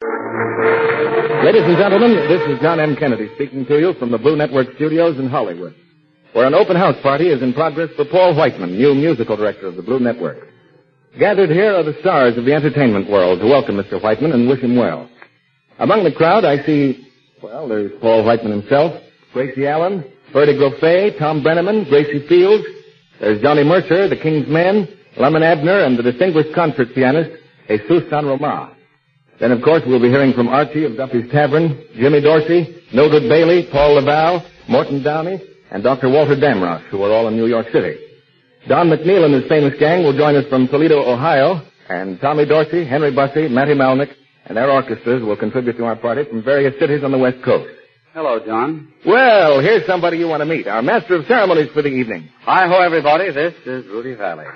Ladies and gentlemen, this is John M. Kennedy speaking to you from the Blue Network studios in Hollywood, where an open house party is in progress for Paul Whiteman, new musical director of the Blue Network. Gathered here are the stars of the entertainment world to welcome Mr. Whiteman and wish him well. Among the crowd, I see, there's Paul Whiteman himself, Gracie Allen, Bertie Groffet, Tom Brenneman, Gracie Fields. There's Johnny Mercer, the King's Men, Lemon Abner, and the distinguished concert pianist, Jesus San Román. Then, of course, we'll be hearing from Archie of Duffy's Tavern, Jimmy Dorsey, Mildred Bailey, Paul Laval, Morton Downey, and Dr. Walter Damrosch, who are all in New York City. Don McNeil and his famous gang will join us from Toledo, Ohio, and Tommy Dorsey, Henry Bussey, Matty Malnick, and their orchestras will contribute to our party from various cities on the West Coast. Hello, John. Well, here's somebody you want to meet, our master of ceremonies for the evening. Hi-ho, everybody. This is Rudy Valley.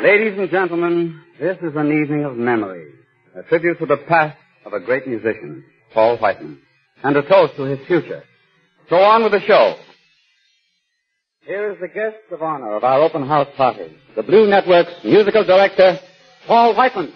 Ladies and gentlemen, this is an evening of memory, a tribute to the past of a great musician, Paul Whiteman, and a toast to his future. So on with the show. Here is the guest of honor of our open house party, the Blue Network's musical director, Paul Whiteman.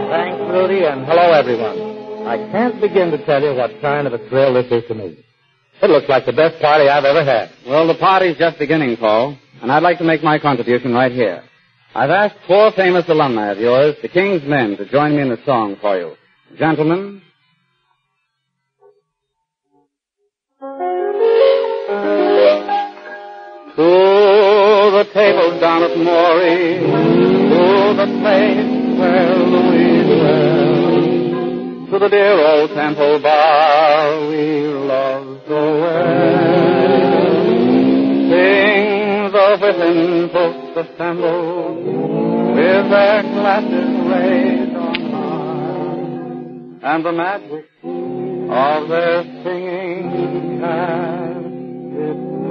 Thanks, Rudy, and hello, everyone. I can't begin to tell you what kind of a thrill this is to me. It looks like the best party I've ever had. Well, the party's just beginning, Paul, and I'd like to make my contribution right here. I've asked 4 famous alumni of yours, the King's Men, to join me in the song for you. Gentlemen. To the tables down at Morey, to the place where Louis dwells, to the dear old Temple Bar we love so well. Sing the whipping folks assembled with their glasses raised on high, and the magic of their singing cast itself.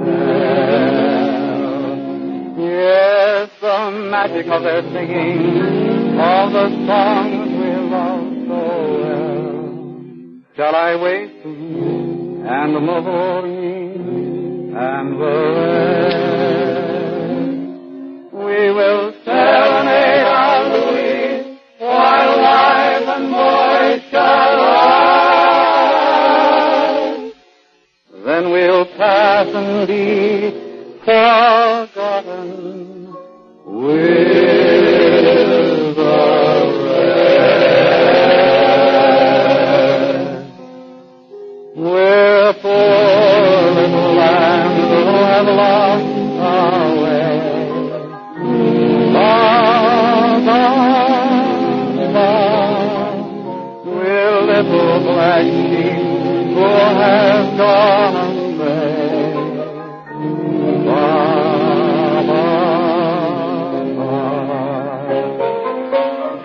Yes, the magic of their singing, of the songs we love so well. Shall I wait and the morning and the rest? We will serenade our Louis while wife and boy shall rise. Then we'll pass and be forgotten with the rest. We're poor little lambs who have lost our way. Long, long, long, we're little black sheep who have gone astray.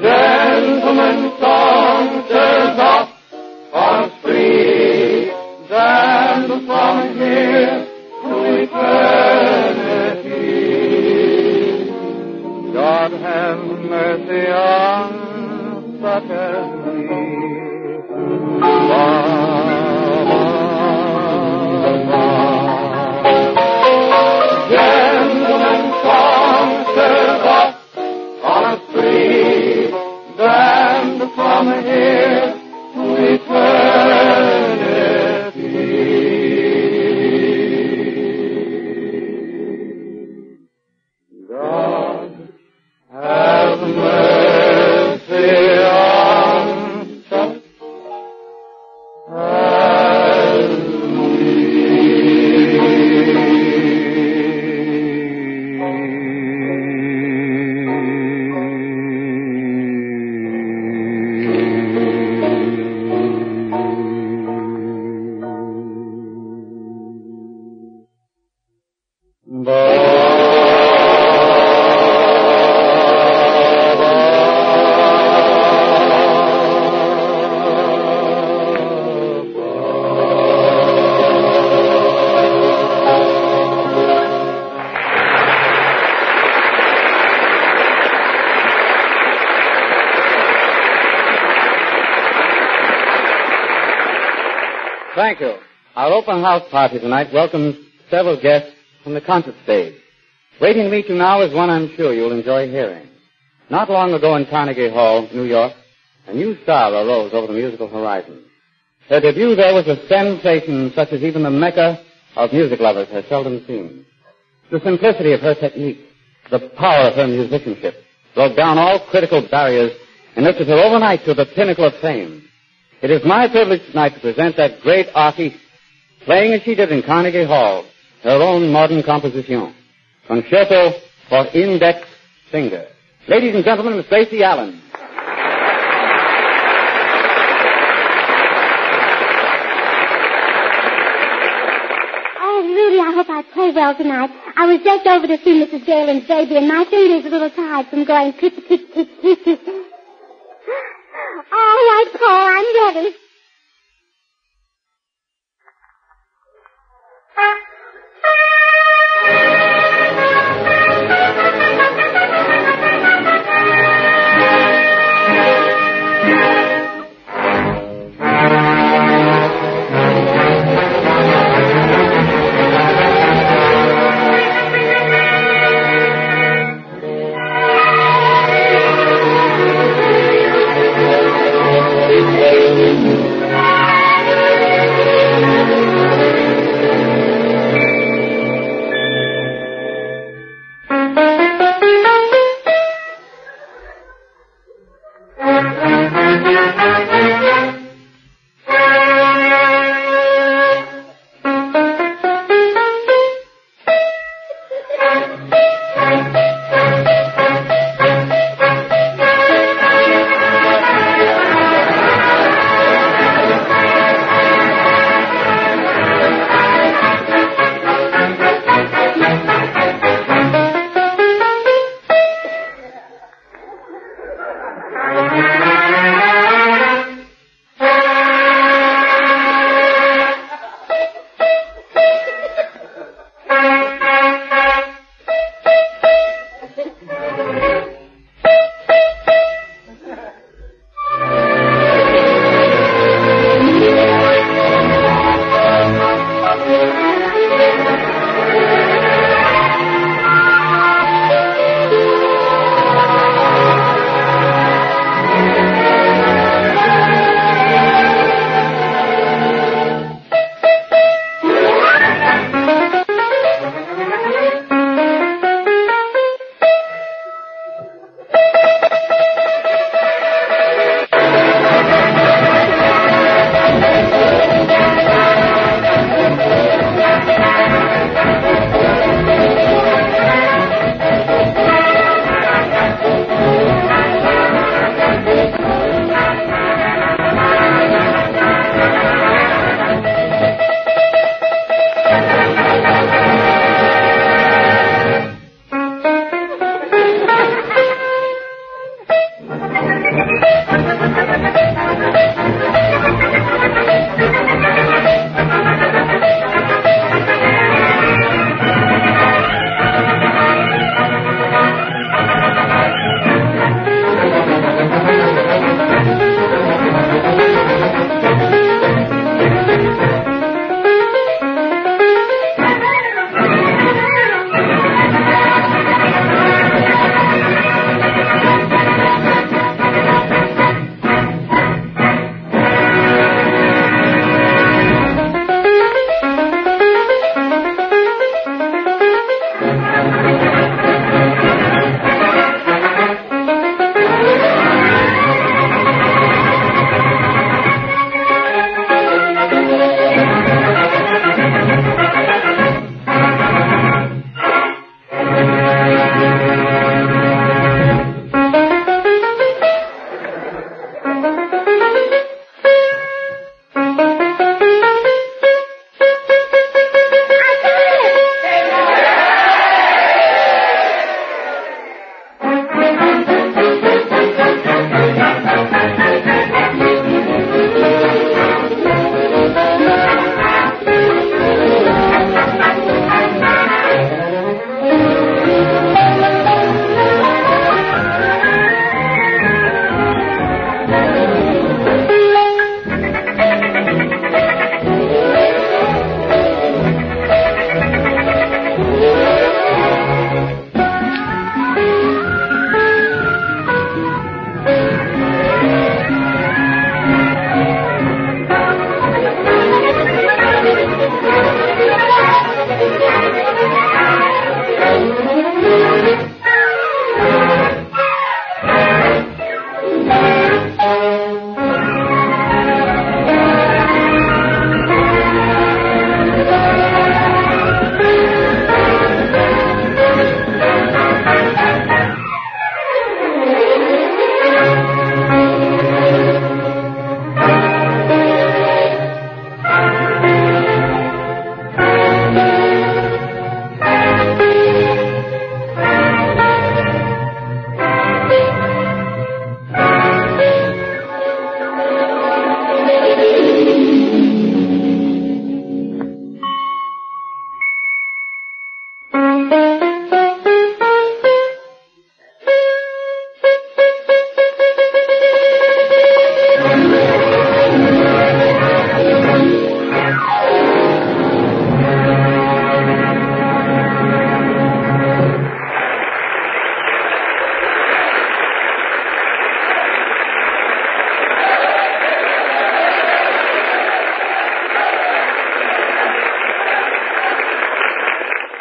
Gentlemen, songsters off on a spree, and from here to eternity. God have mercy on such as me. Gentlemen, songsters off on a spree, and from here to eternity. God have mercy on such as me. Thank you. Our open house party tonight welcomes several guests from the concert stage. Waiting to meet you now is one I'm sure you'll enjoy hearing. Not long ago in Carnegie Hall, New York, a new star arose over the musical horizon. Her debut there was a sensation such as even the Mecca of music lovers has seldom seen. The simplicity of her technique, the power of her musicianship, broke down all critical barriers and lifted her overnight to the pinnacle of fame. It is my privilege tonight to present that great artiste, playing as she did in Carnegie Hall, her own modern composition, Concerto for Index Finger. Ladies and gentlemen, Miss Gracie Allen. I hope I play well tonight. I was just over to see Mrs. Galen's baby, and my finger's a little tired from going click, click, click, click, click. All right, Paul, I'm ready.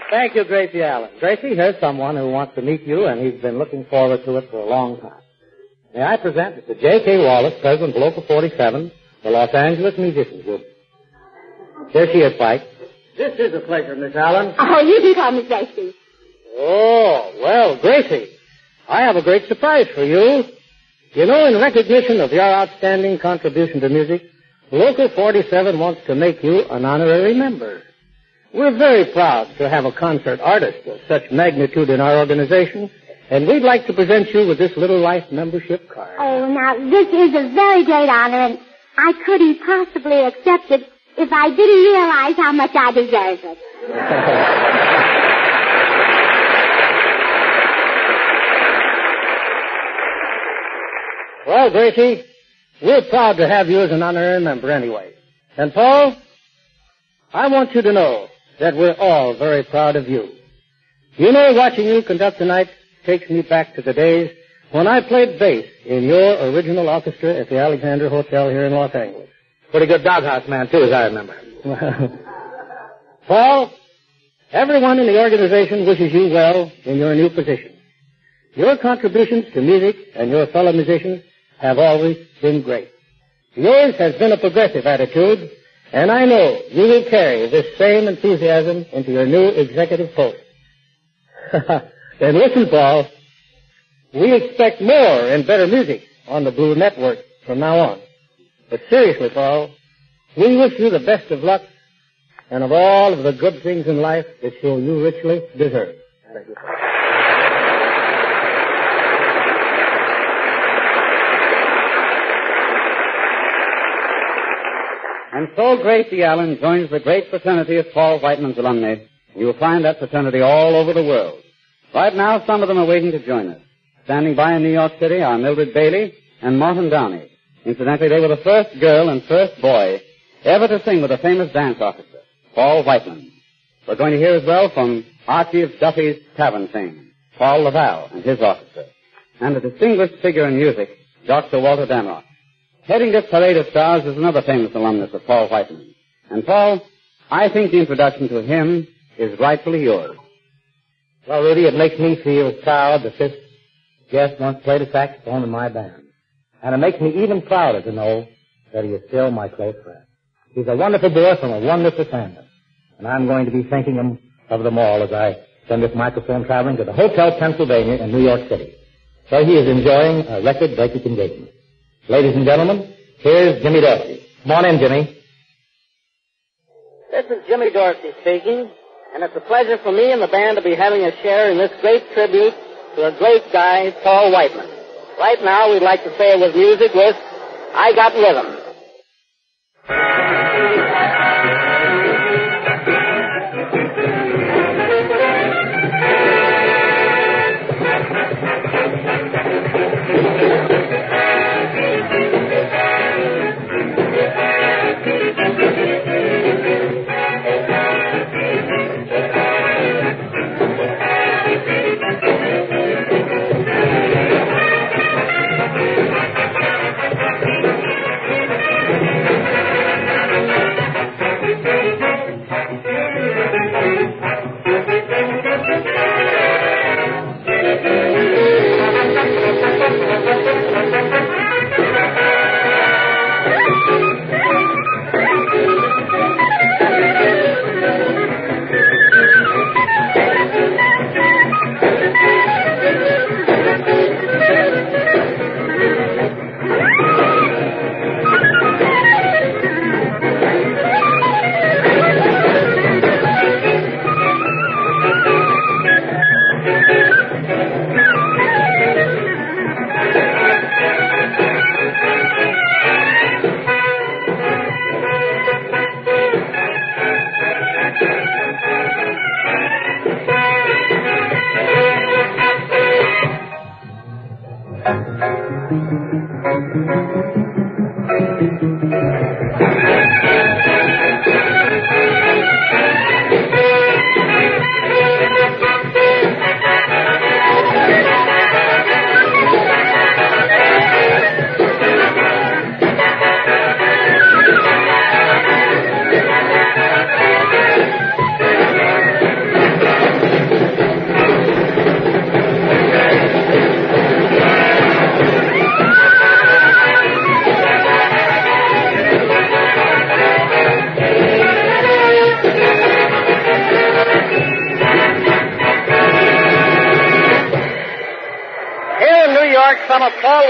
Thank you, Gracie Allen. Gracie, here's someone who wants to meet you, and he's been looking forward to it for a long time. May I present Mr. J.K. Wallace, President of Local 47, the Los Angeles Musicians Group. Here she is, Spike. This is a pleasure, Miss Allen. Oh, you can call me Gracie. Oh, well, Gracie, I have a great surprise for you. You know, in recognition of your outstanding contribution to music, Local 47 wants to make you an honorary member. We're very proud to have a concert artist of such magnitude in our organization, and we'd like to present you with this little life membership card. Oh, now, this is a very great honor, and I couldn't possibly accept it if I didn't realize how much I deserve it. Well, Gracie, we're proud to have you as an honorary member anyway. And, Paul, I want you to know that we're all very proud of you. You know, watching you conduct tonight takes me back to the days when I played bass in your original orchestra at the Alexander Hotel here in Los Angeles. Pretty good doghouse man, too, as I remember. Paul, everyone in the organization wishes you well in your new position. Your contributions to music and your fellow musicians have always been great. Yours has been a progressive attitude, and I know you will carry this same enthusiasm into your new executive post. And listen, Paul, we expect more and better music on the Blue Network from now on. But seriously, Paul, we wish you the best of luck and of all of the good things in life that you richly deserve. Thank you, Paul. And so Gracie Allen joins the great fraternity of Paul Whiteman's alumni. You'll find that fraternity all over the world. Right now, some of them are waiting to join us. Standing by in New York City are Mildred Bailey and Martin Downey. Incidentally, they were the first girl and first boy ever to sing with a famous dance orchestra, Paul Whiteman. We're going to hear as well from Archie of Duffy's Tavern fame, Paul Laval and his orchestra, and a distinguished figure in music, Dr. Walter Damrosch. Heading this parade of stars is another famous alumnus of Paul Whiteman. And, Paul, I think the introduction to him is rightfully yours. Well, Rudy, it makes me feel proud that this guest once played a saxophone in my band. And it makes me even prouder to know that he is still my close friend. He's a wonderful boy from a wonderful family. And I'm going to be thinking of them all as I send this microphone traveling to the Hotel Pennsylvania in New York City. So he is enjoying a record-breaking engagement. Ladies and gentlemen, here's Jimmy Dorsey. Come on in, Jimmy. This is Jimmy Dorsey speaking, and it's a pleasure for me and the band to be having a share in this great tribute to a great guy, Paul Whiteman. Right now, we'd like to say it with music with I Got Rhythm.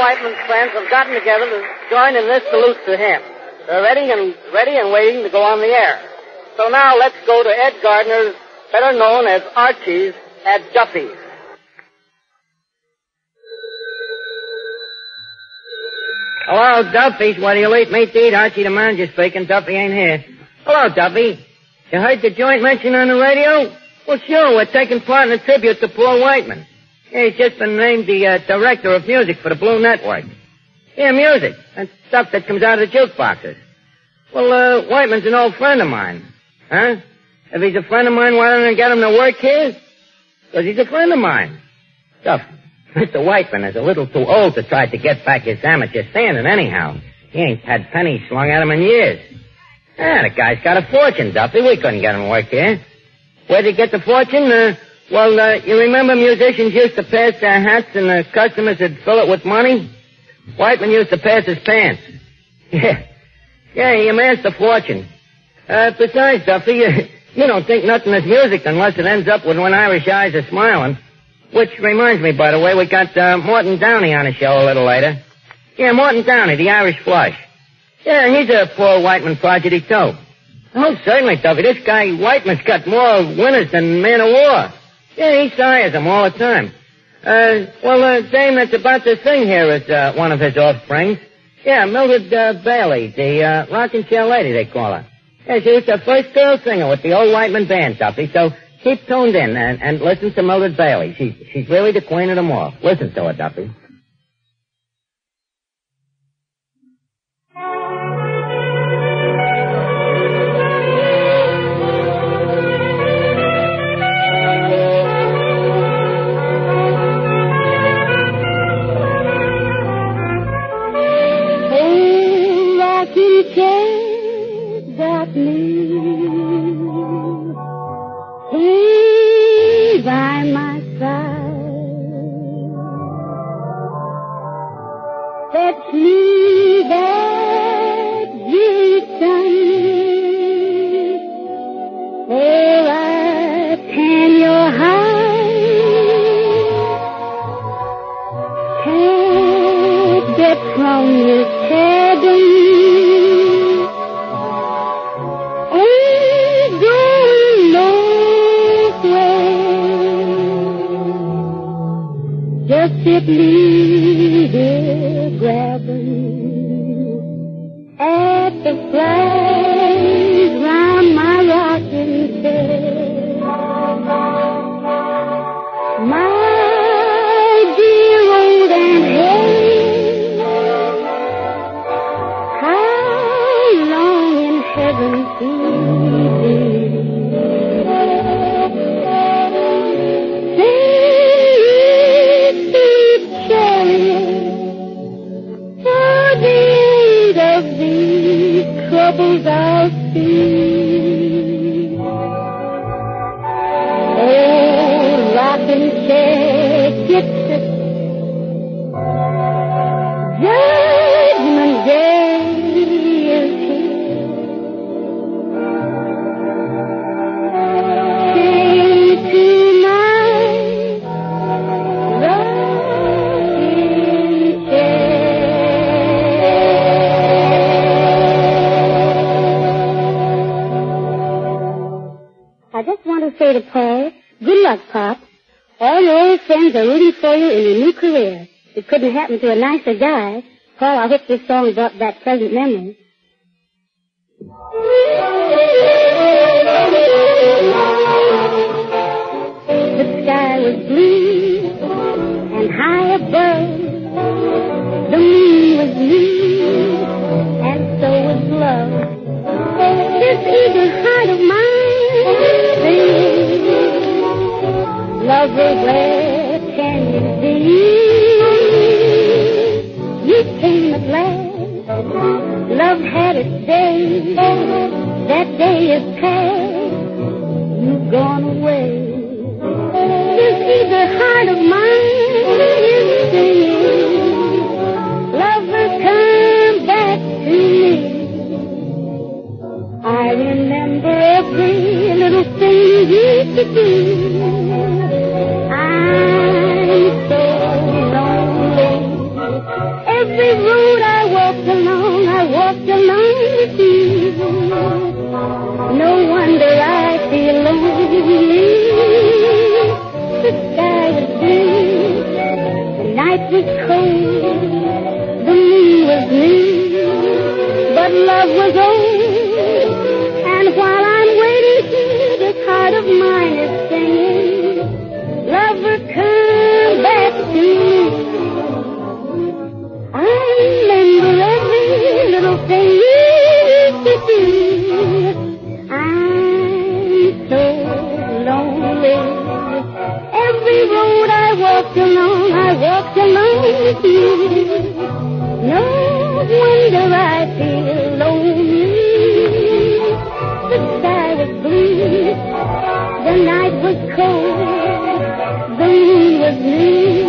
Whiteman's friends have gotten together to join in this salute to him. They're ready and waiting to go on the air. So now let's go to Ed Gardner's, better known as Archie's, at Duffy's. Hello, Duffy's. What do you eat? Meat to eat? Archie the manager speaking. Duffy ain't here. Hello, Duffy. You heard the joint mentioned on the radio? Well, sure. We're taking part in a tribute to Paul Whiteman. Yeah, he's just been named the director of music for the Blue Network. Yeah, music. That's stuff that comes out of the jukeboxes. Well, Whiteman's an old friend of mine. Huh? If he's a friend of mine, why don't I get him to work here? Because he's a friend of mine. Duff, Mr. Whiteman is a little too old to try to get back his amateur standing anyhow. He ain't had pennies slung at him in years. Ah, the guy's got a fortune, Duffy. We couldn't get him to work here. Where'd he get the fortune? You remember musicians used to pass their hats and the customers would fill it with money? Whiteman used to pass his pants. Yeah, he amassed a fortune. Besides, Duffy, you don't think nothing is music unless it ends up with when Irish eyes are smiling. Which reminds me, by the way, we got Morton Downey on the show a little later. Yeah, Morton Downey, the Irish Flush. Yeah, he's a Paul Whiteman prodigy, too. Oh, certainly, Duffy. This guy Whiteman's got more winners than Man of War. Yeah, he sires them all the time. The dame that's about to sing here is one of his offsprings. Yeah, Mildred Bailey, the rockin' chair lady, they call her. Yeah, she was the first girl singer with the old Whiteman band, Duffy, so keep tuned in and listen to Mildred Bailey. She's really the queen of them all. Listen to her, Duffy. I just want to say to Paul, good luck, Pop. All your old friends are rooting for you in your new career. It couldn't happen to a nicer guy. Paul, I hope this song brought back pleasant memories. The sky was blue and high above. The moon was new and so was love. This eager heart of mine sings, lover, where can you be? You came at last, love had its day, that day is past, you've gone away. This eager heart of mine is singing, lover, come back to me. I remember every little thing you used to do. I'm so lonely night was cold, the moon was new, but love was old. And while I'm waiting here, this heart of mine is singing, lover, come back to me. I remember every little thing you used to do. I'm so lonely. Every road I walked along with you. No wonder I feel lonely. The sky was blue, the night was cold, the moon was new,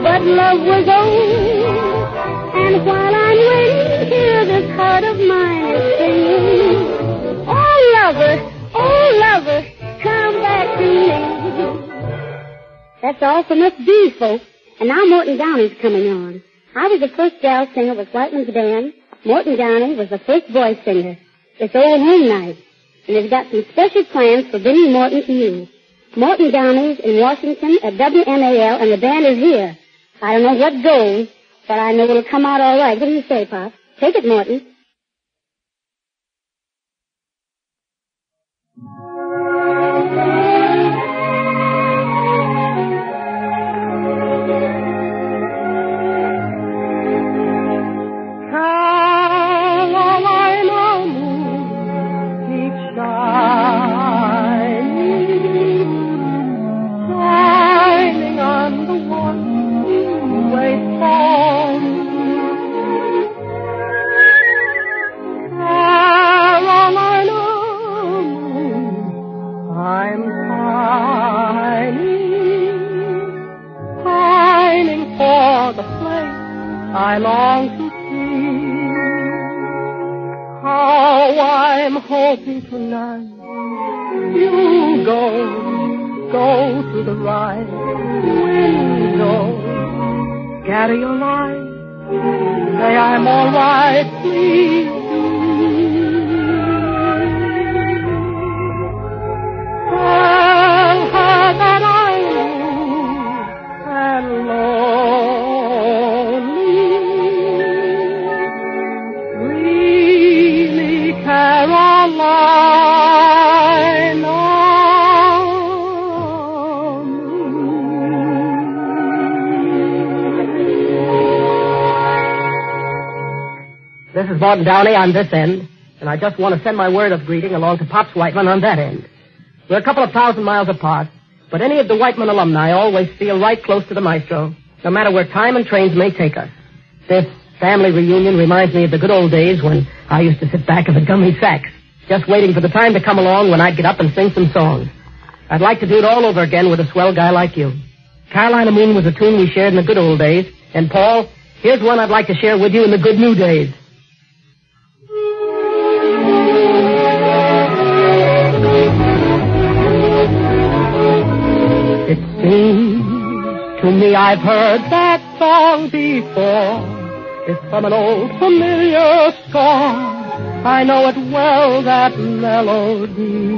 but love was old. And while I'm waiting here, this heart of mine is singing, oh lover, come back to me. That's all from us B's folks. And now Morton Downey's coming on. I was the first gal singer with Whiteman's band. Morton Downey was the first boy singer. It's old home night. And they've got some special plans for bringing Morton to you. Morton Downey's in Washington at WNAL, and the band is here. I don't know what goes, but I know it'll come out all right. What do you say, Pop? Take it, Morton. I long to see how I'm hoping tonight you go to the right window, scatter your light, say I'm all right, please do. Tell her that I'm and This is Morton Downey on this end, and I just want to send my word of greeting along to Pops Whiteman on that end. We're a couple of 1,000 miles apart, but any of the Whiteman alumni always feel right close to the maestro, no matter where time and trains may take us. This family reunion reminds me of the good old days when I used to sit back in the gummy sacks, just waiting for the time to come along when I'd get up and sing some songs. I'd like to do it all over again with a swell guy like you. Carolina Moon was a tune we shared in the good old days, and Paul, here's one I'd like to share with you in the good new days. It seems to me I've heard that song before. It's from an old familiar score. I know it well, that melody.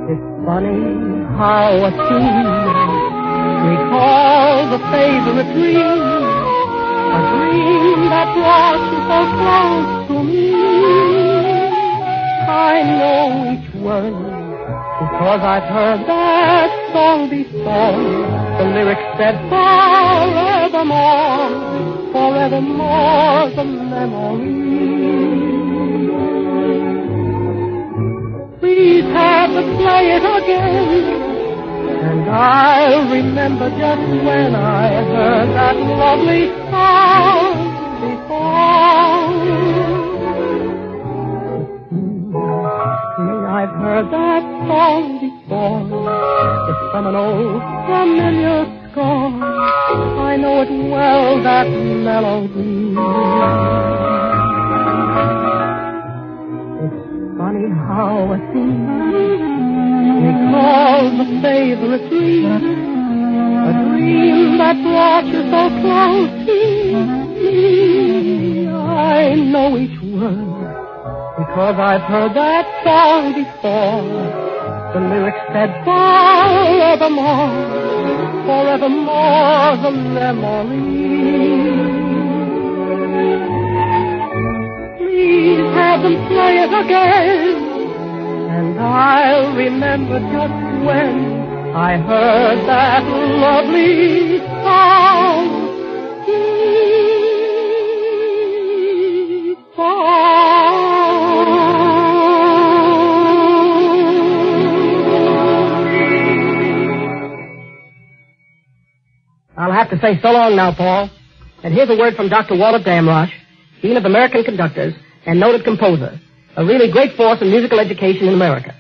It's funny how a tune recalls a favorite dream, a dream that brought you so close to me. I know each word because I've heard that song before. The lyrics said forevermore, forevermore the memory. Please have us play it again, and I'll remember just when I heard that lovely song before. I've heard that song before. It's from an old familiar score. I know it well, that melody. It's funny how a theme recalls a favorite dream, a dream that brought you so close to me. I know each word, because I've heard that song before. The lyrics said, forevermore, forevermore the memory. Please have them play it again, and I'll remember just when I heard that lovely song. Sweet song. I'll have to say so long now, Paul. And here's a word from Dr. Walter Damrosch, Dean of American Conductors and noted composer, a really great force in musical education in America.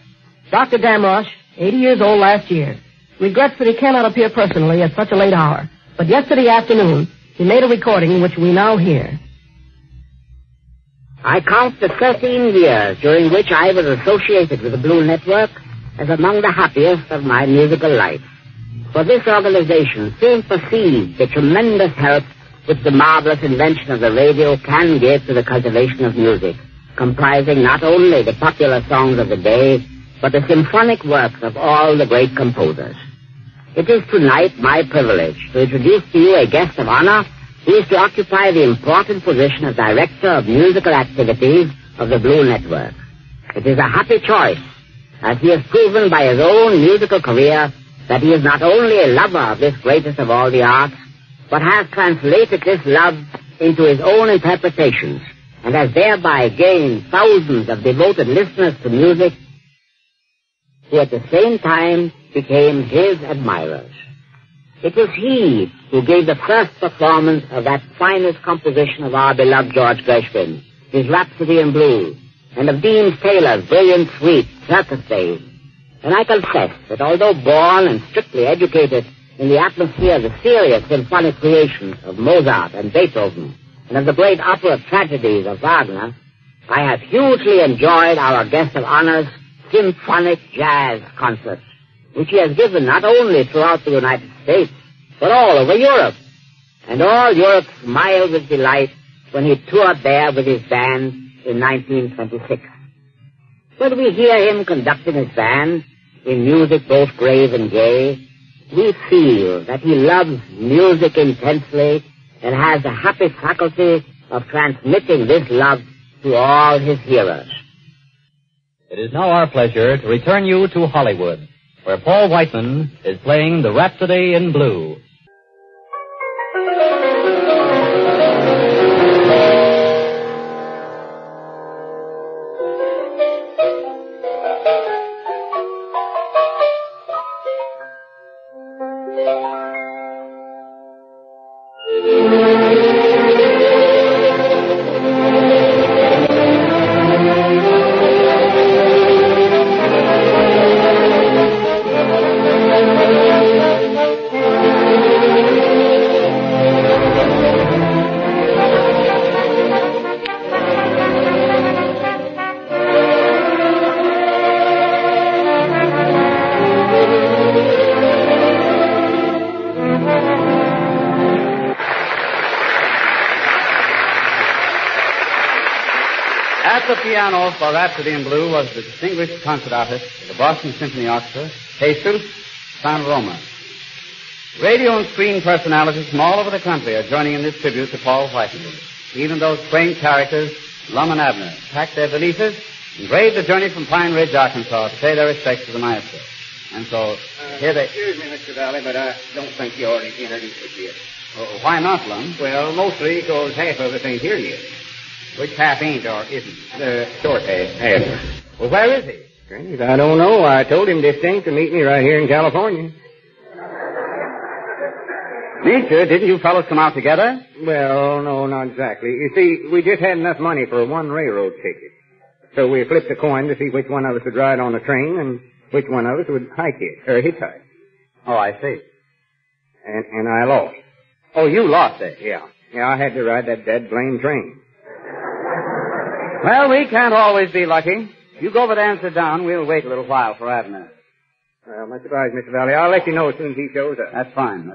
Dr. Damrosch, 80 years old last year, regrets that he cannot appear personally at such a late hour, but yesterday afternoon he made a recording which we now hear. I count the 13 years during which I was associated with the Blue Network as among the happiest of my musical life. For this organization soon perceived the tremendous help which the marvelous invention of the radio can give to the cultivation of music, comprising not only the popular songs of the day, but the symphonic works of all the great composers. It is tonight my privilege to introduce to you a guest of honor who is to occupy the important position of Director of Musical Activities of the Blue Network. It is a happy choice, as he has proven by his own musical career that he is not only a lover of this greatest of all the arts, but has translated this love into his own interpretations, and has thereby gained thousands of devoted listeners to music who at the same time became his admirers. It was he who gave the first performance of that finest composition of our beloved George Gershwin, his Rhapsody in Blue, and of Dean Taylor's brilliant suite, Circus Days. And I confess that although born and strictly educated in the atmosphere of the serious symphonic creations of Mozart and Beethoven, and of the great opera tragedies of Wagner, I have hugely enjoyed our guest of honor's symphonic jazz concerts, which he has given not only throughout the United States, but all over Europe. And all Europe smiled with delight when he toured there with his band in 1926. When we hear him conducting his band in music both grave and gay, we feel that he loves music intensely and has the happy faculty of transmitting this love to all his hearers. It is now our pleasure to return you to Hollywood, where Paul Whiteman is playing the Rhapsody in Blue. At the piano for Rhapsody in Blue was the distinguished concert artist of the Boston Symphony Orchestra, Jesus San Roma. Radio and screen personalities from all over the country are joining in this tribute to Paul Whiteman. Even those quaint characters, Lum and Abner, packed their valises and braved the journey from Pine Ridge, Arkansas, to pay their respects to the maestro. And so, here they... Excuse me, Mr. Valley, but I don't think you ought to introduce us yet. Oh, why not, Lum? Well, mostly because half of us ain't here yet. Which half ain't or isn't? The short half. Well, where is he? Strange, I don't know. I told him distinct to meet me right here in California. Meet you? Didn't you fellows come out together? Well, no, not exactly. You see, we just had enough money for one railroad ticket. So we flipped a coin to see which one of us would ride on the train and which one of us would hitchhike. Oh, I see. And I lost. Oh, you lost it? Yeah, I had to ride that dead blame train. Well, we can't always be lucky. You go over there and sit down. We'll wait a little while for Abner. Well, much obliged, Mr. Valley. I'll let you know as soon as he shows up. That's fine.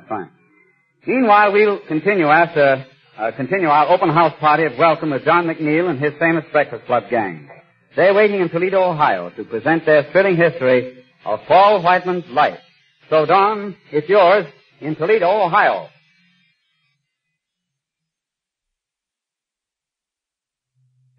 Meanwhile, we'll continue our open house party of welcome with John McNeil and his famous Breakfast Club gang. They're waiting in Toledo, Ohio to present their thrilling history of Paul Whiteman's life. So, Don, it's yours in Toledo, Ohio.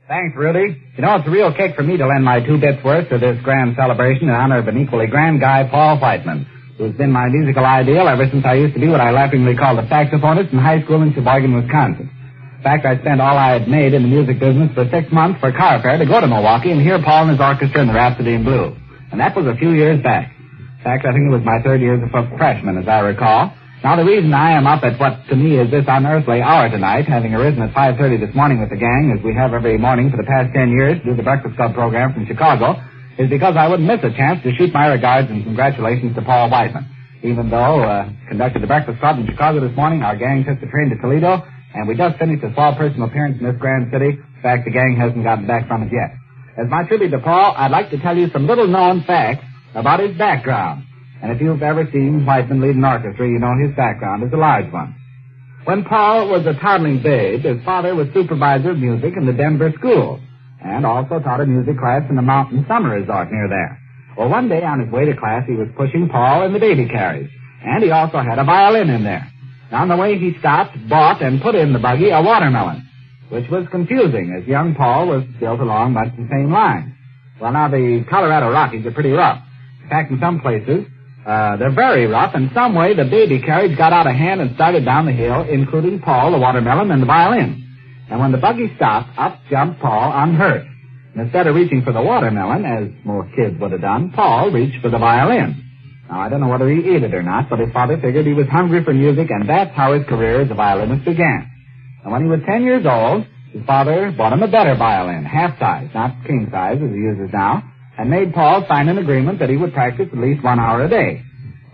Thanks, Rudy. You know, it's a real kick for me to lend my 2 bits worth to this grand celebration in honor of an equally grand guy, Paul Whiteman, who's been my musical ideal ever since I used to be what I laughingly called a saxophonist in high school in Sheboygan, Wisconsin. In fact, I spent all I had made in the music business for 6 months for car fare to go to Milwaukee and hear Paul and his orchestra in the Rhapsody in Blue. And that was a few years back. In fact, I think it was my 3rd year as a freshman, as I recall. Now, the reason I am up at what to me is this unearthly hour tonight, having arisen at 5:30 this morning with the gang, as we have every morning for the past 10 years to do the Breakfast Club program from Chicago, is because I wouldn't miss a chance to shoot my regards and congratulations to Paul Whiteman. Even though, conducted the Breakfast Club in Chicago this morning, our gang took the train to Toledo, and we just finished a small personal appearance in this grand city. In fact, the gang hasn't gotten back from it yet. As my tribute to Paul, I'd like to tell you some little-known facts about his background. And if you've ever seen Whiteman lead an orchestra, you know his background is a large one. When Paul was a toddling babe, his father was supervisor of music in the Denver school, and also taught a music class in the mountain summer resort near there. Well, one day on his way to class, he was pushing Paul in the baby carriage, and he also had a violin in there. Now, on the way, he stopped, bought, and put in the buggy a watermelon, which was confusing, as young Paul was built along much the same lines. Well, now, the Colorado Rockies are pretty rough. In fact, in some places, they're very rough. In some way, the baby carriage got out of hand and started down the hill, including Paul, the watermelon, and the violin. And when the buggy stopped, up jumped Paul unhurt. And instead of reaching for the watermelon, as most kids would have done, Paul reached for the violin. Now, I don't know whether he ate it or not, but his father figured he was hungry for music, and that's how his career as a violinist began. And when he was 10 years old, his father bought him a better violin, half size, not king size as he uses now, and made Paul sign an agreement that he would practice at least 1 hour a day.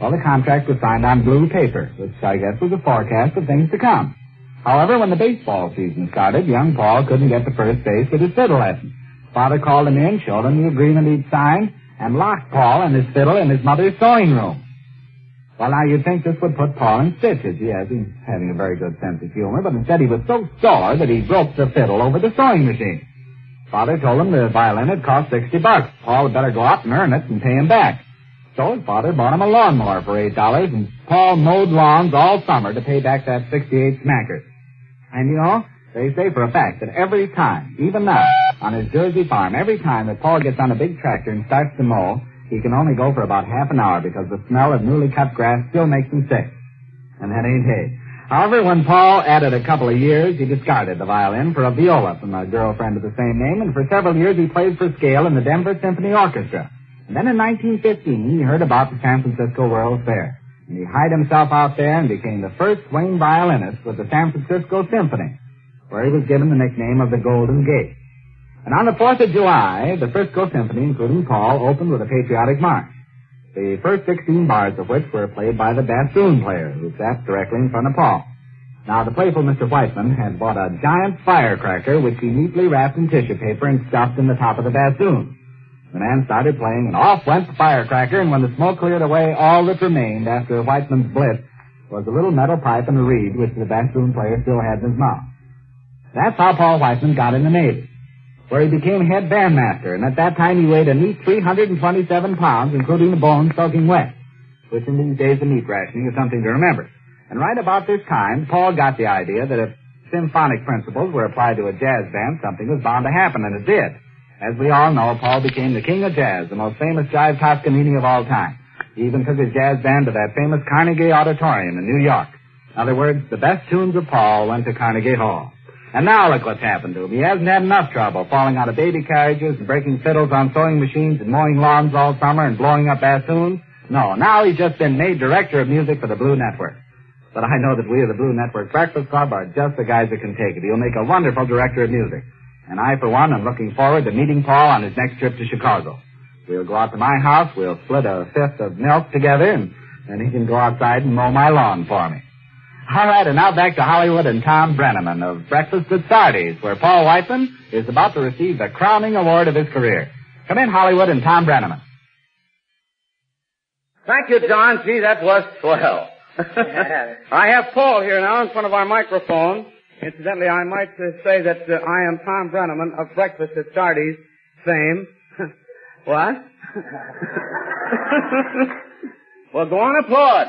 Well, the contract was signed on blue paper, which I guess was a forecast of things to come. However, when the baseball season started, young Paul couldn't get to first base with his fiddle lesson. Father called him in, showed him the agreement he'd signed, and locked Paul and his fiddle in his mother's sewing room. Well, now, you'd think this would put Paul in stitches. Yes, he's having a very good sense of humor, but instead he was so sore that he broke the fiddle over the sewing machine. Father told him the violin had cost $60. Paul had better go out and earn it and pay him back. So his father bought him a lawnmower for $8, and Paul mowed lawns all summer to pay back that 68 smacker. And you know, they say for a fact that every time, even now, on his Jersey farm, every time that Paul gets on a big tractor and starts to mow, he can only go for about half an hour because the smell of newly cut grass still makes him sick. And that ain't hay. However, when Paul added a couple of years, he discarded the violin for a viola from a girlfriend of the same name, and for several years he played for scale in the Denver Symphony Orchestra. And then in 1915, he heard about the San Francisco World's Fair, and he hired himself out there and became the first swing violinist with the San Francisco Symphony, where he was given the nickname of the Golden Gate. And on the 4th of July, the Frisco Symphony, including Paul, opened with a patriotic march, the first 16 bars of which were played by the bassoon player, who sat directly in front of Paul. Now, the playful Mr. Whiteman had bought a giant firecracker, which he neatly wrapped in tissue paper and stuffed in the top of the bassoon. The man started playing, and off went the firecracker, and when the smoke cleared away, all that remained after Whiteman's blitz was a little metal pipe and a reed, which the bassoon player still had in his mouth. That's how Paul Whiteman got in the Navy, where he became head bandmaster, and at that time he weighed a neat 327 pounds, including the bones soaking wet, which in these days of meat rationing is something to remember. And right about this time, Paul got the idea that if symphonic principles were applied to a jazz band, something was bound to happen, and it did. As we all know, Paul became the king of jazz, the most famous Jive Toscanini of all time. He even took his jazz band to that famous Carnegie Auditorium in New York. In other words, the best tunes of Paul went to Carnegie Hall. And now look what's happened to him. He hasn't had enough trouble falling out of baby carriages and breaking fiddles on sewing machines and mowing lawns all summer and blowing up bassoons. No, now he's just been made director of music for the Blue Network. But I know that we of the Blue Network Breakfast Club are just the guys that can take it. He'll make a wonderful director of music. And I, for one, am looking forward to meeting Paul on his next trip to Chicago. We'll go out to my house, we'll split a fifth of milk together, and then he can go outside and mow my lawn for me. All right, and now back to Hollywood and Tom Brenneman of Breakfast at Sardi's, where Paul Whiteman is about to receive the crowning award of his career. Come in, Hollywood, and Tom Brenneman. Thank you, John. Gee, that was swell. I have Paul here now in front of our microphone. Incidentally, I might say that I am Tom Brenneman of Breakfast at Sardi's fame. What? Well, go on, applaud.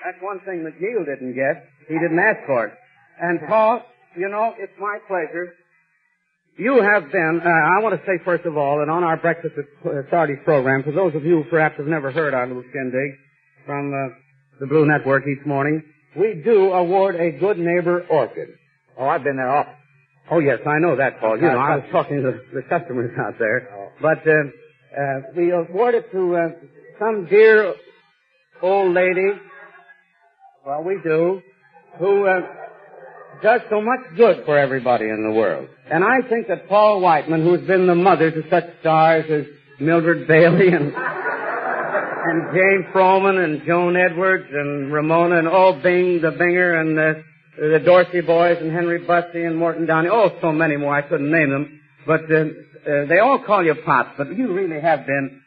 That's one thing McNeil didn't get. He didn't ask for it. And Paul, you know, it's my pleasure. You have been, I want to say first of all, that on our Breakfast at Sardi's program, for those of you who perhaps have never heard our little shindig from the Blue Network each morning, we do award a Good Neighbor Orchid. Oh, I've been there often. Oh, yes, I know that, Paul. You know, I was talking to the customers out there. Oh. But we award it to some dear old lady, well, we do, who does so much good for everybody in the world. And I think that Paul Whiteman, who has been the mother to such stars as Mildred Bailey and Jane Froman and Joan Edwards and Ramona and Bing the Binger and the Dorsey boys and Henry Bussey and Morton Downey. Oh, so many more. I couldn't name them. But they all call you Pops. But you really have been,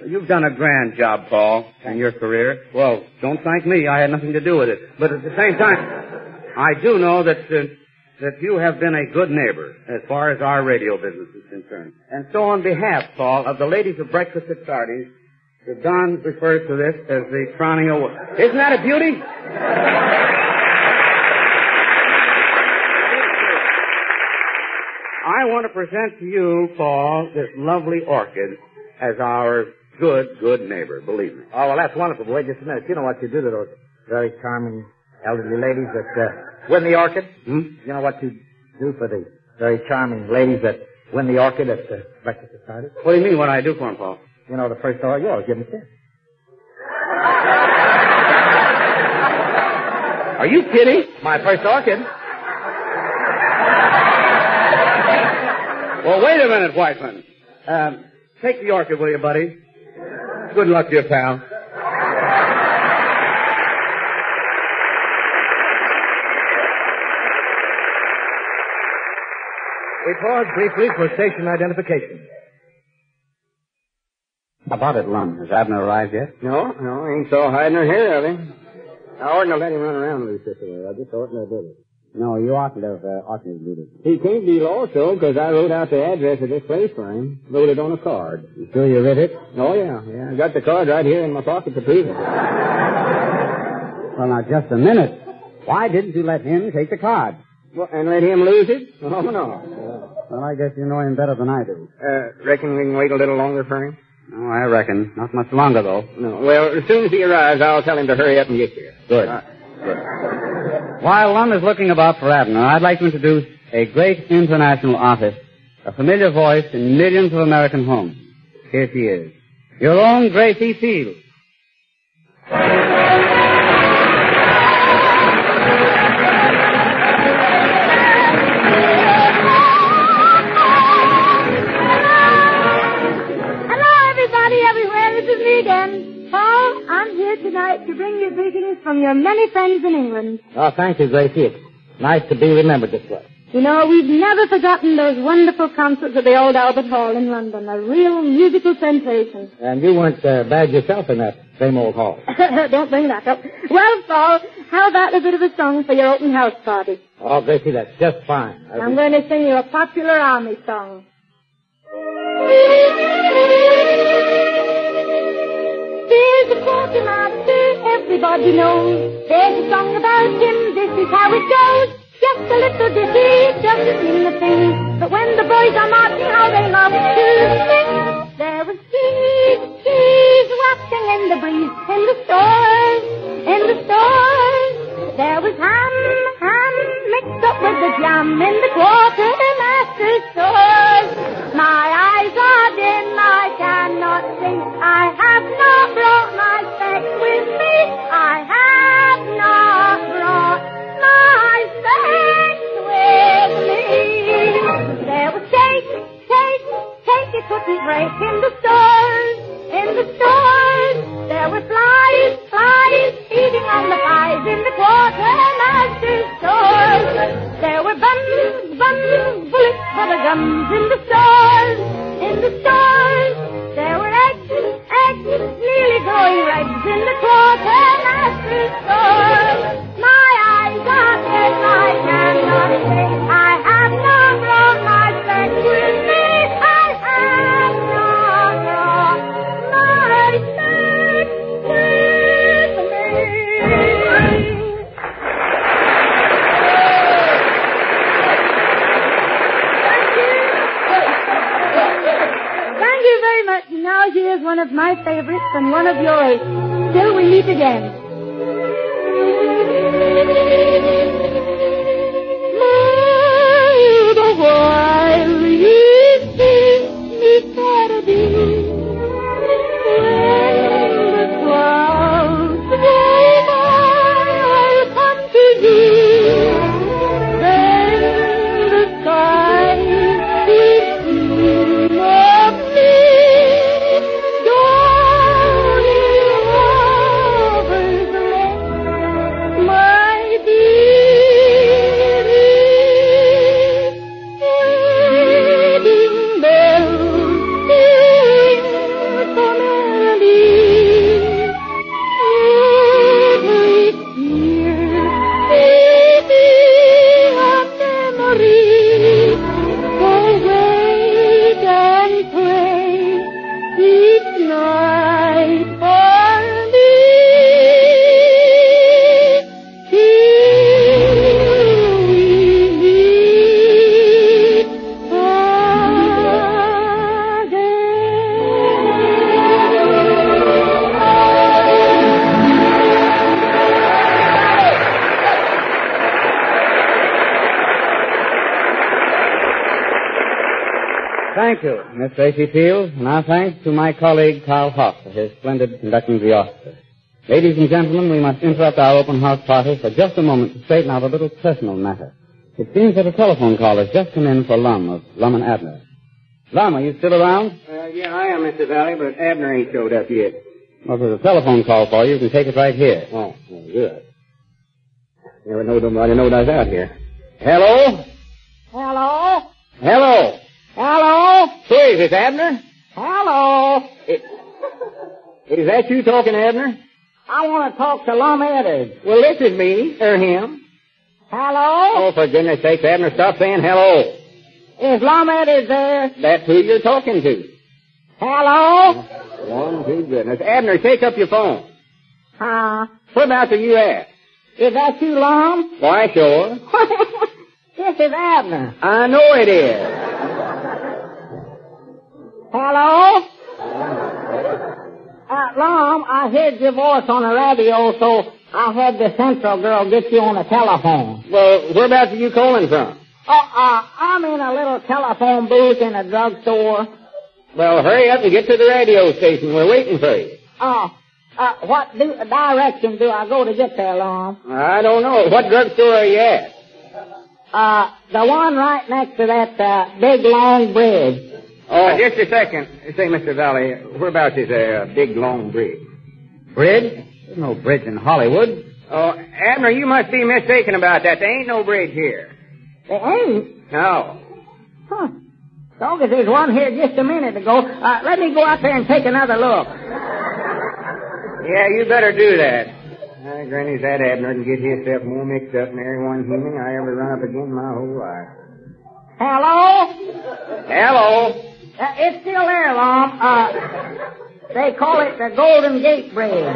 you've done a grand job, Paul, in your career. Well, don't thank me. I had nothing to do with it. But at the same time, I do know that you have been a good neighbor as far as our radio business is concerned. And so on behalf, Paul, of the ladies of Breakfast at Sardi's, Don refers to this as the crowning award. Isn't that a beauty? I want to present to you, Paul, this lovely orchid as our good neighbor, believe me. Oh, well, that's wonderful. But wait just a minute. You know what you do to those very charming elderly ladies that win the orchid? Hmm? You know what you do for the very charming ladies that win the orchid at the Breakfast at Sardi's? What do you mean, what I do for them, Paul? You know, the first orchid, you always give them a kiss. Are you kidding? My first orchid. Well, wait a minute, Whiteman. Take the orchid, will you, buddy? Good luck to you, pal. We pause briefly for station identification. How about it, Lum? Has Abner arrived yet? No, ain't so hiding her hair of him. I oughtn't to let him run around with this way. I just oughtn't to do it. No, you oughtn't to do it. He can't deal also because I wrote out the address of this place for him. Wrote it on a card. You sure you read it? Oh, yeah. I got the card right here in my pocket to prove it. Well, now, just a minute. Why didn't you let him take the card? Well, and let him lose it? Oh, no. Well, I guess you know him better than I do. Reckon we can wait a little longer for him? Oh, I reckon. Not much longer, though. No. Well, as soon as he arrives, I'll tell him to hurry up and get here. Good. While Lum is looking about for Abner, I'd like to introduce a great international artist, a familiar voice in millions of American homes. Here she is. Your own Gracie Fields. Paul, I'm here tonight to bring you greetings from your many friends in England. Oh, thank you, Gracie. It's nice to be remembered this way. You know, we've never forgotten those wonderful concerts at the old Albert Hall in London. A real musical sensation. And you weren't bad yourself in that same old hall. Don't bring that up. Well, Paul, how about a bit of a song for your open house party? Oh, Gracie, that's just fine. I'm going to sing you a popular army song. There's a quartermaster everybody knows. There's a song about him, this is how it goes. Just a little ditty, doesn't mean a thing. But when the boys are marching, how they love to sing. There was cheese wafting in the breeze. In the stores. There was ham mixed up with the jam in the quartermaster's stores. My eyes are dim, I cannot think. I have not brought my specs with me. I have not brought my specs with me. There was cake, you couldn't break in the stores. There were flies, feeding on the pies in the quartermaster's stores. There were buns, bullets for the guns in the stores. There were eggs, nearly glowing reds in the quartermaster's stores. My eyes are dead, I cannot say. and one of yours. Till we meet again. While you kiss me Saturday, when the clouds roll by, I'll come to you. Then the sky is clean of me. Darling, lovers left, my Thank you, Miss Tracy Fields, and our thanks to my colleague Carl Hoff for his splendid conducting of the orchestra. Ladies and gentlemen, we must interrupt our open house party for just a moment to straighten out a little personal matter. It seems that a telephone call has just come in for Lum of Lum and Abner. Lum, are you still around? Yeah, I am, Mr. Valley, but Abner ain't showed up yet. Well, there's a telephone call for you. You can take it right here. Oh, well, good. Never know nobody knowed I was out here. Hello? Hello? Hello? Hello? Who is this, Abner? Hello? Is that you talking, Abner? I want to talk to Lum Edders. Well, this is me, or him. Hello? Oh, for goodness sakes, Abner, stop saying hello. Is Lum Edders there? That's who you're talking to. Hello? One, two, goodness. Abner, take up your phone. Huh? Whereabouts are you at? Is that you, Lum? Why, sure. This is Abner. I know it is. Hello? Lum, I heard your voice on the radio, so I had the Central girl get you on the telephone. Well, whereabouts are you calling from? I'm in a little telephone booth in a drugstore. Well, hurry up and get to the radio station. We're waiting for you. What direction do I go to get there, Lum? I don't know. What drugstore are you at? The one right next to that, big long bridge. Oh, just a second. Say, Mr. Valley, whereabouts is a big, long bridge? Bridge? There's no bridge in Hollywood. Oh, Abner, you must be mistaken about that. There ain't no bridge here. There ain't? No. Huh. So there's one here just a minute ago. Let me go out there and take another look. Yeah, you better do that. Granny's that Abner can get himself more mixed up than everyone human I ever run up against my whole life. Hello? Hello? It's still there, Lum. They call it the Golden Gate Bridge.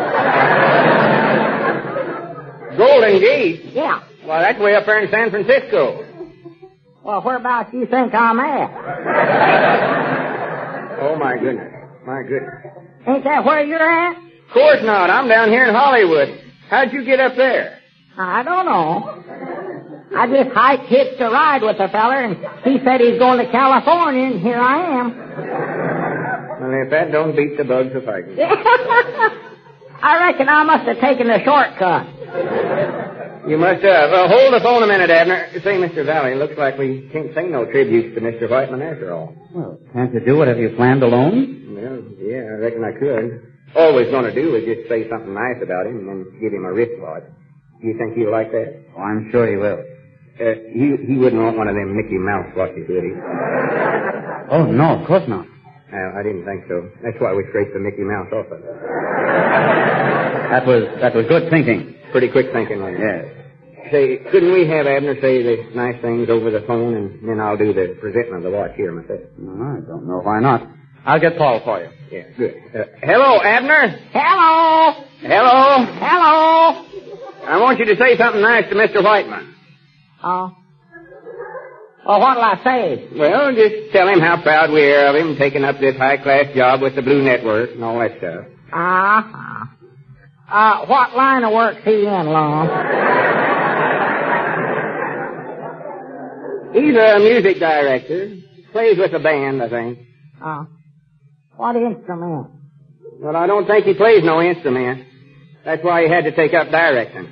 Golden Gate? Yeah. Well, that's way up there in San Francisco. Well, whereabouts do you think I'm at? Oh, my goodness. My goodness. Ain't that where you're at? Of course not. I'm down here in Hollywood. How'd you get up there? I don't know. I just hitched a ride with a feller, and he said he's going to California, and here I am. Well, if that don't beat the bugs of fighting. I reckon I must have taken a shortcut. You must have. Hold the phone a minute, Abner. Say, Mr. Valley, looks like we can't sing no tributes to Mr. Whiteman after all. Well, can't you do whatever you planned alone? Well, yeah, I reckon I could. All we're going to do is just say something nice about him and then give him a wristwatch. Do you think he'll like that? Oh, I'm sure he will. He wouldn't want one of them Mickey Mouse watches, would he? Oh, no, of course not. I didn't think so. That's why we scraped the Mickey Mouse off of it. That was good thinking. Pretty quick thinking, wasn't it? Yes. Say, couldn't we have Abner say the nice things over the phone, and then I'll do the presenting of the watch here myself? No, I don't know why not. I'll get Paul for you. Yeah, good. Hello, Abner. Hello. Hello. Hello. I want you to say something nice to Mr. Whiteman. Well, what'll I say? Well, just tell him how proud we are of him taking up this high-class job with the Blue Network and all that stuff. What line of work's he in, Lon? He's a music director. Plays with a band, I think. What instrument? Well, I don't think he plays no instrument. That's why he had to take up directing.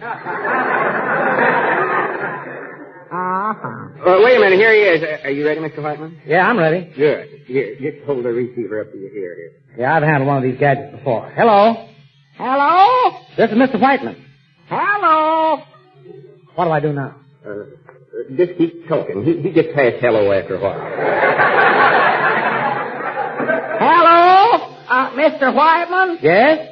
Wait a minute, here he is. Are you ready, Mr. Whiteman? Yeah, I'm ready. Good. Here, just hold the receiver up to your ear here. Yeah, I've handled one of these gadgets before. Hello? Hello? This is Mr. Whiteman. Hello? What do I do now? Just keep talking. He gets past hello after a while. Hello? Mr. Whiteman? Yes?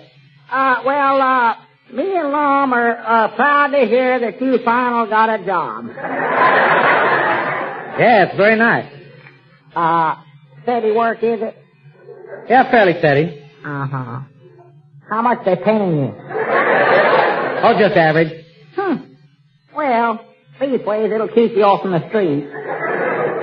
Me and Lom are proud to hear that you finally got a job. Yeah, it's very nice. Steady work, is it? Yeah, fairly steady. Uh-huh. How much they paying you? Oh, just average. Well, these ways it'll keep you off from the street.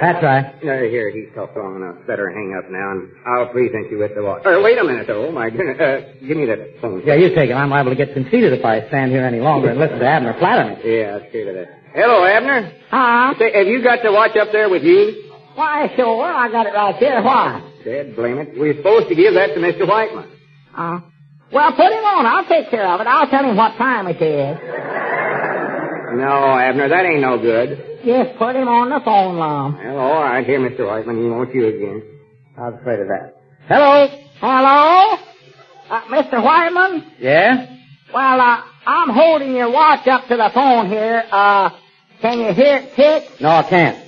That's right. Here, he's talked long enough. Better hang up now, and I'll present you with the watch. Wait a minute, though. Oh, my goodness. Give me that phone. Yeah, you take it. I'm liable to get conceited if I stand here any longer and listen to Abner flatter me. Yeah, I'll scared of that. Hello, Abner. Huh? Say, have you got the watch up there with you? Why, sure. I got it right here. Why? Dad, blame it. We're supposed to give that to Mr. Whiteman. Well, put him on. I'll take care of it. I'll tell him what time it is. No, Abner, that ain't no good. Just put him on the phone, Lom. Well, all right. Here, Mr. Whiteman. He wants you again. I was afraid of that. Hello? Hello? Mr. Whiteman? Yeah? Well, I'm holding your watch up to the phone here. Can you hear it tick? No, I can't.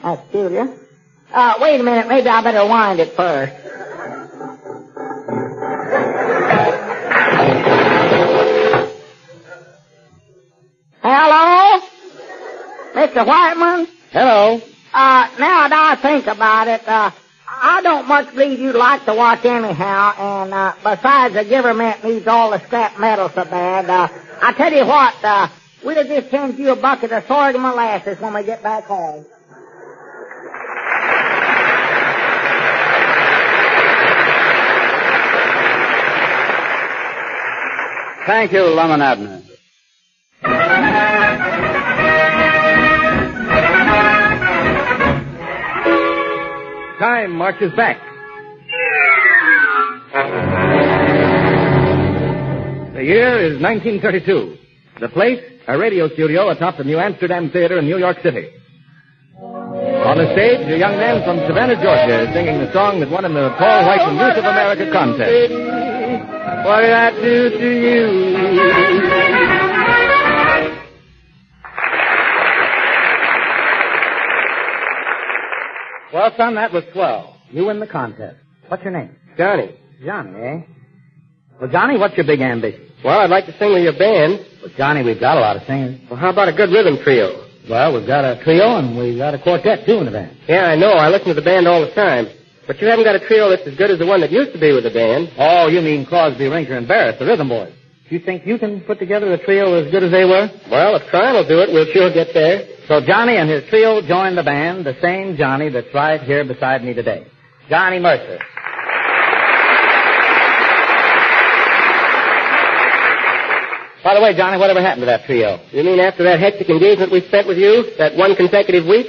That's peculiar. Wait a minute. Maybe I better wind it first. Hello? Mr. Whiteman? Hello. Now that I think about it, I don't much believe you'd like the watch anyhow, and, besides the government needs all the scrap metal so bad, I tell you what, we'll just send you a bucket of sorghum molasses when we get back home. Thank you, Lum and Abner. Time marches back. The year is 1932. The place, a radio studio atop the New Amsterdam Theater in New York City. On the stage, a young man from Savannah, Georgia, is singing the song that won him the Paul Whiteman Youth of America contest. What did I do to you? Well, son, that was swell. You win the contest. What's your name? Johnny. Johnny, eh? Well, Johnny, what's your big ambition? Well, I'd like to sing with your band. Well, Johnny, we've got a lot of singers. Well, how about a good rhythm trio? Well, we've got a trio and we've got a quartet, too, in the band. Yeah, I know. I listen to the band all the time. But you haven't got a trio that's as good as the one that used to be with the band. Oh, you mean Crosby, Rinker, and Barrett, the rhythm boys. You think you can put together a trio as good as they were? Well, if trying will do it, we'll sure get there. So Johnny and his trio joined the band, the same Johnny that's right here beside me today. Johnny Mercer. By the way, Johnny, whatever happened to that trio? You mean after that hectic engagement we spent with you, that one consecutive week?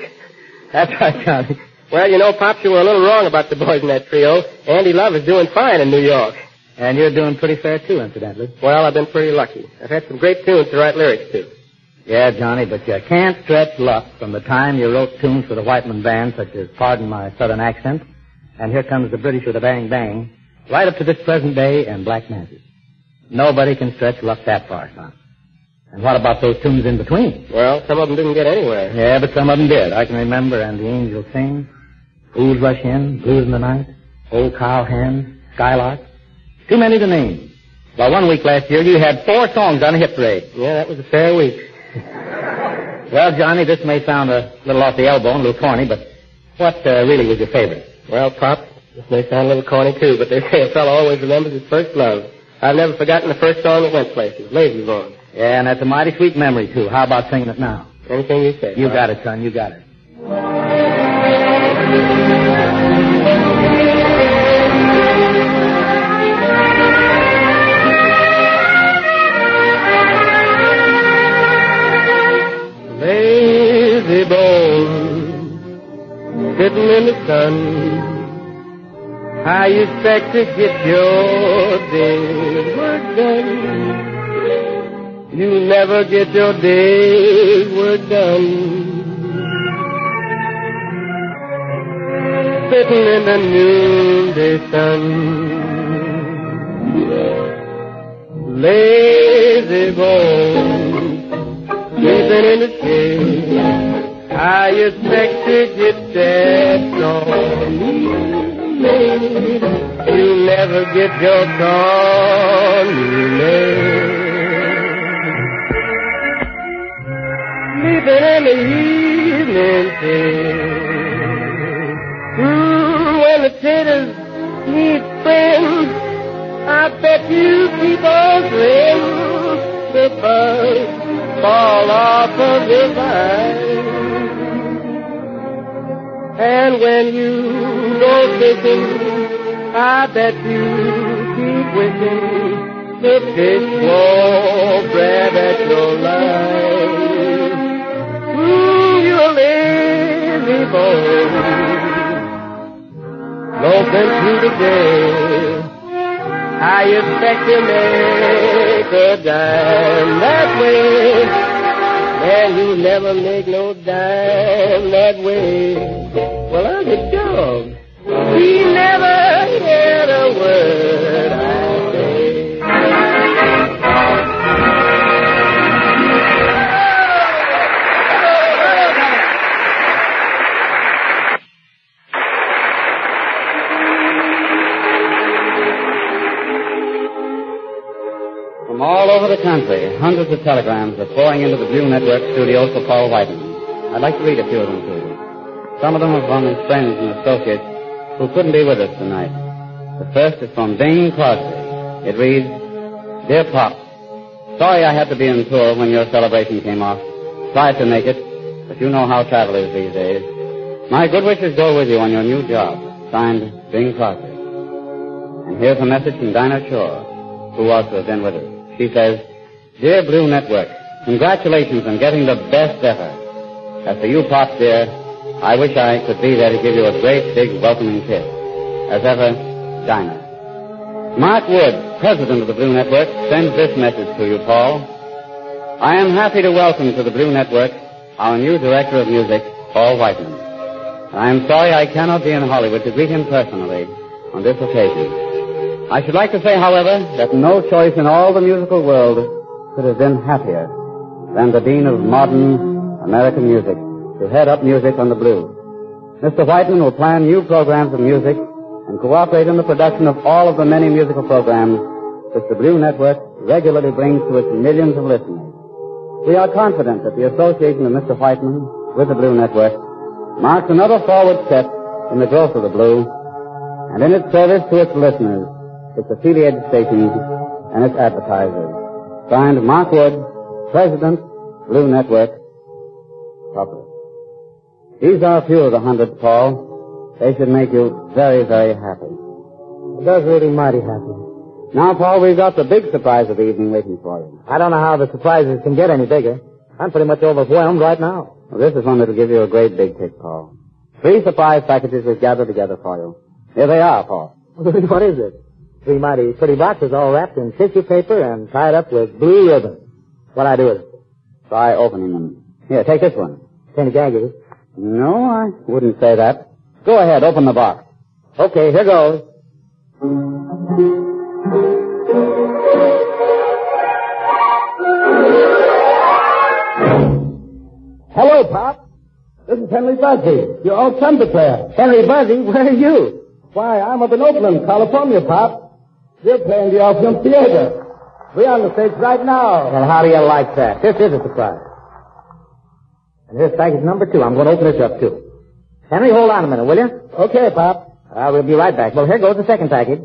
That's right, Johnny. Well, you know, Pops, you were a little wrong about the boys in that trio. Andy Love is doing fine in New York. And you're doing pretty fair, too, incidentally. Well, I've been pretty lucky. I've had some great tunes to write lyrics to. Yeah, Johnny, but you can't stretch luck from the time you wrote tunes for the Whiteman Band, such as Pardon My Southern Accent, and Here Comes the British with a Bang Bang, right up to this present day and Black Magic. Nobody can stretch luck that far, son. And what about those tunes in between? Well, some of them didn't get anywhere. Yeah, but some of them did. I can remember And the Angels Sing, Fools Rush In, Blues in the Night, Old Cow Hen, Skylark. Too many to name. Well, 1 week last year, you had 4 songs on a hit parade. Yeah, that was a fair week. Well, Johnny, this may sound a little off the elbow and a little corny, but what really was your favorite? Well, Pop, this may sound a little corny, too, but they say a fellow always remembers his first love. I've never forgotten the first song that went places, Lazy Bones. Yeah, and that's a mighty sweet memory, too. How about singing it now? Anything you say. You got it, son. You got it. sitting in the sun. How you expect to get your day's work done? You never get your day's work done. Sitting in the noonday sun. Lazy bones, sleeping in the shade. How you expect to get that song? You never get your song made. Sleeping in the evening shade. When the taters need friends, I bet you keep on playing. The bugs fall off of the vine. And when you go fishing, I bet you keep wishing the fish won't grab at your line. You lazy boy, loping through the day. I expect to make a dime that way. Man, you never make no dime that way. Well, I'm a dog. He never heard a word I say. From all over the country, hundreds of telegrams are pouring into the Blue Network studios for Paul Whiteman. I'd like to read a few of them to you. Some of them are from his friends and associates who couldn't be with us tonight. The first is from Bing Crosby. It reads, Dear Pop, sorry I had to be on tour when your celebration came off. Tried to make it, but you know how travel is these days. My good wishes go with you on your new job. Signed, Bing Crosby. And here's a message from Dinah Shore, who was to have been with us. She says, Dear Blue Network, congratulations on getting the best ever. As for you, Pop, dear, I wish I could be there to give you a great big welcoming kiss. As ever, Dinah. Mark Wood, president of the Blue Network, sends this message to you, Paul. I am happy to welcome to the Blue Network our new director of music, Paul Whiteman. I am sorry I cannot be in Hollywood to greet him personally on this occasion. I should like to say, however, that no choice in all the musical world could have been happier than the dean of modern American music to head up music on the Blue. Mr. Whiteman will plan new programs of music and cooperate in the production of all of the many musical programs which the Blue Network regularly brings to its millions of listeners. We are confident that the association of Mr. Whiteman with the Blue Network marks another forward step in the growth of the Blue and in its service to its listeners, its affiliated stations, and its advertisers. Signed, Mark Wood, President, Blue Network, Public. These are a few of the hundreds, Paul. They should make you very, very happy. It does really mighty happy. Now, Paul, we've got the big surprise of the evening waiting for you. I don't know how the surprises can get any bigger. I'm pretty much overwhelmed right now. Well, this is one that'll give you a great big kick, Paul. 3 surprise packages we've gathered together for you. Here they are, Paul. What is it? 3 mighty pretty boxes all wrapped in tissue paper and tied up with blue ribbon. What'd I do with it? Try opening them. Here, take this one. Candy gaggy. No, I wouldn't say that. Go ahead, open the box. Okay, here goes. Hello, Pop. This is Henry Buzzy, your old trumpet player. Henry Buzzy, where are you? Why, I'm up in Oakland, California, Pop. You're playing the Orpheum Theater. We're on the stage right now. Well, how do you like that? This is a surprise. And here's package number 2. I'm going to open this up, too. Henry, hold on a minute, will you? Okay, Pop. We'll be right back. Well, here goes the second package.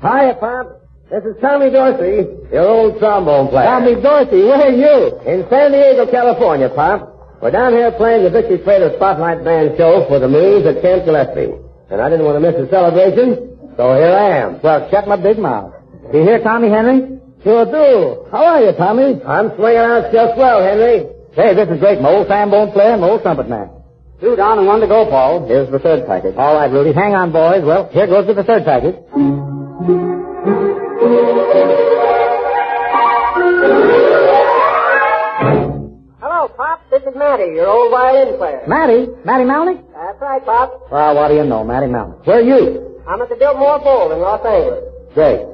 Hiya, Pop. This is Tommy Dorsey, your old trombone player. Tommy Dorsey, where are you? In San Diego, California, Pop. We're down here playing the Victory Trader Spotlight Band show for the Marines at Camp Gillespie. And I didn't want to miss the celebration, so here I am. Well, shut my big mouth. Do you hear Tommy, Henry? Sure do. How are you, Tommy? I'm swinging out just well, Henry. Hey, this is great. My old trombone player and my old trumpet man. 2 down and 1 to go, Paul. Here's the third package. All right, Rudy. Hang on, boys. Well, here goes to the third package. Hello, Pop. This is Matty, your old violin player. Matty? Matty Malnick? That's right, Pop. Well, what do you know, Matty Malnick? Where are you? I'm at the Biltmore Bowl in Los Angeles. Great.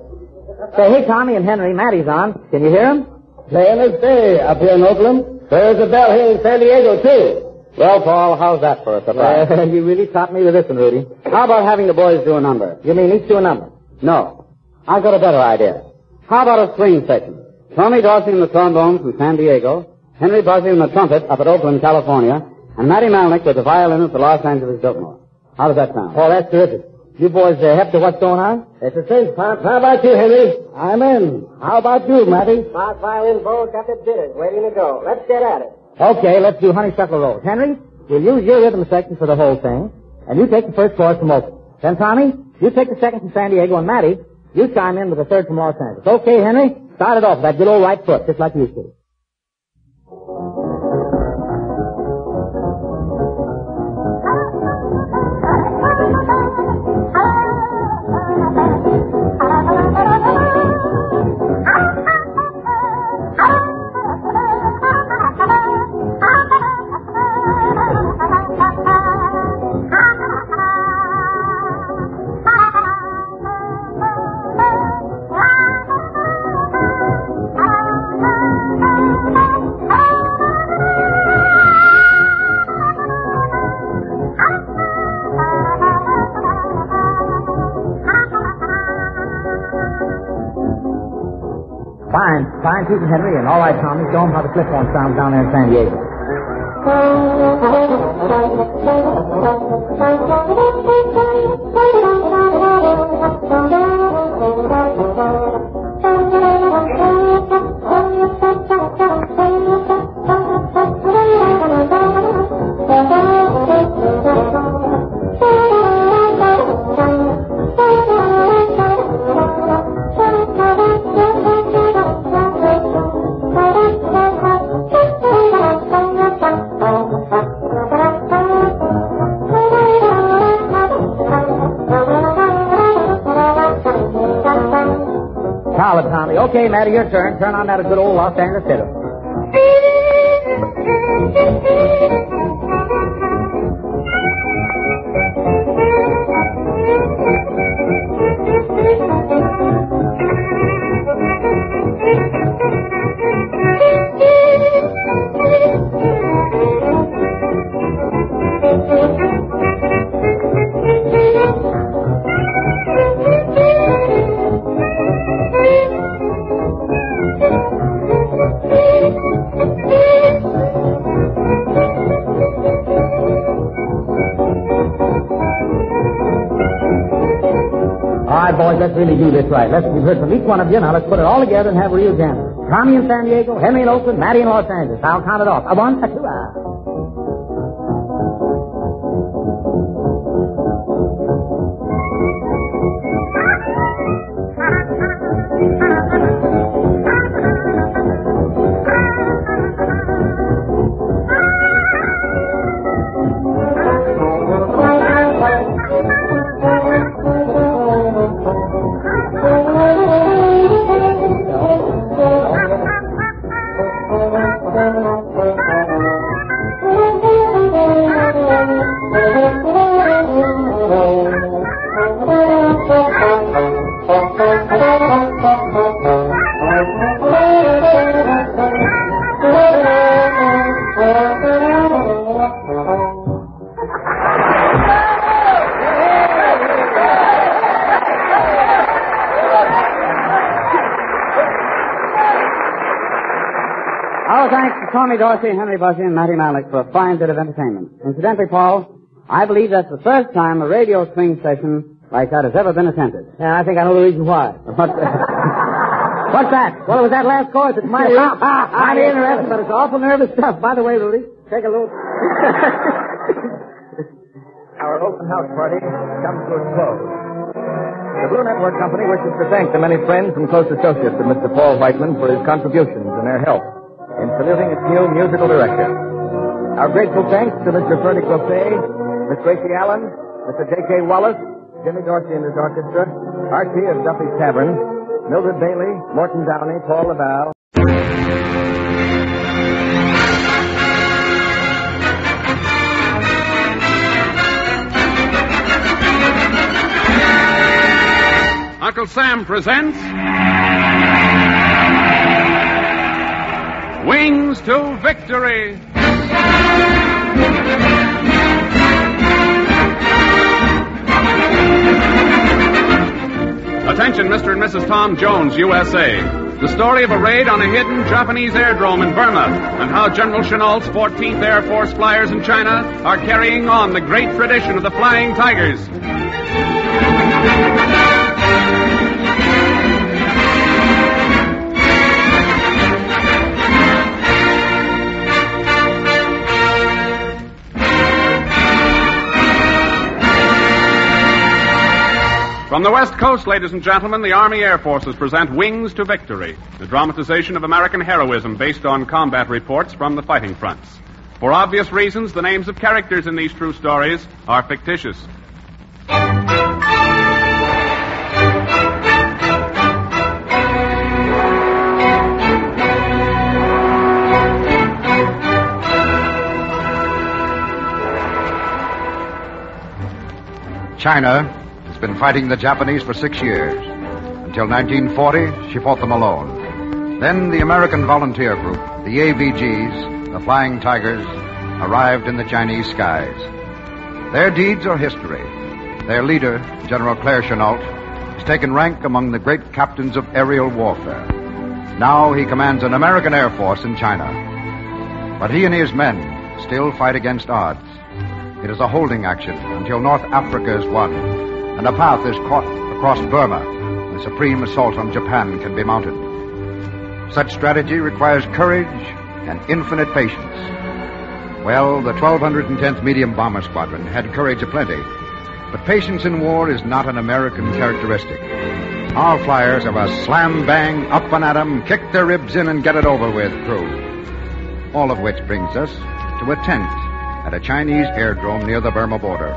Say, hey, Tommy and Henry, Matty's on. Can you hear him? Playing his day up here in Oakland. There's a bell here in San Diego, too. Well, Paul, how's that for a surprise? Well, you really topped me with this one, Rudy. How about having the boys do a number? You mean each do a number? No. I've got a better idea. How about a swing section? Tommy Dorsey in the trombone from San Diego, Henry Buzzey in the trumpet up at Oakland, California, and Matty Malnick with the violin at the Los Angeles Biltmore. How does that sound? Oh, that's terrific. You boys hep to what's going on? It's a cinch, Pop. How about you, Henry? I'm in. How about you, Matty? My violin bow's got the jitters waiting to go. Let's get at it. Okay, let's do Honeysuckle Rose. Henry, we'll use your rhythm section for the whole thing, and you take the first chorus from Oakland. Then, Tommy, you take the second from San Diego, and Matty, you chime in with the third from Los Angeles. Okay, Henry? Start it off with that good old right foot, just like you used to. Fine teaching, Henry, and all right, Tommy, show them how the clip-on sounds down there in San Diego. Solid, Tommy. Okay, Matty, your turn. Turn on that good old Los Angeles fiddle. Boys, let's really do this right. We've heard from each one of you. Now let's put it all together and have a real jam. Tommy in San Diego, Henry in Oakland, Matty in Los Angeles. I'll count it off. A 1, a 2, Our thanks to Tommy Dorsey, Henry Buzzey, and Matty Malnick for a fine bit of entertainment. Incidentally, Paul, I believe that's the first time a radio swing session like that has ever been attempted. Yeah, I think I know the reason why. What's that? Well, it was that last chorus. It's mighty interesting, but it's awful nervous stuff. By the way, Rudy, take a look. Our open house party comes to a close. The Blue Network Company wishes to thank the many friends and close associates of Mr. Paul Whiteman for his contributions and their help in saluting its new musical director. Our grateful thanks to Mr. Ferdy Closet, Miss Gracie Allen, Mr. J.K. Wallace, Jimmy Dorsey and his orchestra, Archie of Duffy's Tavern, Mildred Bailey, Morton Downey, Paul LaValle. Uncle Sam presents Wings to Victory. Attention, Mr. and Mrs. Tom Jones, USA. The story of a raid on a hidden Japanese airdrome in Burma and how General Chennault's 14th Air Force flyers in China are carrying on the great tradition of the Flying Tigers. From the West Coast, ladies and gentlemen, the Army Air Forces present Wings to Victory, the dramatization of American heroism based on combat reports from the fighting fronts. For obvious reasons, the names of characters in these true stories are fictitious. China been fighting the Japanese for 6 years. Until 1940, she fought them alone. Then the American volunteer group, the AVGs, the Flying Tigers, arrived in the Chinese skies. Their deeds are history. Their leader, General Claire Chennault, has taken rank among the great captains of aerial warfare. Now he commands an American Air Force in China. But he and his men still fight against odds. It is a holding action until North Africa is won and a path is cut across Burma. The supreme assault on Japan can be mounted. Such strategy requires courage and infinite patience. Well, the 1210th Medium Bomber Squadron had courage aplenty, but patience in war is not an American characteristic. Our flyers have a slam-bang, up and at 'em, kick their ribs in and get it over with crew. All of which brings us to a tent at a Chinese airdrome near the Burma border.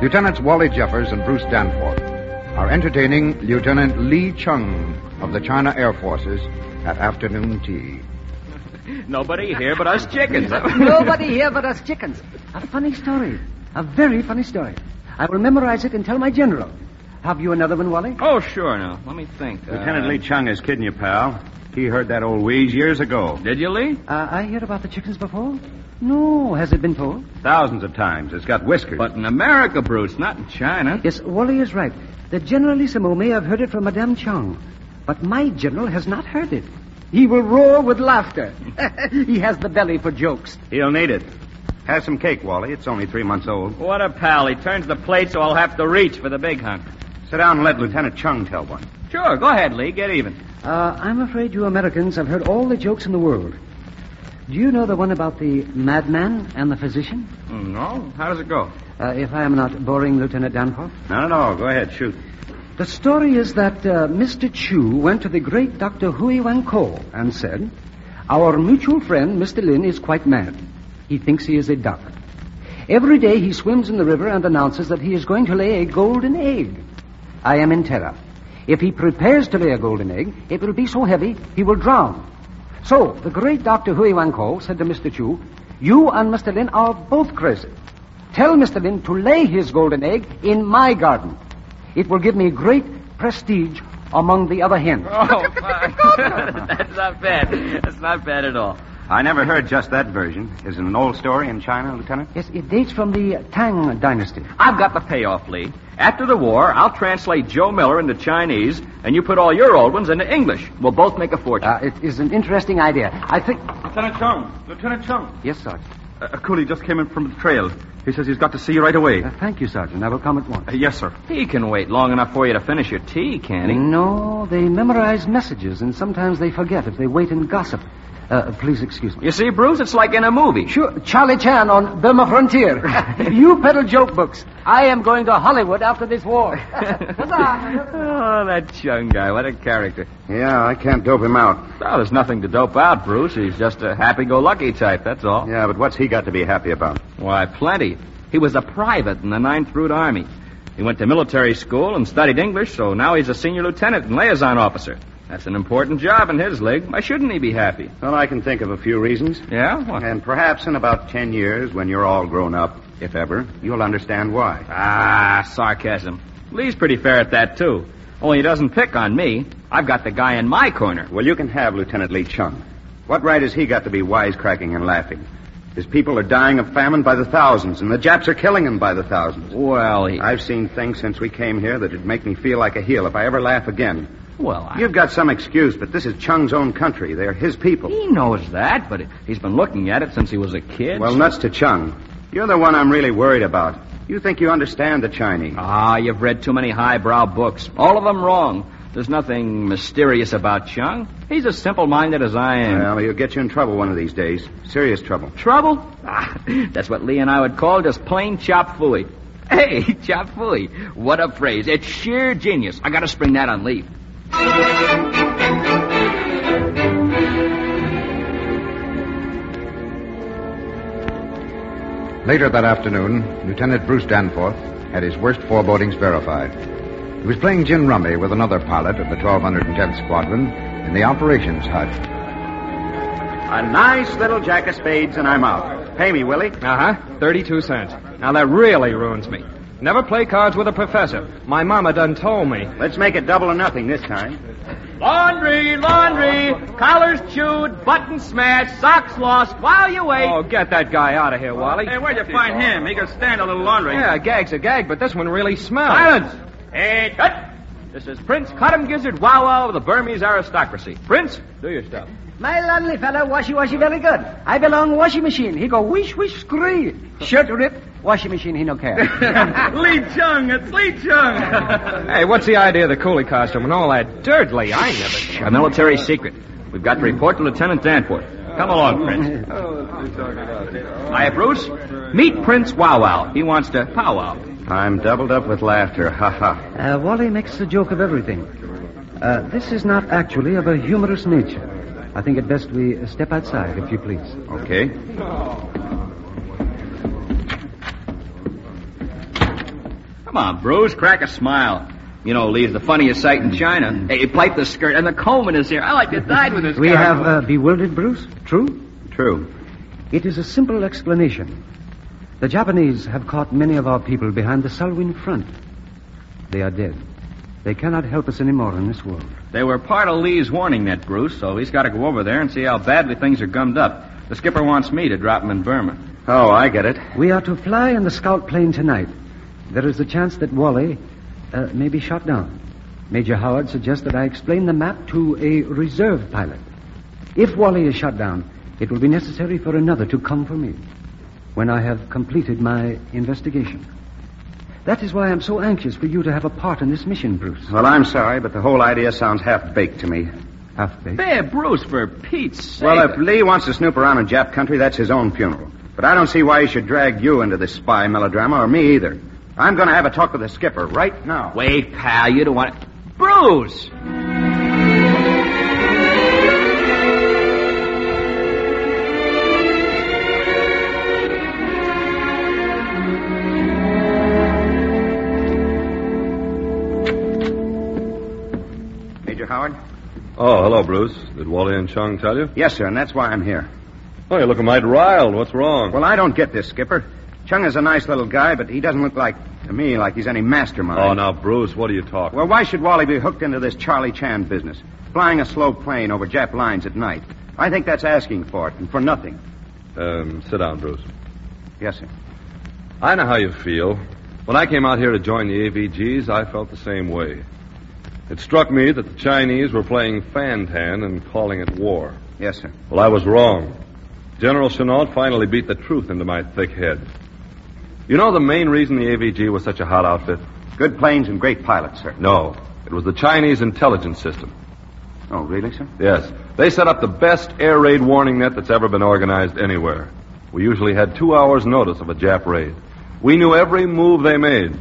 Lieutenants Wally Jeffers and Bruce Danforth are entertaining Lieutenant Lee Chung of the China Air Forces at afternoon tea. Nobody here but us chickens. Nobody here but us chickens. A funny story. A very funny story. I will memorize it and tell my general. Have you another one, Wally? Oh, sure, now. Let me think. Lieutenant Lee Chung is kidding you, pal. He heard that old wheeze years ago. Did you, Lee? I heard about the chickens before. No, has it been told? Thousands of times. It's got whiskers. But in America, Bruce, not in China. Yes, Wally is right. The Generalissimo may have heard it from Madame Chung, but my general has not heard it. He will roar with laughter. He has the belly for jokes. He'll need it. Have some cake, Wally. It's only 3 months old. What a pal. He turns the plate so I'll have to reach for the big hunk. Sit down and let Lieutenant Chung tell one. Sure, go ahead, Lee. Get even. I'm afraid you Americans have heard all the jokes in the world. Do you know the one about the madman and the physician? No. How does it go? If I am not boring, Lieutenant Danforth? Not at all. Go ahead, shoot. The story is that Mr. Chu went to the great Dr. Hui Wan Ko and said, "Our mutual friend, Mr. Lin, is quite mad. He thinks he is a duck. Every day he swims in the river and announces that he is going to lay a golden egg. I am in terror. If he prepares to lay a golden egg, it will be so heavy he will drown. So, the great Dr. Hui Wan Ko said to Mr. Chu, "You and Mr. Lin are both crazy. Tell Mr. Lin to lay his golden egg in my garden. It will give me great prestige among the other hens." Oh, that's not bad. That's not bad at all. I never heard just that version. Is it an old story in China, Lieutenant? Yes, it dates from the Tang Dynasty. I've got the payoff, Lee. After the war, I'll translate Joe Miller into Chinese, and you put all your old ones into English. We'll both make a fortune. It is an interesting idea. I think... Lieutenant Chung! Lieutenant Chung! Yes, Sergeant. A coolie just came in from the trail. He says he's got to see you right away. Thank you, Sergeant. I will come at once. Yes, sir. He can wait long enough for you to finish your tea, can't he? No, they memorize messages, and sometimes they forget if they wait and gossip. Please excuse me. You see, Bruce, it's like in a movie. Sure, Charlie Chan on Burma Frontier. You peddle joke books. I am going to Hollywood after this war. Oh, that Chung guy, what a character. Yeah, I can't dope him out. Well, there's nothing to dope out, Bruce. He's just a happy-go-lucky type, that's all. Yeah, but what's he got to be happy about? Why, plenty. He was a private in the 9th Root Army. He went to military school and studied English, so now he's a senior lieutenant and liaison officer. That's an important job in his league. Why shouldn't he be happy? Well, I can think of a few reasons. Yeah? What? And perhaps in about 10 years, when you're all grown up, if ever, you'll understand why. Ah, sarcasm. Lee's pretty fair at that, too. Only he doesn't pick on me. I've got the guy in my corner. Well, you can have Lieutenant Lee Chung. What right has he got to be wisecracking and laughing? His people are dying of famine by the thousands, and the Japs are killing them by the thousands. Well, I've seen things since we came here that'd make me feel like a heel if I ever laugh again. Well, You've got some excuse, but this is Chung's own country. They're his people. He knows that, but he's been looking at it since he was a kid. Well, nuts to Chung. You're the one I'm really worried about. You think you understand the Chinese. Ah, you've read too many highbrow books. All of them wrong. There's nothing mysterious about Chung. He's as simple-minded as I am. Well, he'll get you in trouble one of these days. Serious trouble. Trouble? Ah, that's what Lee and I would call just plain chop fooey. Hey, chop fooey. What a phrase. It's sheer genius. I gotta spring that on Lee. Later that afternoon, Lieutenant Bruce Danforth had his worst forebodings verified. He was playing gin rummy with another pilot of the 1210th Squadron in the operations hut. A nice little jack of spades and I'm out. Pay me, Willie. 32 cents. Now that really ruins me. Never play cards with a professor. My mama done told me. Let's make it double or nothing this time. Laundry, collars chewed, buttons smashed, socks lost while you wait. Oh, get that guy out of here, Wally. Hey, where'd you find him? He could stand a little laundry. Yeah, a gag's a gag, but this one really smells. Silence! Hey, cut! This is Prince Cottam Gizzard Wow Wow of the Burmese aristocracy. Prince, do your stuff. My lovely fella, washy, very good. I belong washing machine. He go wish, scree. Shirt rip, washing machine, he no care. Lee Chung, it's Lee Chung. Hey, what's the idea of the coolie costume and all that dirt, Lee? I never... A military secret. We've got to report to Lieutenant Danforth. Come along, Prince. Hiya, Bruce. Meet Prince Wow Wow. He wants to powwow. I'm doubled up with laughter. Ha ha. Wally makes a joke of everything. This is not actually of a humorous nature. I think it best we step outside, if you please. Okay. Come on, Bruce. Crack a smile. You know, Lee's the funniest sight in China. Hey, pipe the skirt, and the comb in his hair. I like to dine with this We guy. have bewildered Bruce? True? True. It is a simple explanation. The Japanese have caught many of our people behind the Salween front. They are dead. They cannot help us anymore in this world. They were part of Lee's warning net, Bruce, so he's got to go over there and see how badly things are gummed up. The skipper wants me to drop him in Burma. Oh, I get it. We are to fly in the scout plane tonight. There is a chance that Wally may be shot down. Major Howard suggests that I explain the map to a reserve pilot. If Wally is shot down, it will be necessary for another to come for me when I have completed my investigation. That is why I'm so anxious for you to have a part in this mission, Bruce. Well, I'm sorry, but the whole idea sounds half-baked to me. Half-baked? Hey, Bruce, for Pete's sake. Well, if Lee wants to snoop around in Jap country, that's his own funeral. But I don't see why he should drag you into this spy melodrama, or me either. I'm going to have a talk with the skipper right now. Wait, pal, you don't want to... Bruce! Major Howard? Oh, hello, Bruce. Did Wally and Chung tell you? Yes, sir, and that's why I'm here. Oh, you're looking mighty riled. What's wrong? Well, I don't get this, Skipper. Chung is a nice little guy, but he doesn't look to me like he's any mastermind. Oh, now, Bruce, what are you talking? Well, why should Wally be hooked into this Charlie Chan business? Flying a slow plane over Jap lines at night. I think that's asking for it, and for nothing. Sit down, Bruce. Yes, sir. I know how you feel. When I came out here to join the AVGs, I felt the same way. It struck me that the Chinese were playing fan-tan and calling it war. Yes, sir. Well, I was wrong. General Chenault finally beat the truth into my thick head. You know the main reason the AVG was such a hot outfit? Good planes and great pilots, sir. No. It was the Chinese intelligence system. Oh, really, sir? Yes. They set up the best air raid warning net that's ever been organized anywhere. We usually had 2 hours' notice of a Jap raid. We knew every move they made.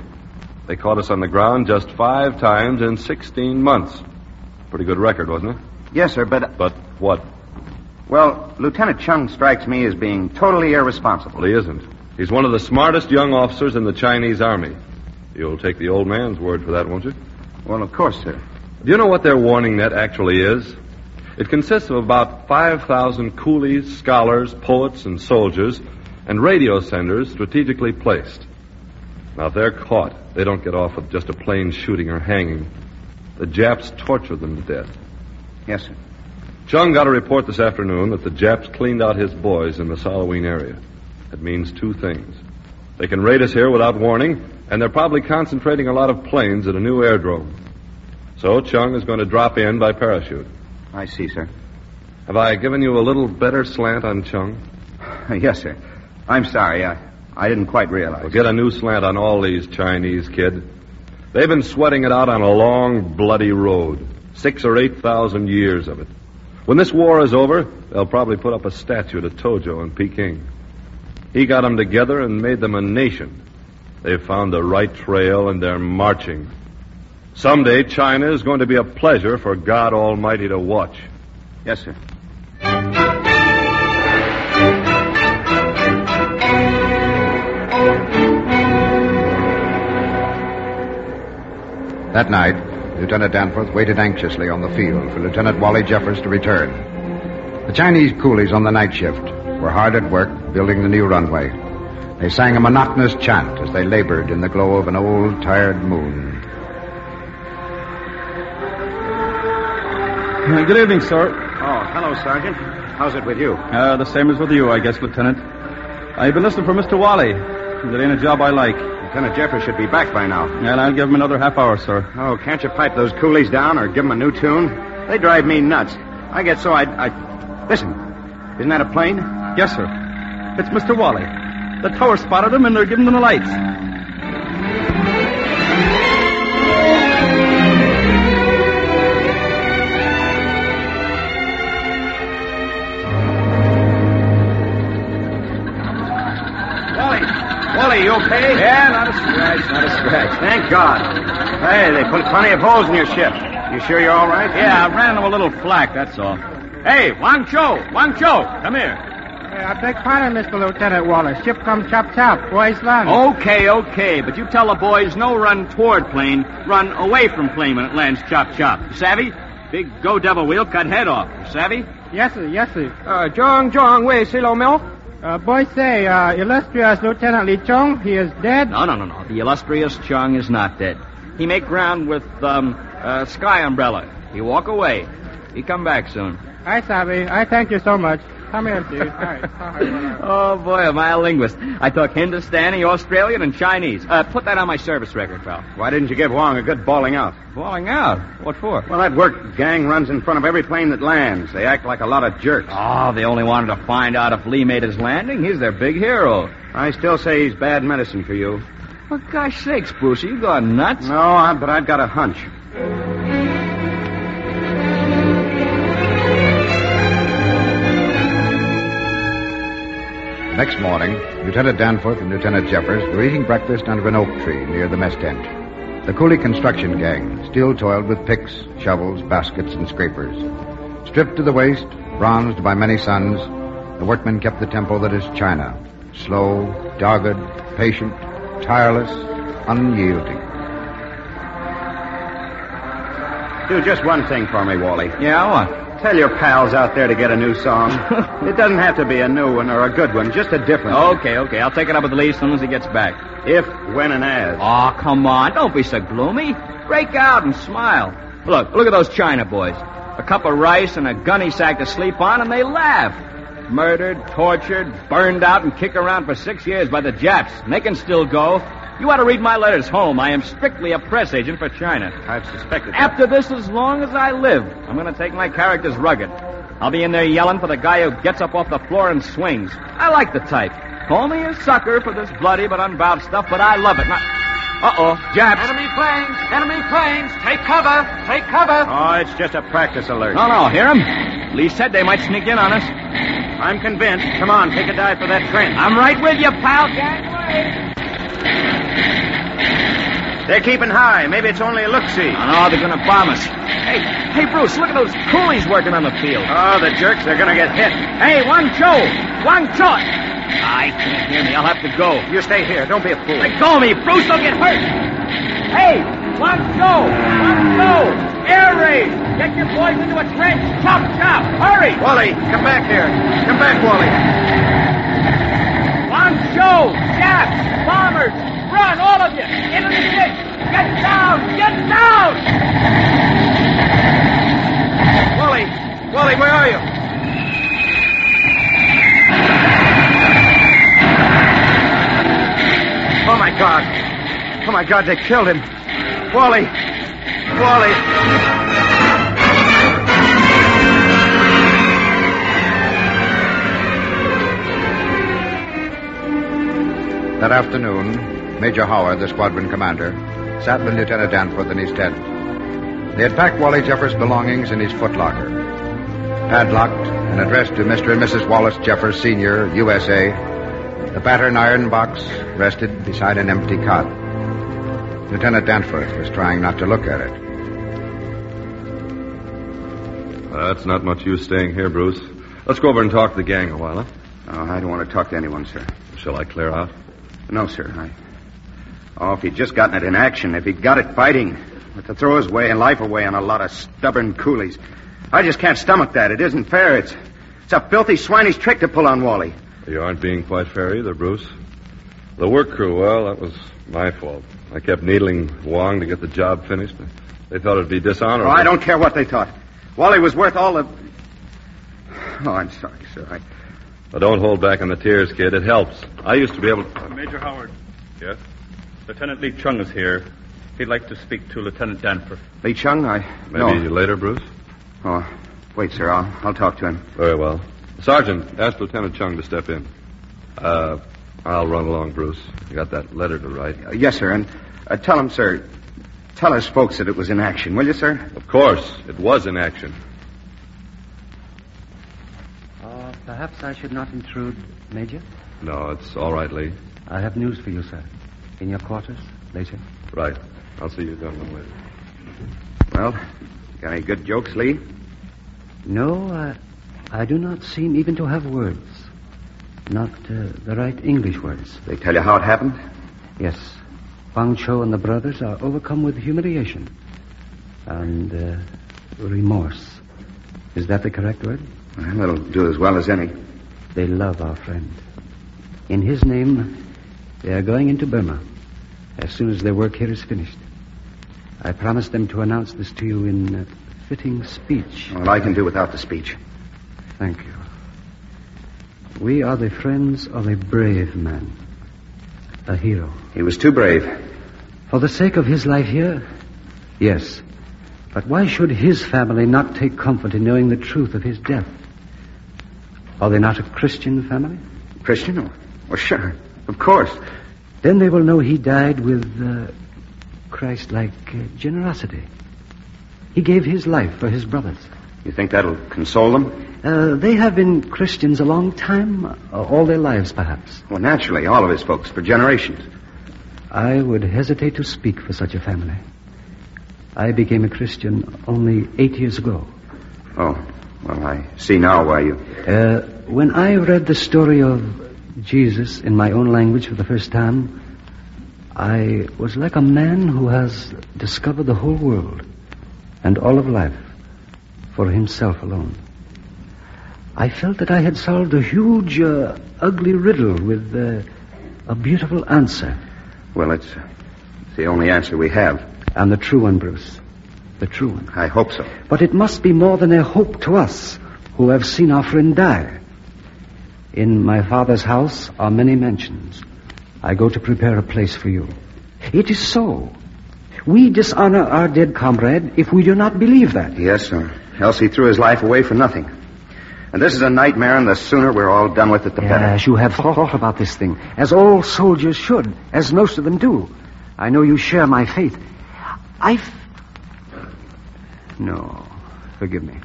They caught us on the ground just 5 times in 16 months. Pretty good record, wasn't it? Yes, sir, but... But what? Well, Lieutenant Chung strikes me as being totally irresponsible. Well, he isn't. He's one of the smartest young officers in the Chinese Army. You'll take the old man's word for that, won't you? Well, of course, sir. Do you know what their warning net actually is? It consists of about 5,000 coolies, scholars, poets, and soldiers, and radio senders strategically placed. Now, if they're caught, they don't get off with just a plain shooting or hanging. The Japs torture them to death. Yes, sir. Chung got a report this afternoon that the Japs cleaned out his boys in the Saloween area. It means 2 things. They can raid us here without warning, and they're probably concentrating a lot of planes at a new airdrome. So Chung is going to drop in by parachute. I see, sir. Have I given you a little better slant on Chung? Yes, sir. I'm sorry. I didn't quite realize. Well, get a new slant on all these Chinese, kid. They've been sweating it out on a long, bloody road. 6,000 or 8,000 years of it. When this war is over, they'll probably put up a statue to Tojo in Peking. He got them together and made them a nation. They've found the right trail, and they're marching. Someday, China is going to be a pleasure for God Almighty to watch. Yes, sir. That night, Lieutenant Danforth waited anxiously on the field for Lieutenant Wally Jeffers to return. The Chinese coolies on the night shift were hard at work building the new runway. They sang a monotonous chant as they labored in the glow of an old, tired moon. Good evening, sir. Oh, hello, Sergeant. How's it with you? The same as with you, I guess, Lieutenant. I've been listening for Mr. Wally. It ain't a job I like. Lieutenant Jeffers should be back by now. And I'll give him another half hour, sir. Oh, can't you pipe those coolies down or give them a new tune? They drive me nuts. I get so I... Listen, isn't that a plane? Yes, sir. It's Mr. Wally. The tower spotted him, and they're giving them the lights. Wally, you okay? Yeah, not a scratch. Thank God. Hey, they put plenty of holes in your ship. You sure you're all right? Yeah, I ran into a little flack, that's all. Hey, Wang Cho, come here. Hey, I beg pardon, Mr. Lieutenant Wallace. Ship come chop. Boys run. Okay, but you tell the boys no run toward plane, run away from plane when it lands chop. You savvy? Big go devil wheel cut head off. You savvy? Yes, sir. Zhong, wait, silo milk. Boys say, illustrious Lieutenant Li Chong, he is dead. No. The illustrious Chung is not dead. He make ground with, sky umbrella. He walk away. He come back soon. I savvy. I thank you so much. Come here, dude. All right. Oh, boy, am I a linguist. I talk Hindustani, Australian, and Chinese. Put that on my service record, pal. Why didn't you give Wong a good bawling out? Bawling out? What for? Well, that work gang runs in front of every plane that lands. They act like a lot of jerks. Oh, they only wanted to find out if Lee made his landing. He's their big hero. I still say he's bad medicine for you. For gosh sakes, Bruce, you gone nuts? No, but I've got a hunch. Next morning, Lieutenant Danforth and Lieutenant Jeffers were eating breakfast under an oak tree near the mess tent. The coolie construction gang still toiled with picks, shovels, baskets, and scrapers. Stripped to the waist, bronzed by many suns, the workmen kept the tempo that is China. Slow, dogged, patient, tireless, unyielding. Do just one thing for me, Wally. Yeah, what? Tell your pals out there to get a new song. It doesn't have to be a new one or a good one, just a different one. Okay. I'll take it up with Lee as soon as he gets back. If, when, and as. Oh, come on. Don't be so gloomy. Break out and smile. Look at those China boys. A cup of rice and a gunny sack to sleep on, and they laugh. Murdered, tortured, burned out, and kicked around for 6 years by the Japs. And they can still go. You ought to read my letters home. I am strictly a press agent for China. I've suspected that. After this, as long as I live, I'm going to take my characters rugged. I'll be in there yelling for the guy who gets up off the floor and swings. I like the type. Call me a sucker for this bloody but unbowed stuff, but I love it. Uh-oh, Japs. Enemy planes! Take cover! Oh, it's just a practice alert. No, hear him? Lee said they might sneak in on us. I'm convinced. Come on, take a dive for that trench. I'm right with you, pal. They're keeping high. Maybe it's only a look-see. No, they're going to bomb us. Hey, Bruce, look at those coolies working on the field. Oh, the jerks, they're going to get hit. Hey, Wang Cho! I can't hear me. I'll have to go. You stay here. Don't be a fool. Let go of me. Bruce, don't get hurt. Hey, Wang Cho! Air raid! Get your boys into a trench. Chop! Hurry! Wally, come back here. Come back, Wally. Wang Cho! Japs! Bombers! Run, all of you! Into the ditch! Get down! Wally, where are you? Oh, my God, they killed him. Wally. That afternoon, Major Howard, the squadron commander, sat with Lieutenant Danforth in his tent. They had packed Wally Jeffers' belongings in his footlocker. Padlocked and addressed to Mr. and Mrs. Wallace Jeffers, Sr., USA, the pattern iron box rested beside an empty cot. Lieutenant Danforth was trying not to look at it. That's not much use staying here, Bruce. Let's go over and talk to the gang a while, huh? Oh, I don't want to talk to anyone, sir. Shall I clear out? No, sir. If he'd just gotten it in action, if he'd got it fighting, but to throw his life away on a lot of stubborn coolies. I just can't stomach that. It isn't fair. It's a filthy, swinish trick to pull on Wally. You aren't being quite fair either, Bruce. The work crew, well, that was my fault. I kept needling Wong to get the job finished. They thought it'd be dishonorable. Oh, I don't care what they thought. Wally was worth all the... Oh, I'm sorry, sir. Well, don't hold back on the tears, kid. It helps. I used to be able to... Major Howard. Yes? Lieutenant Lee Chung is here. He'd like to speak to Lieutenant Danforth. Lee Chung? Maybe later, Bruce? Oh, wait, sir. I'll talk to him. Very well. Sergeant, ask Lieutenant Chung to step in. I'll run along, Bruce. You got that letter to write? Yes, sir. And tell him, sir, tell us folks that it was in action, will you, sir? Of course. It was in action. Perhaps I should not intrude, Major? No, it's all right, Lee. I have news for you, sir. In your quarters, later. Right. I'll see you gentlemen later. Well, got any good jokes, Lee? No, I do not seem even to have words. Not the right English words. They tell you how it happened? Yes. Wang Cho and the brothers are overcome with humiliation and remorse. Is that the correct word? Well, that'll do as well as any. They love our friend. In his name, they are going into Burma as soon as their work here is finished. I promised them to announce this to you in a fitting speech. Well, I can do without the speech. Thank you. We are the friends of a brave man. A hero. He was too brave. For the sake of his life here? Yes. But why should his family not take comfort in knowing the truth of his death? Are they not a Christian family? Christian? Oh, sure. Of course. Then they will know he died with Christ-like generosity. He gave his life for his brothers. You think that'll console them? They have been Christians a long time, all their lives, perhaps. Well, naturally, all of his folks, for generations. I would hesitate to speak for such a family. I became a Christian only 8 years ago. Oh, well, I see now why you... When I read the story of Jesus in my own language for the first time, I was like a man who has discovered the whole world and all of life for himself alone. I felt that I had solved a huge, ugly riddle with a beautiful answer. Well, it's the only answer we have. And the true one, Bruce. The true one. I hope so. But it must be more than a hope to us who have seen our friend die. In my father's house are many mansions. I go to prepare a place for you. It is so. We dishonor our dead comrade if we do not believe that. Yes, sir. Else he threw his life away for nothing. And this is a nightmare, and the sooner we're all done with it, the better. Yes, you have thought about this thing, as all soldiers should, as most of them do. I know you share my faith. No, forgive me.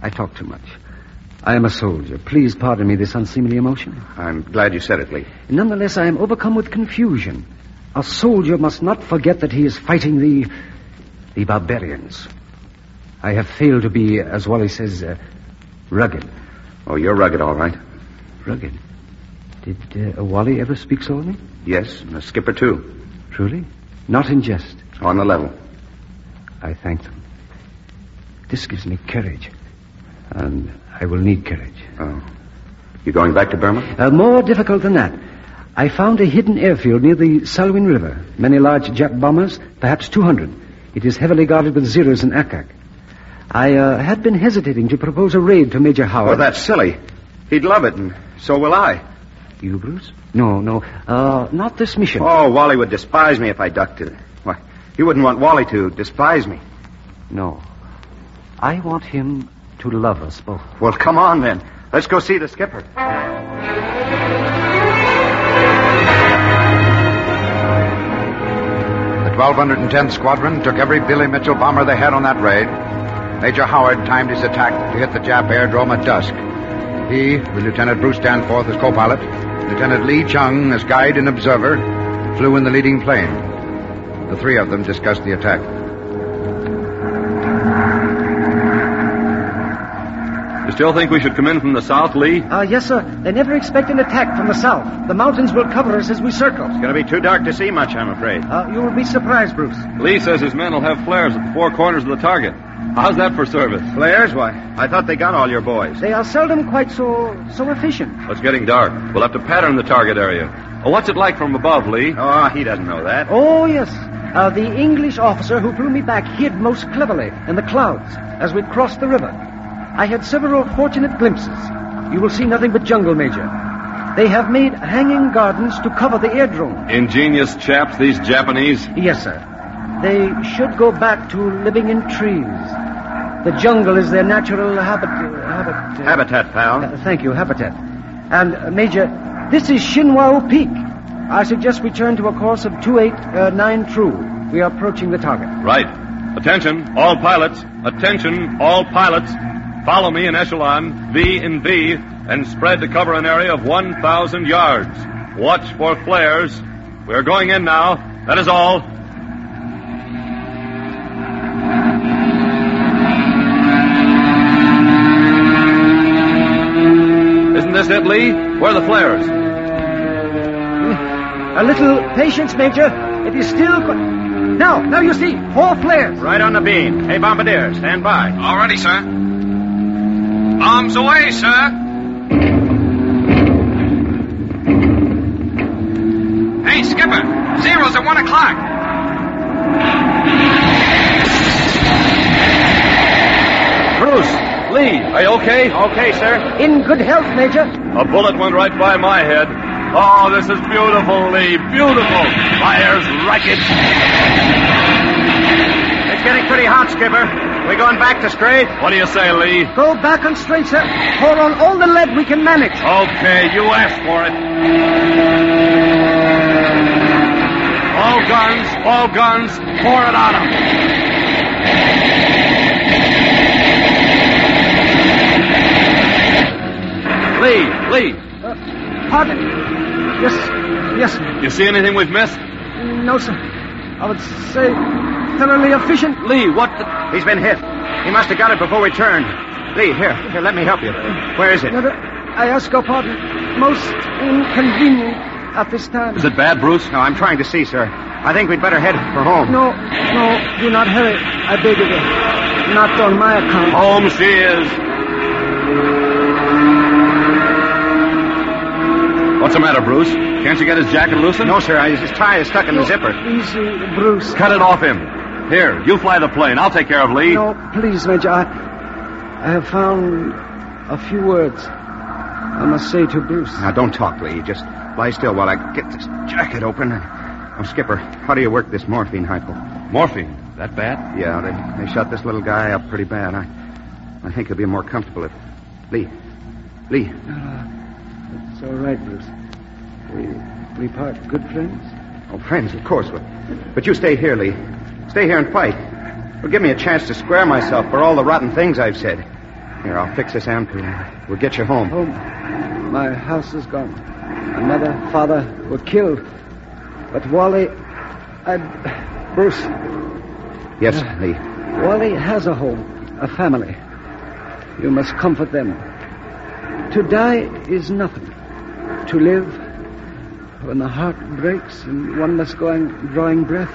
I talk too much. I am a soldier. Please pardon me this unseemly emotion. I'm glad you said it, Lee. Nonetheless, I am overcome with confusion. A soldier must not forget that he is fighting the barbarians. I have failed to be, as Wally says, rugged. Oh, you're rugged, all right. Rugged? Did Wally ever speak so of me? Yes, and the skipper, too. Truly? Not in jest? On the level. I thank them. This gives me courage. And I will need courage. Oh. You going back to Burma? More difficult than that. I found a hidden airfield near the Salween River. Many large Jap bombers, perhaps 200. It is heavily guarded with Zeros and Akak. I had been hesitating to propose a raid to Major Howard. Oh, that's silly. He'd love it, and so will I. You, Bruce? No. Not this mission. Oh, Wally would despise me if I ducked it. Why, you wouldn't want Wally to despise me. No. I want him to love us both. Well, come on, then. Let's go see the skipper. The 1210th Squadron took every Billy Mitchell bomber they had on that raid. Major Howard timed his attack to hit the Jap airdrome at dusk. He, with Lieutenant Bruce Danforth as co-pilot, Lieutenant Lee Chung as guide and observer, flew in the leading plane. The three of them discussed the attack. You still think we should come in from the south, Lee? Yes, sir. They never expect an attack from the south. The mountains will cover us as we circle. It's going to be too dark to see much, I'm afraid. You will be surprised, Bruce. Lee says his men will have flares at the four corners of the target. How's that for service? Flares? Why, I thought they got all your boys. They are seldom quite so efficient. Well, it's getting dark. We'll have to pattern the target area. Oh, what's it like from above, Lee? Oh, he doesn't know that. Oh, yes. The English officer who flew me back hid most cleverly in the clouds as we crossed the river. I had several fortunate glimpses. You will see nothing but jungle, Major. They have made hanging gardens to cover the airdrome. Ingenious chaps, these Japanese. Yes, sir. They should go back to living in trees. The jungle is their natural habitat, pal. Thank you, habitat. And, Major, this is Shinwao Peak. I suggest we turn to a course of 28 true. We are approaching the target. Right. Attention, all pilots. Attention, all pilots. Follow me in echelon, V in V, and spread to cover an area of 1,000 yards. Watch for flares. We're going in now. That is all. Isn't this it, Lee? Where are the flares? A little patience, Major. It is still... Now you see, 4 flares. Right on the beam. Hey, Bombardier, stand by. All ready, sir. Bombs away, sir. Hey, Skipper. Zeros at 1 o'clock. Bruce, Lee, are you okay? Okay, sir. In good health, Major. A bullet went right by my head. Oh, this is beautiful, Lee. Beautiful. Fire's wreckage. It's getting pretty hot, Skipper. We going back to straight? What do you say, Lee? Go back on straight, sir. Pour on all the lead we can manage. Okay, you asked for it. All guns, pour it on them. Lee. Pardon? Yes. You see anything we've missed? No, sir. I would say thoroughly efficient. Lee, what the... He's been hit. He must have got it before we turned. Lee, here, let me help you. Where is it? No, I ask your pardon. Most inconvenient at this time. Is it bad, Bruce? No, I'm trying to see, sir. I think we'd better head for home. No, do not hurry. I beg of you. Not on my account. Home she is. What's the matter, Bruce? Can't you get his jacket loosened? No, sir. His tie is stuck in the zipper. Easy, Bruce. Cut it off him. Here, you fly the plane. I'll take care of Lee. No, please, Major. I have found a few words I must say to Bruce. Now, don't talk, Lee. Just lie still while I get this jacket open. Oh, Skipper, how do you work this morphine hypo? Morphine? That bad? Yeah, they shot this little guy up pretty bad. I think he'll be more comfortable if... Lee. It's all right, Bruce. We part good friends? Oh, friends, of course. But you stay here, Lee. Stay here and fight. Well, give me a chance to square myself for all the rotten things I've said. Here, I'll fix this ampule. We'll get you home. Home? My house is gone. My mother, father were killed. But Wally, Bruce. Yes, Lee. Wally has a home, a family. You must comfort them. To die is nothing. To live, when the heart breaks and one must go on drawing breath,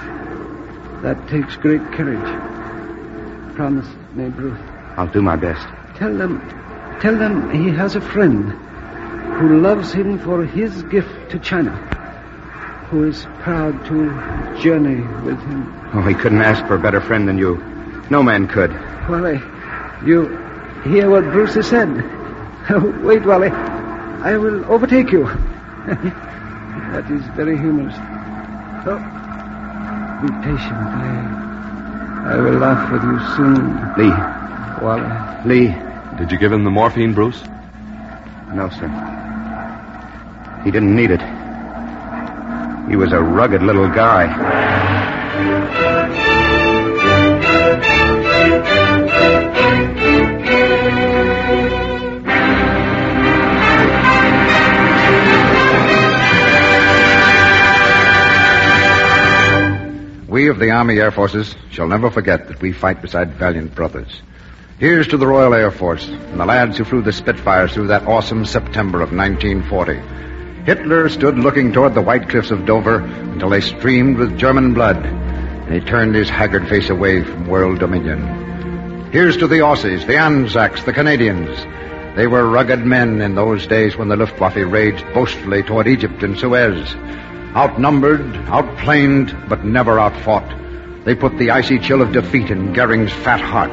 that takes great courage. Promise me, Bruce. I'll do my best. Tell them he has a friend who loves him for his gift to China, who is proud to journey with him. Oh, he couldn't ask for a better friend than you. No man could. Wally, you hear what Bruce has said? Wait, Wally. I will overtake you. That is very humorous. So, be patient. I will laugh with you soon. Lee. Wally. Lee. Did you give him the morphine, Bruce? No, sir. He didn't need it. He was a rugged little guy. We of the Army Air Forces shall never forget that we fight beside valiant brothers. Here's to the Royal Air Force and the lads who flew the Spitfires through that awesome September of 1940. Hitler stood looking toward the white cliffs of Dover until they streamed with German blood, and he turned his haggard face away from world dominion. Here's to the Aussies, the Anzacs, the Canadians. They were rugged men in those days when the Luftwaffe raged boastfully toward Egypt and Suez. Outnumbered, outplaned, but never outfought, they put the icy chill of defeat in Goering's fat heart.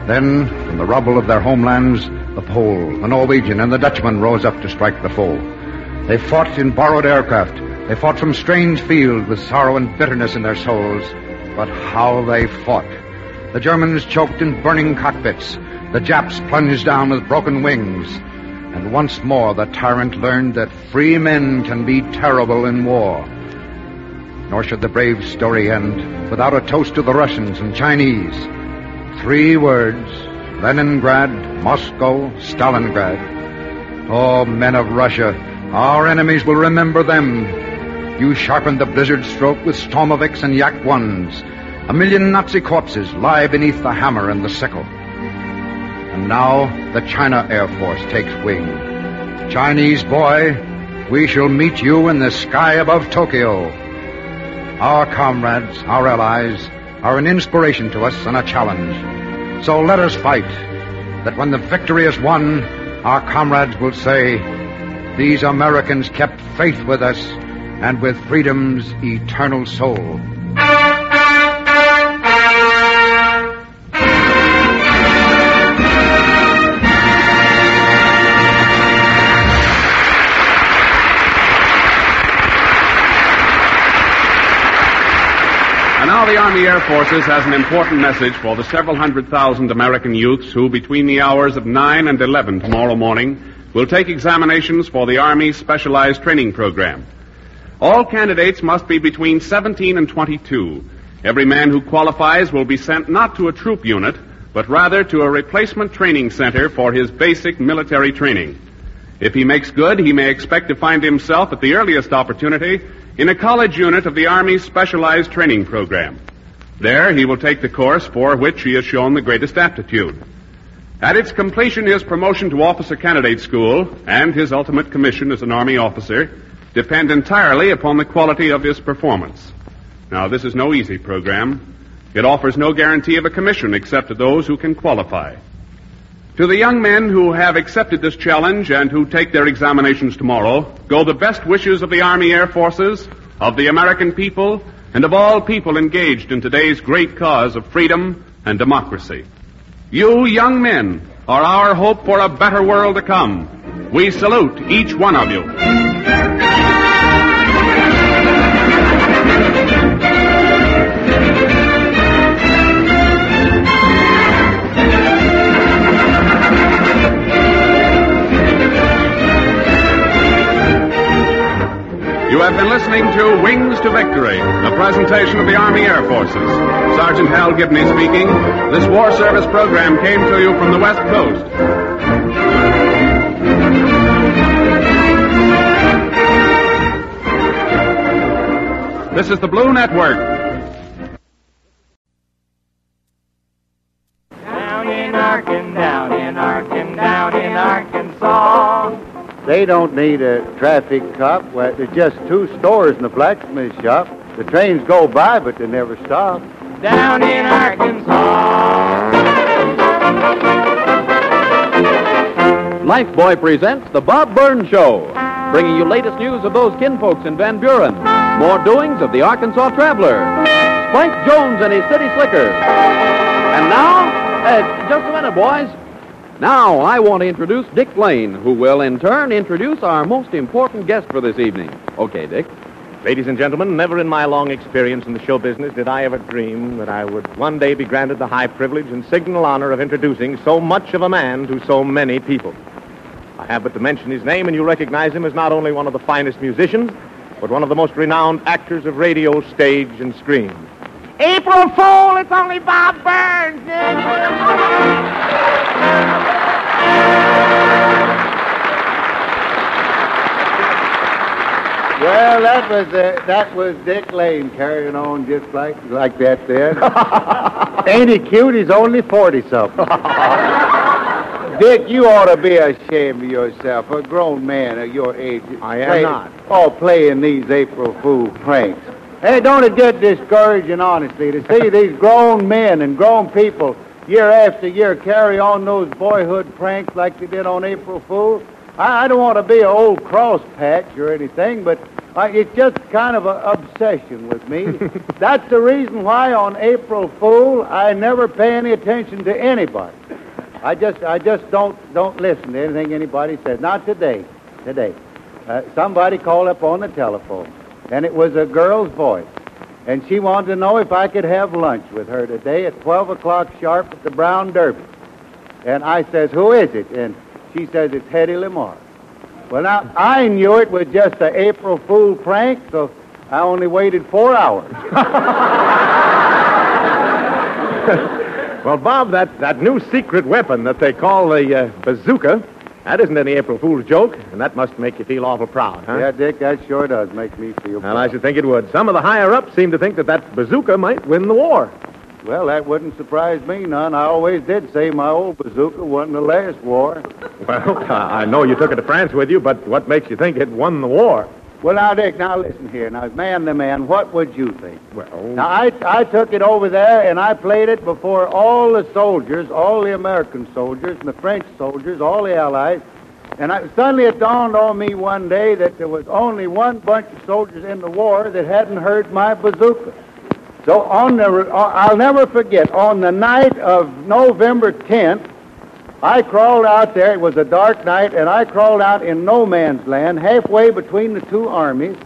Then, from the rubble of their homelands, the Pole, the Norwegian, and the Dutchman rose up to strike the foe. They fought in borrowed aircraft. They fought from strange fields with sorrow and bitterness in their souls. But how they fought. The Germans choked in burning cockpits. The Japs plunged down with broken wings. And once more the tyrant learned that free men can be terrible in war. Nor should the brave story end without a toast to the Russians and Chinese. 3 words: Leningrad, Moscow, Stalingrad. Oh, men of Russia, our enemies will remember them. You sharpened the blizzard stroke with Stormoviks and Yak 1s. 1 million Nazi corpses lie beneath the hammer and the sickle. And now the China Air Force takes wing. Chinese boy, we shall meet you in the sky above Tokyo. Our comrades, our allies, are an inspiration to us and a challenge. So let us fight, that when the victory is won, our comrades will say, these Americans kept faith with us and with freedom's eternal soul. Now the Army Air Forces has an important message for the several 100,000 American youths who, between the hours of 9 and 11 tomorrow morning, will take examinations for the Army's Specialized Training Program. All candidates must be between 17 and 22. Every man who qualifies will be sent not to a troop unit, but rather to a replacement training center for his basic military training. If he makes good, he may expect to find himself at the earliest opportunity in a college unit of the Army's Specialized Training Program. There he will take the course for which he has shown the greatest aptitude. At its completion, his promotion to Officer Candidate School and his ultimate commission as an Army officer depend entirely upon the quality of his performance. Now, this is no easy program. It offers no guarantee of a commission except to those who can qualify. To the young men who have accepted this challenge and who take their examinations tomorrow, go the best wishes of the Army Air Forces, of the American people, and of all people engaged in today's great cause of freedom and democracy. You young men are our hope for a better world to come. We salute each one of you. You have been listening listening to Wings to Victory, a presentation of the Army Air Forces. Sergeant Hal Gibney speaking. This war service program came to you from the West Coast. This is the Blue Network. Down in Arkansas. They don't need a traffic cop. Well, there's just 2 stores in the blacksmith shop. The trains go by, but they never stop. Down in Arkansas. Lifebuoy presents The Bob Burns Show, bringing you latest news of those kinfolks in Van Buren, more doings of the Arkansas Traveler, Spike Jones and his City Slickers. And now, just a minute, boys. Now, I want to introduce Dick Lane, who will, in turn, introduce our most important guest for this evening. Okay, Dick. Ladies and gentlemen, never in my long experience in the show business did I ever dream that I would one day be granted the high privilege and signal honor of introducing so much of a man to so many people. I have but to mention his name, and you recognize him as not only one of the finest musicians, but one of the most renowned actors of radio, stage, and screen. April Fool, it's only Bob Burns. Well, that was Dick Lane carrying on just like that there. Ain't he cute? He's only 40-something. Dick, you ought to be ashamed of yourself, a grown man of your age. I am not. Playing these April Fool pranks. Hey, don't it get discouraging, honestly, to see these grown men and grown people year after year carry on those boyhood pranks like they did on April Fool? I don't want to be an old cross patch or anything, but it's just kind of an obsession with me. That's the reason why on April Fool I never pay any attention to anybody. I just don't listen to anything anybody says. Not today. Somebody called up on the telephone, and it was a girl's voice, and she wanted to know if I could have lunch with her today at 12 o'clock sharp at the Brown Derby. And I says, who is it? And she says, it's Hetty Lamar. Well, now, I knew it was just an April Fool prank, so I only waited 4 hours. Well, Bob, that new secret weapon that they call the bazooka, that isn't any April Fool's joke, and that must make you feel awful proud, huh? Yeah, Dick, that sure does make me feel proud. Well, I should think it would. Some of the higher-ups seem to think that bazooka might win the war. Well, that wouldn't surprise me none. I always did say my old bazooka won the last war. Well, I know you took it to France with you, but what makes you think it won the war? Well, now, Dick, now listen here. Now, man to man, what would you think? Well... Now, I took it over there, and I played it before all the soldiers, all the American soldiers, and the French soldiers, all the Allies. And suddenly it dawned on me one day that there was only one bunch of soldiers in the war that hadn't heard my bazooka. So I'll never forget, on the night of November 10th, I crawled out there. It was a dark night, and I crawled out in no man's land, halfway between the two armies,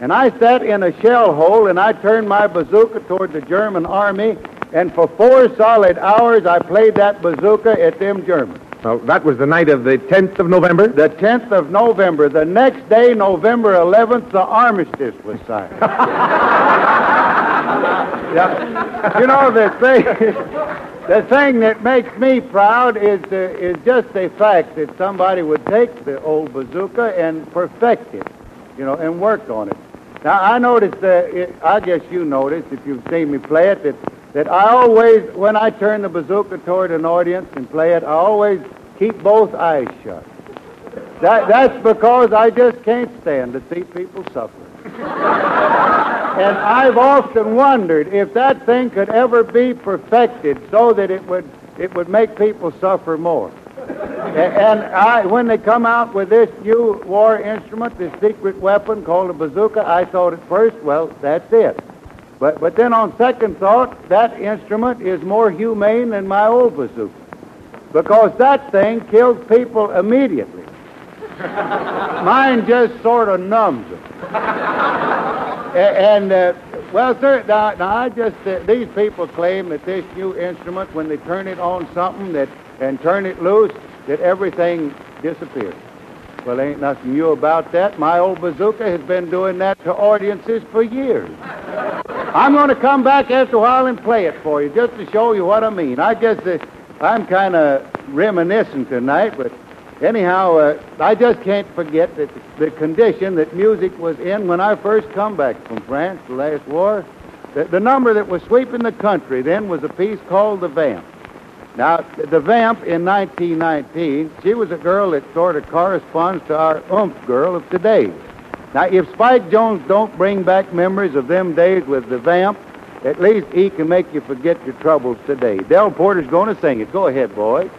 and I sat in a shell hole, and I turned my bazooka toward the German army, and for 4 solid hours I played that bazooka at them Germans. Well, that was the night of the 10th of November? The 10th of November. The next day, November 11th, the armistice was signed. Yeah. You know, the thing that makes me proud is just the fact that somebody would take the old bazooka and perfect it, and work on it. Now, I noticed, I guess you noticed, if you've seen me play it, that I always, when I turn the bazooka toward an audience and play it, I always keep both eyes shut. That's because I just can't stand to see people suffer. And I've often wondered if that thing could ever be perfected so that it would make people suffer more. And when they come out with this new war instrument, this secret weapon called a bazooka, I thought at first, well, that's it. But then on second thought, that instrument is more humane than my old bazooka, because that thing kills people immediately. Mine just sort of numbs them. Well, sir, now I just, these people claim that this new instrument, when they turn it on something and turn it loose, that everything disappears. Well, ain't nothing new about that. My old bazooka has been doing that to audiences for years. I'm going to come back after a while and play it for you, just to show you what I mean. I guess I'm kind of reminiscent tonight, but anyhow, I just can't forget that the condition that music was in when I first come back from France, the last war. The number that was sweeping the country then was a piece called The Vamp. Now, the Vamp in 1919, she was a girl that sort of corresponds to our oomph girl of today. Now, if Spike Jones don't bring back memories of them days with the Vamp, at least he can make you forget your troubles today. Del Porter's going to sing it. Go ahead, boy.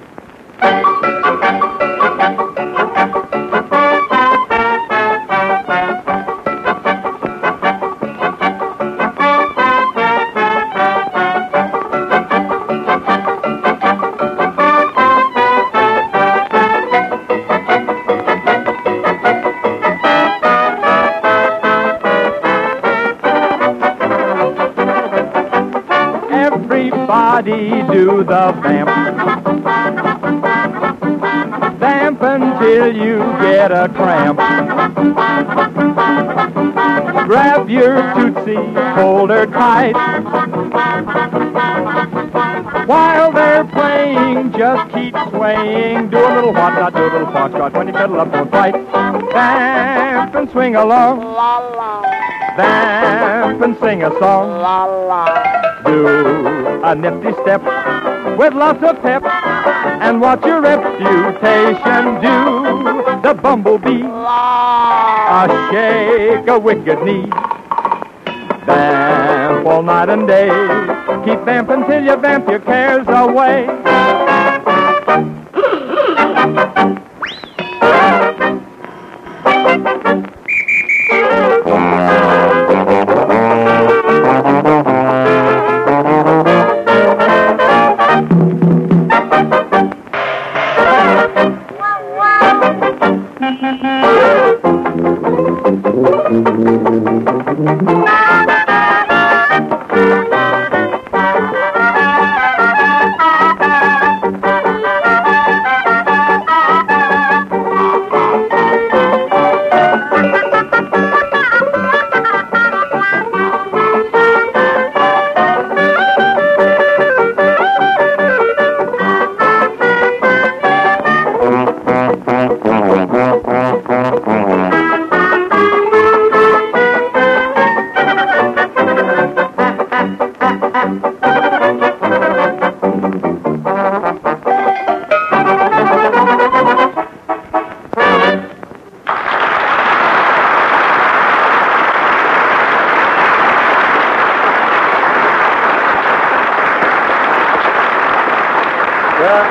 Do the vamp. Vamp until you get a cramp. Grab your tootsie, hold her tight. While they're playing, just keep swaying. Do a little what, not do a little foxtrot. When you pedal up, don't fight. Vamp and swing along. La la. Vamp and sing a song. La la. Do a nifty step with lots of pep, and watch your reputation do. The bumblebee, a shake a wicked knee. Vamp all night and day. Keep vamping till you vamp your cares away.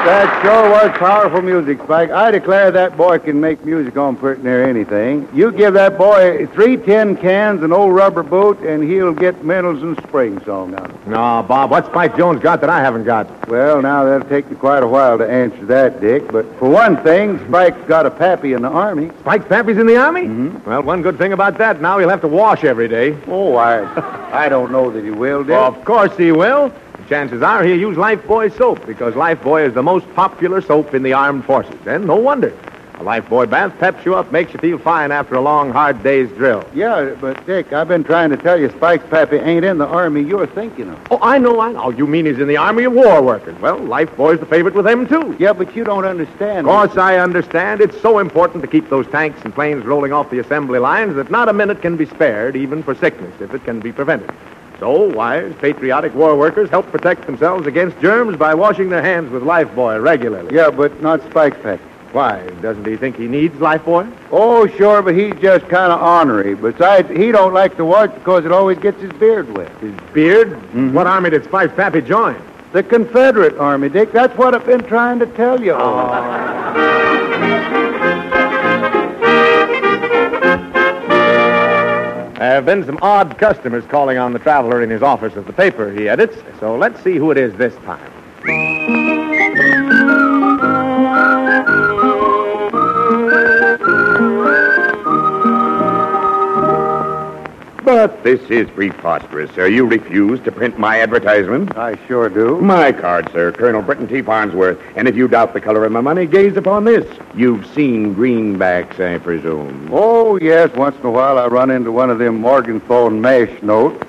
That sure was powerful music, Spike. I declare that boy can make music on pretty near anything. You give that boy 3 tin cans, an old rubber boot, and he'll get Mendelssohn's and Spring Song out. No, Bob, what's Spike Jones got that I haven't got? Well, now, that'll take you quite a while to answer that, Dick. But for one thing, Spike's got a pappy in the Army. Spike's pappy's in the Army? Mm-hmm. Well, one good thing about that, now he'll have to wash every day. Oh, I don't know that he will, Dick. Well, of course he will. Chances are he'll use Lifebuoy soap, because Lifebuoy is the most popular soap in the armed forces. And no wonder. A Lifebuoy bath peps you up, makes you feel fine after a long, hard day's drill. Yeah, but, Dick, I've been trying to tell you Spike's pappy ain't in the Army you're thinking of. Oh, I know. Oh, you mean he's in the Army of War Workers. Well, Lifebuoy's the favorite with them, too. Yeah, but you don't understand. Of course I understand. It's so important to keep those tanks and planes rolling off the assembly lines that not a minute can be spared, even for sickness, if it can be prevented. So, wise, patriotic war workers help protect themselves against germs by washing their hands with Lifebuoy regularly. Yeah, but not Spike's pappy. Why, doesn't he think he needs Lifebuoy? Oh, sure, but he's just kind of ornery. Besides, he don't like to wash because it always gets his beard wet. His beard? Mm-hmm. What army did Spike's pappy join? The Confederate Army, Dick. That's what I've been trying to tell you. Oh. There have been some odd customers calling on the traveler in his office of the paper he edits, so let's see who it is this time. But this is preposterous, sir. You refuse to print my advertisement? I sure do. My card, sir. Colonel Britton T. Farnsworth. And if you doubt the color of my money, gaze upon this. You've seen greenbacks, I presume. Oh, yes. Once in a while I run into one of them Morgenthau mash notes.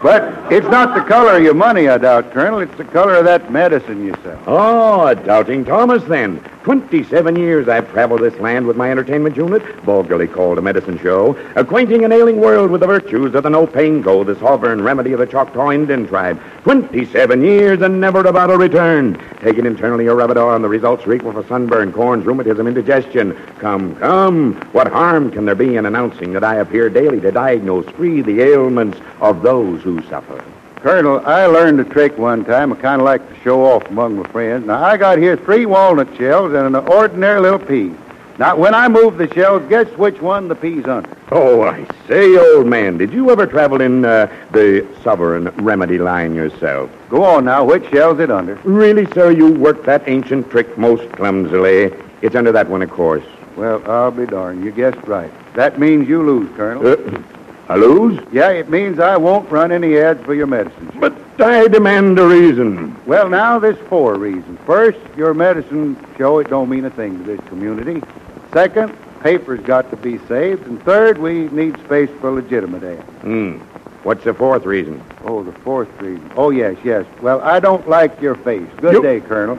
But it's not the color of your money, I doubt, Colonel. It's the color of that medicine you sell. Oh, a doubting Thomas, then. 27 years I've traveled this land with my entertainment unit, vulgarly called a medicine show, acquainting an ailing world with the virtues of the no-pain-go, the sovereign remedy of the Choctaw Indian tribe. 27 years and never about a return. Taken internally or Rabador, and the results are equal for sunburn, corns, rheumatism, indigestion. Come. What harm can there be in announcing that I appear daily to diagnose free the ailments of those who suffer? Colonel, I learned a trick one time. I kind of like to show off among my friends. Now, I got here 3 walnut shells and an ordinary little pea. Now, when I move the shells, guess which one the pea's under? Oh, I say, old man, did you ever travel in the sovereign remedy line yourself? Go on now. Which shell's it under? Really, sir, you worked that ancient trick most clumsily. It's under that one, of course. Well, I'll be darned. You guessed right. That means you lose, Colonel. I lose? Yeah, it means I won't run any ads for your medicine. But I demand a reason. Well, now, there's 4 reasons. First, your medicine show, it don't mean a thing to this community. Second, paper's got to be saved. And third, we need space for legitimate ads. What's the 4th reason? Oh, the 4th reason. Oh, yes. Well, I don't like your face. Good day, Colonel.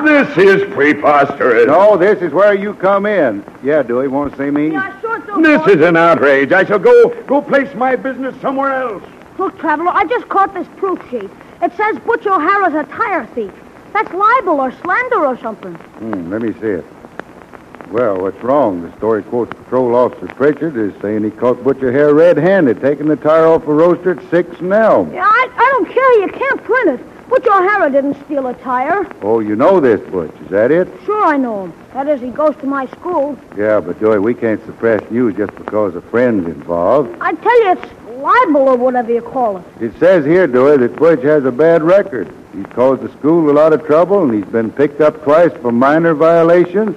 This is preposterous. No, this is where you come in. Yeah, Dewey, want to see me? Yeah, sure do. This is an outrage. I shall go place my business somewhere else. Look, Traveler, I just caught this proof sheet. It says Butch O'Hara's a tire thief. That's libel or slander or something. Let me see it. Well, what's wrong? The story quotes Patrol Officer Pritchard as saying he caught Butch O'Hara red-handed, taking the tire off a roaster at 6 and Elm. Yeah, I don't care. You can't print it. Butch O'Hara didn't steal a tire. Oh, you know this, Butch. Is that it? Sure, I know him. That is, he goes to my school. Yeah, but, Dewey, we can't suppress news just because a friend's involved. I tell you, it's libel or whatever you call it. It says here, Dewey, that Butch has a bad record. He's caused the school a lot of trouble, and he's been picked up twice for minor violations.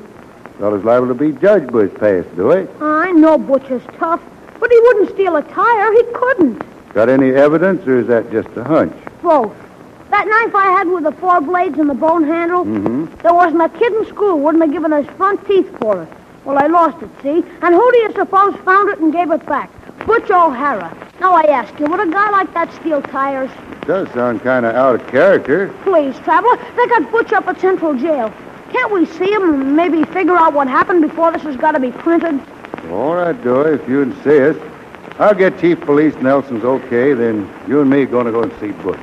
Fellow's liable to be judged by his past, Dewey. I know Butch is tough, but he wouldn't steal a tire. He couldn't. Got any evidence, or is that just a hunch? Both. That knife I had with the 4 blades and the bone handle, there wasn't a kid in school wouldn't have given us front teeth for it. Well, I lost it, see? And who do you suppose found it and gave it back? Butch O'Hara. Now, I ask you, would a guy like that steal tires? Does sound kind of out of character. Please, Traveler, they got Butch up at Central Jail. Can't we see him and maybe figure out what happened before this has got to be printed? All right, Dewey, if you insist. I'll get Chief Police Nelson's okay, then you and me are going to go and see Butch.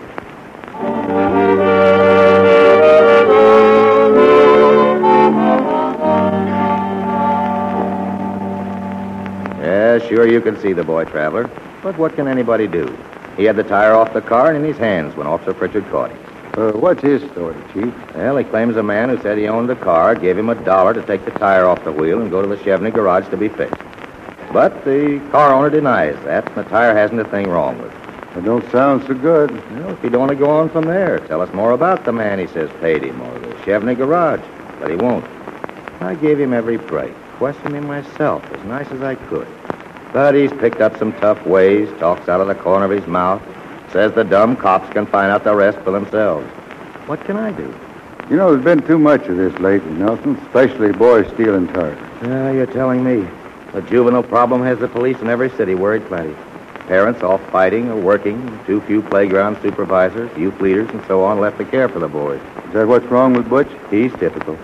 Yeah, sure, you can see the boy, Traveler. But what can anybody do? He had the tire off the car and in his hands when Officer Pritchard caught him. What's his story, Chief? Well, he claims a man who said he owned the car gave him $1 to take the tire off the wheel and go to the Chevney garage to be fixed. But the car owner denies that, and the tire hasn't a thing wrong with it. That don't sound so good. Well, if you don't want to go on from there, tell us more about the man he says paid him or the Chevney garage. But he won't. I gave him every break. Questioned him myself as nice as I could. But he's picked up some tough ways, talks out of the corner of his mouth, says the dumb cops can find out the rest for themselves. What can I do? You know, there's been too much of this lately, Nelson, especially boys stealing tires. Yeah, you're telling me. The juvenile problem has the police in every city worried plenty. Parents off fighting or working, too few playground supervisors, youth leaders, and so on left to care for the boys. Is that what's wrong with Butch? He's typical.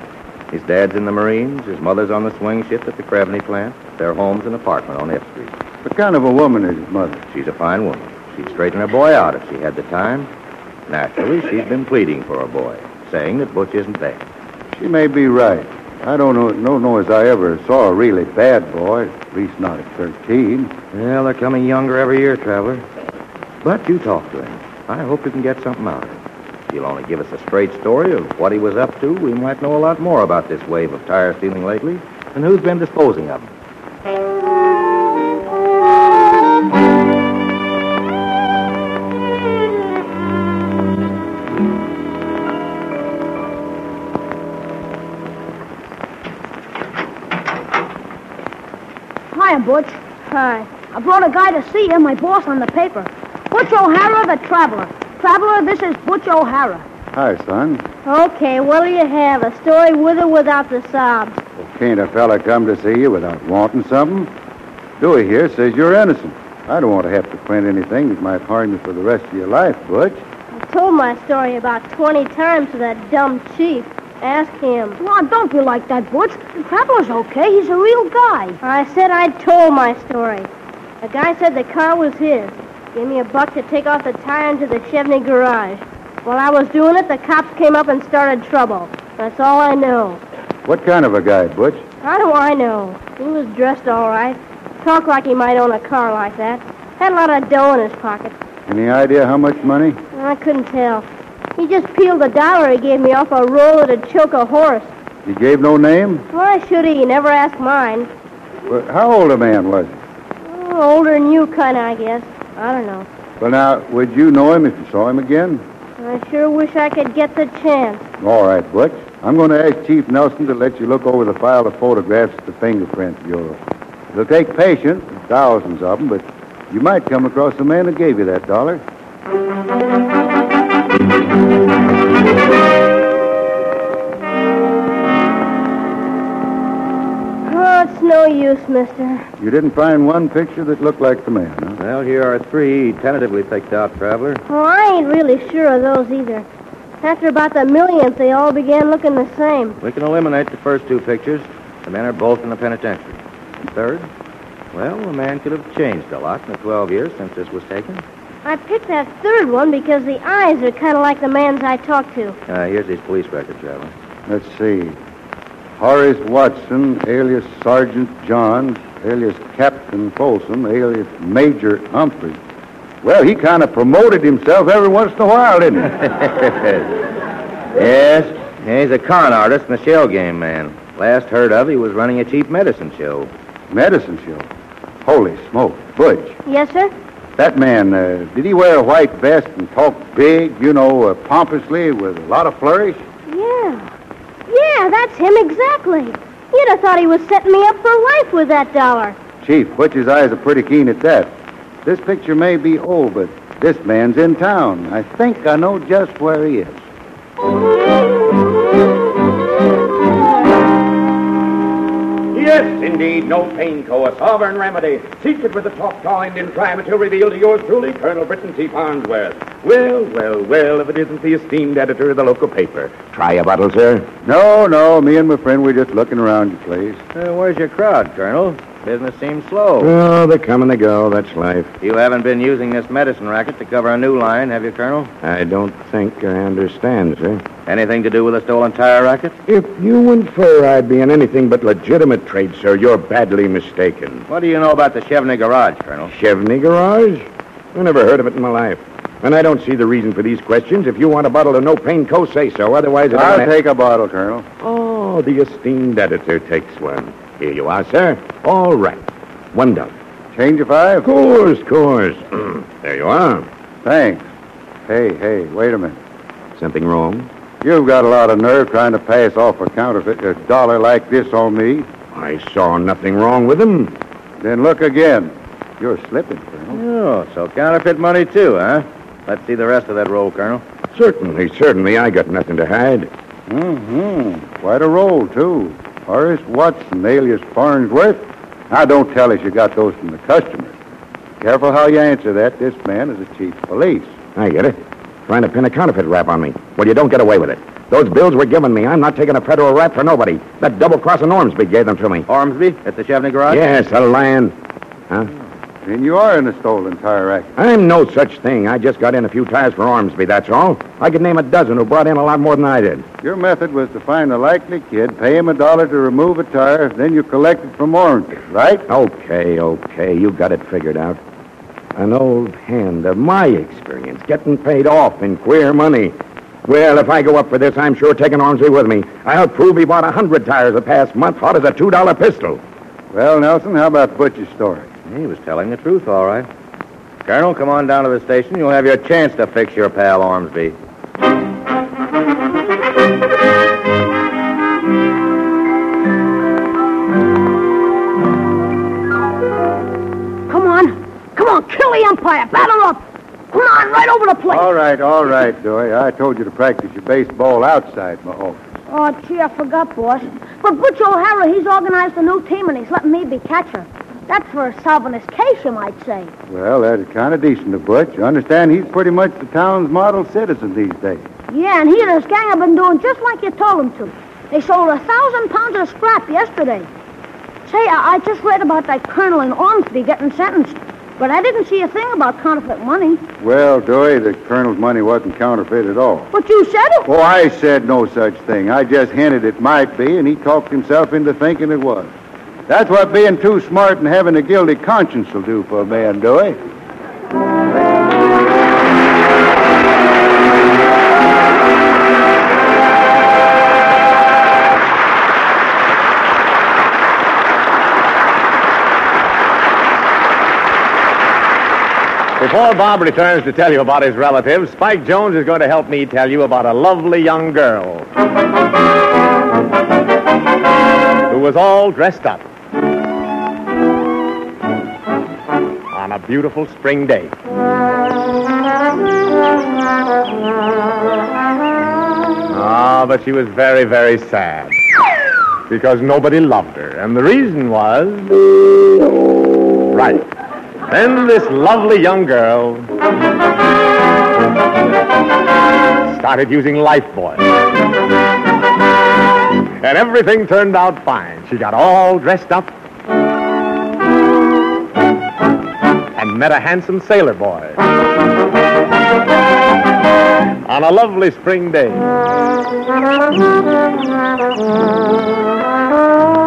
His dad's in the Marines, his mother's on the swing shift at the Crevney plant. Their home's an apartment on F Street. What kind of a woman is his mother? She's a fine woman. She'd straighten her boy out if she had the time. Naturally, she's been pleading for her boy, saying that Butch isn't there. She may be right. I don't know as I ever saw a really bad boy, at least not at 13. Well, they're coming younger every year, Traveler. But you talk to him. I hope you can get something out of him. If you'll only give us a straight story of what he was up to, we might know a lot more about this wave of tire stealing lately and who's been disposing of them. Hiya, Butch. Hi. I brought a guy to see you, my boss on the paper. Butch O'Hara, the traveler. Traveler, this is Butch O'Hara. Hi, son. Okay, what'll you have? A story with or without the sobs? Well, can't a fella come to see you without wanting something? Dewey here says you're innocent. I don't want to have to print anything that might harm you for the rest of your life, Butch. I told my story about 20 times to that dumb chief. Ask him. Come on, don't be like that, Butch. The traveler's okay. He's a real guy. I said I told my story. The guy said the car was his. Gave me $1 to take off the tire into the Chevney garage. While I was doing it, the cops came up and started trouble. That's all I know. What kind of a guy, Butch? How do I know? He was dressed all right. Talked like he might own a car like that. Had a lot of dough in his pocket. Any idea how much money? I couldn't tell. He just peeled $1 he gave me off a roller to choke a horse. He gave no name? Why should he? He never asked mine. Well, how old a man was he? Oh, older than you, kind of, I guess. I don't know. Well, now, would you know him if you saw him again? I sure wish I could get the chance. All right, Butch. I'm going to ask Chief Nelson to let you look over the file of photographs at the Fingerprint Bureau. It'll take patience, thousands of them, but you might come across the man that gave you that $1. Oh, it's no use, mister. You didn't find one picture that looked like the man, huh? Well, here are 3 tentatively picked out, Traveler. Oh, I ain't really sure of those either. After about the millionth, they all began looking the same. We can eliminate the first 2 pictures. The men are both in the penitentiary. And third? Well, the man could have changed a lot in the 12 years since this was taken. I picked that third one because the eyes are kind of like the man's I talked to. Here's his police record, Traveler. Let's see. Horace Watson, alias Sergeant Johns, alias Captain Folsom, alias Major Humphrey. Well, he kind of promoted himself every once in a while, didn't he? Yes. He's a con artist and a shell game man. Last heard of, he was running a cheap medicine show. Medicine show? Holy smoke. Butch. Yes, sir? That man, did he wear a white vest and talk big, pompously with a lot of flourish? Yeah. Yeah, that's him exactly. You'd have thought he was setting me up for life with that $1. Chief, Butch's eyes are pretty keen at that. This picture may be old, but this man's in town. I think I know just where he is. Yes, indeed, no pain co, a sovereign remedy. Secret with the Choctaw Indian crime until revealed to yours truly, Colonel Britton T. Farnsworth. Well, if it isn't the esteemed editor of the local paper. Try a bottle, sir? No, me and my friend, we're just looking around your place. Where's your crowd, Colonel? Business seems slow. Oh, they come and they go. That's life. You haven't been using this medicine racket to cover a new line, have you, Colonel? I don't think I understand, sir. Anything to do with the stolen tire racket? If you infer I'd be in anything but legitimate trade, sir, you're badly mistaken. What do you know about the Chevney garage, Colonel? Chevney garage? I never heard of it in my life. And I don't see the reason for these questions. If you want a bottle of No Pain Co., say so. Otherwise, I'll take a bottle, Colonel. Oh, the esteemed editor takes one. Here you are, sir. All right. $1. Change of 5? Course. There you are. Thanks. Hey, wait a minute. Something wrong? You've got a lot of nerve trying to pass off a counterfeit $1 like this on me. I saw nothing wrong with him. Then look again. You're slipping, Colonel. Oh, so counterfeit money too, huh? Let's see the rest of that roll, Colonel. Certainly. I got nothing to hide. Quite a roll, too. Horace Watson, alias Farnsworth. Now, don't tell us you got those from the customers. Careful how you answer that. This man is the chief of police. I get it. Trying to pin a counterfeit rap on me. Well, you don't get away with it. Those bills were given me. I'm not taking a federal rap for nobody. That double-crossing Ormsby gave them to me. Ormsby? At the Chevney garage? Yes, a lion. Huh? Then you are in a stolen tire racket. I'm no such thing. I just got in a few tires for Ormsby, that's all. I could name a dozen who brought in a lot more than I did. Your method was to find a likely kid, pay him $1 to remove a tire, then you collect it from Ormsby, right? Okay. You got it figured out. An old hand of my experience, getting paid off in queer money. Well, if I go up for this, I'm sure taking Ormsby with me. I'll prove he bought 100 tires the past month, hot as a $2 pistol. Well, Nelson, how about Butch's story? He was telling the truth, all right. Colonel, come on down to the station. You'll have your chance to fix your pal Ormsby. Come on. kill the umpire. Batter up. Come on, right over the plate. All right, Dewey. I told you to practice your baseball outside my office. Oh, gee, I forgot, boss. But Butch O'Hara, he's organized a new team, and he's letting me be catcher. That's for solving his case, you might say. Well, that is kind of decent of Butch. You understand he's pretty much the town's model citizen these days. Yeah, and he and his gang have been doing just like you told them to. They sold 1,000 pounds of scrap yesterday. Say, I just read about that colonel in Ormsby getting sentenced. But I didn't see a thing about counterfeit money. Well, Dewey, the colonel's money wasn't counterfeit at all. But you said it. Oh, I said no such thing. I just hinted it might be, and he talked himself into thinking it was. That's what being too smart and having a guilty conscience will do for a man, Dewey. Before Bob returns to tell you about his relatives, Spike Jones is going to help me tell you about a lovely young girl who was all dressed up on a beautiful spring day. But she was very, very sad because nobody loved her. And the reason was... Right. Then this lovely young girl started using Lifebuoy. And everything turned out fine. She got all dressed up and met a handsome sailor boy on a lovely spring day.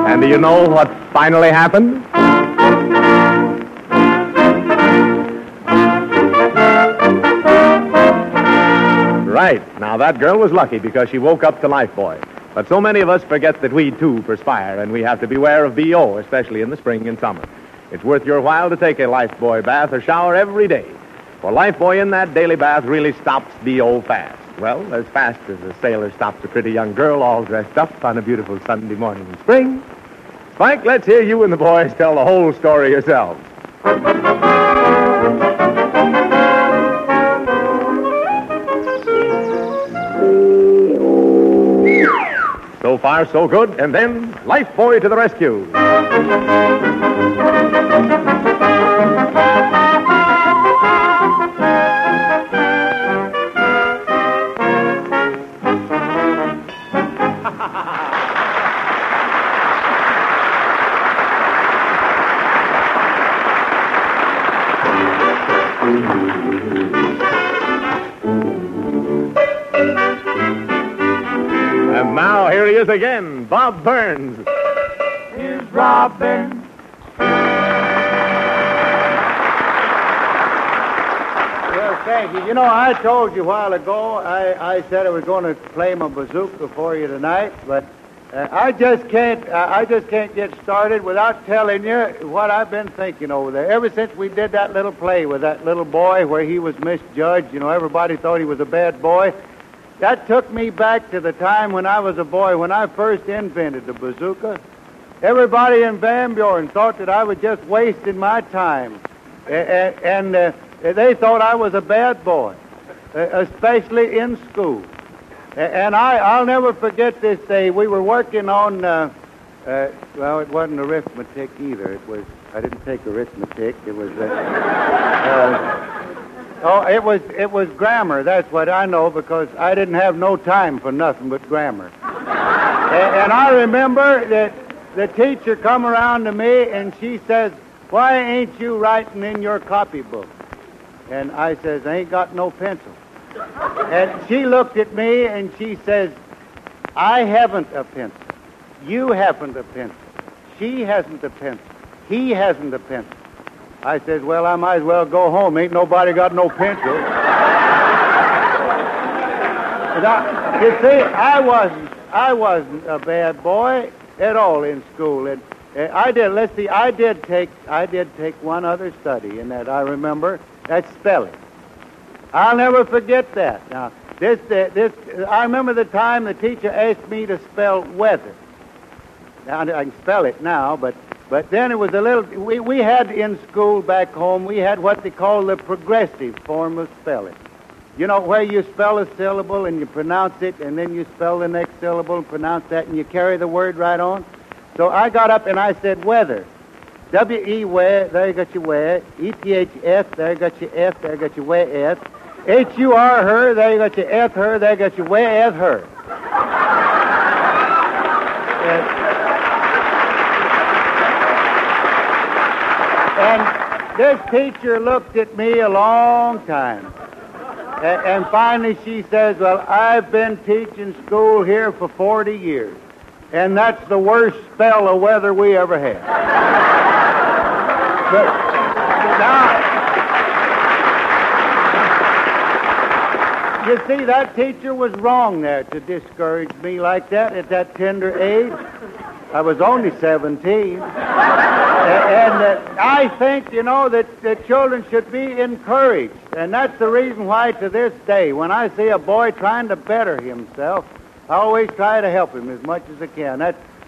And do you know what finally happened? Right. Now, that girl was lucky because she woke up to Lifebuoy. But so many of us forget that we, too, perspire, and we have to beware of B.O., especially in the spring and summer. It's worth your while to take a Lifebuoy bath or shower every day. For Lifebuoy in that daily bath really stops B.O. fast. Well, as fast as a sailor stops a pretty young girl all dressed up on a beautiful Sunday morning in spring. Spike, let's hear you and the boys tell the whole story yourselves. So far, so good. And then, Lifebuoy to the rescue. And now, here he is again, Bob Burns. Here's Robin. Well, thank you. You know, I told you a while ago, I said I was going to play my bazooka for you tonight, but I just can't get started without telling you what I've been thinking over there. Ever since we did that little play with that little boy where he was misjudged, you know, everybody thought he was a bad boy. That took me back to the time when I was a boy, when I first invented the bazooka. Everybody in Van Buren thought that I was just wasting my time. And they thought I was a bad boy, especially in school. And I'll never forget this day. We were working on, well, it wasn't arithmetic either. I didn't take arithmetic. It was, it was grammar. That's what I know, because I didn't have no time for nothing but grammar. And I remember that the teacher come around to me and she says, "Why ain't you writing in your copybook?" And I says, "I ain't got no pencil." And she looked at me and she says, "I haven't a pencil. You haven't a pencil. She hasn't a pencil. He hasn't a pencil." I says, "Well, I might as well go home. Ain't nobody got no pencil." Now, you see, I wasn't a bad boy at all in school. And I did take one other study in that I remember. That's spelling. I'll never forget that. Now, I remember the time the teacher asked me to spell weather. Now, I can spell it now, but But then it was a little... We had in school back home, we had what they call the progressive form of spelling. You know, where you spell a syllable and you pronounce it, and then you spell the next syllable and pronounce that, and you carry the word right on. So I got up and I said, weather. W-E, where, there you got your where. E-T-H-F, there you got your F, there you got your where F. H-U-R, her, there you got your F, her, there you got your where F, her. And this teacher looked at me a long time. And finally she says, well, I've been teaching school here for 40 years. And that's the worst spell of weather we ever had. But now, you see, that teacher was wrong there to discourage me like that at that tender age. I was only 17. I think, you know, that children should be encouraged. And that's the reason why to this day, when I see a boy trying to better himself, I always try to help him as much as I can.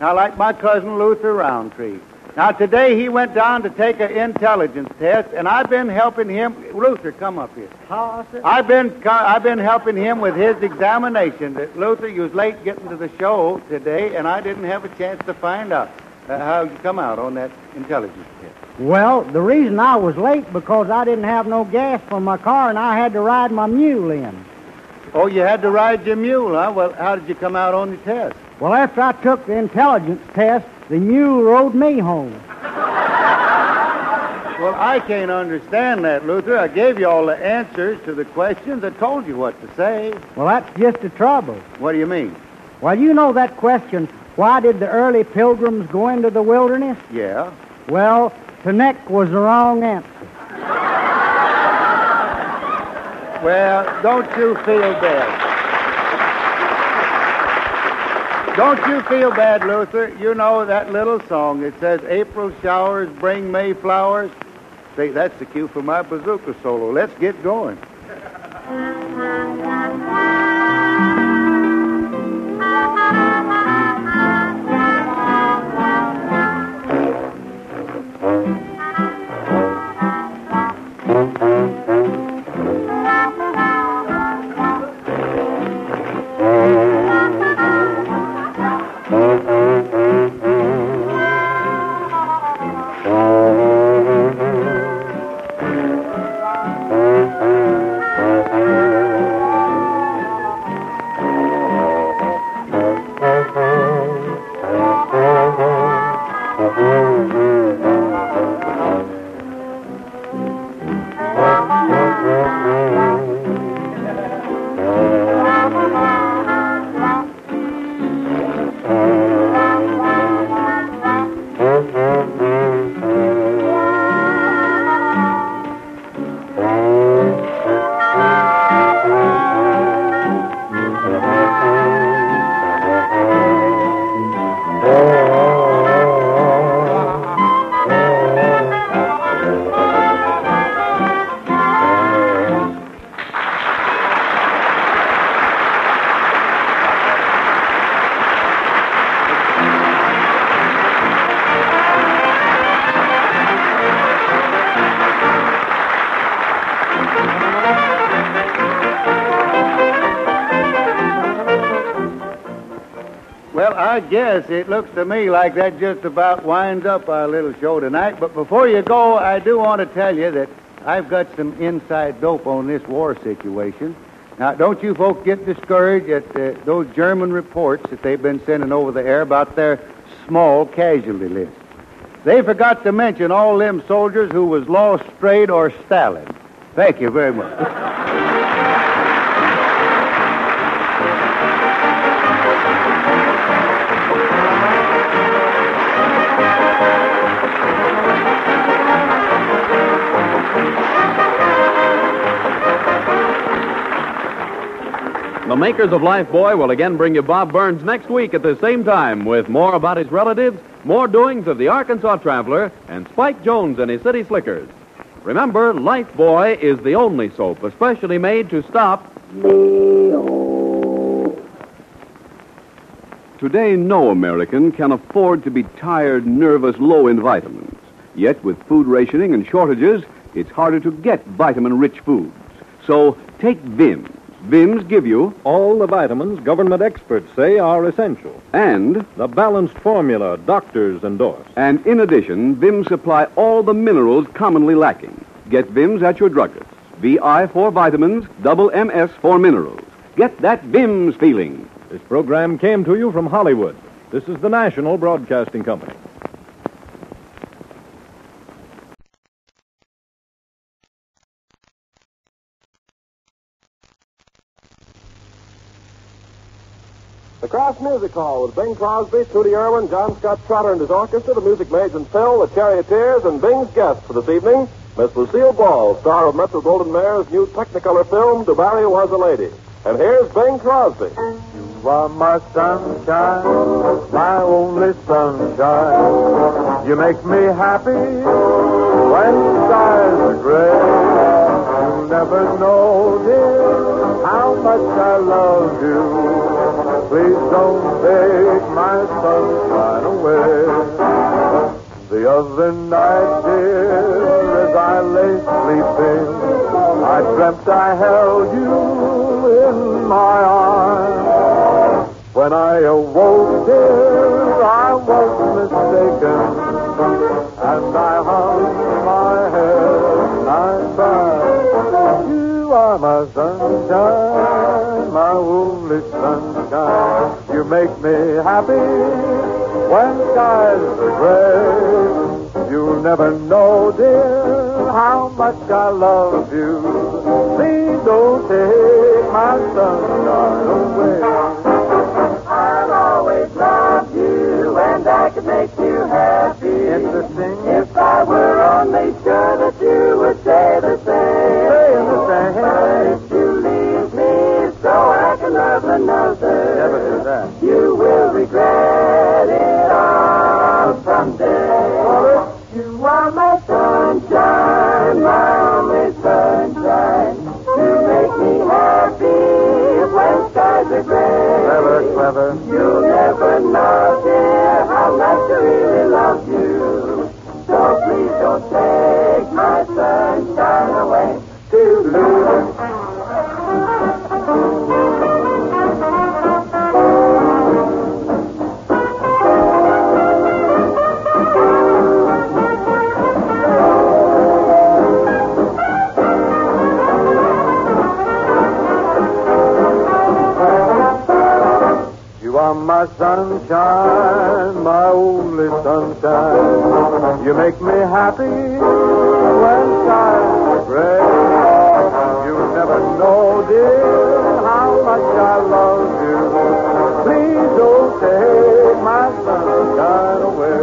Now, like my cousin Luther Roundtree. Now, today he went down to take an intelligence test, and I've been helping him. Luther, come up here. I've been helping him with his examination. Luther, you was late getting to the show today, and I didn't have a chance to find out how you come out on that intelligence test. Well, the reason I was late because I didn't have no gas for my car, and I had to ride my mule in. Oh, you had to ride your mule, huh? Well, how did you come out on the test? Well, after I took the intelligence test, the mule rode me home. Well, I can't understand that, Luther. I gave you all the answers to the questions. I told you what to say. Well, that's just the trouble. What do you mean? Well, you know that question, why did the early pilgrims go into the wilderness? Yeah. Well, Tenek was the wrong answer. Well, don't you feel bad. Don't you feel bad, Luther. You know that little song that says, April showers bring May flowers? See, that's the cue for my bazooka solo. Let's get going. I guess it looks to me like that just about winds up our little show tonight. But before you go, I do want to tell you that I've got some inside dope on this war situation. Now, don't you folks get discouraged at those German reports that they've been sending over the air about their small casualty list. They forgot to mention all them soldiers who was lost, strayed, or stalling. Thank you very much. The makers of Lifebuoy will again bring you Bob Burns next week at the same time with more about his relatives, more doings of the Arkansas Traveler, and Spike Jones and his City Slickers. Remember, Lifebuoy is the only soap especially made to stop... To Today, no American can afford to be tired, nervous, low in vitamins. Yet, with food rationing and shortages, it's harder to get vitamin-rich foods. So, take Vims. Vims give you all the vitamins government experts say are essential. And the balanced formula doctors endorse. And in addition, Vims supply all the minerals commonly lacking. Get Vims at your druggist. VI for vitamins, double MS for minerals. Get that Vims feeling. This program came to you from Hollywood. This is the National Broadcasting Company. The Kraft Music Hall with Bing Crosby, Tootie Irwin, John Scott Trotter and his orchestra, the Music Maids and Phil, the Charioteers, and Bing's guest for this evening, Miss Lucille Ball, star of Metro Goldwyn Mayer's new Technicolor film, To Barry Was a Lady. And here's Bing Crosby. You are my sunshine, my only sunshine. You make me happy when skies are gray. You'll never know, dear, how much I love you. Please don't take my sunshine away. The other night, dear, as I lay sleeping, I dreamt I held you in my arms. When I awoke, dear, I was mistaken, and I hung my head and I cried. You are my sunshine, my only sunshine. You make me happy when skies are gray. You'll never know, dear, how much I love you. Please don't take my sunshine away. I'll always love you, and I can make you happy. Interesting. If I were only sure that you would say the same. Say the same. But if you leave me so I can love another, never do that. You will regret it all someday. You are my sunshine, my only sunshine. You make me happy when skies are gray. Clever, clever. You'll never know, dear, how much I really love you. So please don't take my sunshine away. Toodaloo. My sunshine, my only sunshine. You make me happy when skies are gray. You'll never know, dear, how much I love you. Please don't take my sunshine away.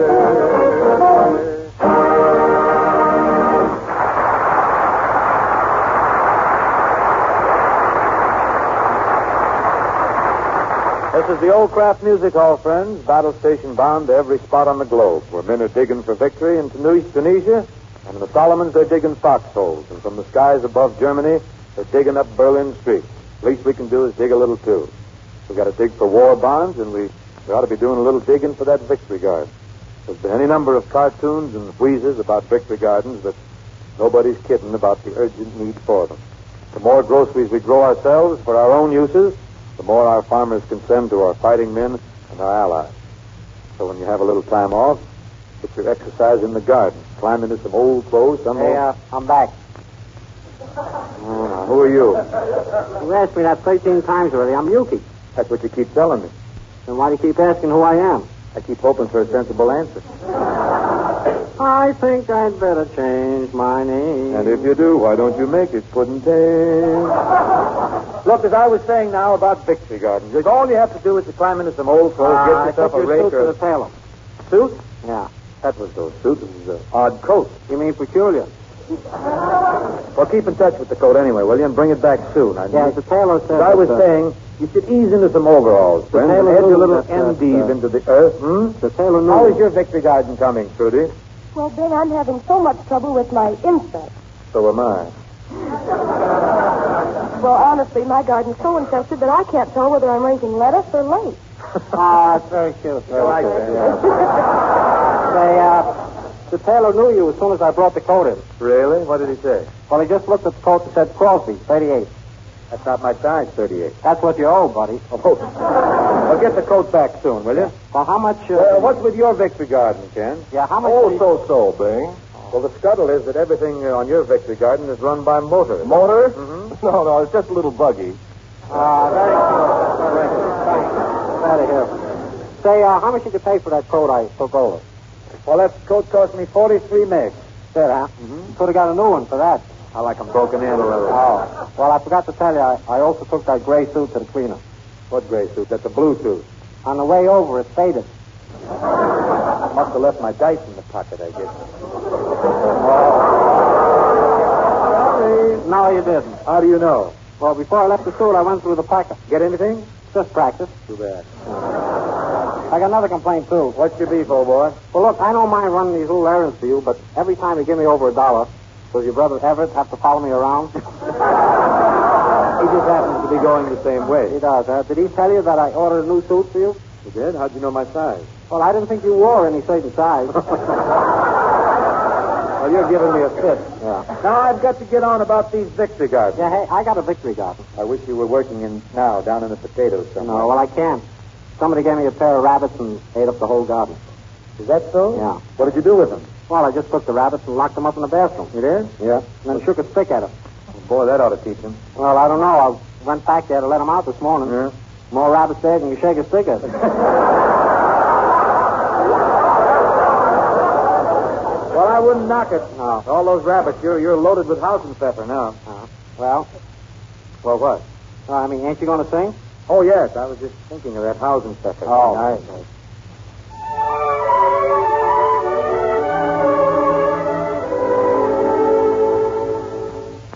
This is the old Kraft Music Hall, friends. Battle station bound to every spot on the globe, where men are digging for victory in Tunisia, and in the Solomons they're digging foxholes, and from the skies above Germany they're digging up Berlin streets. The least we can do is dig a little too. We've got to dig for war bonds, and we ought to be doing a little digging for that victory garden. There's been any number of cartoons and wheezes about victory gardens, but nobody's kidding about the urgent need for them. The more groceries we grow ourselves for our own uses, the more our farmers can send to our fighting men and our allies. So when you have a little time off, get your exercise in the garden. Climb into some old clothes, I'm back. Oh, now, who are you? You asked me that 13 times already. I'm Yuki. That's what you keep telling me. Then why do you keep asking who I am? I keep hoping for a sensible answer. I think I'd better change my name. And if you do, why don't you make it Puddin'? Look, as I was saying now about victory gardens, all you have to do is to climb into some old clothes, get yourself a rake or a tailor. Suit? Yeah. That was no suit. It was an odd coat. You mean peculiar? Well, keep in touch with the coat anyway, will you? And bring it back soon. The tailor said... As I was saying, you should ease into some overalls, friend, and edge a little endive into the earth. The tailor knew. How is your victory garden coming, Trudy? Well, Ben, I'm having so much trouble with my insects. So am I. Well, honestly, my garden's so infested that I can't tell whether I'm raising lettuce or lace. Ah, that's very cute. I like that. The tailor knew you as soon as I brought the coat in. Really? What did he say? Well, he just looked at the coat and said, Crosby, 38. That's not my size, 38. That's what you owe, buddy. Oh. Well, get the coat back soon, will you? Well, how much... what's with your victory garden, Ken? Yeah, how much... Oh, so, Bing. Well, the scuttle is that everything on your victory garden is run by motor. Motor? Mm-hmm. No, it's just a little buggy. Very good. Glad to hear. Say, how much did you pay for that coat I took over? Well, that coat cost me 43 megs. Did, huh? Mm-hmm. Could have got a new one for that. I like them broken in a little. Oh. Well, I forgot to tell you, I also took that gray suit to the cleaner. What gray suit? That's a blue suit. On the way over, it faded. Must have left my dice in the pocket, I guess. No, you didn't. How do you know? Well, before I left the suit, I went through the packet. Get anything? Just practice. Too bad. I got another complaint, too. What's your beef, old boy? Well, look, I don't mind running these little errands for you, but every time you give me over $1, does your brother Everett have to follow me around? He just happens to be going the same way. He does, huh? Did he tell you that I ordered a new suit for you? He did? How'd you know my size? Well, I didn't think you wore any certain size. Well, you're giving me a fit. Yeah. Now, I've got to get on about these victory gardens. Yeah, hey, I got a victory garden. I wish you were working down in the potatoes somewhere. No, well, I can't. Somebody gave me a pair of rabbits and ate up the whole garden. Is that so? Yeah. What did you do with them? Well, I just took the rabbits and locked them up in the bathroom. You did? Yeah. And then shook a stick at them. Boy, that ought to teach them. Well, I don't know. I went back there to let them out this morning. Yeah. More rabbits there than you shake a stick at. Well, I wouldn't knock it. No. All those rabbits, you're loaded with housing pepper now. Well, what? I mean, ain't you going to sing? Oh, yes. I was just thinking of that housing pepper. Oh. Nice.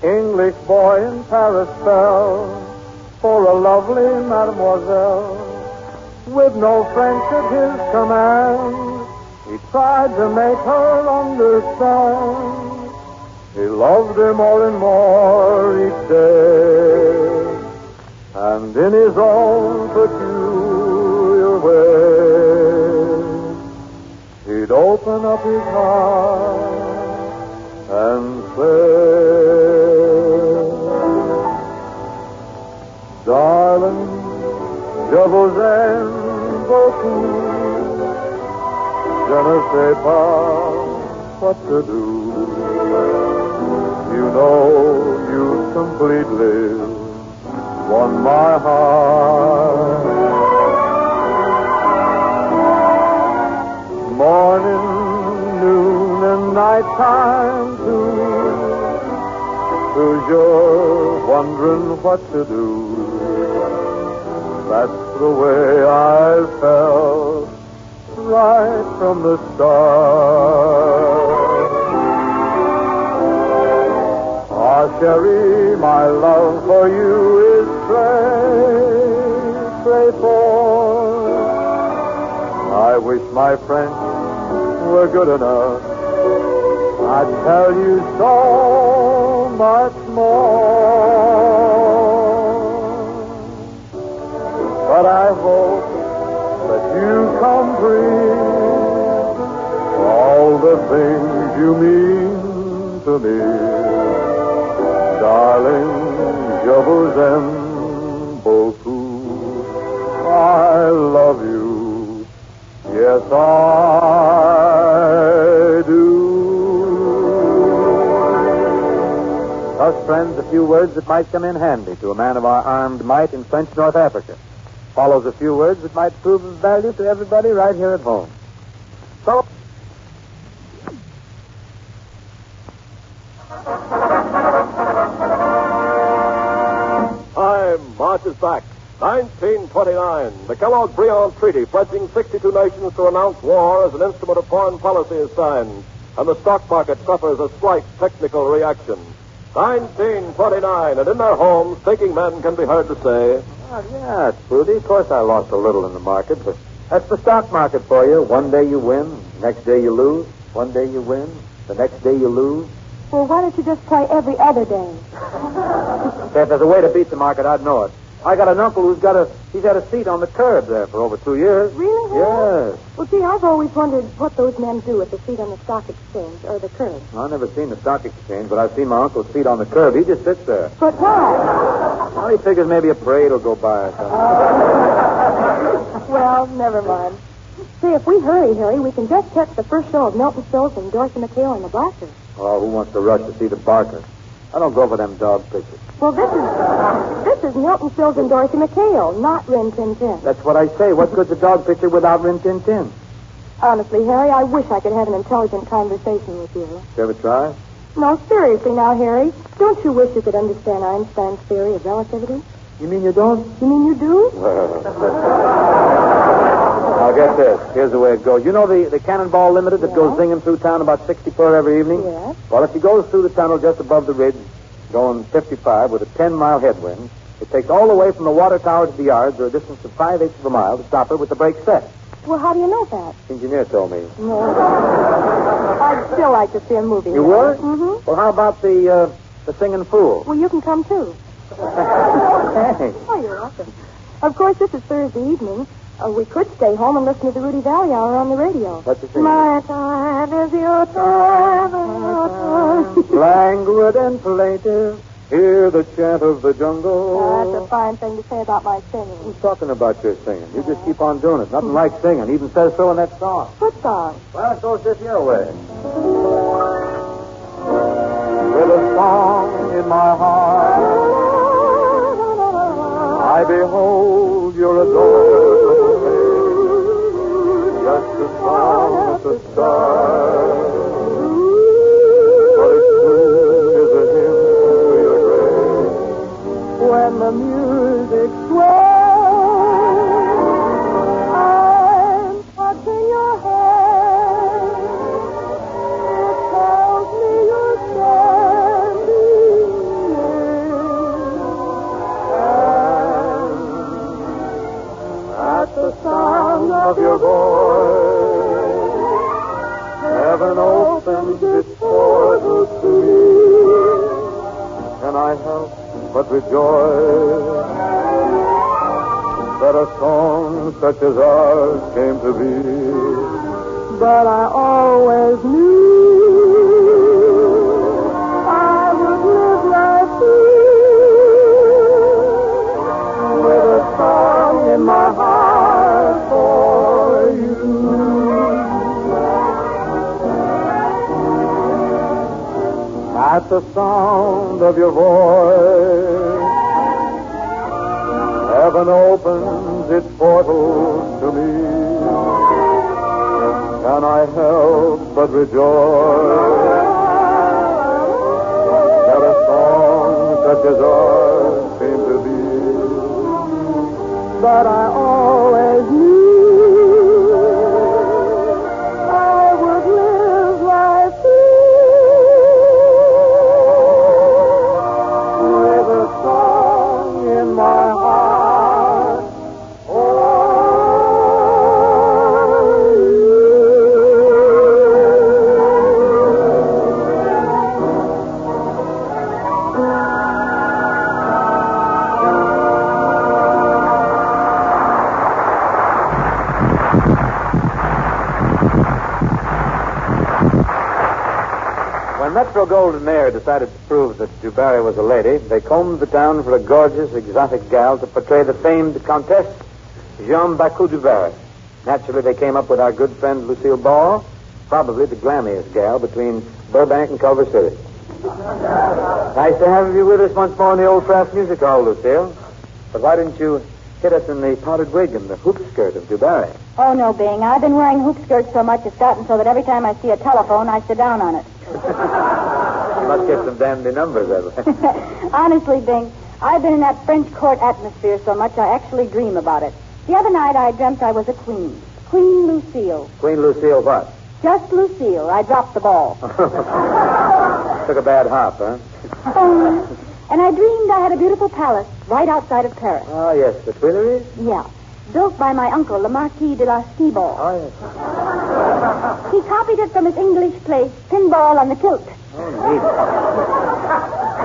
English boy in Paris fell for a lovely mademoiselle. With no French at his command, he tried to make her understand. He loved her more and more each day, and in his own peculiar way, he'd open up his heart and say, darling, je vous aime beaucoup. Je ne sais pas what to do. You know you completely won my heart. Morning, noon, and nighttime too. Toujours wondering what to do. That's the way I felt right from the start. Ah, chérie, my love for you is très fort. I wish my French were good enough. I'd tell you so much more. But I hope that you comprehend all the things you mean to me. Darling, je vous aime beaucoup. I love you. Yes, I do. Thus, friends, a few words that might come in handy to a man of our armed might in French North Africa. Follows a few words that might prove of value to everybody right here at home. So, Time marches back. 1929. The Kellogg-Briand Treaty, pledging 62 nations to renounce war as an instrument of foreign policy, is signed, and the stock market suffers a slight technical reaction. 1929, and in their homes, thinking men can be heard to say, yeah, Sprudy. Of course I lost a little in the market, but that's the stock market for you. One day you win, next day you lose. One day you win, the next day you lose. Well, why don't you just play every other day? If there's a way to beat the market, I'd know it. I got an uncle he's had a seat on the curb there for over 2 years. Really? Yes. Well, gee, I've always wondered what those men do at the seat on the stock exchange or the curb. I've never seen the stock exchange, but I've seen my uncle's seat on the curb. He just sits there. But why? Well, he figures maybe a parade will go by or something. Well, never mind. See, if we hurry, Harry, we can just catch the first show of Milton Sills and Dorothy McHale and the Blackers. Oh, who wants to rush to see the Barkers? I don't go for them dog pictures. Well, this is Milton Sills and Dorothy McHale, not Rin Tin Tin. That's what I say. What good's a dog picture without Rin Tin Tin? Honestly, Harry, I wish I could have an intelligent conversation with you. You ever try? No, seriously now, Harry. Don't you wish you could understand Einstein's theory of relativity? You mean you don't? You mean you do? Now, get this. Here's the way it goes. You know the Cannonball Limited that goes zinging through town about 60 per every evening? Yes. Well, if he goes through the tunnel just above the ridge, going 55 with a 10-mile headwind, it takes all the way from the water tower to the yards, or a distance of 5/8 of a mile, to stop her with the brakes set. Well, how do you know that? Engineer told me. No. I'd still like to see a movie. You would? Mm-hmm. Well, how about the Singing Fool? Well, you can come, too. Thanks. Oh, you're welcome. Of course, this is Thursday evening. We could stay home and listen to the Rudy Valley Hour on the radio. What's the thing? My time is your time. Languid and plaintive, hear the chant of the jungle. That's a fine thing to say about my singing. Who's talking about your singing? You just keep on doing it. Nothing like singing. Even says so in that song. What song? Well, it goes this your way. With a song in my heart, I behold your adored face, just the song of the stars. But it soon is a hymn to your grace. When the music swells, I'm touching your hand. It tells me you're standing near. At the sound of your voice, heaven opens its portals to me. Can I help but rejoice that a song such as ours came to be? But I always knew I would live like you, with a song in my heart for you. At the sound of your voice, heaven opens its portals to me. Can I help but rejoice that a song such as ours came to be? But I always knew I would live like you, with a song in my heart for When Metro-Goldwyn-Mayer decided to prove that Dubarry was a lady, they combed the town for a gorgeous, exotic gal to portray the famed Countess Jean Bacou Dubarry. Naturally, they came up with our good friend Lucille Ball, probably the glammiest gal between Burbank and Culver City. Nice to have you with us once more in the old Kraft Music Hall, Lucille. But why didn't you hit us in the powdered wig and the hoop skirt of Dubarry? Oh, no, Bing. I've been wearing hoop skirts so much it's gotten so that every time I see a telephone, I sit down on it. You must get some dandy numbers, Evelyn. Honestly, Bing, I've been in that French court atmosphere so much I actually dream about it. The other night I dreamt I was a queen. Queen Lucille. Queen Lucille what? Just Lucille. I dropped the ball. Took a bad hop, huh? And I dreamed I had a beautiful palace right outside of Paris. Oh, yes, the Tuileries? Yeah. Built by my uncle, the Marquis de la Skiball. Oh, yes. He copied it from his English place, Pinball on the Tilt. Oh, neat.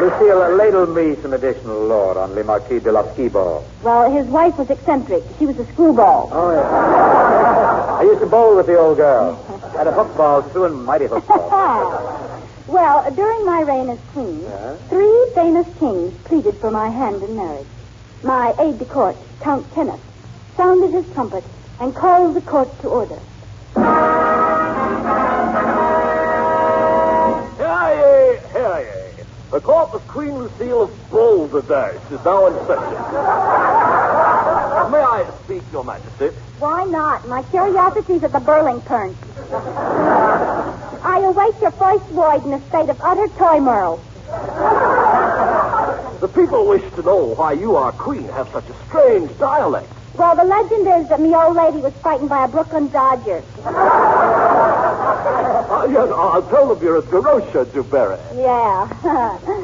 Lucille, ladle me some additional lore on Le Marquis de la Skiball. Well, his wife was eccentric. She was a screwball. Oh, yeah. I used to bowl with the old girl. Had a hookball, too, and mighty hookball. Well, during my reign as queen, 3 famous kings pleaded for my hand in marriage. My aide-de-court, Count Kenneth, sounded his trumpet and called the court to order. Hear ye. The court of Queen Lucille of Balderdash is now in session. May I speak, Your Majesty? Why not? My curiosity's at the Burlington. I await your first word in a state of utter turmoil. The people wish to know why you, our queen, have such a strange dialect. Well, the legend is that me old lady was frightened by a Brooklyn Dodger. Yes, I'll tell them you're a Garosha, Juberry. Yeah.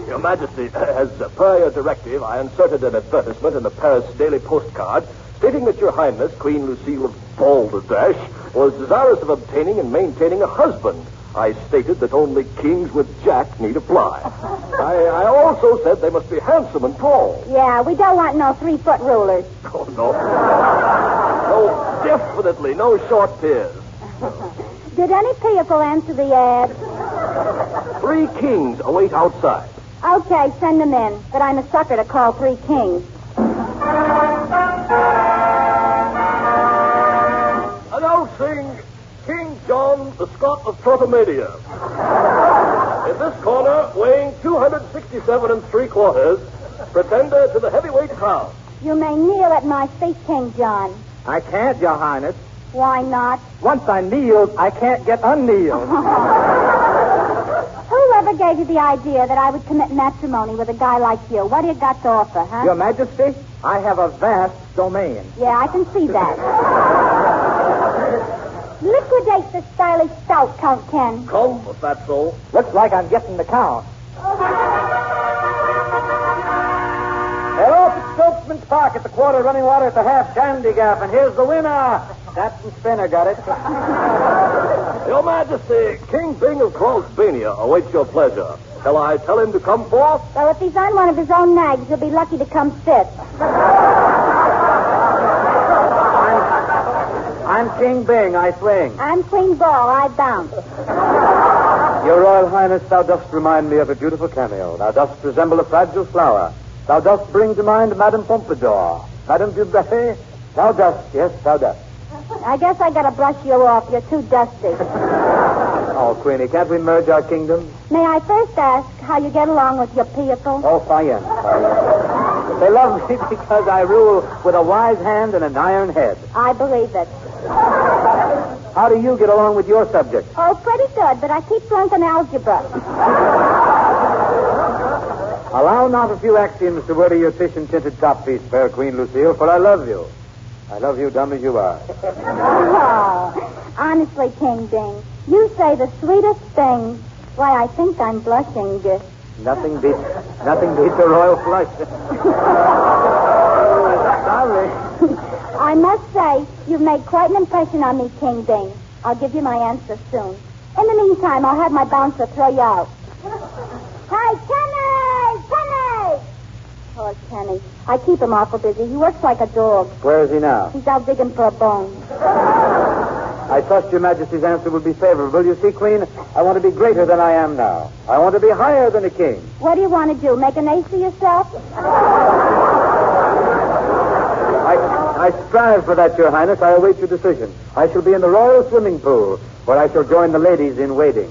Your Majesty, as per your directive, I inserted an advertisement in the Paris Daily Postcard stating that Your Highness, Queen Lucille of Balderdash, was desirous of obtaining and maintaining a husband. I stated that only kings with Jack need apply. I also said they must be handsome and tall. Yeah, we don't want no 3-foot rulers. Oh, no. No, definitely no short peers. Did any people answer the ad? 3 kings await outside. Okay, send them in. But I'm a sucker to call 3 kings. Announcing King John the Scot of Trotomedia. In this corner, weighing 267 3/4, pretender to the heavyweight crown. You may kneel at my feet, King John. I can't, Your Highness. Why not? Once I kneel, I can't get unkneeled. Whoever gave you the idea that I would commit matrimony with a guy like you? What do you got to offer, huh? Your Majesty, I have a vast domain. Yeah, I can see that. Liquidate the stylish stout, Count Ken. Come, if that's so. Looks like I'm getting the count. They're off at Spokesman's Park at the quarter, running water at the half Candy Gap, and here's the winner. Captain Spinner got it. Your Majesty, King Bing of Crosbania awaits your pleasure. Shall I tell him to come forth? Well, if he's on one of his own nags, he'll be lucky to come fifth. I'm King Bing, I swing. I'm Queen Ball, I bounce. Your Royal Highness, thou dost remind me of a beautiful cameo. Thou dost resemble a fragile flower. Thou dost bring to mind Madame Pompadour. Madame Dubreuil. Thou dost, yes, thou dost. I guess I gotta brush you off. You're too dusty. Oh, Queenie, can't we merge our kingdoms? May I first ask how you get along with your people? Oh, fine. They love me because I rule with a wise hand and an iron head. I believe it. How do you get along with your subjects? Oh, pretty good, but I keep flunking algebra. Allow not a few axioms to worry your tissue-tinted top-piece, fair Queen Lucille, for I love you. I love you dumb as you are. Oh, honestly, King Bing, you say the sweetest things. Why, I think I'm blushing. Nothing beats a royal flush. Sorry. I must say, you've made quite an impression on me, King Bing. I'll give you my answer soon. In the meantime, I'll have my bouncer throw you out. Hey, Kenny! Kenny! Poor Kenny. I keep him awful busy. He works like a dog. Where is he now? He's out digging for a bone. I trust Your Majesty's answer will be favorable. You see, Queen, I want to be greater than I am now. I want to be higher than a king. What do you want to do? Make an ace of yourself? I strive for that, Your Highness. I await your decision. I shall be in the royal swimming pool, where I shall join the ladies in waiting.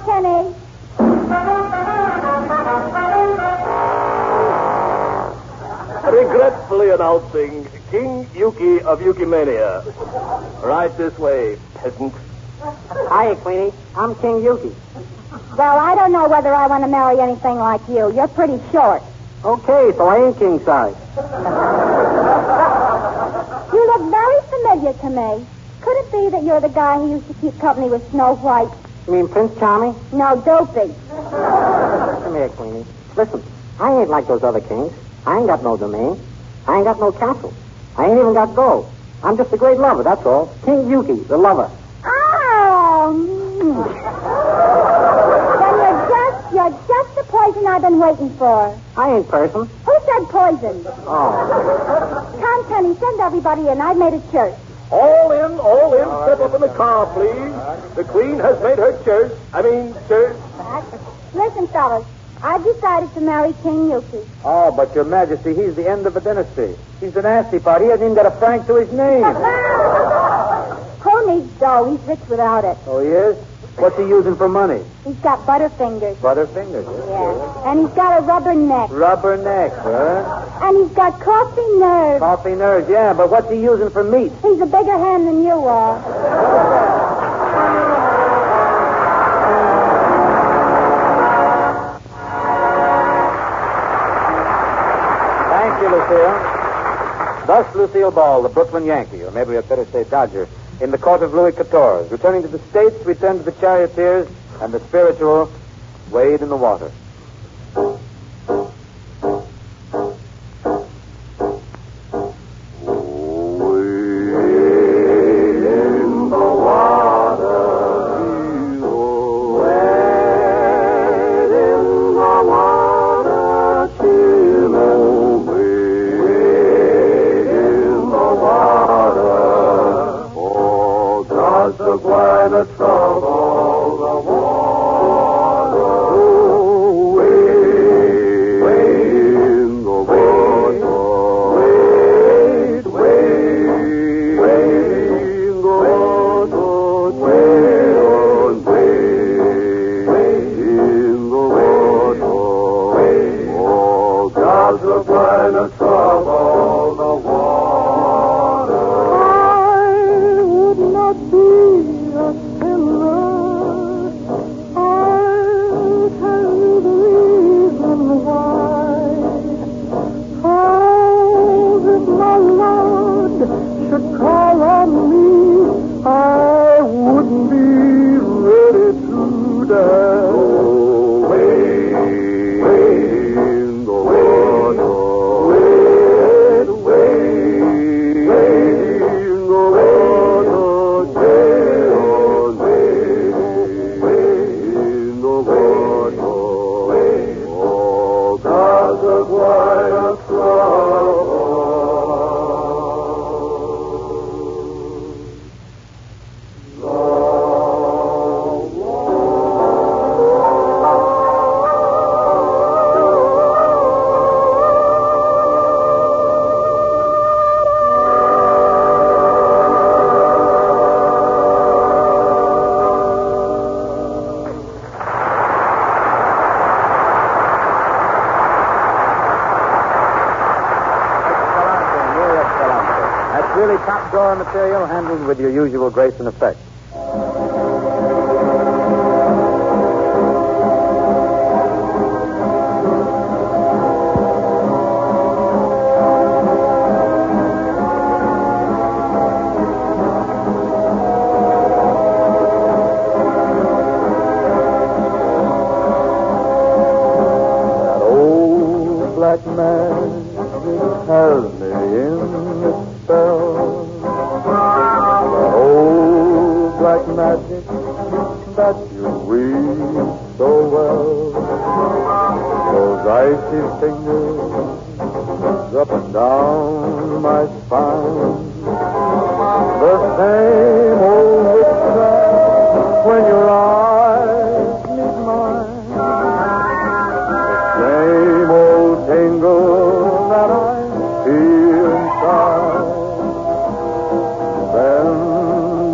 Kenny. Regretfully announcing King Yuki of Yukimania. Right this way, peasant. Hi, Queenie. I'm King Yuki. Well, I don't know whether I want to marry anything like you. You're pretty short. Okay, so I ain't king size. You look very familiar to me. Could it be that you're the guy who used to keep company with Snow White? You mean Prince Charming? No, Dopey. Come here, Queenie. Listen, I ain't like those other kings. I ain't got no domain. I ain't got no castle. I ain't even got gold. I'm just a great lover, that's all. King Yuki, the lover. Ah, I've been waiting for. I ain't person. Who said poison? Oh. Come, Kenny, send everybody in. I've made a church. All in. Step up in the car, please. The Queen has made her church. Listen, fellas, I've decided to marry King Yuki. Oh, but Your Majesty, he's the end of a dynasty. He's the nasty part. He hasn't even got a franc to his name. Who needs dough? He's rich without it. Oh, he is? What's he using for money? He's got butterfingers. Butterfingers? Yeah. And he's got a rubber neck. Rubber neck, huh? And he's got coffee nerves. Coffee nerves, yeah, but what's he using for meat? He's a bigger hand than you are. Thank you, Lucille. Thus, Lucille Ball, the Brooklyn Yankee, or maybe I'd better say Dodger, in the court of Louis XIV. Returning to the States, we turn to the charioteers and the spiritual wade in the water. Really top drawer material, handled with your usual grace and effect. That old black man has me in its spell. Black magic that you weave so well. Those icy fingers up and down my spine. The same old witchcraft when your eyes meet mine. The same old tingle that I feel inside. Then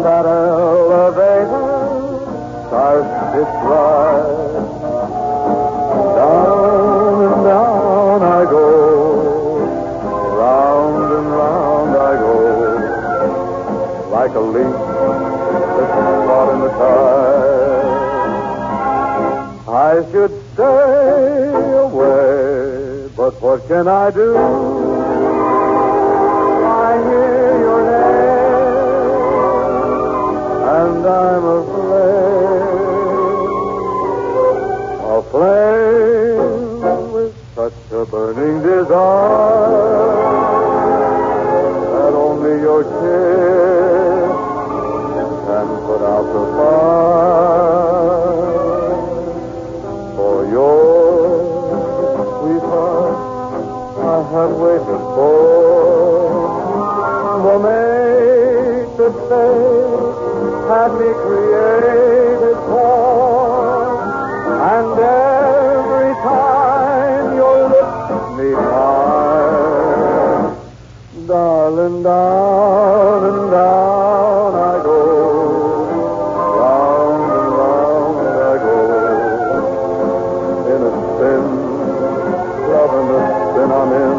that starts its ride. Down and down I go, round and round I go, like a leaf that's caught in the tide. I should stay away, but what can I do? I hear your name, and I'm aflame with such a burning desire that only your kiss can put out the fire. For your sweetheart I have waited for. The mate that fate had me created for. And every time your lips meet mine, darling, down and down I go. Round and round I go. In a spin, loving the spin I'm in.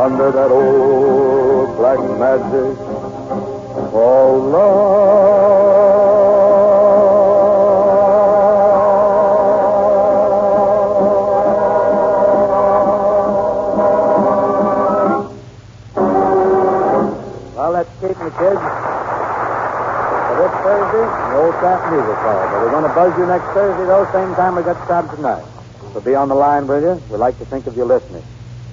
Under that old black magic called love. Well, that's keeping the kids. For this Thursday, the old Kraft music hall. But we're going to buzz you next Thursday, though, same time we got started tonight. So be on the line, will you? We'd like to think of you listening.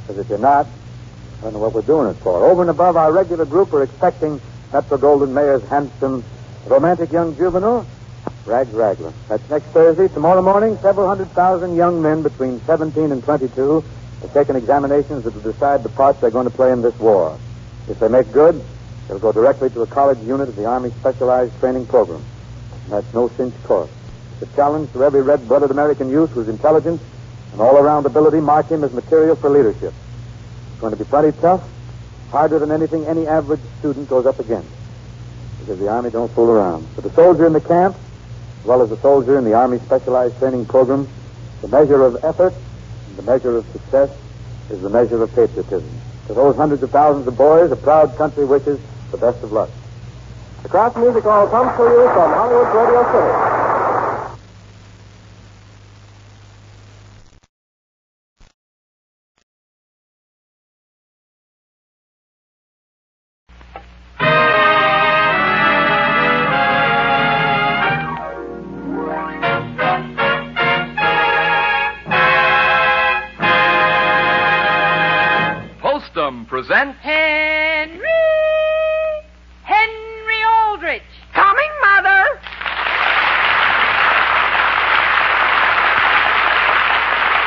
Because if you're not, I don't know what we're doing it for. Over and above our regular group, we're expecting Metro Golden Mayor's handsome, romantic young juvenile, Rags Raglan. That's next Thursday. Tomorrow morning, several 100,000 young men between 17 and 22 are taking examinations that will decide the parts they're going to play in this war. If they make good, they'll go directly to a college unit of the Army Specialized Training Program. And that's no cinch course. The challenge to every red-blooded American youth whose intelligence and all-around ability mark him as material for leadership. It's going to be plenty tough, harder than anything any average student goes up against. Because the Army don't fool around. For the soldier in the camp, as well as the soldier in the Army Specialized Training Program, the measure of effort and the measure of success is the measure of patriotism. To those hundreds of thousands of boys, a proud country wishes the best of luck. The Kraft Music Hall comes to you from Hollywood Radio City. Presents Henry Aldrich. Coming, Mother.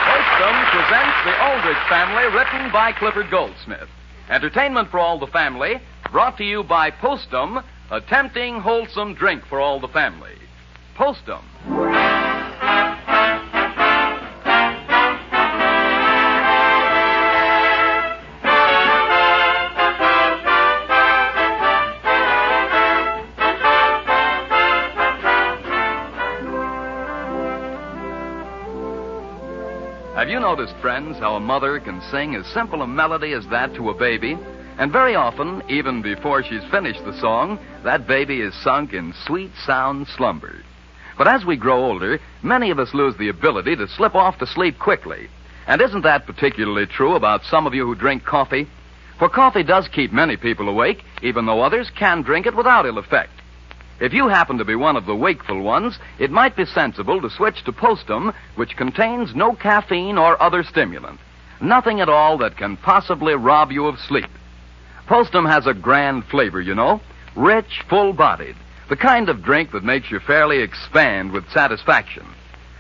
Postum presents The Aldrich Family, written by Clifford Goldsmith. Entertainment for all the family, brought to you by Postum, a tempting, wholesome drink for all the family. Postum. Have you noticed, friends, how a mother can sing as simple a melody as that to a baby? And very often, even before she's finished the song, that baby is sunk in sweet, sound slumber. But as we grow older, many of us lose the ability to slip off to sleep quickly. And isn't that particularly true about some of you who drink coffee? For coffee does keep many people awake, even though others can drink it without ill effect. If you happen to be one of the wakeful ones, it might be sensible to switch to Postum, which contains no caffeine or other stimulant. Nothing at all that can possibly rob you of sleep. Postum has a grand flavor, you know. Rich, full-bodied. The kind of drink that makes you fairly expand with satisfaction.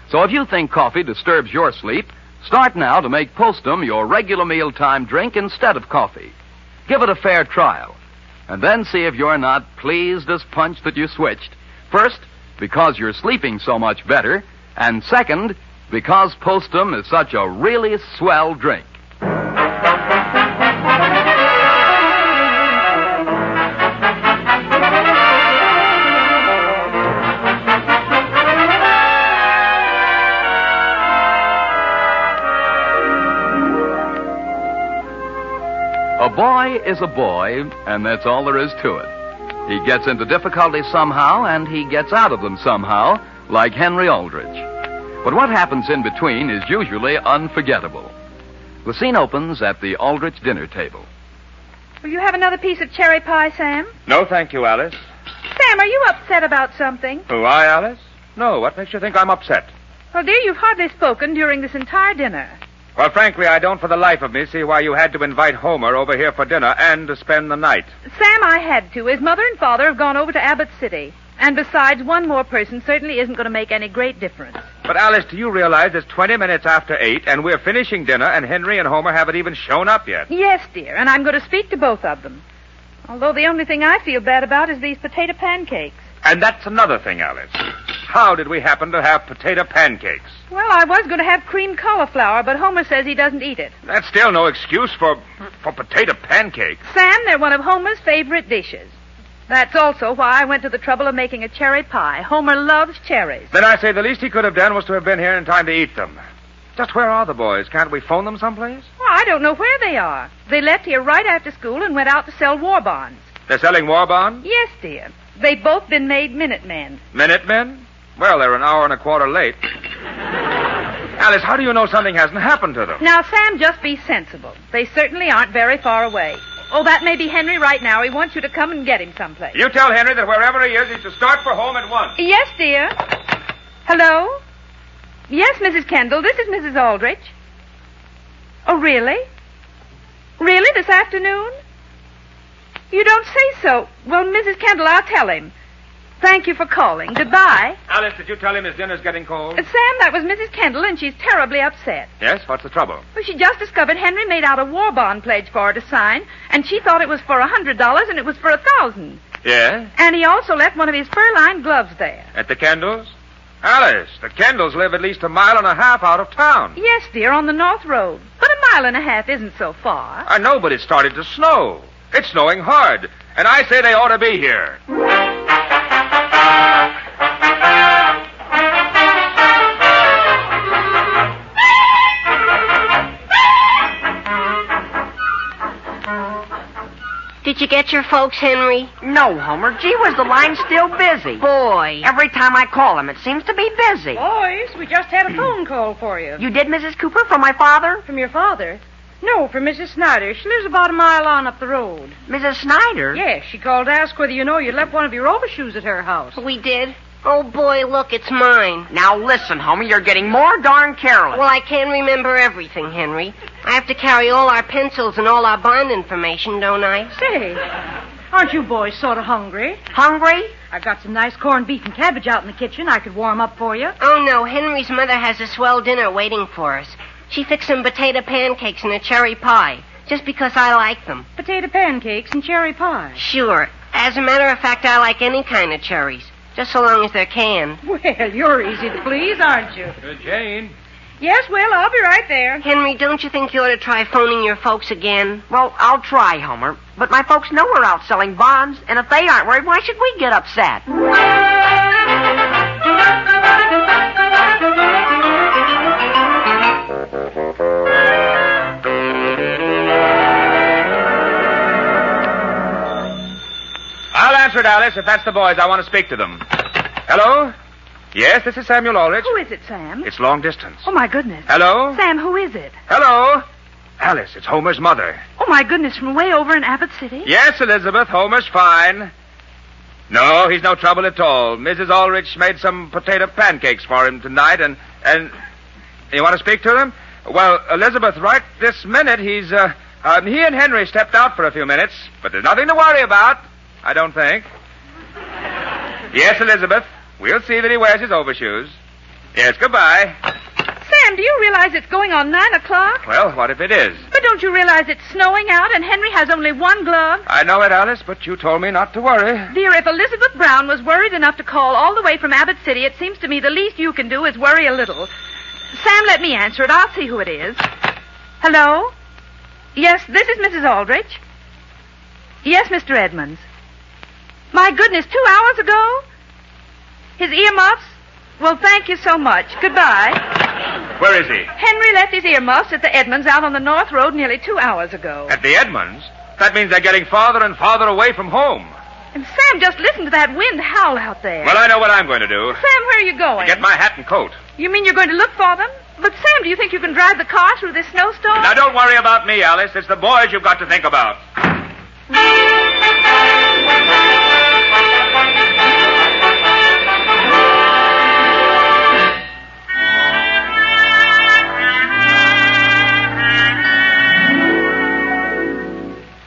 So if you think coffee disturbs your sleep, start now to make Postum your regular mealtime drink instead of coffee. Give it a fair trial. And then see if you're not pleased as punch that you switched. First, because you're sleeping so much better. And second, because Postum is such a really swell drink. A boy is a boy, and that's all there is to it. He gets into difficulties somehow, and he gets out of them somehow, like Henry Aldrich. But what happens in between is usually unforgettable. The scene opens at the Aldrich dinner table. Will you have another piece of cherry pie, Sam? No, thank you, Alice. Sam, are you upset about something? Who, I, Alice? No, what makes you think I'm upset? Well, dear, you've hardly spoken during this entire dinner. Well, frankly, I don't for the life of me see why you had to invite Homer over here for dinner and to spend the night. Sam, I had to. His mother and father have gone over to Abbott City. And besides, one more person certainly isn't going to make any great difference. But, Alice, do you realize it's 20 minutes after 8, and we're finishing dinner, and Henry and Homer haven't even shown up yet? Yes, dear, and I'm going to speak to both of them. Although the only thing I feel bad about is these potato pancakes. And that's another thing, Alice. How did we happen to have potato pancakes? Well, I was going to have cream cauliflower, but Homer says he doesn't eat it. That's still no excuse for potato pancakes. Sam, they're one of Homer's favorite dishes. That's also why I went to the trouble of making a cherry pie. Homer loves cherries. Then I say the least he could have done was to have been here in time to eat them. Just where are the boys? Can't we phone them someplace? Well, I don't know where they are. They left here right after school and went out to sell war bonds. They're selling war bonds? Yes, dear. They've both been made Minutemen. Minutemen? Well, they're an hour and a quarter late. Alice, how do you know something hasn't happened to them? Now, Sam, just be sensible. They certainly aren't very far away. Oh, that may be Henry right now. He wants you to come and get him someplace. You tell Henry that wherever he is, he's to start for home at once. Yes, dear. Hello? Yes, Mrs. Kendall. This is Mrs. Aldrich. Oh, really? Really, this afternoon? You don't say so. Well, Mrs. Kendall, I'll tell him. Thank you for calling. Goodbye. Alice, did you tell him his dinner's getting cold? Sam, that was Mrs. Kendall, and she's terribly upset. Yes? What's the trouble? Well, she just discovered Henry made out a war bond pledge for her to sign, and she thought it was for $100 and it was for $1,000. Yeah? And he also left one of his fur-lined gloves there. At the Kendalls? Alice, the Kendalls live at least 1.5 miles out of town. Yes, dear, on the North Road. But 1.5 miles isn't so far. I know, but it started to snow. It's snowing hard, and I say they ought to be here. Did you get your folks, Henry? No, Homer. Gee whiz, the line's still busy. Boy. Every time I call him, it seems to be busy. Boys, we just had a phone call for you. You did, Mrs. Cooper, from my father? From your father? No, from Mrs. Snyder. She lives about 1 mile on up the road. Mrs. Snyder? Yes, she called to ask whether you know you left one of your overshoes at her house. We did. Oh, boy, look, it's mine. Now, listen, Homer, you're getting more darn careless. Well, I can't remember everything, Henry. I have to carry all our pencils and all our bond information, don't I? Say, aren't you boys sort of hungry? Hungry? I've got some nice corned beef and cabbage out in the kitchen. I could warm up for you. Oh, no, Henry's mother has a swell dinner waiting for us. She fixed some potato pancakes and a cherry pie, just because I like them. Potato pancakes and cherry pie? Sure. As a matter of fact, I like any kind of cherries, just so long as they're canned. Well, you're easy to please, aren't you? Jane. Yes, well, I'll be right there. Henry, don't you think you ought to try phoning your folks again? Well, I'll try, Homer. But my folks know we're out selling bonds, and if they aren't worried, why should we get upset? I'll answer it, Alice. If that's the boys, I want to speak to them. Hello? Yes, this is Samuel Aldrich. Who is it, Sam? It's long distance. Oh, my goodness. Hello? Sam, who is it? Hello? Alice, it's Homer's mother. Oh, my goodness, from way over in Abbott City? Yes, Elizabeth, Homer's fine. No, he's no trouble at all. Mrs. Aldrich made some potato pancakes for him tonight, and you want to speak to them? Well, Elizabeth, right this minute, he and Henry stepped out for a few minutes, but there's nothing to worry about, I don't think. Yes, Elizabeth, we'll see that he wears his overshoes. Yes, goodbye. Sam, do you realize it's going on 9 o'clock? Well, what if it is? But don't you realize it's snowing out and Henry has only one glove? I know it, Alice, but you told me not to worry. Dear, if Elizabeth Brown was worried enough to call all the way from Abbott City, it seems to me the least you can do is worry a little. Sam, let me answer it. I'll see who it is. Hello? Yes, this is Mrs. Aldrich. Yes, Mr. Edmonds. My goodness, 2 hours ago? His earmuffs? Well, thank you so much. Goodbye. Where is he? Henry left his earmuffs at the Edmonds out on the North Road nearly 2 hours ago. At the Edmonds? That means they're getting farther and farther away from home. And Sam, just listen to that wind howl out there. Well, I know what I'm going to do. Sam, where are you going? Get my hat and coat. You mean you're going to look for them? But, Sam, do you think you can drive the car through this snowstorm? Now, don't worry about me, Alice. It's the boys you've got to think about.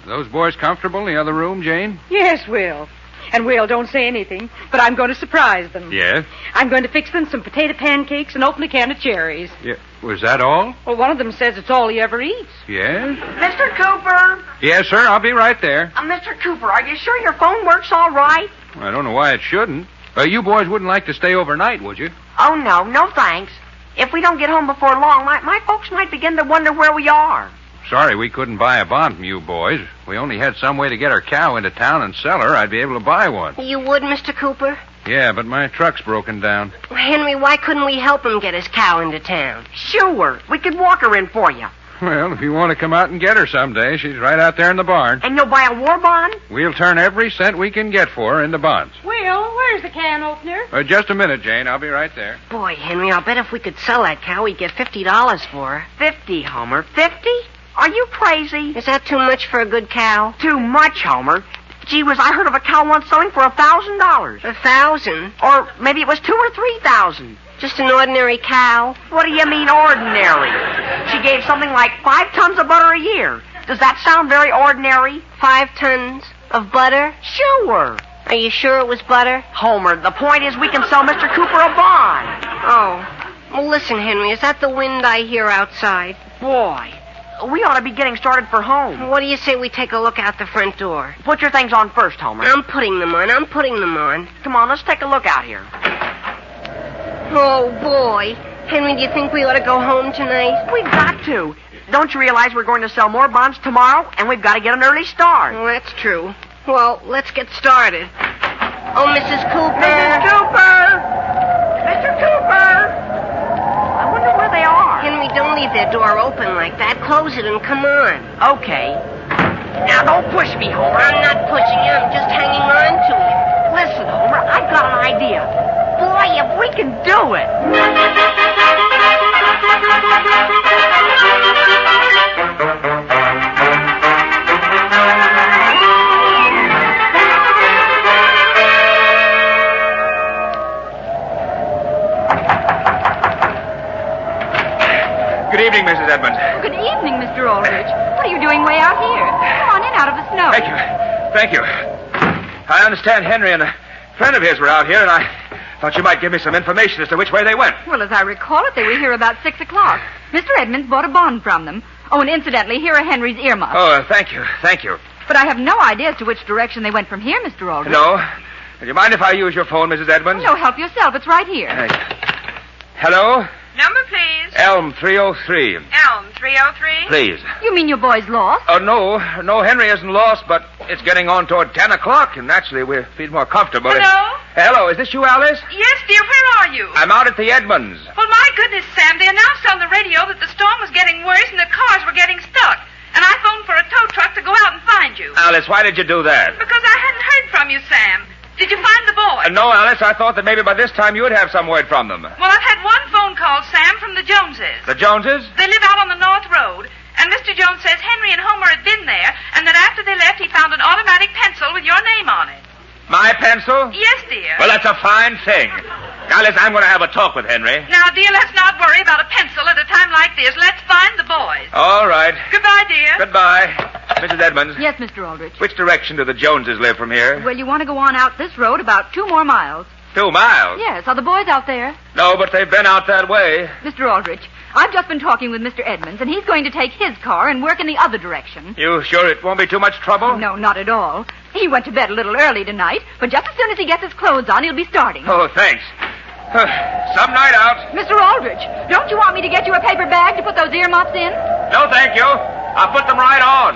Those boys comfortable in the other room, Jane? Yes, Will. And, Will, don't say anything, but I'm going to surprise them. Yes? I'm going to fix them some potato pancakes and open a can of cherries. Yeah. Was that all? Well, one of them says it's all he ever eats. Yes? Mr. Cooper? Yes, sir. I'll be right there. Mr. Cooper, are you sure your phone works all right? I don't know why it shouldn't. You boys wouldn't like to stay overnight, would you? Oh, no thanks. If we don't get home before long, my folks might begin to wonder where we are. Sorry we couldn't buy a bond from you boys. If we only had some way to get our cow into town and sell her, I'd be able to buy one. You would, Mr. Cooper? Yeah, but my truck's broken down. Henry, why couldn't we help him get his cow into town? Sure. We could walk her in for you. Well, if you want to come out and get her someday, she's right out there in the barn. And you'll buy a war bond? We'll turn every cent we can get for her into bonds. Will, where's the can opener? Just a minute, Jane. I'll be right there. Boy, Henry, I'll bet if we could sell that cow, we'd get $50 for her. 50, Homer. 50? Are you crazy? Is that too much for a good cow? Too much, Homer. Gee whiz, I heard of a cow once selling for $1,000. $1,000? Or maybe it was $2,000 or $3,000. Just an ordinary cow? What do you mean ordinary? She gave something like 5 tons of butter a year. Does that sound very ordinary? 5 tons of butter? Sure. Are you sure it was butter? Homer, the point is we can sell Mr. Cooper a bond. Oh. Well, listen, Henry, is that the wind I hear outside? Boy, we ought to be getting started for home. What do you say we take a look out the front door? Put your things on first, Homer. I'm putting them on. Come on, let's take a look out here. Oh, boy. Henry, do you think we ought to go home tonight? We've got to. Don't you realize we're going to sell more bonds tomorrow, and we've got to get an early start? Well, that's true. Well, let's get started. Oh, Mrs. Cooper. Mrs. Cooper! Mr. Cooper! I wonder where they are. Henry, don't leave their door open like that. Close it and come on. Okay. Now, don't push me, Homer. I'm not pushing you. I'm just hanging on to you. Listen, Homer, I've got an idea. Boy, if we can do it. Good evening, Mrs. Edmonds. Good evening, Mr. Aldrich. What are you doing way out here? Come on in out of the snow. Thank you. I understand Henry and a friend of his were out here, and I thought you might give me some information as to which way they went. Well, as I recall it, they were here about 6 o'clock. Mr. Edmonds bought a bond from them. Oh, and incidentally, here are Henry's earmuffs. Oh, thank you. But I have no idea as to which direction they went from here, Mr. Aldrich. No? Do you mind if I use your phone, Mrs. Edmonds? No, help yourself. It's right here. Hello? Number, please. Elm 303. Elm 303? Please. You mean your boy's lost? Oh, no. No, Henry isn't lost, but it's getting on toward 10 o'clock, and naturally we feel more comfortable. Hello? Hello, is this you, Alice? Yes, dear. Where are you? I'm out at the Edmonds. Well, my goodness, Sam, they announced on the radio that the storm was getting worse and the cars were getting stuck. And I phoned for a tow truck to go out and find you. Alice, why did you do that? Because I hadn't heard from you, Sam. Did you find the boy? No, Alice, I thought that maybe by this time you would have some word from them. Well, I've had one phone call, Sam, from the Joneses. The Joneses? They live out on the North Road, and Mr. Jones says Henry and Homer had been there, and that after they left, he found an automatic pencil with your name on it. My pencil? Yes, dear. Well, that's a fine thing. Alice, I'm going to have a talk with Henry. Now, dear, let's not worry about a pencil at a time like this. Let's find the boys. All right. Goodbye, dear. Goodbye. Mrs. Edmonds. Yes, Mr. Aldrich. Which direction do the Joneses live from here? Well, you want to go on out this road about 2 more miles. 2 miles? Yes. Are the boys out there? No, but they've been out that way. Mr. Aldrich, I've just been talking with Mr. Edmonds, and he's going to take his car and work in the other direction. You sure it won't be too much trouble? No, not at all. He went to bed a little early tonight, but just as soon as he gets his clothes on, he'll be starting. Oh, thanks. Some night out. Mr. Aldrich, don't you want me to get you a paper bag to put those earmuffs in? No, thank you. I'll put them right on.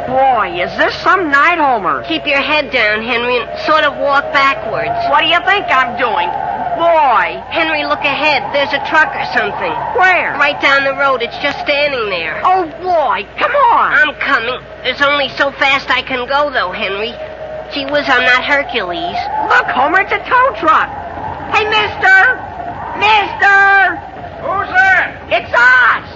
Boy, is this some night, Homer? Keep your head down, Henry, and sort of walk backwards. What do you think I'm doing? Boy. Henry, look ahead. There's a truck or something. Where? Right down the road. It's just standing there. Oh, boy. Come on. I'm coming. There's only so fast I can go, though, Henry. Gee whiz, I'm not Hercules. Look, Homer, it's a tow truck. Hey, mister! Mister! Who's that? It's us!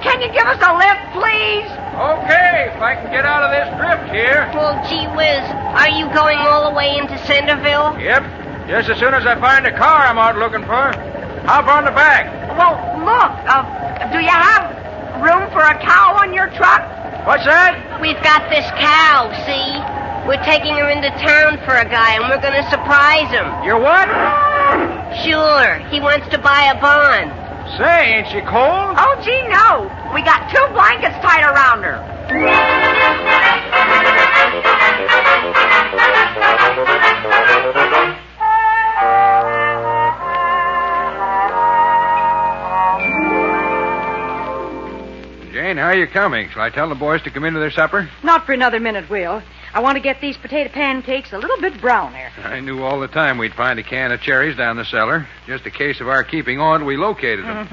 Can you give us a lift, please? Okay, if I can get out of this drift here. Well, gee whiz, are you going all the way into Centerville? Yep. Just as soon as I find a car I'm out looking for. Hop on the back. Well, look, do you have room for a cow on your truck? What's that? We've got this cow, see? We're taking her into town for a guy, and we're going to surprise him. You're what? Sure. He wants to buy a bond. Say, ain't she cold? Oh, gee, no. We got 2 blankets tied around her. Jane, how are you coming? Shall I tell the boys to come into their supper? Not for another minute, Will. I want to get these potato pancakes a little bit browner. I knew all the time we'd find a can of cherries down the cellar. Just a case of our keeping on, we located them.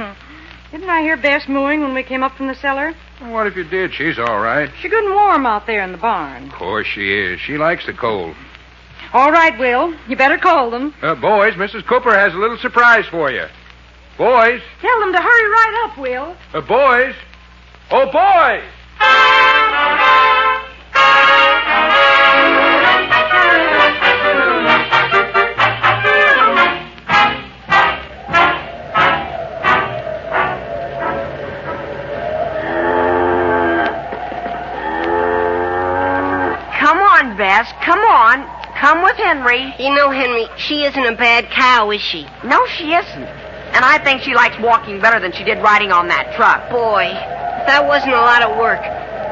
Didn't I hear Bess mooing when we came up from the cellar? Well, what if you did? She's all right. She's good and warm out there in the barn. Of course she is. She likes the cold. All right, Will. You better call them. Boys, Mrs. Cooper has a little surprise for you. Boys. Tell them to hurry right up, Will. Boys. Oh, boys! Come on, Bess. Come on. Come with Henry. You know, Henry, she isn't a bad cow, is she? No, she isn't. And I think she likes walking better than she did riding on that truck. Boy, that wasn't a lot of work.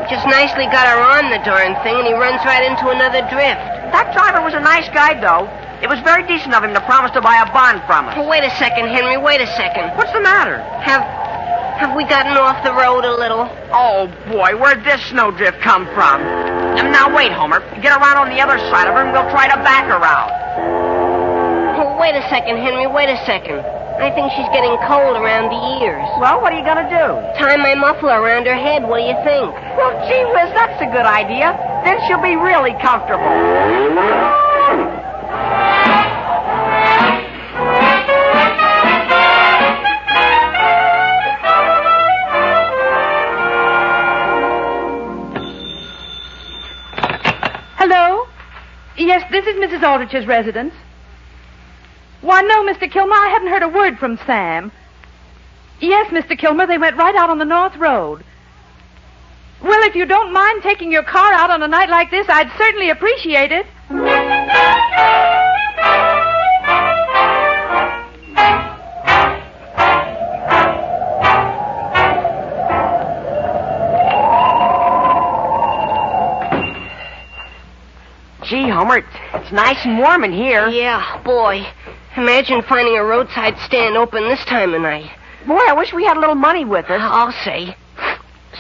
Just nicely got her on the darn thing, and he runs right into another drift. That driver was a nice guy, though. It was very decent of him to promise to buy a bond from us. Well, wait a second, Henry. Wait a second. What's the matter? Have we gotten off the road a little? Oh, boy, where'd this snowdrift come from? Now, wait, Homer. Get around on the other side of her, and we'll try to back her out. Well, wait a second, Henry. Wait a second. I think she's getting cold around the ears. Well, what are you going to do? Tie my muffler around her head. What do you think? Well, gee whiz, that's a good idea. Then she'll be really comfortable. Hello? Yes, this is Mrs. Aldrich's residence. Why, no, Mr. Kilmer, I hadn't heard a word from Sam. Yes, Mr. Kilmer, they went right out on the North Road. Well, if you don't mind taking your car out on a night like this, I'd certainly appreciate it. Gee, Homer, it's nice and warm in here. Yeah, boy. Imagine finding a roadside stand open this time of night. Boy, I wish we had a little money with us. I'll say.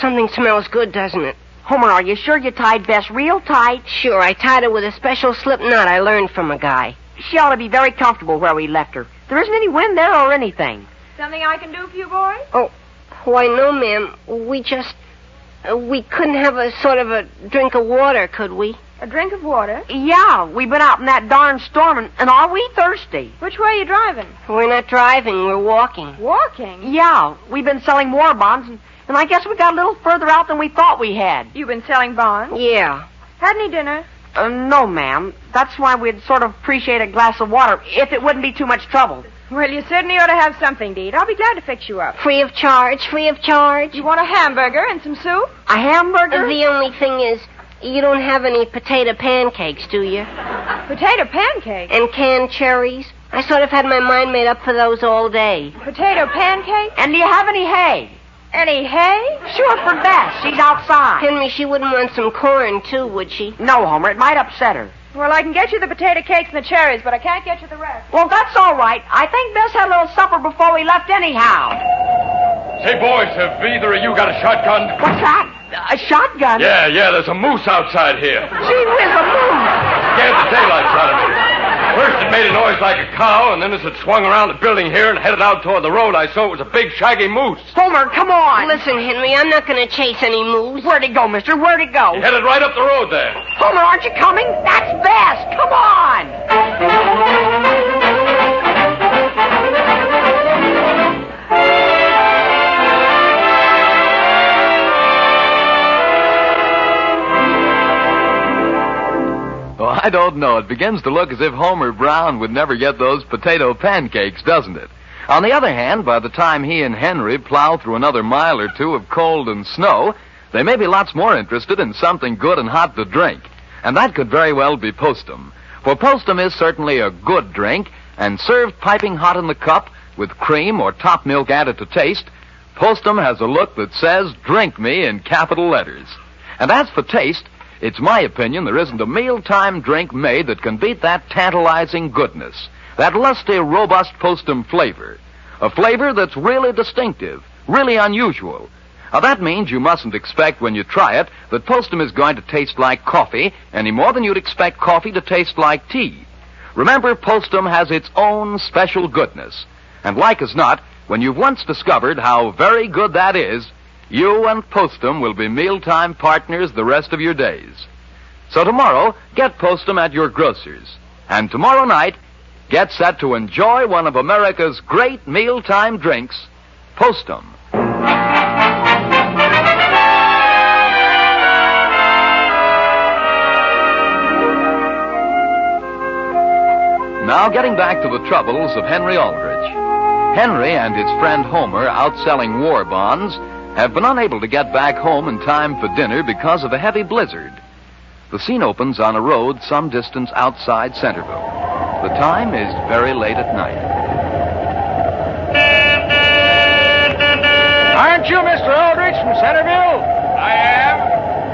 Something smells good, doesn't it? Homer, are you sure you tied Bess real tight? Sure, I tied her with a special slip knot I learned from a guy. She ought to be very comfortable where we left her. There isn't any wind there or anything. Something I can do for you, boys? Oh, why, no, ma'am. We couldn't have a sort of a drink of water, could we? A drink of water? Yeah, we've been out in that darn storm, and are we thirsty? Which way are you driving? We're not driving, we're walking. Walking? Yeah, we've been selling war bonds, and I guess we got a little further out than we thought we had. You've been selling bonds? Yeah. Had any dinner? No, ma'am. That's why we'd sort of appreciate a glass of water, if it wouldn't be too much trouble. Well, you certainly ought to have something to eat. I'll be glad to fix you up. Free of charge, free of charge. You want a hamburger and some soup? A hamburger? The only thing is, you don't have any potato pancakes, do you? Potato pancakes? And canned cherries? I sort of had my mind made up for those all day. Potato pancakes? And do you have any hay? Any hay? Sure, for Bess. She's outside. Henry, she wouldn't want some corn, too, would she? No, Homer. It might upset her. Well, I can get you the potato cakes and the cherries, but I can't get you the rest. Well, that's all right. I think Bess had a little supper before we left anyhow. Say, boys, have either of you got a shotgun? What's that? A shotgun? Yeah, there's a moose outside here. Gee whiz, a moose! Scared the daylights out of me. First it made a noise like a cow, and then as it swung around the building here and headed out toward the road, I saw it was a big, shaggy moose. Homer, come on. Listen, Henry, I'm not going to chase any moose. Where'd it go, mister? Where'd it go? He headed right up the road there. Homer, aren't you coming? That's Bess. Come on. Well, I don't know. It begins to look as if Homer Brown would never get those potato pancakes, doesn't it? On the other hand, by the time he and Henry plow through another mile or two of cold and snow, they may be lots more interested in something good and hot to drink. And that could very well be Postum. For Postum is certainly a good drink, and served piping hot in the cup with cream or top milk added to taste, Postum has a look that says, "Drink me" in capital letters. And as for taste, it's my opinion there isn't a mealtime drink made that can beat that tantalizing goodness, that lusty, robust Postum flavor. A flavor that's really distinctive, really unusual. Now, that means you mustn't expect when you try it that Postum is going to taste like coffee any more than you'd expect coffee to taste like tea. Remember, Postum has its own special goodness. And like as not, when you've once discovered how very good that is, you and Postum will be mealtime partners the rest of your days. So tomorrow, get Postum at your grocer's. And tomorrow night, get set to enjoy one of America's great mealtime drinks, Postum. Now getting back to the troubles of Henry Aldrich. Henry and his friend Homer, out selling war bonds, have been unable to get back home in time for dinner because of a heavy blizzard. The scene opens on a road some distance outside Centerville. The time is very late at night. Aren't you Mr. Aldrich from Centerville? I am.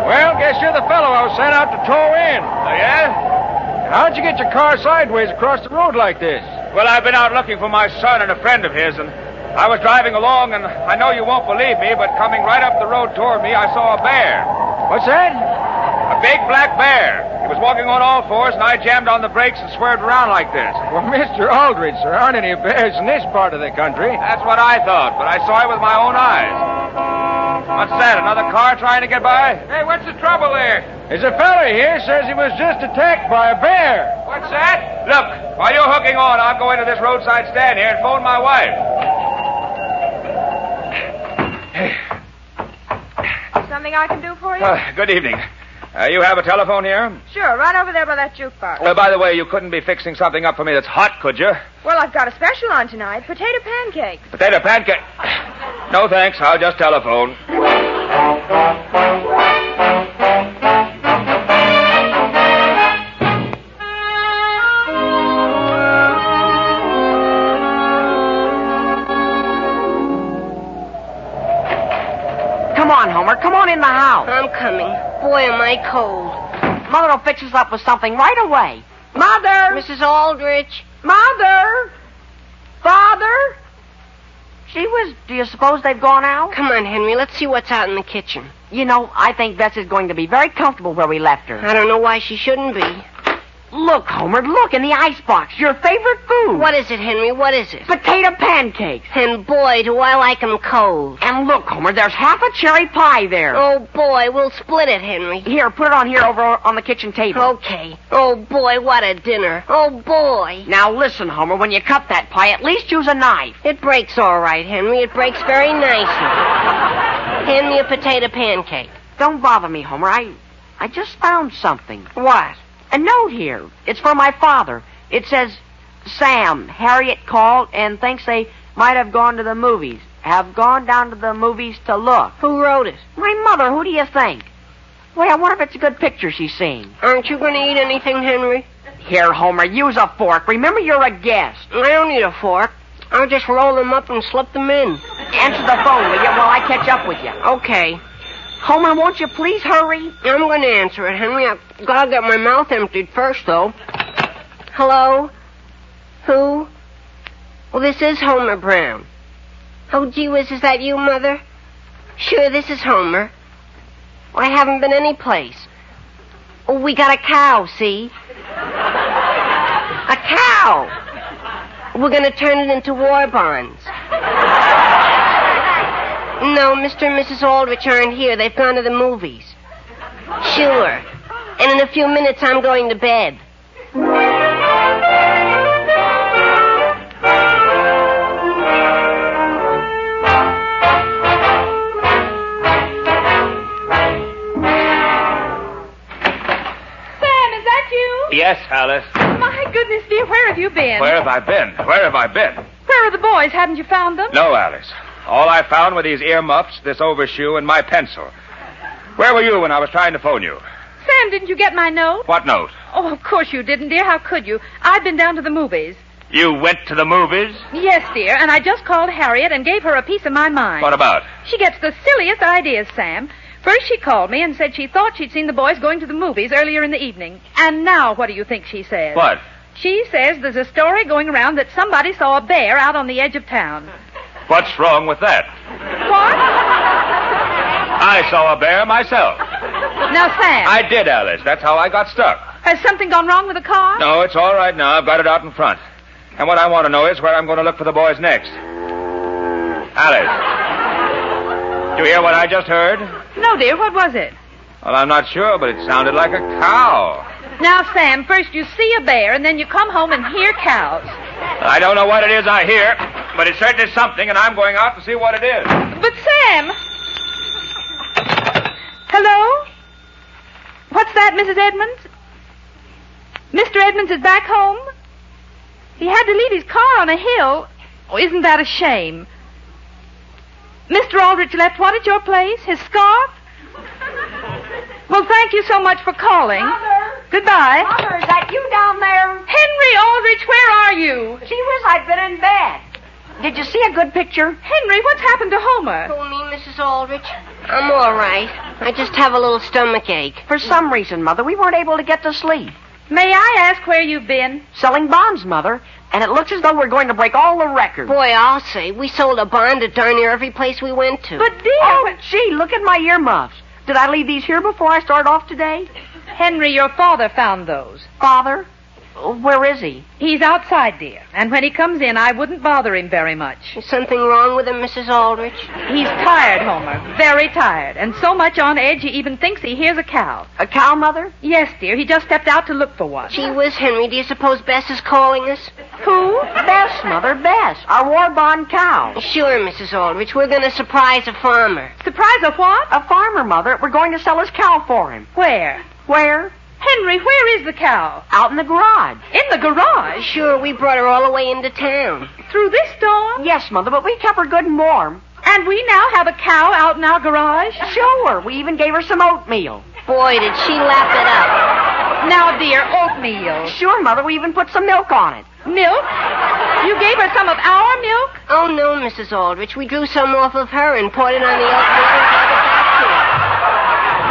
Well, guess you're the fellow I was sent out to tow in. Oh, yeah? How'd you get your car sideways across the road like this? Well, I've been out looking for my son and a friend of his, and I was driving along, and I know you won't believe me, but coming right up the road toward me, I saw a bear. What's that? A big black bear. He was walking on all fours, and I jammed on the brakes and swerved around like this. Well, Mr. Aldrich, there aren't any bears in this part of the country. That's what I thought, but I saw it with my own eyes. What's that, another car trying to get by? Hey, what's the trouble there? There's a fella here says he was just attacked by a bear. What's that? Look, while you're hooking on, I'll go into this roadside stand here and phone my wife. Something I can do for you? Good evening. You have a telephone here? Sure, right over there by that jukebox. By the way, you couldn't be fixing something up for me that's hot, could you? Well, I've got a special on tonight. Potato pancakes. Potato pancake? No, thanks. I'll just telephone. Come on, Homer. Come on in the house. I'm coming. Boy, am I cold. Mother will fix us up with something right away. Mother! Mrs. Aldrich. Mother! Father! Do you suppose they've gone out? Come on, Henry. Let's see what's out in the kitchen. You know, I think Bess is going to be very comfortable where we left her. I don't know why she shouldn't be. Look, Homer, look in the icebox. Your favorite food. What is it, Henry? What is it? Potato pancakes. And boy, do I like 'em cold. And look, Homer, there's half a cherry pie there. Oh, boy, we'll split it, Henry. Here, put it on here over on the kitchen table. Okay. Oh, boy, what a dinner. Oh, boy. Now, listen, Homer, when you cut that pie, at least use a knife. It breaks all right, Henry. It breaks very nicely. Hand me a potato pancake. Don't bother me, Homer. I just found something. What? A note here. It's for my father. It says, Sam, Harriet called and thinks they might have gone to the movies. Have gone down to the movies to look. Who wrote it? My mother. Who do you think? Wait, I wonder if it's a good picture she's seen. Aren't you going to eat anything, Henry? Here, Homer, use a fork. Remember, you're a guest. I don't need a fork. I'll just roll them up and slip them in. Answer the phone, will you, while I catch up with you? Okay. Homer, won't you please hurry? I'm going to answer it, Henry. I've got to get my mouth emptied first, though. Hello? Who? Well, this is Homer Brown. Oh, gee whiz, is that you, Mother? Sure, this is Homer. Well, I haven't been any place. Oh, we got a cow, see? A cow! We're going to turn it into war bonds. No, Mr. and Mrs. Aldrich aren't here. They've gone to the movies. Sure. And in a few minutes, I'm going to bed. Yes, Alice. My goodness, dear, where have you been? Where have I been? Where are the boys? Haven't you found them? No, Alice. All I found were these earmuffs, this overshoe, and my pencil. Where were you when I was trying to phone you? Sam, didn't you get my note? What note? Oh, of course you didn't, dear. How could you? I've been down to the movies. You went to the movies? Yes, dear, and I just called Harriet and gave her a piece of my mind. What about? She gets the silliest ideas, Sam. First she called me and said she thought she'd seen the boys going to the movies earlier in the evening. And now what do you think she says? What? She says there's a story going around that somebody saw a bear out on the edge of town. What's wrong with that? What? I saw a bear myself. Now, Sam. I did, Alice. That's how I got stuck. Has something gone wrong with the car? No, it's all right now. I've got it out in front. And what I want to know is where I'm going to look for the boys next. Alice. Do you hear what I just heard? No, dear. What was it? Well, I'm not sure, but it sounded like a cow. Now, Sam, first you see a bear, and then you come home and hear cows. I don't know what it is I hear, but it certainly is something, and I'm going out to see what it is. But, Sam... Hello? What's that, Mrs. Edmonds? Mr. Edmonds is back home? He had to leave his car on a hill. Oh, isn't that a shame? Mr. Aldrich left what at your place? His scarf? Well, thank you so much for calling. Mother! Goodbye. Mother, is that you down there? Henry Aldrich, where are you? Gee whiz, I've been in bed. Did you see a good picture? Henry, what's happened to Homer? Oh, me, Mrs. Aldrich? I'm all right. I just have a little stomach ache. For some reason, Mother, we weren't able to get to sleep. May I ask where you've been? Selling bonds, Mother. And it looks as though we're going to break all the records. Boy, I'll say. We sold a bond at darn near every place we went to. But, dear... Oh, gee, look at my earmuffs. Did I leave these here before I started off today? Henry, your father found those. Father? Where is he? He's outside, dear. And when he comes in, I wouldn't bother him very much. Is something wrong with him, Mrs. Aldrich? He's tired, Homer. Very tired. And so much on edge he even thinks he hears a cow. A cow, Mother? Yes, dear. He just stepped out to look for one. Gee whiz, Henry, do you suppose Bess is calling us? Who? Bess, Mother, Bess. Our war bond cow. Sure, Mrs. Aldrich. We're going to surprise a farmer. Surprise a what? A farmer, Mother. We're going to sell his cow for him. Where? Where? Henry, where is the cow? Out in the garage. In the garage? Sure, we brought her all the way into town. Through this storm? Yes, Mother, but we kept her good and warm. And we now have a cow out in our garage? Sure. We even gave her some oatmeal. Boy, did she lap it up. Now, dear, oatmeal. Sure, Mother, we even put some milk on it. Milk? You gave her some of our milk? Oh, no, Mrs. Aldrich. We drew some off of her and poured it on the oatmeal.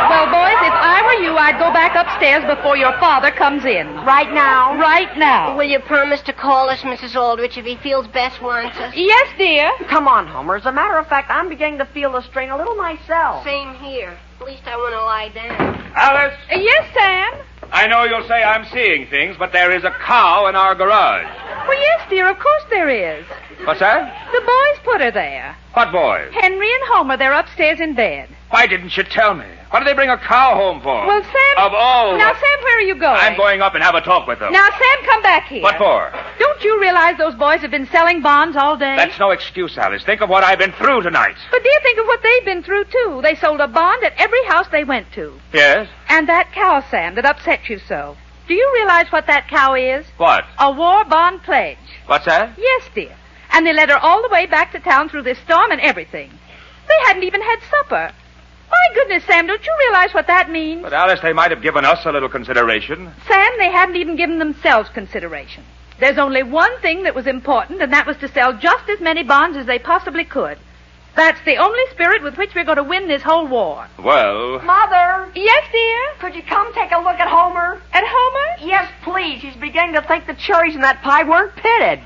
Well, boys, if I were you, I'd go back upstairs before your father comes in. Right now? Right now. Will you promise to call us, Mrs. Aldrich, if he feels Bess wants us? Yes, dear. Come on, Homer. As a matter of fact, I'm beginning to feel the strain a little myself. Same here. At least I want to lie down. Alice? Yes, Sam? I know you'll say I'm seeing things, but there is a cow in our garage. Well, yes, dear, of course there is. What's that? The boys put her there. What boys? Henry and Homer, they're upstairs in bed. Why didn't you tell me? What did they bring a cow home for? Well, Sam... Of all... Now, Sam, where are you going? I'm going up and have a talk with them. Now, Sam, come back here. What for? Don't you realize those boys have been selling bonds all day? That's no excuse, Alice. Think of what I've been through tonight. But, dear, think of what they've been through, too. They sold a bond at every house they went to. Yes? And that cow, Sam, that upset you so. Do you realize what that cow is? What? A war bond pledge. What's that? Yes, dear. And they led her all the way back to town through this storm and everything. They hadn't even had supper. My goodness, Sam, don't you realize what that means? But, Alice, they might have given us a little consideration. Sam, they hadn't even given themselves consideration. There's only one thing that was important, and that was to sell just as many bonds as they possibly could. That's the only spirit with which we're going to win this whole war. Well... Mother? Yes, dear? Could you come take a look at Homer? At Homer? Yes, please. He's beginning to think the cherries in that pie weren't pitted.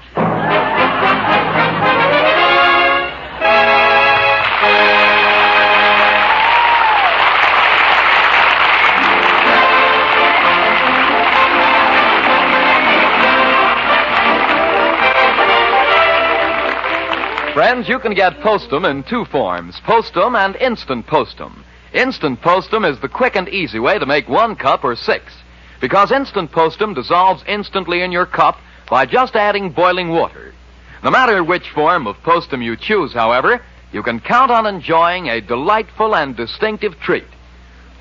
Friends, you can get Postum in two forms, Postum and Instant Postum. Instant Postum is the quick and easy way to make 1 cup or 6, because Instant Postum dissolves instantly in your cup by just adding boiling water. No matter which form of Postum you choose, however, you can count on enjoying a delightful and distinctive treat.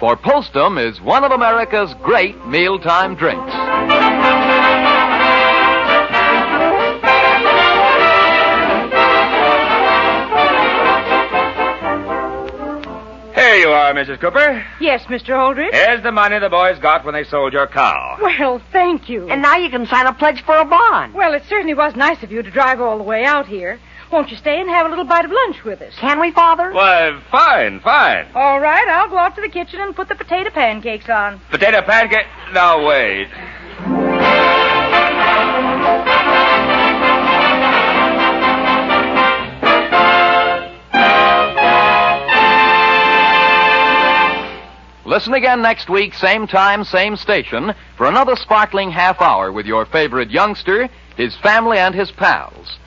for Postum is one of America's great mealtime drinks. Here you are, Mrs. Cooper. Yes, Mr. Aldrich? Here's the money the boys got when they sold your cow. Well, thank you. And now you can sign a pledge for a bond. Well, it certainly was nice of you to drive all the way out here. Won't you stay and have a little bite of lunch with us? Can we, Father? Why, fine. All right, I'll go out to the kitchen and put the potato pancakes on. Potato pancake? Now, wait. Listen again next week, same time, same station, for another sparkling half hour with your favorite youngster, his family, and his pals.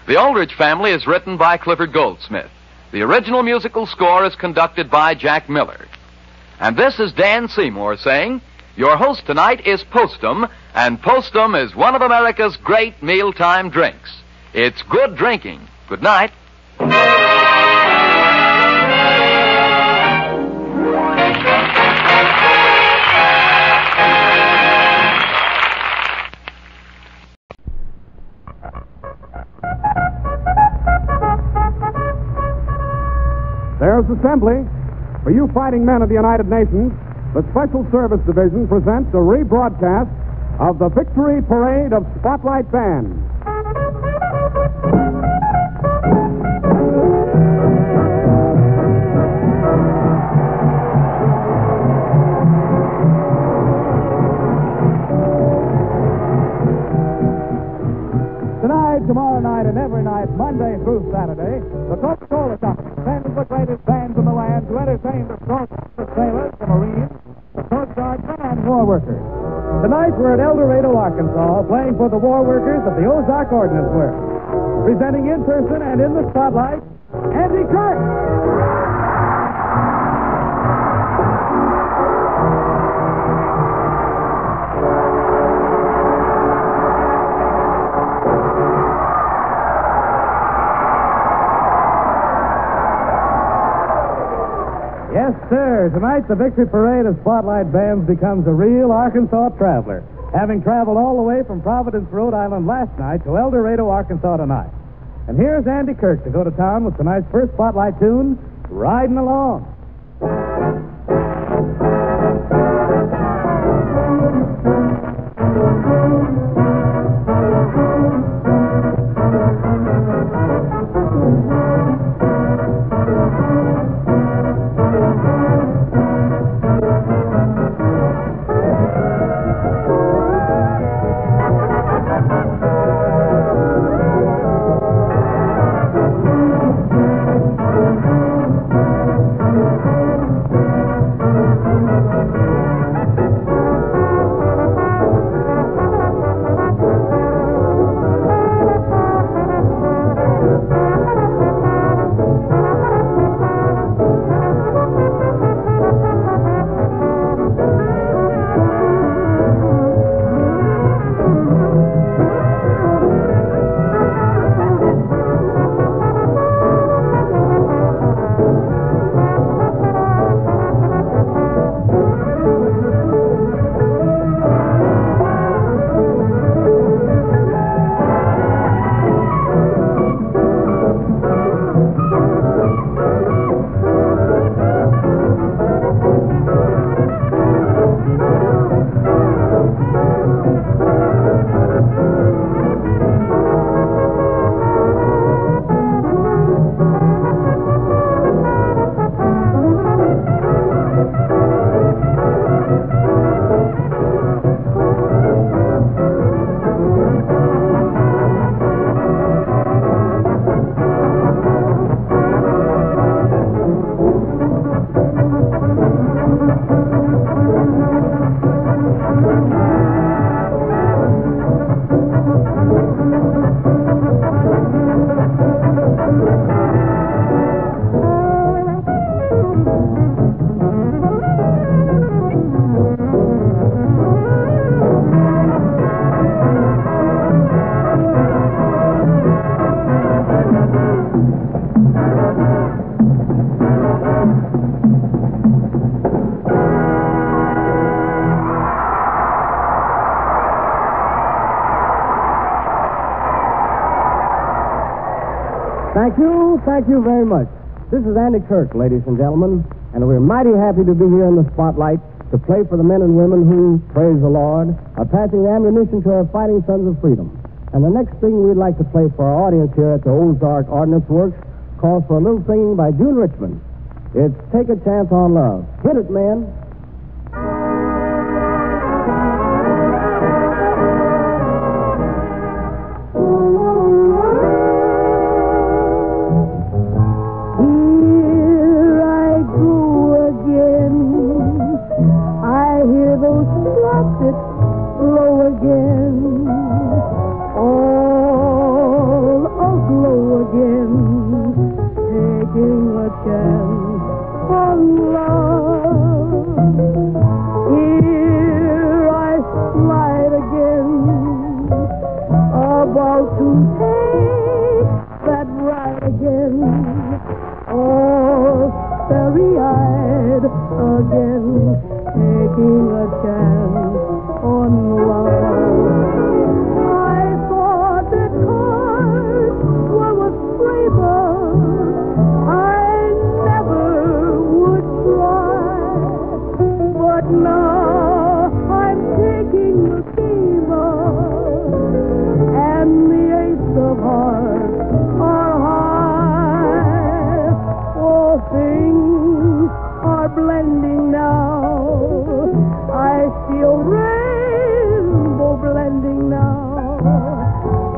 The Aldrich Family is written by Clifford Goldsmith. The original musical score is conducted by Jack Miller. And this is Dan Seymour saying, your host tonight is Postum, and Postum is one of America's great mealtime drinks. It's good drinking. Good night. There's assembly. For you fighting men of the United Nations, the Special Service Division presents a rebroadcast of the Victory Parade of Spotlight Bands. Tonight, tomorrow night, and every night, Monday through Saturday, the Coca-Cola Company sends the greatest bands in the land to entertain the soldiers, the sailors, the Marines, the Coast Guard, and war workers. Tonight, we're at El Dorado, Arkansas, playing for the war workers of the Ozark Ordnance Works. Presenting in person and in the spotlight, Andy Kirk. Yes, sir. Tonight, the Victory Parade of Spotlight Bands becomes a real Arkansas traveler, having traveled all the way from Providence, Rhode Island last night to El Dorado, Arkansas tonight. And here's Andy Kirk to go to town with tonight's first Spotlight tune, Riding Along. thank you very much. This is Andy Kirk, ladies and gentlemen, and we're mighty happy to be here in the spotlight to play for the men and women who, praise the Lord, are passing ammunition to our fighting sons of freedom. And the next thing we'd like to play for our audience here at the Ozark Ordnance Works calls for a little singing by June Richmond. It's Take a Chance on Love. Hit it, man. Here I go again. I hear those trumpets blow again. All aglow again. Taking a chance on love. Here I slide again. About to take that ride again. All starry-eyed again, taking a chance on love. I thought that cards were a flavor I never would try, but now I'm taking the fever, and the ace of hearts are high. Oh, things are blending now. I see a rainbow blending now.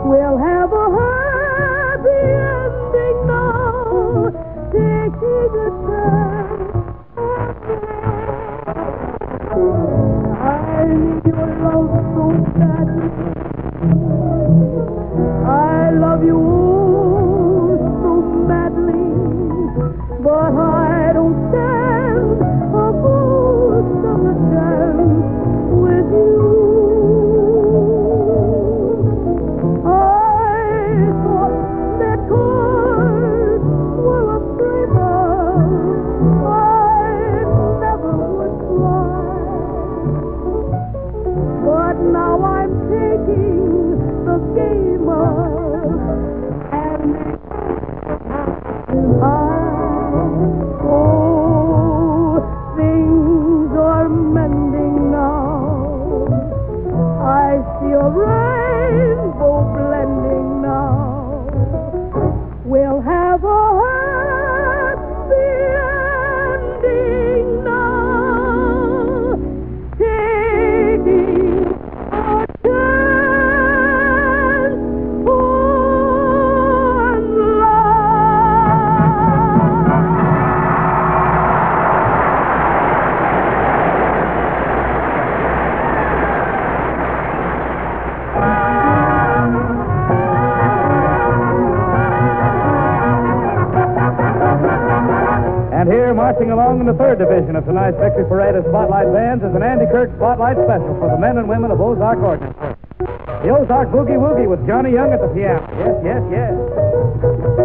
We'll have a happy ending now. Taking a chance. I need your love so badly. I love you so madly, but I don't stand a ghost of a chance with you. I thought that cards were a flavor I never would try, but now I'm taking the game up, and oh, things are mending now. I see a rainbow blending now. We'll have a happy ending now. Taking a chance on And here, marching along in the third division of tonight's Victory Parade of Spotlight Bands, is an Andy Kirk Spotlight Special for the men and women of Ozark Ordnance Works. The Ozark Boogie Woogie with Johnny Young at the piano. Yes, yes, yes.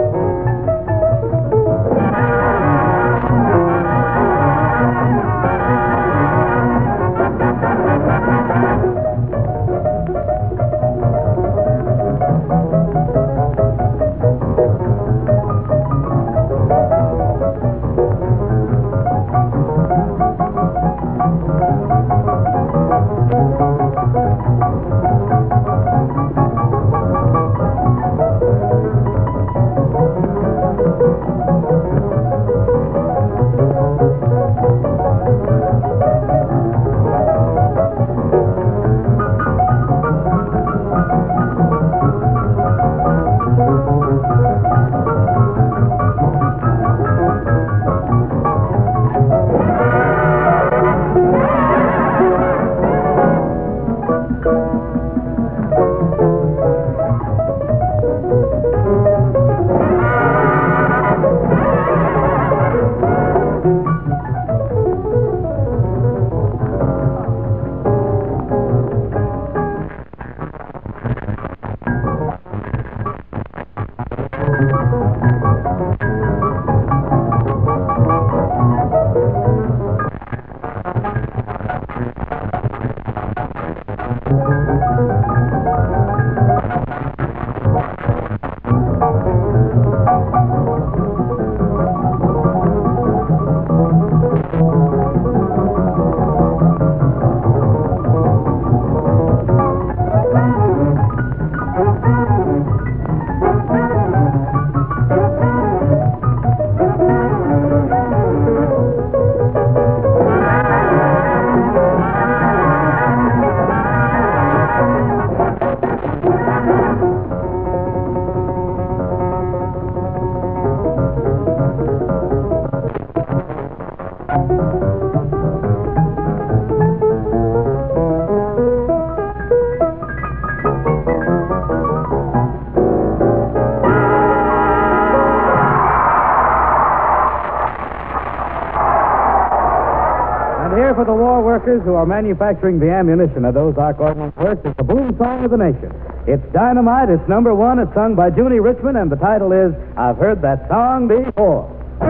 Here for the war workers who are manufacturing the ammunition of those Ark Ordnance Works, it's the boom song of the nation. It's Dynamite, it's number one, it's sung by Junie Richmond, and the title is I've Heard That Song Before. It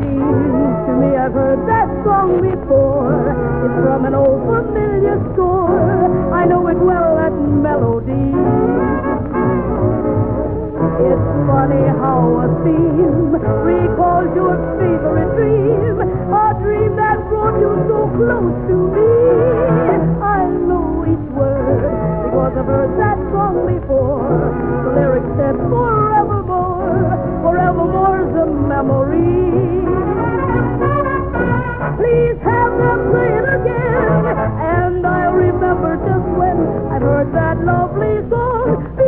seems to me I've heard that song before. It's from an old familiar score. I know it well, that melody. It's funny how a theme recalls your favorite dream, a dream that brought you so close to me. I know each word because I've heard that song before. The lyrics said forevermore, forevermore's a memory. Please have them play it again, and I'll remember just when I heard that lovely song before.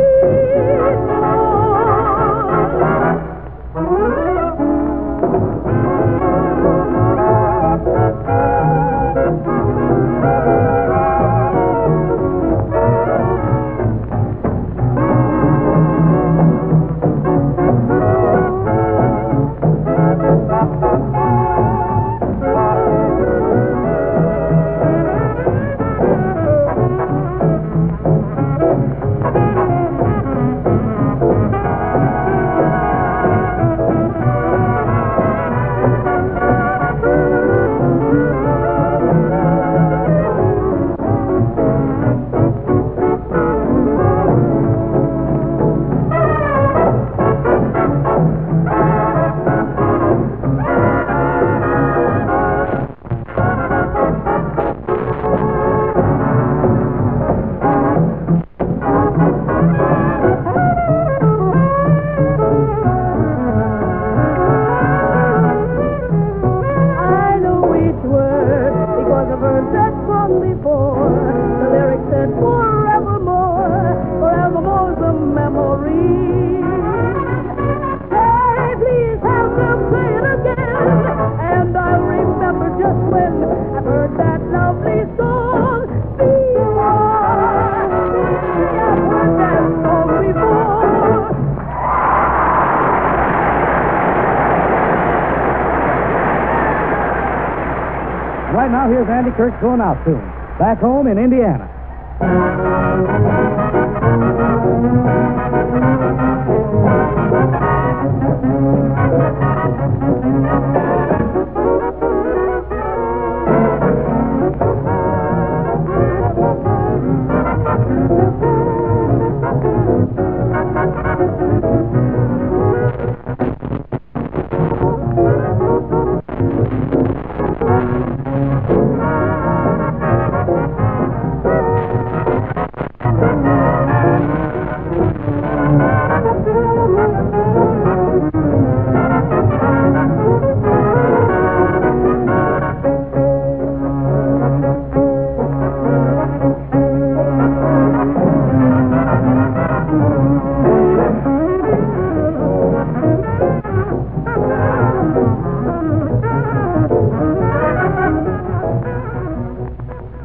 Right now, here's Andy Kirk going out soon. Back home in Indiana.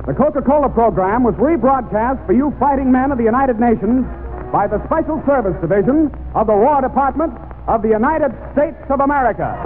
The Coca-Cola program was rebroadcast for you fighting men of the United Nations by the Special Service Division of the War Department of the United States of America.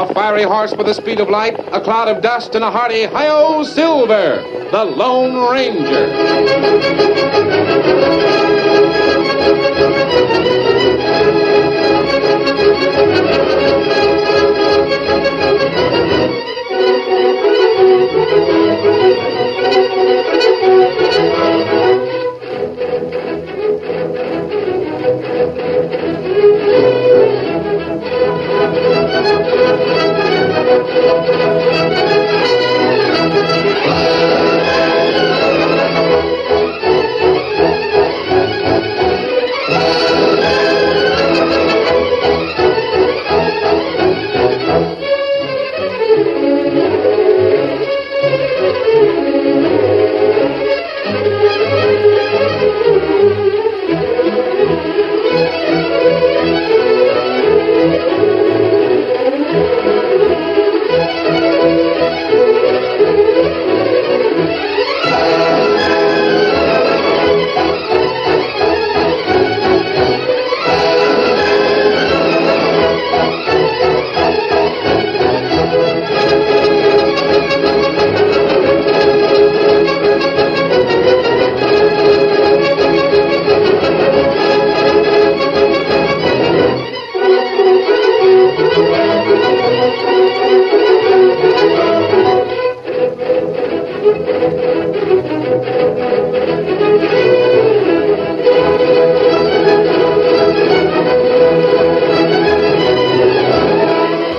A fiery horse with the speed of light, a cloud of dust, and a hearty hi-yo Silver, the Lone Ranger.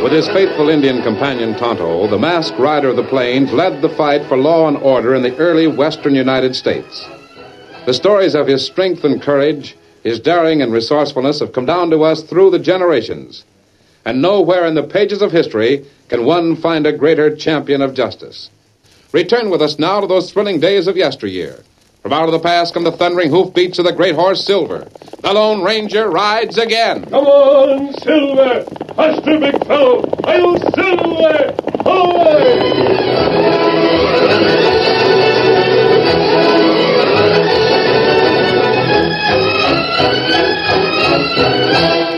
With his faithful Indian companion Tonto, the masked rider of the plains led the fight for law and order in the early western United States. The stories of his strength and courage, his daring and resourcefulness have come down to us through the generations. And nowhere in the pages of history can one find a greater champion of justice. Return with us now to those thrilling days of yesteryear. From out of the past come the thundering hoofbeats of the great horse Silver. The Lone Ranger rides again. Come on, Silver! Faster, big fellow! I'll Silver!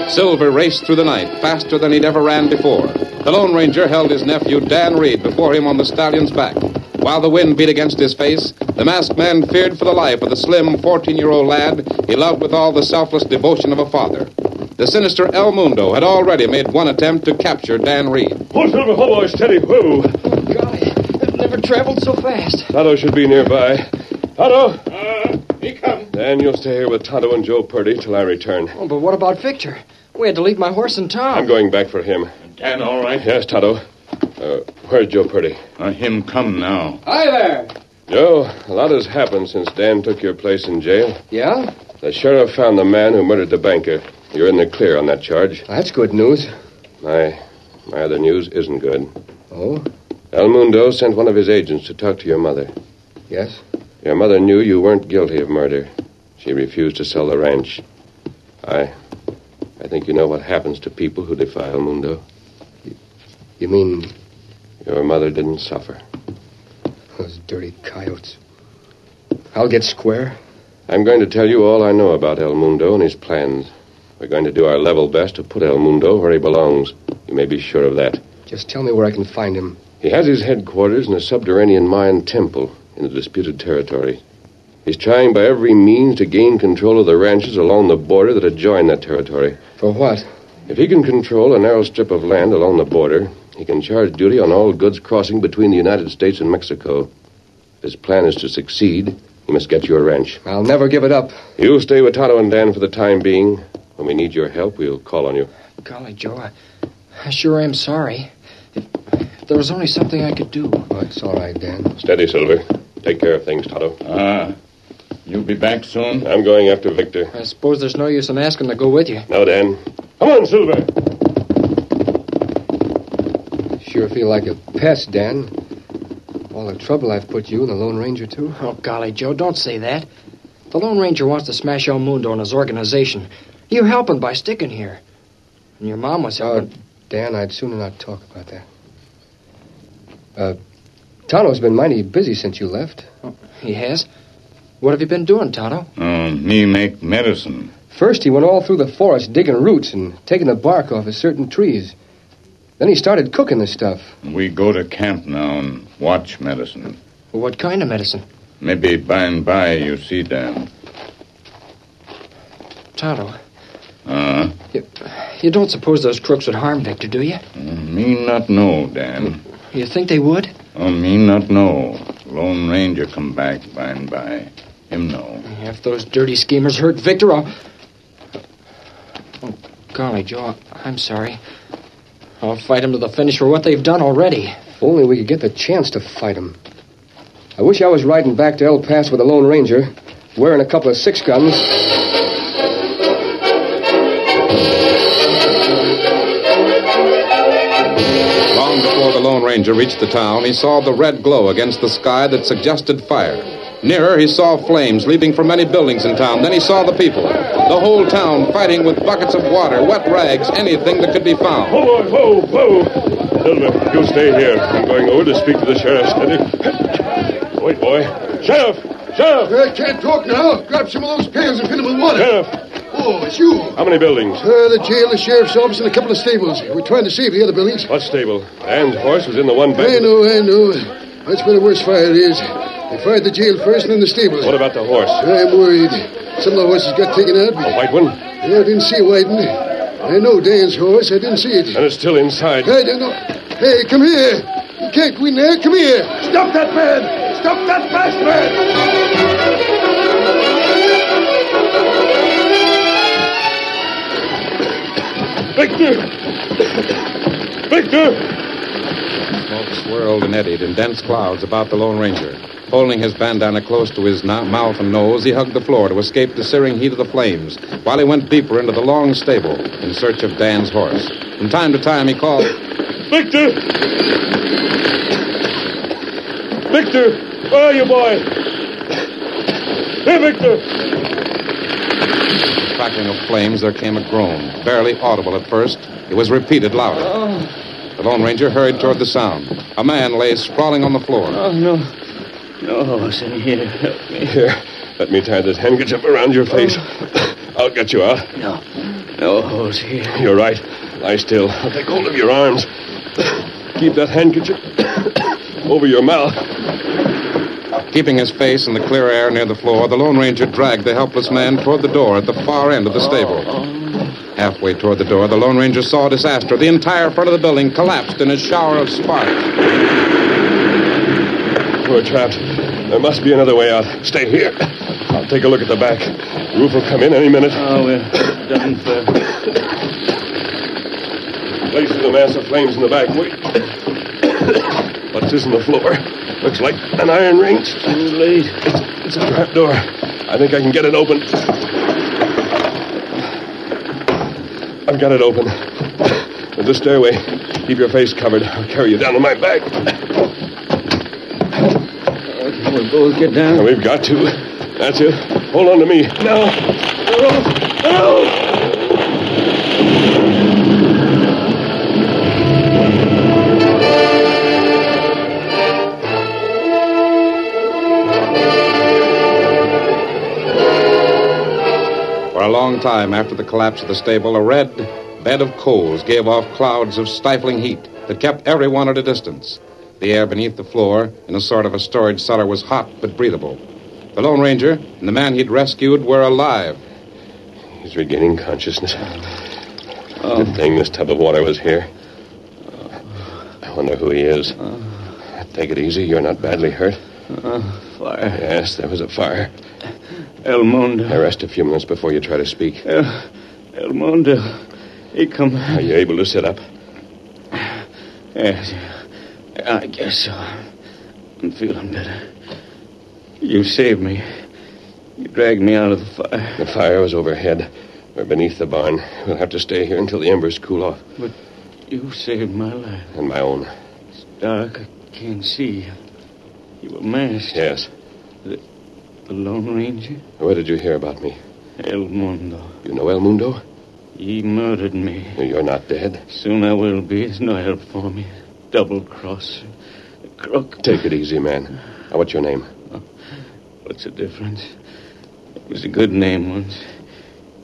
Silver raced through the night, faster than he'd ever ran before. The Lone Ranger held his nephew, Dan Reed, before him on the stallion's back. While the wind beat against his face, the masked man feared for the life of the slim 14-year-old lad he loved with all the selfless devotion of a father. The sinister El Mundo had already made one attempt to capture Dan Reed. Oh, Silver, boy, steady, whoa. Oh, golly, I've never traveled so fast. Tonto should be nearby. Tonto! He comes. Dan, you'll stay here with Tonto and Joe Purdy till I return. Oh, but what about Victor? We had to leave my horse in town. I'm going back for him. Dan, all right? Yes, Tonto. Where's Joe Purdy? Him come now. Hi there. Joe, a lot has happened since Dan took your place in jail. Yeah? The sheriff found the man who murdered the banker. You're in the clear on that charge. That's good news. My other news isn't good. Oh? El Mundo sent one of his agents to talk to your mother. Yes? Your mother knew you weren't guilty of murder. She refused to sell the ranch. I think you know what happens to people who defy El Mundo. You mean... Your mother didn't suffer. Those dirty coyotes. I'll get square. I'm going to tell you all I know about El Mundo and his plans. We're going to do our level best to put El Mundo where he belongs. You may be sure of that. Just tell me where I can find him. He has his headquarters in a subterranean Mayan temple in the disputed territory. He's trying by every means to gain control of the ranches along the border that adjoin that territory. For what? If he can control a narrow strip of land along the border, he can charge duty on all goods crossing between the United States and Mexico. If his plan is to succeed, he must get your ranch. I'll never give it up. You'll stay with Tonto and Dan for the time being. When we need your help, we'll call on you. Golly, Joe, I sure am sorry. If there was only something I could do. Oh, it's all right, Dan. Steady, Silver. Take care of things, Tonto. You'll be back soon? I'm going after Victor. I suppose there's no use in asking to go with you. No, Dan. Come on, Silver. Sure feel like a pest, Dan. All the trouble I've put you and the Lone Ranger to. Oh, golly, Joe, don't say that. The Lone Ranger wants to smash El Mundo and his organization. You're helping by sticking here. And your mom was helping. Dan, I'd sooner not talk about that. Tonto's been mighty busy since you left. Oh, he has? What have you been doing, Tonto? Me make medicine. First, he went all through the forest digging roots and taking the bark off of certain trees. Then he started cooking the stuff. We go to camp now and watch medicine. Well, what kind of medicine? Maybe by and by you see, Dan. Tonto. You don't suppose those crooks would harm Victor, do you? Me not know, Dan. You think they would? Me not know. Lone Ranger come back by and by. Him know. If those dirty schemers hurt Victor, I'll... Oh, golly, Joe, I'm sorry. I'll fight them to the finish for what they've done already. If only we could get the chance to fight them. I wish I was riding back to El Paso with the Lone Ranger, wearing a couple of 6 guns. Long before the Lone Ranger reached the town, he saw the red glow against the sky that suggested fire. Nearer, he saw flames leaping from many buildings in town. Then he saw the people. The whole town fighting with buckets of water, wet rags, anything that could be found. Whoa. Silver, you stay here. I'm going over to speak to the sheriff. Steady. Wait, boy. Sheriff! I can't talk now. Grab some of those pans and fill them with water. Sheriff! Oh, it's you. How many buildings? The jail, the sheriff's office, and a couple of stables. We're trying to save the other buildings. What stable? Dan's horse was in the one back. I know. That's where the worst fire is. They fired the jail first and then the stables. What about the horse? I'm worried. Some of the horses got taken out. A white one? Yeah, I didn't see Whiteman. I know Dan's horse. I didn't see it. And it's still inside. I don't know. Hey, come here. You can't go in there. Come here. Stop that man! Stop that fast man! Victor! Smoke swirled and eddied in dense clouds about the Lone Ranger. Holding his bandana close to his mouth and nose, he hugged the floor to escape the searing heat of the flames, while he went deeper into the long stable in search of Dan's horse. From time to time, he called, Victor! Victor! Where are you, boy? Here, Victor! The crackling of flames, there came a groan, barely audible at first. It was repeated louder. The Lone Ranger hurried toward the sound. A man lay sprawling on the floor. No horse in here. Help me. Here, let me tie this handkerchief around your face. I'll get you out. No horse here. You're right. Lie still. I'll take hold of your arms. Keep that handkerchief over your mouth. Keeping his face in the clear air near the floor, the Lone Ranger dragged the helpless man toward the door at the far end of the stable. Halfway toward the door, the Lone Ranger saw disaster. The entire front of the building collapsed in a shower of sparks. We're trapped. There must be another way out. Stay here. I'll take a look at the back. The roof will come in any minute. We're done for. Place in the mass of flames in the back. Wait. What's this on the floor? Looks like an iron ring. Too late. It's a trap door. I think I can get it open. I've got it open. There's a stairway. Keep your face covered. I'll carry you down on my back. We'll both get down. Now, we've got to. That's it. Hold on to me. Now. For a long time after the collapse of the stable, a red bed of coals gave off clouds of stifling heat that kept everyone at a distance. The air beneath the floor, in a sort of a storage cellar, was hot but breathable. The Lone Ranger and the man he'd rescued were alive. He's regaining consciousness. Good thing this tub of water was here. I wonder who he is. Take it easy. You're not badly hurt. Fire. Yes, there was a fire. El Mundo. Now rest a few minutes before you try to speak. El Mundo. He come. Are you able to sit up? Yes. I guess so. I'm feeling better. You saved me. You dragged me out of the fire. The fire was overhead. We're beneath the barn. We'll have to stay here until the embers cool off. But you saved my life. And my own. It's dark. I can't see. You were masked. Yes. The Lone Ranger? Where did you hear about me? El Mundo. You know El Mundo? He murdered me. You're not dead. Soon I will be. There's no help for me. Double-crosser. A crook. Take it easy, man. Now, what's your name? What's the difference? It was a good name once.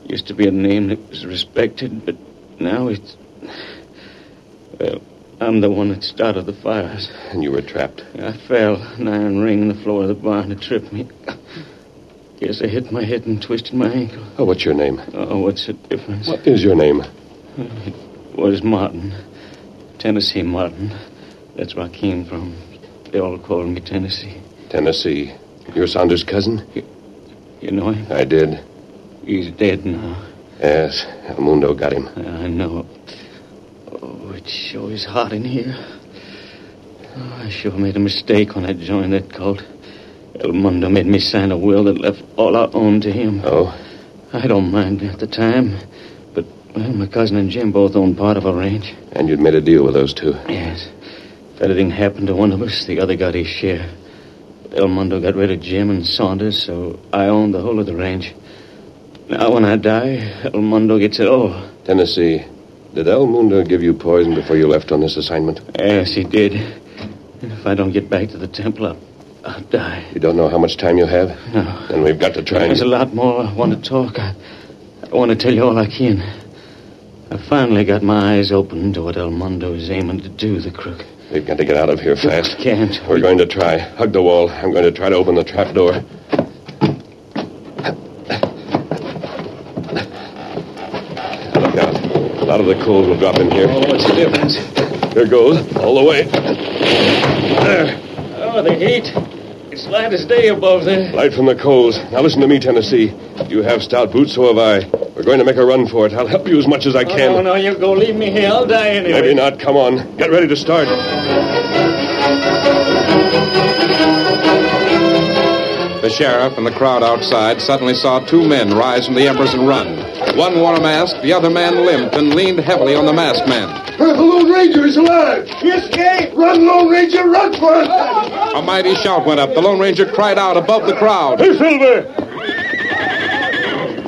Used to be a name that was respected, but now it's... Well, I'm the one that started the fires. And you were trapped. I fell. An iron ring in the floor of the barn that tripped me. Guess I hit my head and twisted my ankle. Oh, what's your name? Oh, what's the difference? What is your name? It was Martin. Tennessee Martin. That's where I came from. They all called me Tennessee. Tennessee. You're Saunders' cousin? You know him? I did. He's dead now. Yes, El Mundo got him. I know. Oh, it sure is hot in here. Oh, I sure made a mistake when I joined that cult. El Mundo made me sign a will that left all I owned to him. Oh? I don't mind at the time. But, well, my cousin and Jim both own part of a ranch. And you'd made a deal with those two? Yes. If anything happened to one of us, the other got his share. El Mundo got rid of Jim and Saunders, so I owned the whole of the ranch. Now, when I die, El Mundo gets it all. Tennessee, did El Mundo give you poison before you left on this assignment? Yes, he did. And if I don't get back to the temple, I'll die. You don't know how much time you have? No. Then we've got to try and... There's a lot more I want to talk. I want to tell you all I can. I finally got my eyes open to what El Mundo is aiming to do, the crook. We've got to get out of here fast. We can't. We're going to try. Hug the wall. I'm going to try to open the trap door. Look out. A lot of the coals will drop in here. Oh, what's the difference? Here goes. All the way. There. Oh, the heat. It's light as day above there. Light from the coals. Now listen to me, Tennessee. You have stout boots, so have I. We're going to make a run for it. I'll help you as much as I can. No, you go. Leave me here. I'll die anyway. Maybe not. Come on. Get ready to start. The sheriff and the crowd outside suddenly saw two men rise from the embers and run. One wore a mask, the other man limped and leaned heavily on the masked man. The Lone Ranger is alive! He escaped! Run, Lone Ranger, run for it! A mighty shout went up. The Lone Ranger cried out above the crowd. Hey, Silver!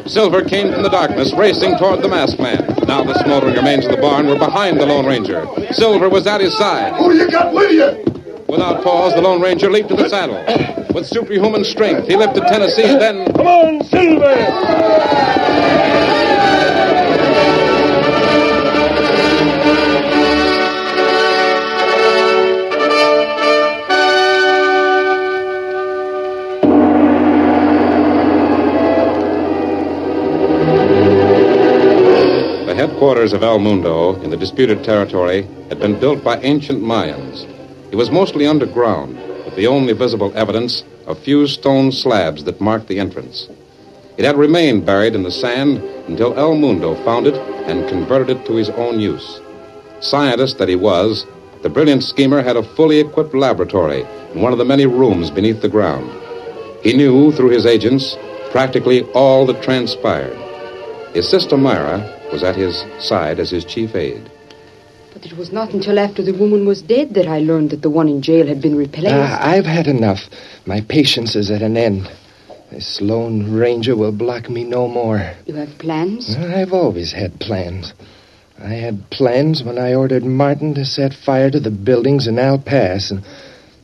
Silver came from the darkness, racing toward the masked man. Now the smoldering remains of the barn were behind the Lone Ranger. Silver was at his side. Who you got with you? Without pause, the Lone Ranger leaped to the saddle. With superhuman strength, he lifted Tennessee, then... Come on, Silver! The headquarters of El Mundo in the disputed territory had been built by ancient Mayans. It was mostly underground, with the only visible evidence a few stone slabs that marked the entrance. It had remained buried in the sand until El Mundo found it and converted it to his own use. Scientist that he was, the brilliant schemer had a fully equipped laboratory in one of the many rooms beneath the ground. He knew, through his agents, practically all that transpired. His sister Myra was at his side as his chief aide. But it was not until after the woman was dead that I learned that the one in jail had been replaced. I've had enough. My patience is at an end. This Lone Ranger will block me no more. You have plans? I've always had plans. I had plans when I ordered Martin to set fire to the buildings in El Paso.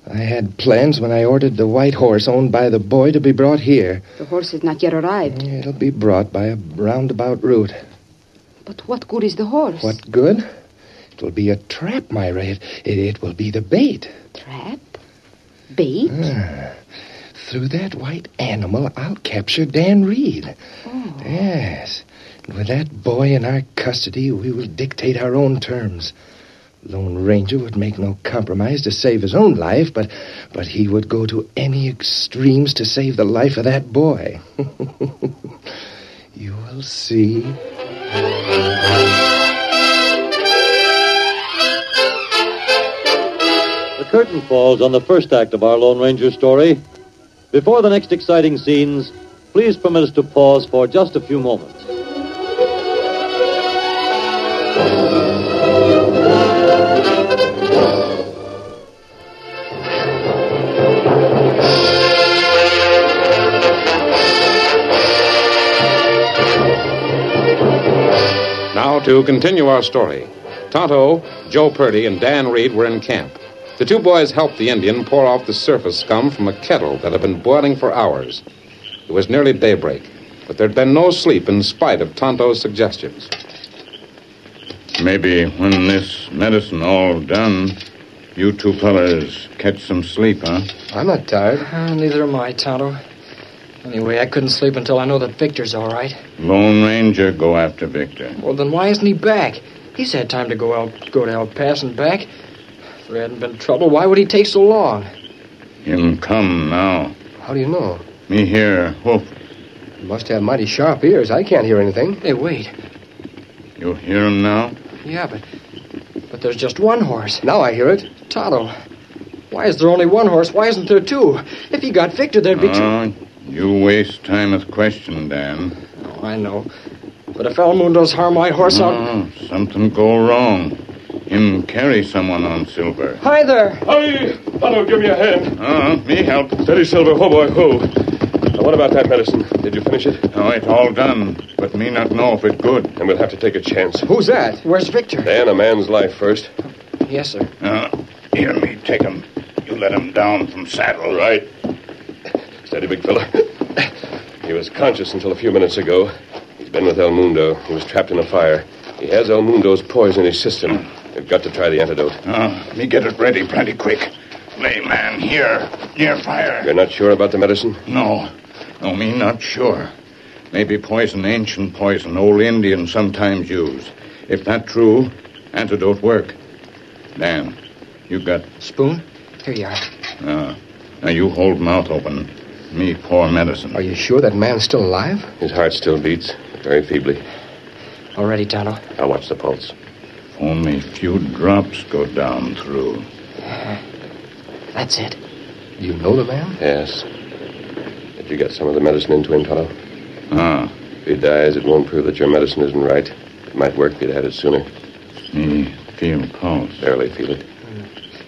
And I had plans when I ordered the white horse owned by the boy to be brought here. The horse has not yet arrived. It'll be brought by a roundabout route. But what good is the horse? What good? It will be a trap, Myra. It will be the bait. Trap? Bait? Through that white animal, I'll capture Dan Reed. Oh. Yes. And with that boy in our custody, we will dictate our own terms. Lone Ranger would make no compromise to save his own life, but he would go to any extremes to save the life of that boy. You will see. The curtain falls on the first act of our Lone Ranger story. Before the next exciting scenes, please permit us to pause for just a few moments. Now to continue our story. Tonto, Joe Purdy, and Dan Reed were in camp. The two boys helped the Indian pour off the surface scum from a kettle that had been boiling for hours. It was nearly daybreak, but there'd been no sleep in spite of Tonto's suggestions. Maybe when this medicine all done, you two fellas catch some sleep, huh? I'm not tired. Neither am I, Tonto. Anyway, I couldn't sleep until I know that Victor's all right. Lone Ranger go after Victor. Well, then why isn't he back? He's had time to go to El Paso and back. If there hadn't been trouble, why would he take so long? Him come now. How do you know? Me hear whoop. He must have mighty sharp ears. I can't hear anything. Hey, wait. You hear him now? Yeah, but there's just one horse. Now I hear it. Tonto, why is there only one horse? Why isn't there two? If he got Victor, there'd be two. You waste time with question, Dan. Oh, I know. But if El Mundo's harm my horse, I'll... Something go wrong. Him carry someone on Silver. Hi there. Hi. Tonto, give me a hand. Me help. Steady, Silver. Oh, boy, ho. Now, what about that medicine? Did you finish it? No, it's all done. But me not know if it good. And we'll have to take a chance. Who's that? Where's Victor? Dan, a man's life first. Yes, sir. Here, me take him. You let him down from saddle. Right. Steady, big fella. He was conscious until a few minutes ago. He's been with El Mundo. He was trapped in a fire. He has El Mundo's poison in his system. We've got to try the antidote. Me get it ready plenty quick. Lay man here, near fire. You're not sure about the medicine? No, me not sure. Maybe poison, ancient poison, old Indians sometimes use. If that true, antidote work. Dan, you got... Spoon? Here you are. Now you hold mouth open. Me pour medicine. Are you sure that man's still alive? His heart still beats, very feebly. All ready, Tonto. I'll watch the pulse. Only few drops go down through. That's it. You know the man? Yes. Did you get some of the medicine into him, Tonto? If he dies, it won't prove that your medicine isn't right. It might work if you'd had it sooner. Me feel pulse. Barely feel it.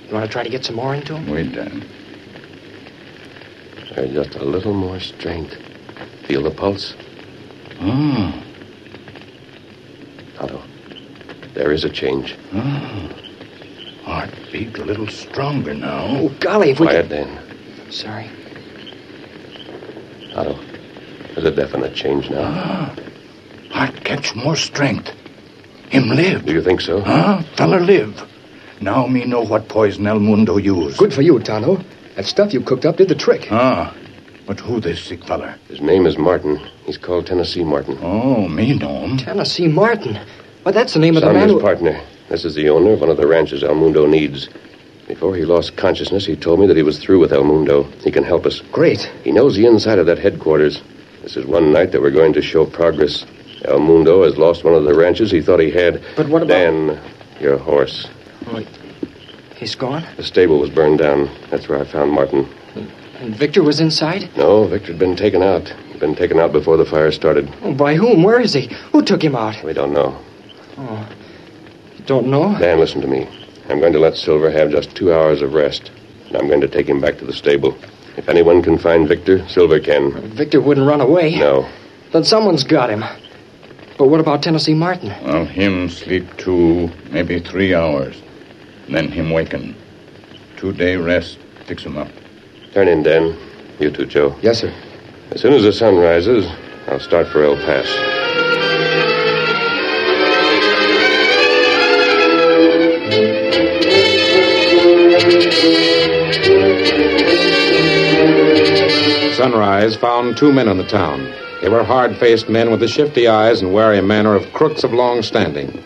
You want to try to get some more into him? Wait, Dan. There's just a little more strength. Feel the pulse? Tonto, there is a change. Heart beat a little stronger now. Oh, golly, if we Quiet, Dan. Sorry. Tonto, there's a definite change now. Heart catch more strength. Him live. Do you think so? Fella live. Now me know what poison El Mundo use. Good for you, Tonto. That stuff you cooked up did the trick. But who this sick fella? His name is Martin. He's called Tennessee Martin. Oh, me know him. Tennessee Martin. Well, that's the name of the man his who... partner. This is the owner of one of the ranches El Mundo needs. Before he lost consciousness, he told me that he was through with El Mundo. He can help us. Great. He knows the inside of that headquarters. This is one night that we're going to show progress. El Mundo has lost one of the ranches he thought he had. But what about... Dan, your horse. Oh, he's gone? The stable was burned down. That's where I found Martin. And Victor was inside? No, Victor had been taken out. He'd been taken out before the fire started. Oh, by whom? Where is he? Who took him out? We don't know. Oh, you don't know? Dan, listen to me. I'm going to let Silver have just 2 hours of rest. And I'm going to take him back to the stable. If anyone can find Victor, Silver can. Victor wouldn't run away. No. Then someone's got him. But what about Tennessee Martin? Well, him sleep 2, maybe 3 hours. Then him waken. 2-day rest, fix him up. Turn in, Dan. You too, Joe. Yes, sir. As soon as the sun rises, I'll start for El Paso. Sunrise found 2 men in the town. They were hard-faced men with the shifty eyes and wary manner of crooks of long standing.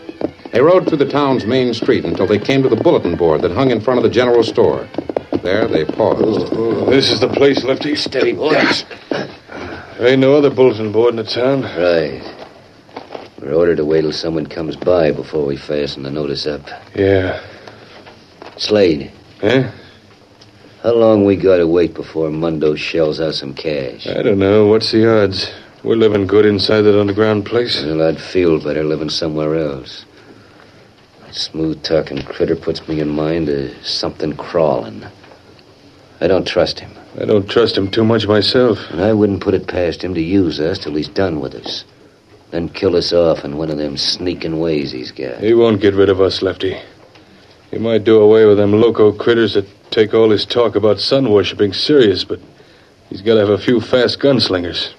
They rode through the town's main street until they came to the bulletin board that hung in front of the general store. There they paused. This is the place, Lefty. Steady, boys. There ain't no other bulletin board in the town. Right. We're ordered to wait till someone comes by before we fasten the notice up. Yeah. Slade. Huh? How long we gotta wait before Mundo shells out some cash? I don't know. What's the odds? We're living good inside that underground place. Well, I'd feel better living somewhere else. That smooth-talking critter puts me in mind of something crawling. I don't trust him. I don't trust him too much myself. And I wouldn't put it past him to use us till he's done with us. Then kill us off in one of them sneaking ways he's got. He won't get rid of us, Lefty. He might do away with them loco critters that take all his talk about sun worshipping serious, but he's got to have a few fast gunslingers.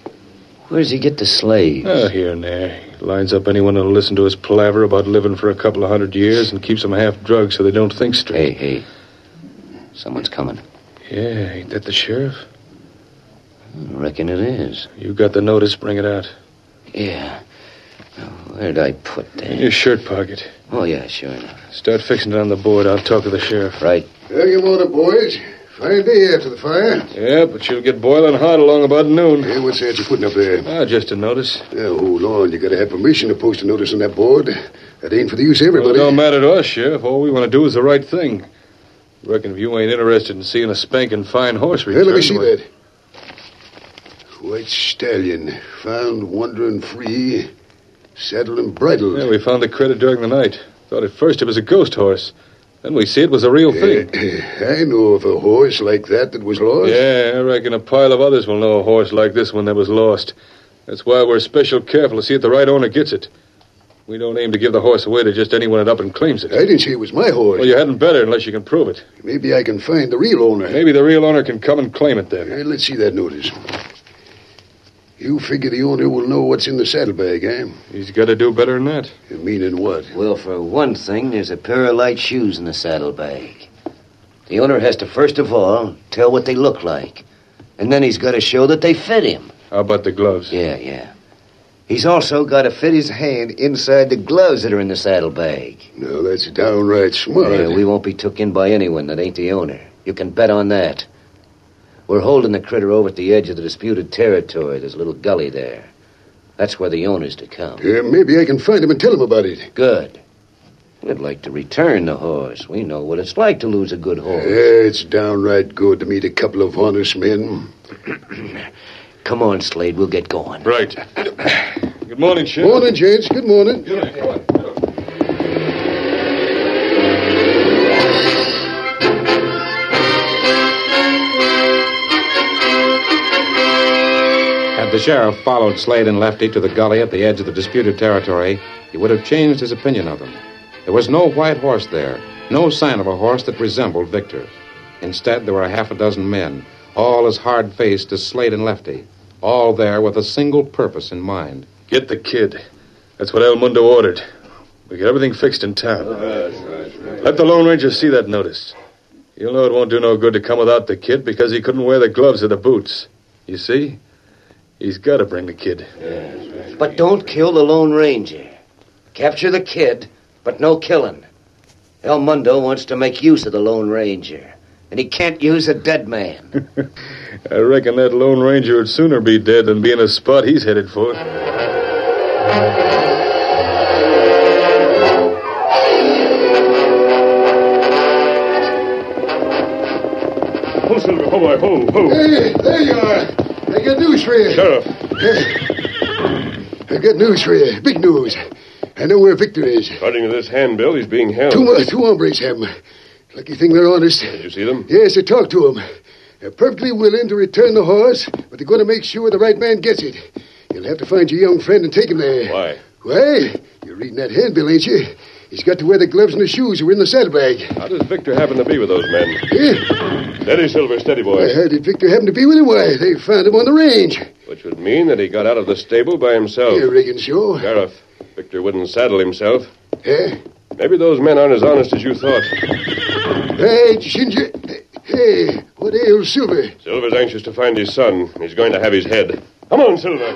Where does he get the slaves? Oh, here and there. Lines up anyone who'll listen to his palaver about living for a couple of 100 years and keeps them half drugged so they don't think straight. Hey. Someone's coming. Yeah, ain't that the sheriff? I reckon it is. You got the notice, bring it out. Yeah. Where did I put that? In your shirt pocket. Oh, yeah, sure enough. Start fixing it on the board. I'll talk to the sheriff. Right. Well, good morning, boys. Fine day after the fire. Yeah, but she'll get boiling hot along about noon. Hey, what's that you're putting up there? Just a notice. Now, hold on. You gotta have permission to post a notice on that board. That ain't for the use of everybody. Well, it don't matter to us, Sheriff. All we want to do is the right thing. Reckon if you ain't interested in seeing a spanking fine horse return... Hey, let me see that. White stallion, found wandering free, saddled and bridled. Yeah, we found the critter during the night. Thought at first it was a ghost horse. Then we see it was a real thing. I know of a horse like that was lost. Yeah, I reckon a pile of others will know a horse like this one that was lost. That's why we're special careful to see if the right owner gets it. We don't aim to give the horse away to just anyone that up and claims it. I didn't say it was my horse. Well, you hadn't better unless you can prove it. Maybe I can find the real owner. Maybe the real owner can come and claim it then. Let's see that notice. You figure the owner will know what's in the saddlebag, eh? He's got to do better than that. You meaning what? Well, for one thing, there's a pair of light shoes in the saddlebag. The owner has to, first of all, tell what they look like. And then he's got to show that they fit him. How about the gloves? Yeah. He's also got to fit his hand inside the gloves that are in the saddlebag. No, that's downright smart. Yeah, we won't be took in by anyone that ain't the owner. You can bet on that. We're holding the critter over at the edge of the disputed territory. There's a little gully there. That's where the owner's to come. Yeah, maybe I can find him and tell him about it. Good. We'd like to return the horse. We know what it's like to lose a good horse. Yeah, it's downright good to meet a couple of honest men. Come on, Slade. We'll get going. Right. Good morning, Sheriff. Morning, gents. Good morning. Had the sheriff followed Slade and Lefty to the gully at the edge of the disputed territory, he would have changed his opinion of them. There was no white horse there, no sign of a horse that resembled Victor's. Instead, there were half a dozen men, all as hard-faced as Slade and Lefty, all there with a single purpose in mind. Get the kid. That's what El Mundo ordered. We get everything fixed in town. Let the Lone Ranger see that notice. He'll know it won't do no good to come without the kid because he couldn't wear the gloves or the boots. You see? He's got to bring the kid. But don't kill the Lone Ranger. Capture the kid, but no killing. El Mundo wants to make use of the Lone Ranger, and he can't use a dead man. I reckon that Lone Ranger would sooner be dead than be in a spot he's headed for. Ho, Silver, ho, boy, ho, ho. Hey, there you are. I got news for you. Sheriff. I got news for you. Big news. I know where Victor is. According to this handbill, he's being held. Two hombres have him. Lucky thing they're honest. Did you see them? Yes, I talked to them. They're perfectly willing to return the horse, but they're going to make sure the right man gets it. You'll have to find your young friend and take him there. Why? Why? You're reading that handbill, ain't you? He's got to wear the gloves and the shoes that were in the saddlebag. How does Victor happen to be with those men? Yeah. Steady, Silver, steady, boy. How did Victor happen to be with him? Why, they found him on the range. Which would mean that he got out of the stable by himself. I reckon so. Sheriff, Victor wouldn't saddle himself. Yeah? Maybe those men aren't as honest as you thought. Hey, Ginger. Hey, what ails Silver? Silver's anxious to find his son. He's going to have his head. Come on, Silver.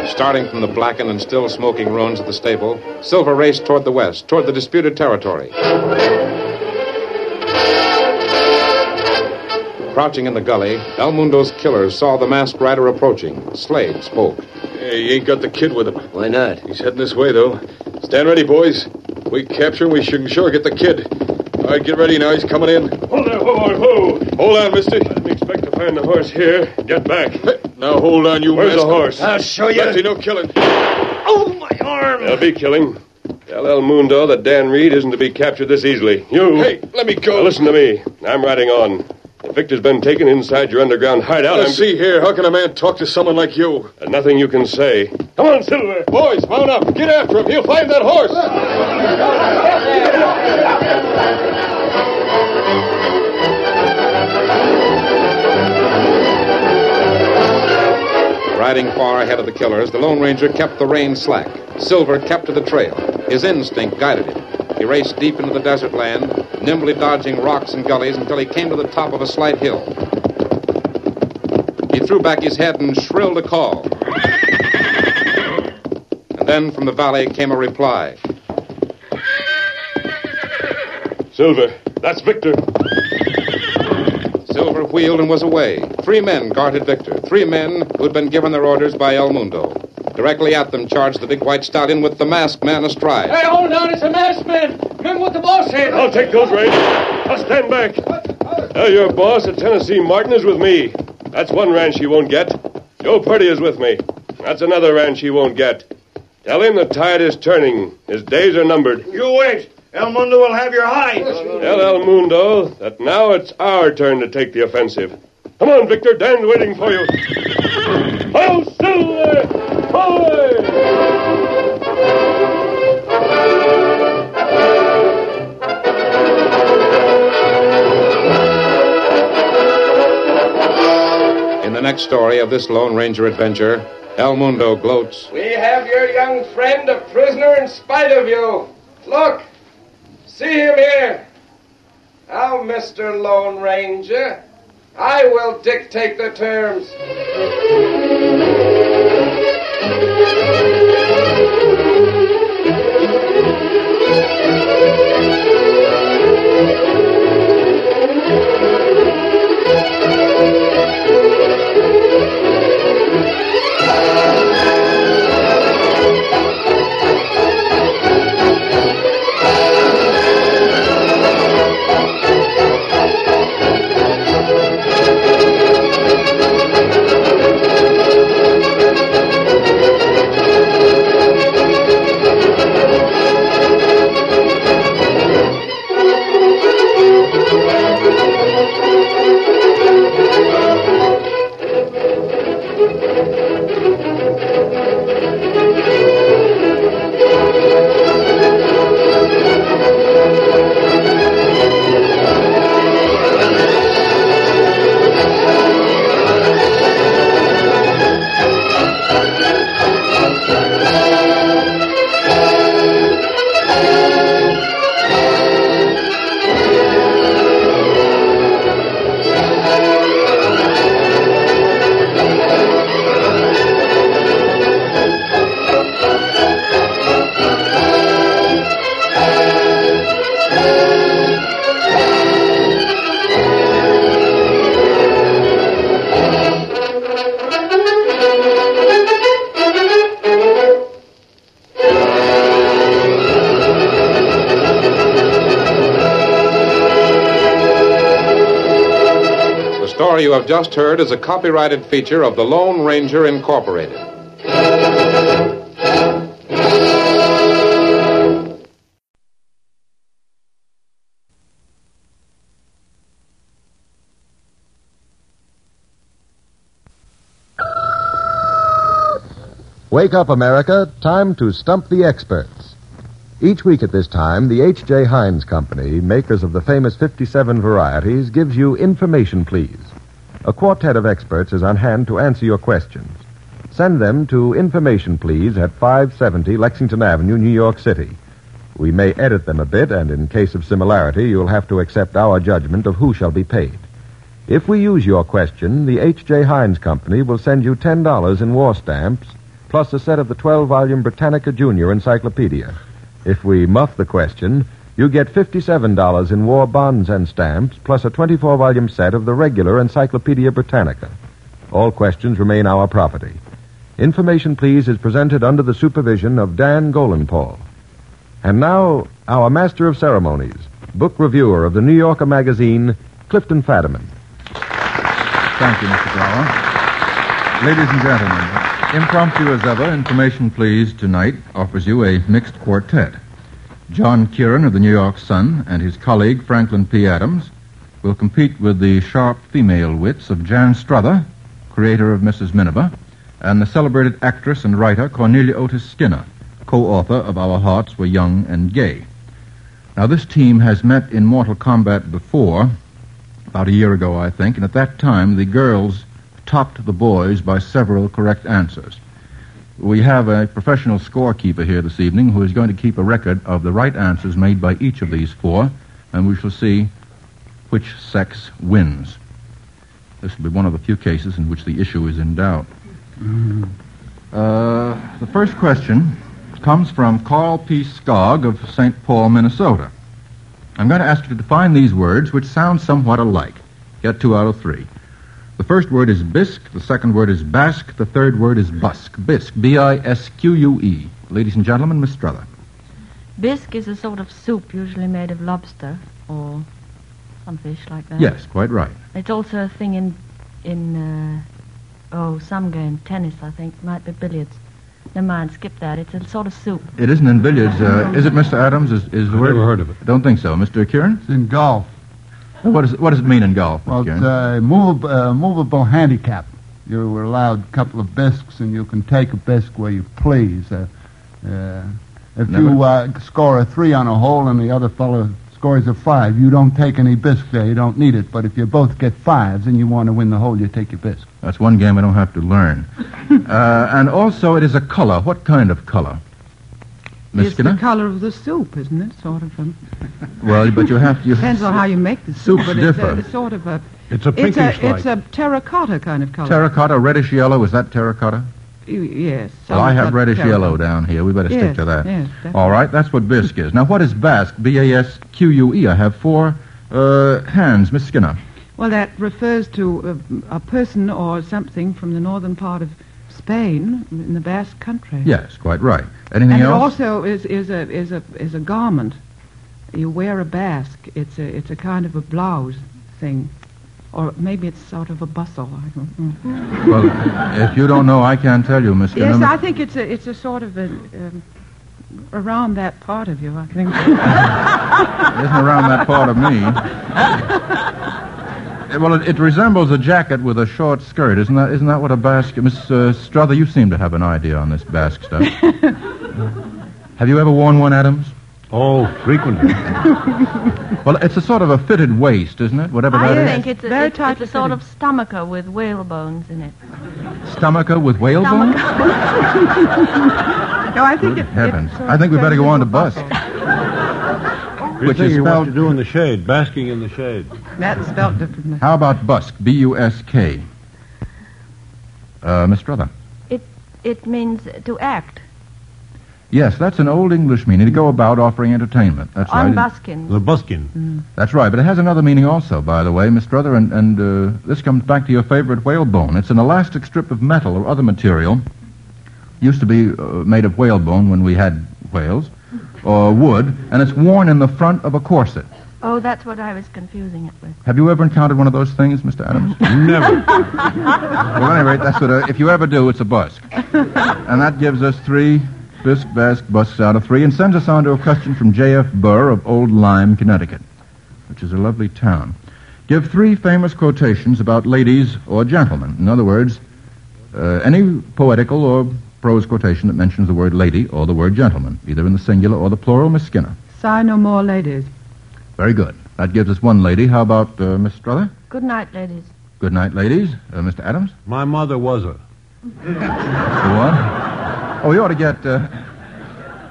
Starting from the blackened and still smoking ruins of the stable, Silver raced toward the west, toward the disputed territory. Crouching in the gully, El Mundo's killers saw the masked rider approaching. Slade spoke. Hey, he ain't got the kid with him. Why not? He's heading this way, though. Stand ready, boys. If we capture him, we can sure get the kid. All right, get ready now. He's coming in. Hold there, ho. Hold on, mister. Let me expect to find the horse here. Get back. Hey, now, hold on, you Where's mask. the horse? I'll show you. Lefty, no killing. Oh, my arm. There'll be killing. Tell El Mundo that Dan Reed isn't to be captured this easily. You. Hey, let me go. Now, listen to me. I'm riding on. If Victor's been taken inside your underground hideout, Now, see here. How can a man talk to someone like you? And nothing you can say. Come on, Silver. Boys, mount up. Get after him. He'll find that horse. Riding far ahead of the killers, the Lone Ranger kept the reins slack. Silver kept to the trail. His instinct guided him. He raced deep into the desert land, nimbly dodging rocks and gullies until he came to the top of a slight hill. He threw back his head and shrilled a call. And then from the valley came a reply. Silver, that's Victor. Silver wheeled and was away. 3 men guarded Victor. 3 men who had been given their orders by El Mundo. Directly at them charged the big white stallion with the masked man astride. Hey, hold on, it's a masked man. Remember what the boss said. I'll take those reins. I'll stand back. Tell your boss that Tennessee Martin is with me. That's one ranch he won't get. Joe Purdy is with me. That's another ranch he won't get. Tell him the tide is turning. His days are numbered. You wait. El Mundo will have your hide. Tell El Mundo that now it's our turn to take the offensive. Come on, Victor. Dan's waiting for you. Ho, Silver! Away! In the next story of this Lone Ranger adventure, El Mundo gloats. We have your young friend a prisoner in spite of you. Look, see him here. Now, Mr. Lone Ranger, I will dictate the terms. The story you have just heard is a copyrighted feature of the Lone Ranger Incorporated. Wake up, America. Time to stump the experts. Each week at this time, the H.J. Heinz Company, makers of the famous 57 varieties, gives you Information Please. A quartet of experts is on hand to answer your questions. Send them to Information Please at 570 Lexington Avenue, New York City. We may edit them a bit, and in case of similarity, you'll have to accept our judgment of who shall be paid. If we use your question, the H.J. Heinz Company will send you $10 in war stamps, plus a set of the 12-volume Britannica Junior Encyclopedia. If we muff the question, you get $57 in war bonds and stamps, plus a 24-volume set of the regular Encyclopedia Britannica. All questions remain our property. Information Please is presented under the supervision of Dan Golenpaul. And now, our master of ceremonies, book reviewer of the New Yorker magazine, Clifton Fadiman. Thank you, Mr. Brower. Ladies and gentlemen, impromptu as ever, Information Please tonight offers you a mixed quartet. John Kieran of the New York Sun and his colleague Franklin P. Adams will compete with the sharp female wits of Jan Strother, creator of Mrs. Miniver, and the celebrated actress and writer Cornelia Otis Skinner, co-author of Our Hearts Were Young and Gay. Now, this team has met in mortal combat before, about a year ago, I think, and at that time the girls topped the boys by several correct answers. We have a professional scorekeeper here this evening who is going to keep a record of the right answers made by each of these four, and we shall see which sex wins. This will be one of the few cases in which the issue is in doubt. The first question comes from Carl P. Skog of St. Paul, Minnesota. I'm going to ask you to define these words, which sound somewhat alike. Get 2 out of 3. The first word is bisque, the second word is basque, the third word is busk. Bisque, B-I-S-Q-U-E. Ladies and gentlemen, Miss Struther. Bisque is a sort of soup usually made of lobster or some fish like that. Yes, quite right. It's also a thing in some game, tennis, I think. Might be billiards. Never mind, skip that. It's a sort of soup. It isn't in billiards. Is it, Mr. Adams? Is the word? Never heard of it. I don't think so. Mr. Kieran? It's in golf. What does it mean in golf, Mr. Well, Kieran? it's a movable handicap. You were allowed a couple of bisques, and you can take a bisque where you please. If you score a 3 on a hole and the other fellow scores a 5, you don't take any bisque there. You don't need it. But if you both get 5s and you want to win the hole, you take your bisque. That's one game I don't have to learn. And also, it is a color. What kind of color? Miss It's Skinner? the color of the soup, isn't it? Sort of. Well, but you have to... Depends on how you make the soup. Soups but differ. It's sort of a... It's a pinkish It's a terracotta kind of color. Terracotta, reddish yellow. Is that terracotta? Yes. Well, I have somewhat reddish terracotta. yellow down here. We better stick Yes, to that. yes, definitely. All right, that's what bisque is. Now, what is basque? B-A-S-Q-U-E. I have 4 hands. Miss Skinner. Well, that refers to a person or something from the northern part of Spain in the Basque country. Yes, quite right. Anything and else? it also is a garment. You wear a basque. It's a kind of a blouse thing, or maybe it's sort of a bustle. I don't know. Well, if you don't know, I can't tell you, Miss Skinner. Yes, I think it's a sort of around that part of you. I think. It isn't around that part of me. Well, it resembles a jacket with a short skirt. Isn't that what a basque... Miss Struther, you seem to have an idea on this basque stuff. Have you ever worn one, Adams? Oh, frequently. Well, it's a sort of a fitted waist, isn't it? Whatever that is. I think it's a sort of stomacher with whale bones in it. Stomacher with whale bones? No, I think Good heavens. I think we better go on to busk. Which is what to do in the shade, basking in the shade. That's spelled differently. How about busk? B-U-S-K. Miss Struther. It means to act. Yes, that's an old English meaning, to go about offering entertainment. That's On right. buskins. The buskin. That's right, but it has another meaning also, by the way, Miss Struther, and this comes back to your favorite whalebone. It's an elastic strip of metal or other material. Used to be made of whalebone when we had whales, or wood, and it's worn in the front of a corset. Oh, that's what I was confusing it with. Have you ever encountered one of those things, Mr. Adams? Never. Well, at any rate, that's what. If you ever do, it's a busk. And that gives us 3 bisque, basque, busks out of 3, and sends us on to a question from J.F. Burr of Old Lyme, Connecticut, which is a lovely town. Give 3 famous quotations about ladies or gentlemen. In other words, any poetical or prose quotation that mentions the word lady or the word gentleman, either in the singular or the plural. Miss Skinner. Sigh no more, ladies. Very good. That gives us 1 lady. How about Miss Struther? Good night, ladies. Good night, ladies. Mr. Adams? My mother was a... What? Oh, we ought to get...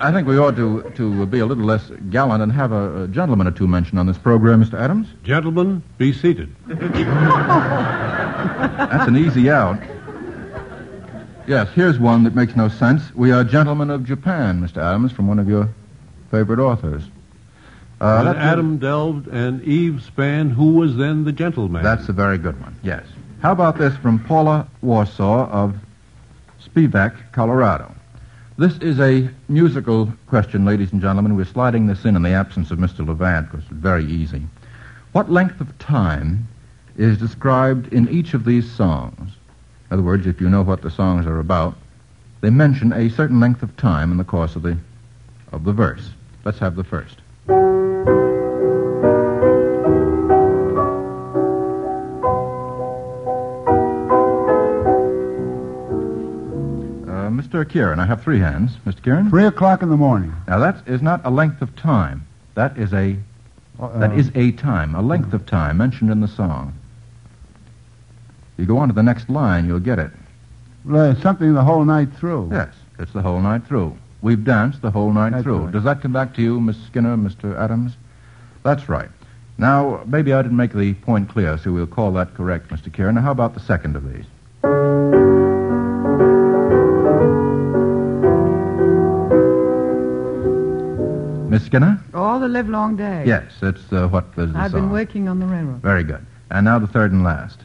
I think we ought to be a little less gallant and have a gentleman or 2 mentioned on this program, Mr. Adams. Gentlemen, be seated. That's an easy out. Yes, here's one that makes no sense. We are gentlemen of Japan, Mr. Adams, from one of your favorite authors. When Adam delved and Eve span, who was then the gentleman? That's a very good one, yes. How about this from Paula Warsaw of Spivak, Colorado? This is a musical question, ladies and gentlemen. We're sliding this in the absence of Mr. Levant, because it's very easy. What length of time is described in each of these songs? In other words, if you know what the songs are about, they mention a certain length of time in the course of the verse. Let's have the first. Mr. Kieran, I have 3 hands. Mr. Kieran? 3 o'clock in the morning. Now, that is not a length of time. That is a time, a length of time mentioned in the song. you go on to the next line, you'll get it. Well, something the whole night through. Yes, it's the whole night through. We've danced the whole night That's through. right. Does that come back to you, Miss Skinner, Mr. Adams? That's right. Now, maybe I didn't make the point clear, so we'll call that correct, Mr. Kieran. Now, how about the second of these? Miss Skinner? All the livelong day. Yes, it's what is the I've been song. working on the railroad. Very good. And now the third and last.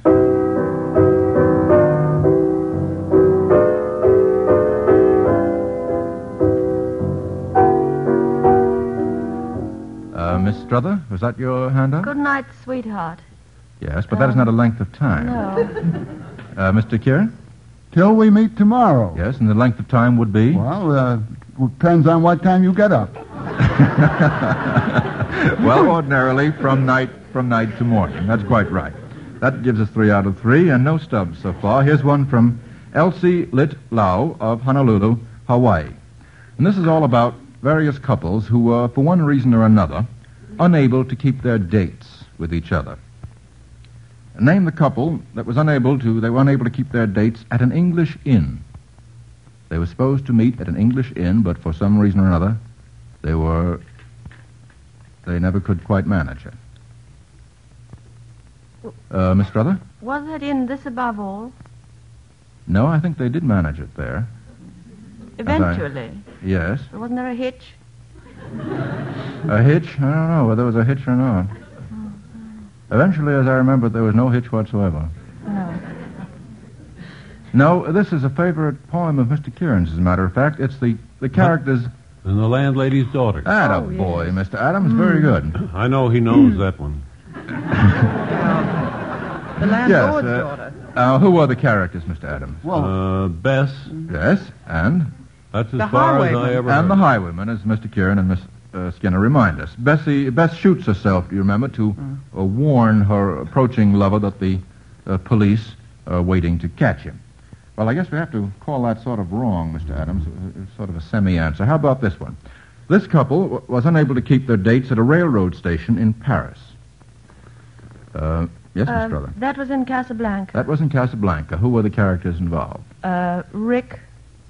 Miss Struther, was that your handout? Good night, sweetheart. Yes, but that is not a length of time. No. Mr. Kieran? Till we meet tomorrow. Yes, and the length of time would be? Well, depends on what time you get up. Well, ordinarily from night to morning. That's quite right. That gives us 3 out of 3, and no stubs so far. Here's one from Elsie Lit Lau of Honolulu, Hawaii. And this is all about various couples who were, for one reason or another, unable to keep their dates with each other. Name the couple that was unable to keep their dates at an English inn. They were supposed to meet at an English inn, but for some reason or another, they never could quite manage it. Miss Struther? Was it in This Above All? No, I think they did manage it there. Eventually. Yes. Wasn't there a hitch? A hitch? I don't know whether there was a hitch or not. Eventually, as I remember, there was no hitch whatsoever. No. No, this is a favorite poem of Mr. Kieran's, as a matter of fact. It's the characters... And the landlady's daughter. Atta boy, Mr. Adams. Very good. I know he knows that one. The landlord's daughter. Who were the characters, Mr. Adams? Bess. Yes, and? That's as far as I ever And heard. the highwayman, as Mr. Kieran and Miss Skinner remind us. Bess shoots herself, do you remember, to warn her approaching lover that the police are waiting to catch him. Well, I guess we have to call that sort of wrong, Mr. Adams, sort of a semi-answer. How about this one? This couple was unable to keep their dates at a railroad station in Paris. Yes, Miss Struther? That was in Casablanca. That was in Casablanca. Who were the characters involved? Rick.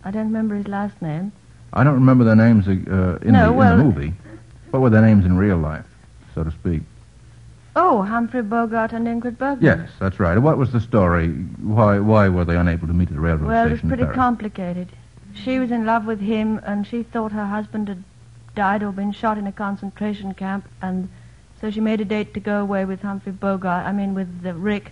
I don't remember his last name. I don't remember their names in the movie. What were their names in real life, so to speak? Oh, Humphrey Bogart and Ingrid Bergman. Yes, that's right. What was the story? Why were they unable to meet at the railroad Well, it was station in pretty Paris? complicated. She was in love with him, and she thought her husband had died or been shot in a concentration camp, and so she made a date to go away with with Rick,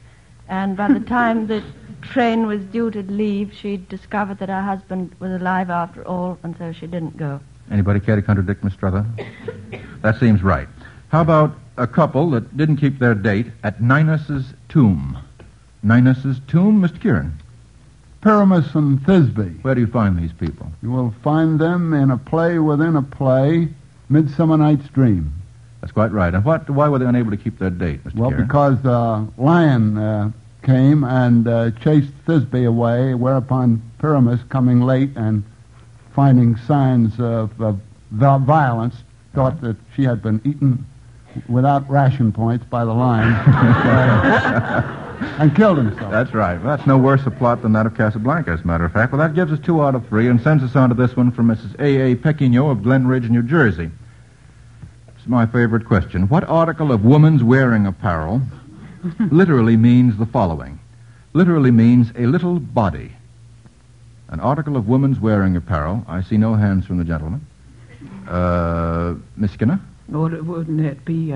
and by the time the train was due to leave, she discovered that her husband was alive after all, and so she didn't go. Anybody care to contradict Miss Struther? That seems right. How about a couple that didn't keep their date at Ninus's tomb? Ninus's tomb, Mr. Kieran? Pyramus and Thisbe. Where do you find these people? You will find them in a play within a play, Midsummer Night's Dream. That's quite right. And why were they unable to keep their date, Mr. Well, Kieran? because the lion came and chased Thisbe away, whereupon Pyramus, coming late and finding signs of violence, thought that she had been eaten without ration points by the lion and killed himself. That's right. That's no worse a plot than that of Casablanca, as a matter of fact. Well, that gives us 2 out of 3 and sends us on to this one from Mrs. A.A. Pequigno of Glen Ridge, New Jersey. This is my favorite question. What article of woman's wearing apparel literally means the following? Literally means a little body. An article of woman's wearing apparel. I see no hands from the gentleman. Miss Skinner? Wouldn't it be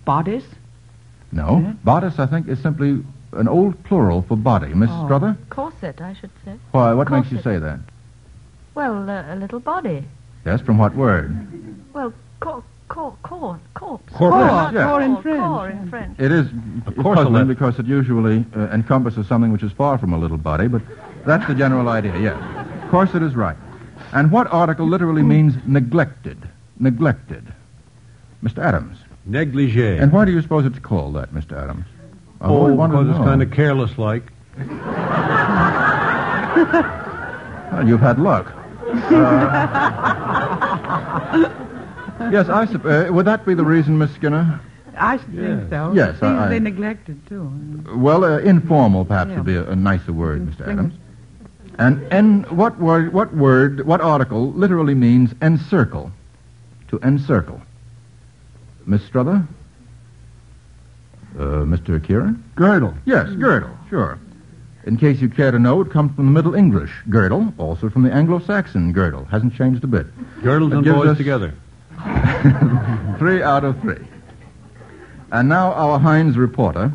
bodice? No. Yeah. Bodice, I think, is simply an old plural for body. Miss Struther? Corset, I should say. Why? What makes Corset. you say that? Well, a little body. Yes, from what word? Well, corpse. Corpse, Core, yeah. core in French. Core in French. It is corselet. puzzling because it usually encompasses something which is far from a little body, but that's the general idea, yes. Corset is right. And what article literally means neglected? Neglected. Mr. Adams. Negligee. And why do you suppose it's called that, Mr. Adams? Because it's kind of careless-like. Well, you've had luck. Yes, would that be the reason, Miss Skinner? I think so. Yes, Easily neglected, too. Well, informal perhaps Yeah. would be a nicer word, Mr. Adams. And what article literally means encircle? To encircle. Miss Strother? Mr. Kieran? Girdle. Yes, girdle, sure. In case you care to know, it comes from the Middle English girdle, also from the Anglo-Saxon girdle. Hasn't changed a bit. Girdles and boys together. 3 out of 3. And now our Heinz reporter,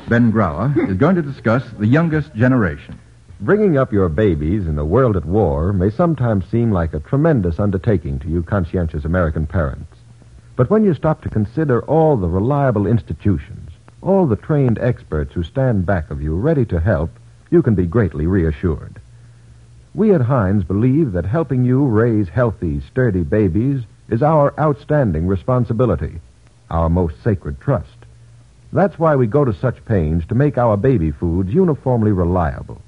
Ben Grauer, is going to discuss the youngest generation. Bringing up your babies in a world at war may sometimes seem like a tremendous undertaking to you conscientious American parents. But when you stop to consider all the reliable institutions, all the trained experts who stand back of you ready to help, you can be greatly reassured. We at Heinz believe that helping you raise healthy, sturdy babies is our outstanding responsibility, our most sacred trust. That's why we go to such pains to make our baby foods uniformly reliable,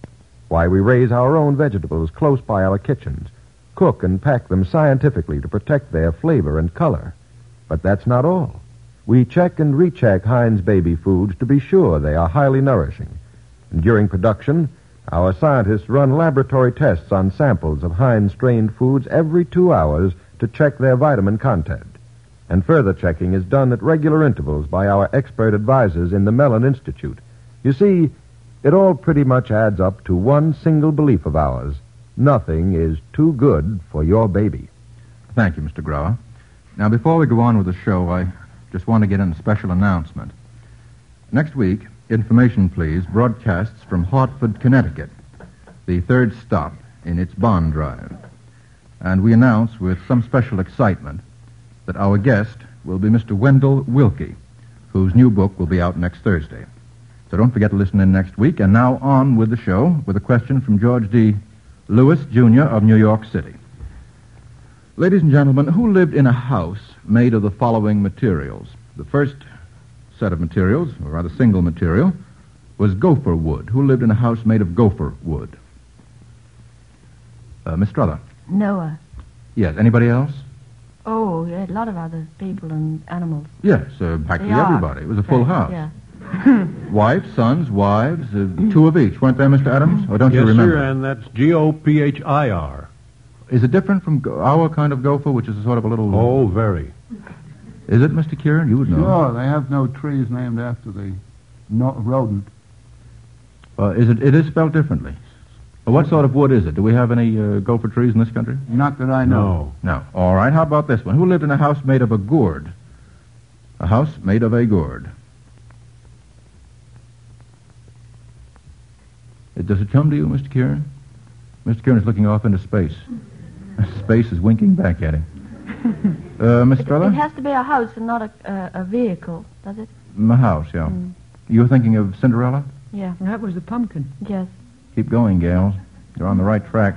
why we raise our own vegetables close by our kitchens, cook and pack them scientifically to protect their flavor and color. But that's not all. We check and recheck Heinz baby foods to be sure they are highly nourishing. And during production, our scientists run laboratory tests on samples of Heinz-strained foods every 2 hours to check their vitamin content. And further checking is done at regular intervals by our expert advisors in the Mellon Institute. You see, it all pretty much adds up to one single belief of ours. Nothing is too good for your baby. Thank you, Mr. Grauer. Now, before we go on with the show, I just want to get in a special announcement. Next week, Information Please broadcasts from Hartford, Connecticut, the third stop in its bond drive. And we announce with some special excitement that our guest will be Mr. Wendell Wilkie, whose new book will be out next Thursday. So don't forget to listen in next week. And now on with the show with a question from George D. Lewis, Jr. of New York City. Ladies and gentlemen, who lived in a house made of the following materials? The first set of materials, or rather single material, was gopher wood. Who lived in a house made of gopher wood? Miss Strother? Noah. Yes. Anybody else? Oh, yeah, a lot of other people and animals. Yes, practically everybody. It was a full house. Yeah. Wives, sons, wives, 2 of each. Weren't there, Mr. Adams? Or don't you remember? Yes, sir, and that's Gophir. Is it different from our kind of gopher, which is sort of a little... Oh, very. Is it, Mr. Kieran? You would know. Sure, they have no trees named after the rodent. It is spelled differently. What sort of wood is it? Do we have any gopher trees in this country? Not that I know. No. All right, how about this one? Who lived in a house made of a gourd? A house made of a gourd. Does it come to you, Mr. Kieran? Mr. Kieran is looking off into space. Space is winking back at him. Miss Strother? It has to be a house and not a vehicle, does it? A house, yeah. You were thinking of Cinderella? Yeah. That was the pumpkin. Yes. Keep going, gals. You're on the right track.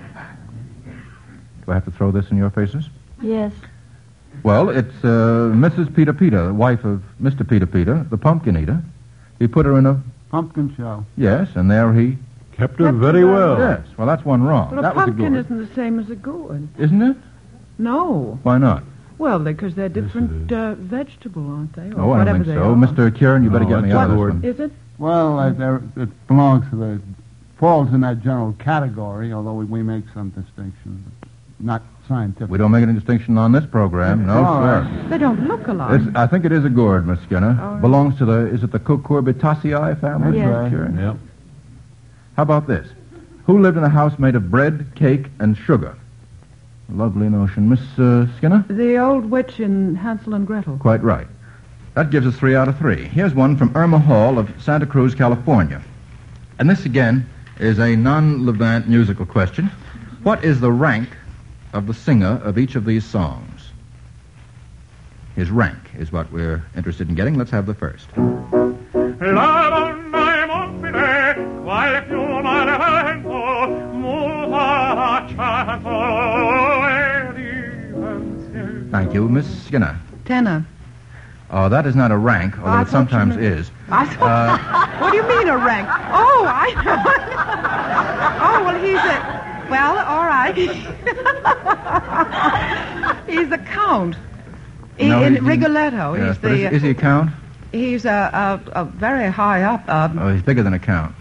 Do I have to throw this in your faces? Yes. Well, it's Mrs. Peter Peter, the wife of Mr. Peter Peter, the pumpkin eater. He put her in a... Pumpkin show. Yes, and there he... Kept her very well. Yes, well, that's one wrong. Well, a that was a pumpkin gourd. isn't the same as a gourd. Isn't it? No. Why not? Well, because they're different vegetable, aren't they? Or Oh, I don't think so. Mr. Kieran, you better get me out of this one. Is it? Well, it belongs to the... falls in that general category, although we make some distinctions. Not scientific. We don't make any distinction on this program. No, sir. They don't look alike. I think it is a gourd, Miss Skinner. Right. Belongs to the... Is it the Cucurbitaceae family? Yes. Mr. Kieran? Yep. How about this? Who lived in a house made of bread, cake, and sugar? Lovely notion. Miss Skinner? The old witch in Hansel and Gretel. Quite right. That gives us 3 out of 3. Here's one from Irma Hall of Santa Cruz, California. And this, again, is a non-Levant musical question. What is the rank of the singer of each of these songs? His rank is what we're interested in getting. Let's have the first. Thank you. Miss Skinner. Tenor. Oh, that is not a rank, although it sometimes is. I thought, what do you mean a rank? Oh, I know. Oh, well, he's a... Well, all right. He's a count. In Rigoletto. Yes, He's but is he a count? He's a very high up. Oh, he's bigger than a count.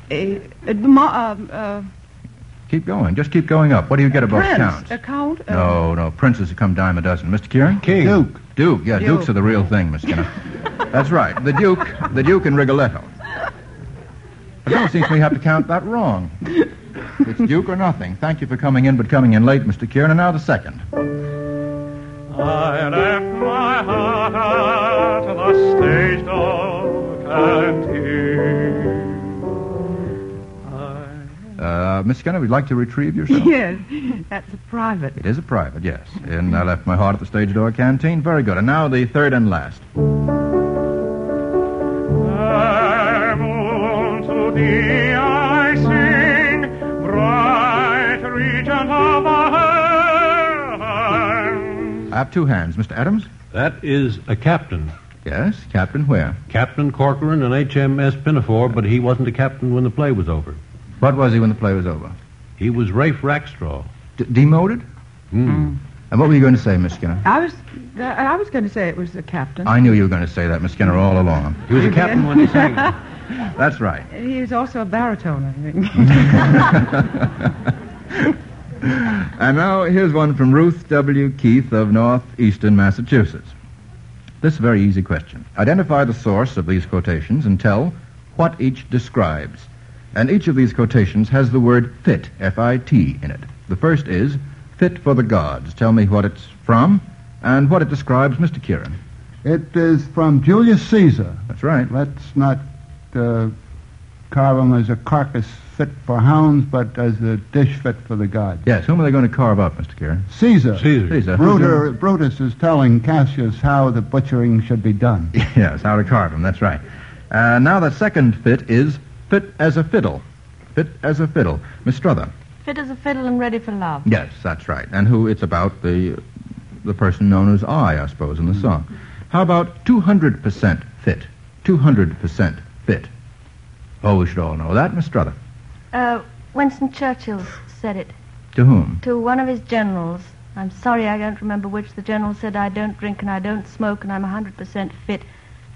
Keep going. Just keep going up. What do you get above Prince, counts? a count? No. Princes come dime a dozen. Mr. Kieran? King. Duke. Yeah, Dukes are the real thing, Miss Skinner. That's right. The Duke in Rigoletto. But no, it seems to me you have to count that wrong. It's Duke or nothing. Thank you for coming in, but coming in late, Mr. Kieran. And now the second. I left my heart at the stage door canteen. Miss Skinner, would you like to retrieve yourself? Yes, that's a private. It is a private, yes. And I left my heart at the stage door canteen. Very good. And now the third and last. To thee I sing, bright regent of the heavens. I have two hands. Mr. Adams? That is a captain. Yes, captain where? Captain Corcoran and HMS Pinafore, but he wasn't a captain when the play was over. What was he when the play was over? He was Rafe Rackstraw. Demoted? And what were you going to say, Miss Skinner? I was going to say it was the captain. I knew you were going to say that, Miss Skinner, all along. He was a captain when he sang. That's right. He was also a baritone, I think. And now here's one from Ruth W. Keith of northeastern Massachusetts. This is a very easy question. Identify the source of these quotations and tell what each describes. And each of these quotations has the word fit, F-I-T, in it. The first is fit for the gods. Tell me what it's from and what it describes, Mr. Kieran. It is from Julius Caesar. That's right. Let's not carve him as a carcass fit for hounds, but as a dish fit for the gods. Yes, whom are they going to carve up, Mr. Kieran? Caesar. Caesar. Brutus is telling Cassius how the butchering should be done. Yes, how to carve him, that's right. Now the second fit is fit as a fiddle. Fit as a fiddle. Miss Strother. Fit as a fiddle and ready for love. Yes, that's right. And who it's about the person known as I suppose, in the song. How about 200% fit? 200% fit. Oh, we should all know that, Miss Strother. Winston Churchill said it. To whom? To one of his generals. I'm sorry, I don't remember which. The general said, I don't drink and I don't smoke and I'm 100% fit.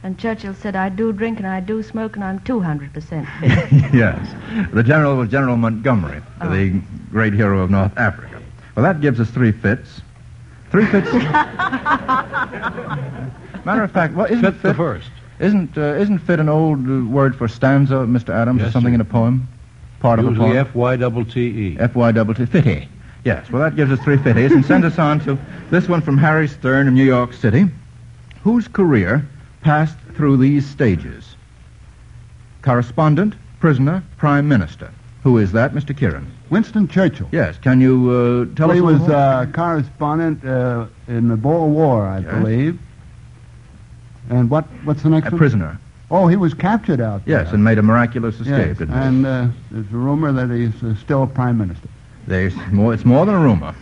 And Churchill said, I do drink and I do smoke and I'm 200% fit. Yes. The general was General Montgomery, the great hero of North Africa. Well, that gives us 3 fits. 3 fits. Matter of fact, what isn't fit the first? Isn't fit an old word for stanza, Mr. Adams, yes, or something sir. in a poem? Part Usually of a poem? F-Y-T-T-E. F-Y-T-T, fitty. Yes, well, that gives us 3 fitties and sends us on to this one from Harry Stern in New York City. Whose career passed through these stages? Correspondent, prisoner, prime minister. Who is that, Mr. Kieran? Winston Churchill. Yes, can you tell us He a was little more? correspondent in the Boer War, I believe. And what's the next one? A prisoner. Oh, he was captured out there. Yes, and made a miraculous escape, Yes, didn't he? and there's a rumor that he's still prime minister. It's more than a rumor.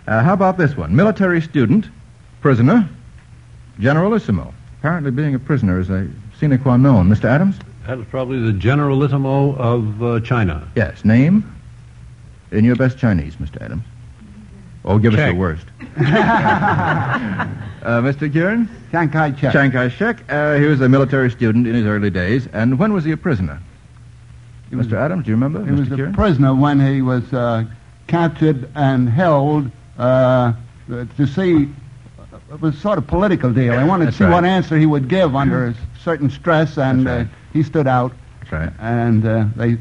How about this one? Military student, prisoner, generalissimo. Apparently being a prisoner is a sine qua non. Mr. Adams? That was probably the generalissimo of China. Yes. Name? In your best Chinese, Mr. Adams. Oh, give us your worst. Mr. Kieran? Chiang Kai-shek. Chiang Kai-shek. He was a military student in his early days. And when was he a prisoner? Mr. Adams, do you remember? He Mr. was Kieran? a prisoner when he was captured and held to see. It was sort of political deal. They wanted to see what answer he would give under certain stress, and he stood out. That's right. And they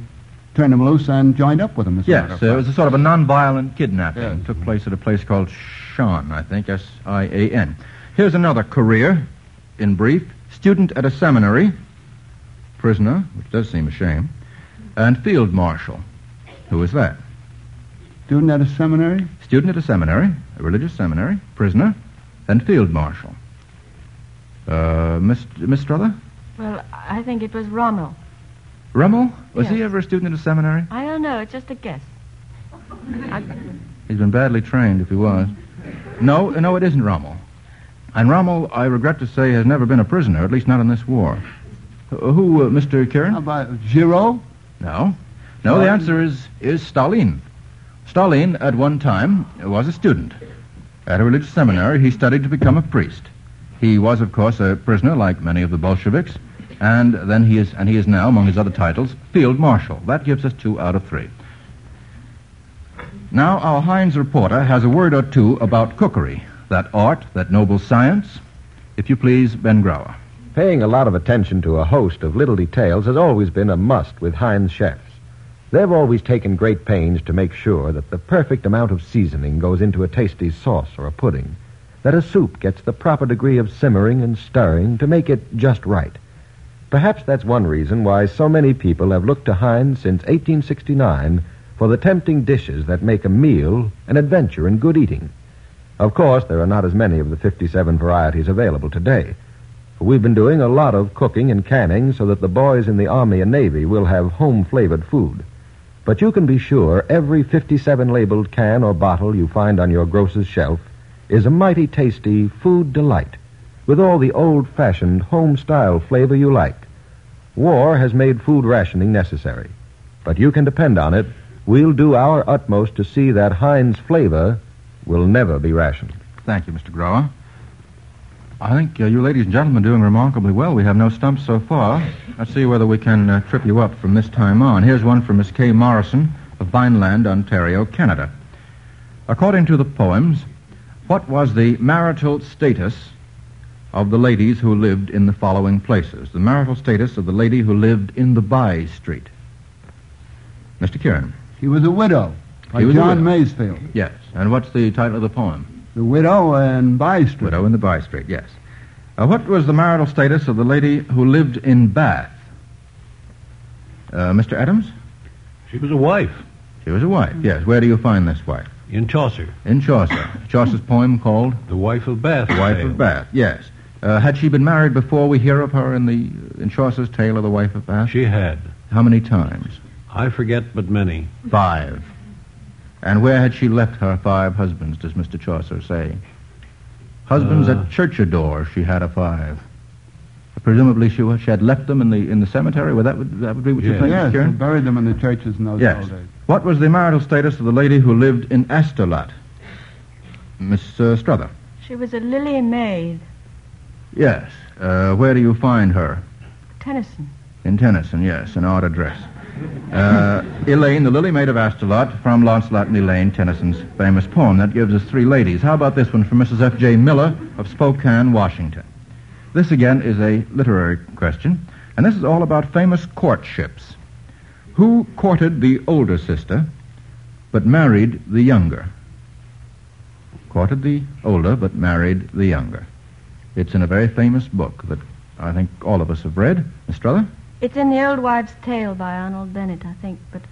turned him loose and joined up with him. Yes, it was a sort of a non-violent kidnapping. Yes. It took place at a place called Shan, I think, S-I-A-N. Here's another career, in brief. Student at a seminary, prisoner, which does seem a shame, and field marshal. Who is that? Student at a seminary? Student at a seminary, a religious seminary, prisoner, and field marshal. Miss Strother? Well, I think it was Rommel. Rommel? Was Yes. he ever a student at a seminary? I don't know, it's just a guess. He's been badly trained, if he was. No, it isn't Rommel. And Rommel, I regret to say, has never been a prisoner, at least not in this war. Who, Mr. Kieran? How about Giraud? No, the answer is Stalin. Stalin, at one time, was a student. At a religious seminary, he studied to become a priest. He was, of course, a prisoner like many of the Bolsheviks, and then he is now, among his other titles, Field Marshal. That gives us 2 out of 3. Now, our Heinz reporter has a word or two about cookery, that art, that noble science. If you please, Ben Grauer. Paying a lot of attention to a host of little details has always been a must with Heinz chefs. They've always taken great pains to make sure that the perfect amount of seasoning goes into a tasty sauce or a pudding, that a soup gets the proper degree of simmering and stirring to make it just right. Perhaps that's one reason why so many people have looked to Heinz since 1869 for the tempting dishes that make a meal an adventure in good eating. Of course, there are not as many of the 57 varieties available today. We've been doing a lot of cooking and canning so that the boys in the Army and Navy will have home-flavored food. But you can be sure every 57 labeled can or bottle you find on your grocer's shelf is a mighty tasty food delight with all the old-fashioned home-style flavor you like. War has made food rationing necessary, but you can depend on it. We'll do our utmost to see that Heinz flavor will never be rationed. Thank you, Mr. Grauer. I think you ladies and gentlemen are doing remarkably well. We have no stumps so far. Let's see whether we can trip you up from this time on. Here's one from Miss Kay Morrison of Vineland, Ontario, Canada. According to the poems, what was the marital status of the ladies who lived in the following places? The marital status of the lady who lived in the By Street. Mr. Kieran. She was a widow, like John Maysfield. Yes. And what's the title of the poem? The Widow in By Street. Widow in the By Street, yes. What was the marital status of the lady who lived in Bath? Mr. Adams? She was a wife. She was a wife, yes. Where do you find this wife? In Chaucer. In Chaucer. Chaucer's poem called? The Wife of Bath. The Wife of Bath, yes. Had she been married before we hear of her in Chaucer's tale of the Wife of Bath? She had. How many times? I forget, but many. 5. And where had she left her 5 husbands, does Mr. Chaucer say? Husbands at church-a-door, she had a 5. Presumably she had left them in the cemetery. Well, that would be what you think, Yes, Kieran? they buried them in the churches in those old days. What was the marital status of the lady who lived in Astolat? Miss Strother. She was a lily maid. Yes. Where do you find her? Tennyson. In Tennyson, yes, an odd address. Elaine, the Lily Maid of Astolat, from Launcelot and Elaine, Tennyson's famous poem. That gives us 3 ladies. How about this one from Mrs. F.J. Miller of Spokane, Washington? This, again, is a literary question, and this is all about famous courtships. Who courted the older sister, but married the younger? Courted the older, but married the younger. It's in a very famous book that I think all of us have read. Miss Strother? It's in The Old Wives' Tale by Arnold Bennett, I think, but...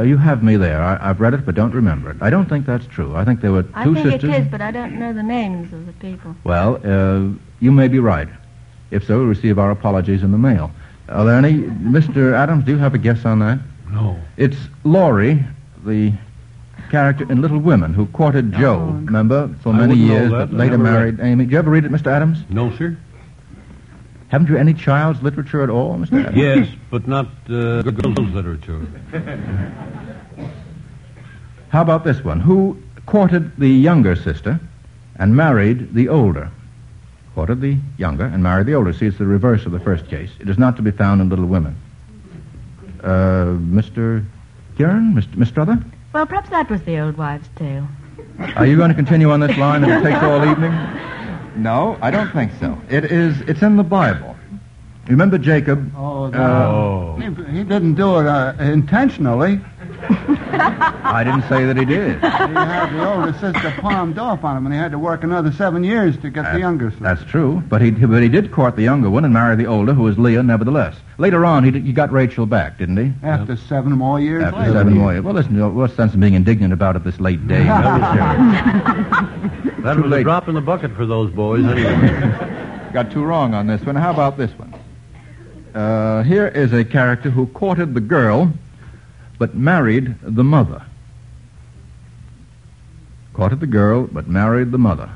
You have me there. I've read it, but don't remember it. I don't think that's true. I think there were 2 sisters... I think it is, but I don't know the names of the people. Well, you may be right. If so, we'll receive our apologies in the mail. Are there any... Mr. Adams, do you have a guess on that? No. It's Laurie, the character in Little Women, who courted Joe, remember, for many years, but later married Amy. Did you ever read it, Mr. Adams? No, sir. Haven't you any child's literature at all, Mr. Adams? Yes, but not girls' literature. How about this one? Who courted the younger sister and married the older? Courted the younger and married the older. See, it's the reverse of the first case. It is not to be found in Little Women. Mr. Kieran? Miss Strother? Well, perhaps that was The Old Wives' Tale. Are you going to continue on this line that it takes all evening? No, I don't think so. It's in the Bible. Remember Jacob? He didn't do it intentionally. I didn't say that he did. He had the older sister palmed off on him, and he had to work another 7 years to get the younger sister. That's true, but he did court the younger one and marry the older, who was Leah, nevertheless. Later on, he got Rachel back, didn't he? After 7 more years After later. 7 more years. Well, listen, what's the sense of being indignant about it this late day? That was a drop in the bucket for those boys, anyway. Got 2 wrong on this one. How about this one? Here is a character who courted the girl, but married the mother. Courted the girl, but married the mother.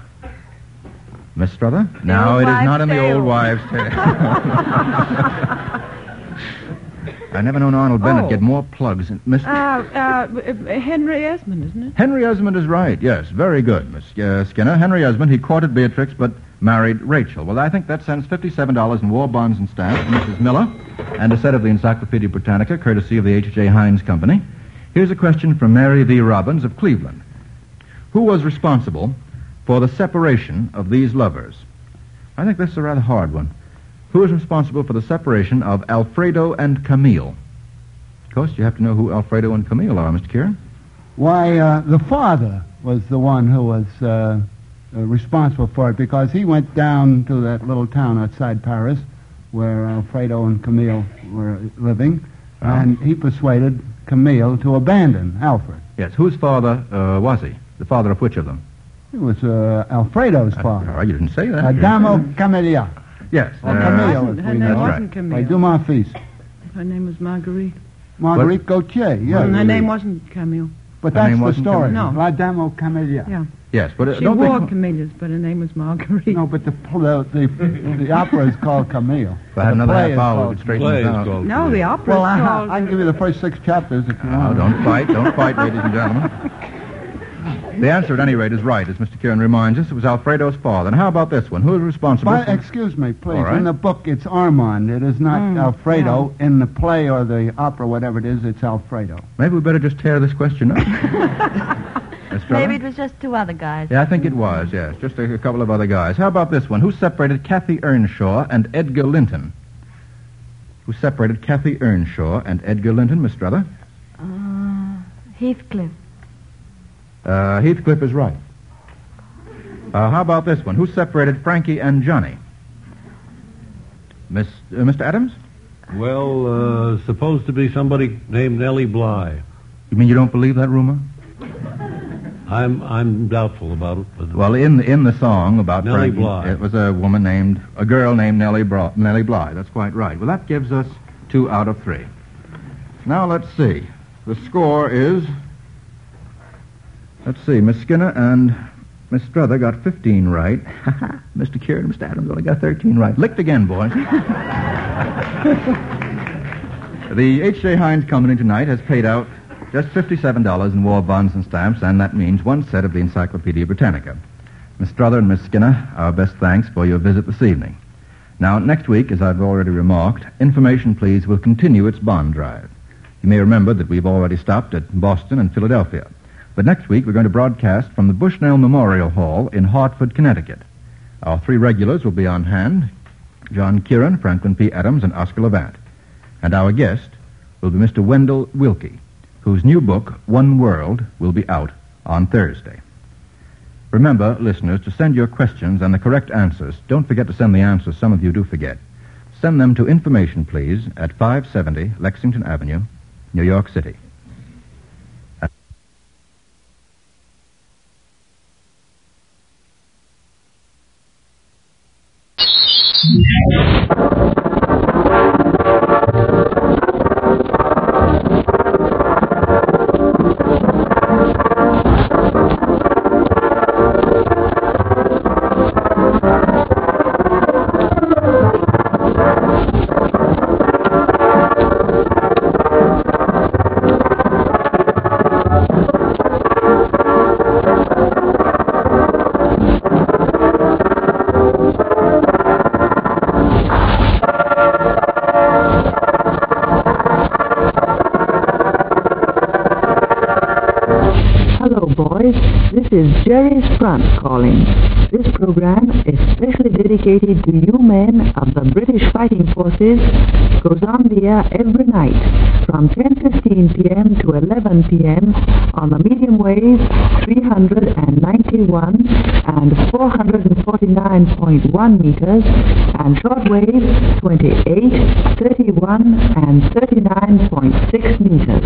Miss Strother? No, it is not in the Old Wives' Tale. I never known Arnold Bennett get more plugs. Henry Esmond, isn't it? Henry Esmond is right, yes. Very good, Miss Skinner. Henry Esmond, he courted Beatrix, but married Rachel. Well, I think that sends $57 in war bonds and stamps to Mrs. Miller and a set of the Encyclopedia Britannica, courtesy of the H.J. Heinz Company. Here's a question from Mary V. Robbins of Cleveland. Who was responsible for the separation of these lovers? I think this is a rather hard one. Who is responsible for the separation of Alfredo and Camille? Of course, you have to know who Alfredo and Camille are, Mr. Kieran. Why, the father was the one who was responsible for it, because he went down to that little town outside Paris where Alfredo and Camille were living, and he persuaded Camille to abandon Alfred. Yes, whose father was he? The father of which of them? It was Alfredo's father. Oh, you didn't say that. Adamo Camelia. Yes. Or Camille. Her name wasn't Camille. By Dumas fils. Her name was Marguerite. Marguerite Gautier, yes. Her name wasn't Camille. But that's the story. No. La Dame Camelia. Yeah. Yes, but she wore camellias, but her name was Marguerite. No, but the opera is called Camille. If I had another half hour, we could straighten this out. No, the opera is called... I can give you the first 6 chapters if you want. Don't fight, ladies and gentlemen. The answer, at any rate, is right, as Mr. Kieran reminds us. It was Alfredo's father. And how about this one? Who is responsible for... Excuse me, please. All right. In the book, it's Armand. It is not Alfredo. Yeah. In the play or the opera, whatever it is, it's Alfredo. Maybe we better just tear this question up. Maybe it was just 2 other guys. Yeah, I think it was, yes. Just a couple of other guys. How about this one? Who separated Kathy Earnshaw and Edgar Linton? Who separated Kathy Earnshaw and Edgar Linton, Miss Struther? Heathcliff. Heathcliff is right. How about this one? Who separated Frankie and Johnny? Mr. Adams? Well, supposed to be somebody named Nellie Bly. You mean you don't believe that rumor? I'm doubtful about it. But well, in the song about Nellie Frankie, Bly. It was a girl named Nellie Bly. That's quite right. Well, that gives us 2 out of 3. Now let's see. The score is. Let's see. Miss Skinner and Miss Struther got 15 right. Mr. Kieran and Mr. Adams only got 13 right. Licked again, boys. The H.J. Heinz Company tonight has paid out just $57 in war bonds and stamps, and that means 1 set of the Encyclopedia Britannica. Miss Struther and Miss Skinner, our best thanks for your visit this evening. Now, next week, as I've already remarked, Information Please will continue its bond drive. You may remember that we've already stopped at Boston and Philadelphia. But next week, we're going to broadcast from the Bushnell Memorial Hall in Hartford, Connecticut. Our 3 regulars will be on hand: John Kieran, Franklin P. Adams, and Oscar Levant. And our guest will be Mr. Wendell Wilkie, whose new book, One World, will be out on Thursday. Remember, listeners, to send your questions and the correct answers. Don't forget to send the answers. Some of you do forget. Send them to Information Please at 570 Lexington Avenue, New York City. This is Gerry's Front calling. This program is specially dedicated to you men of the British Fighting Forces. Goes on the air every night from 10:15 p.m. to 11 p.m. on the medium wave 391 and 449.1 meters and short wave 28, 31 and 39.6 meters.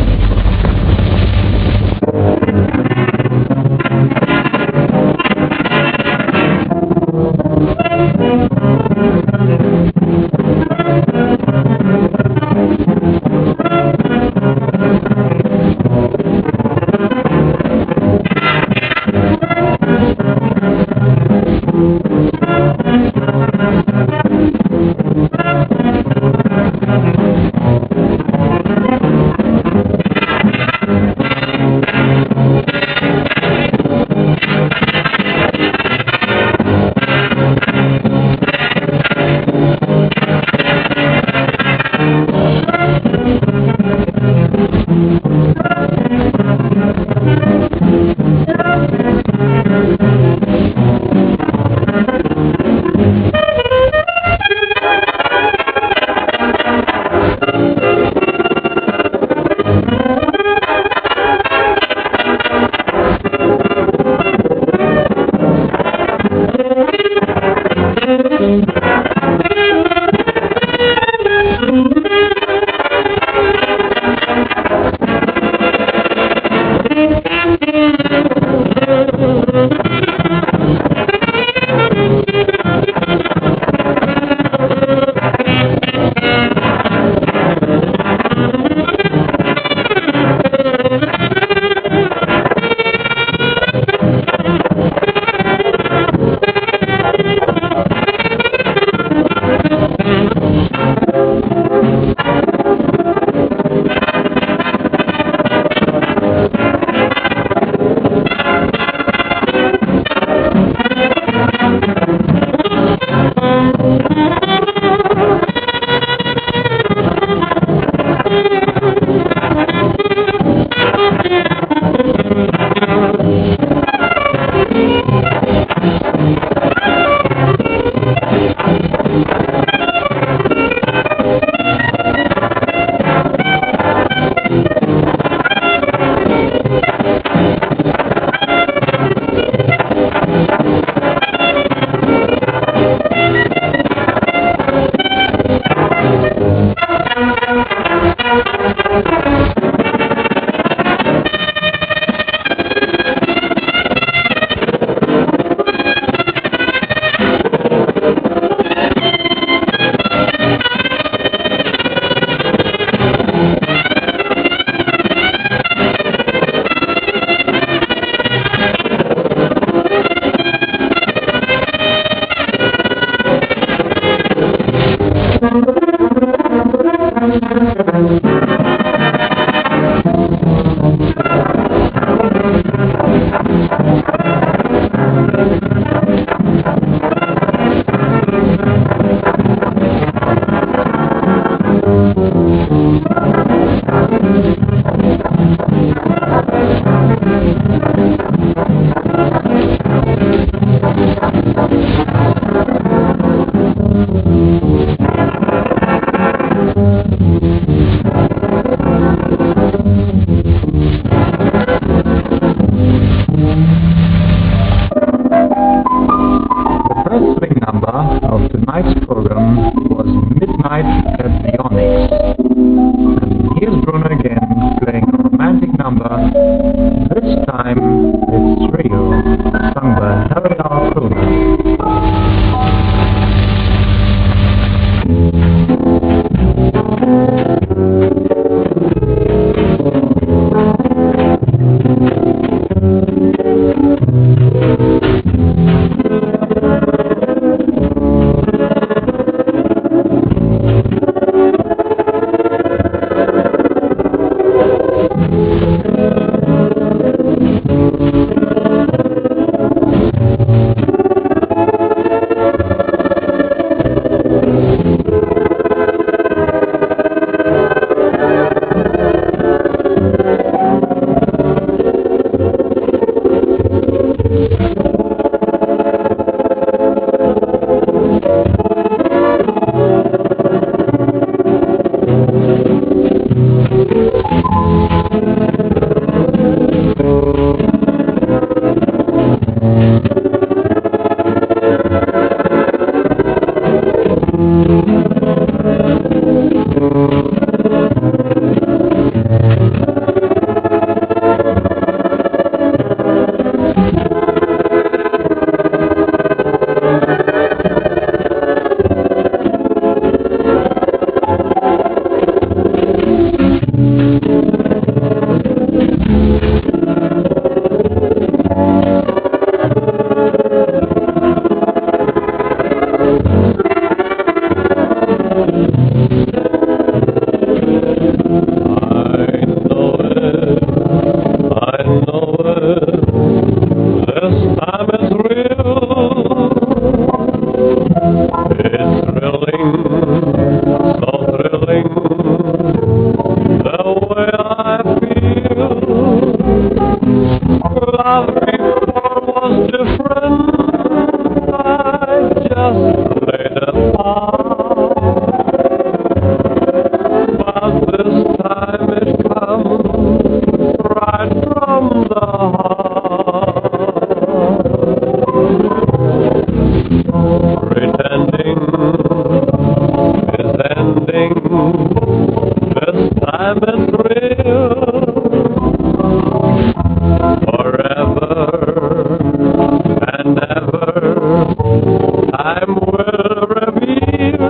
time will reveal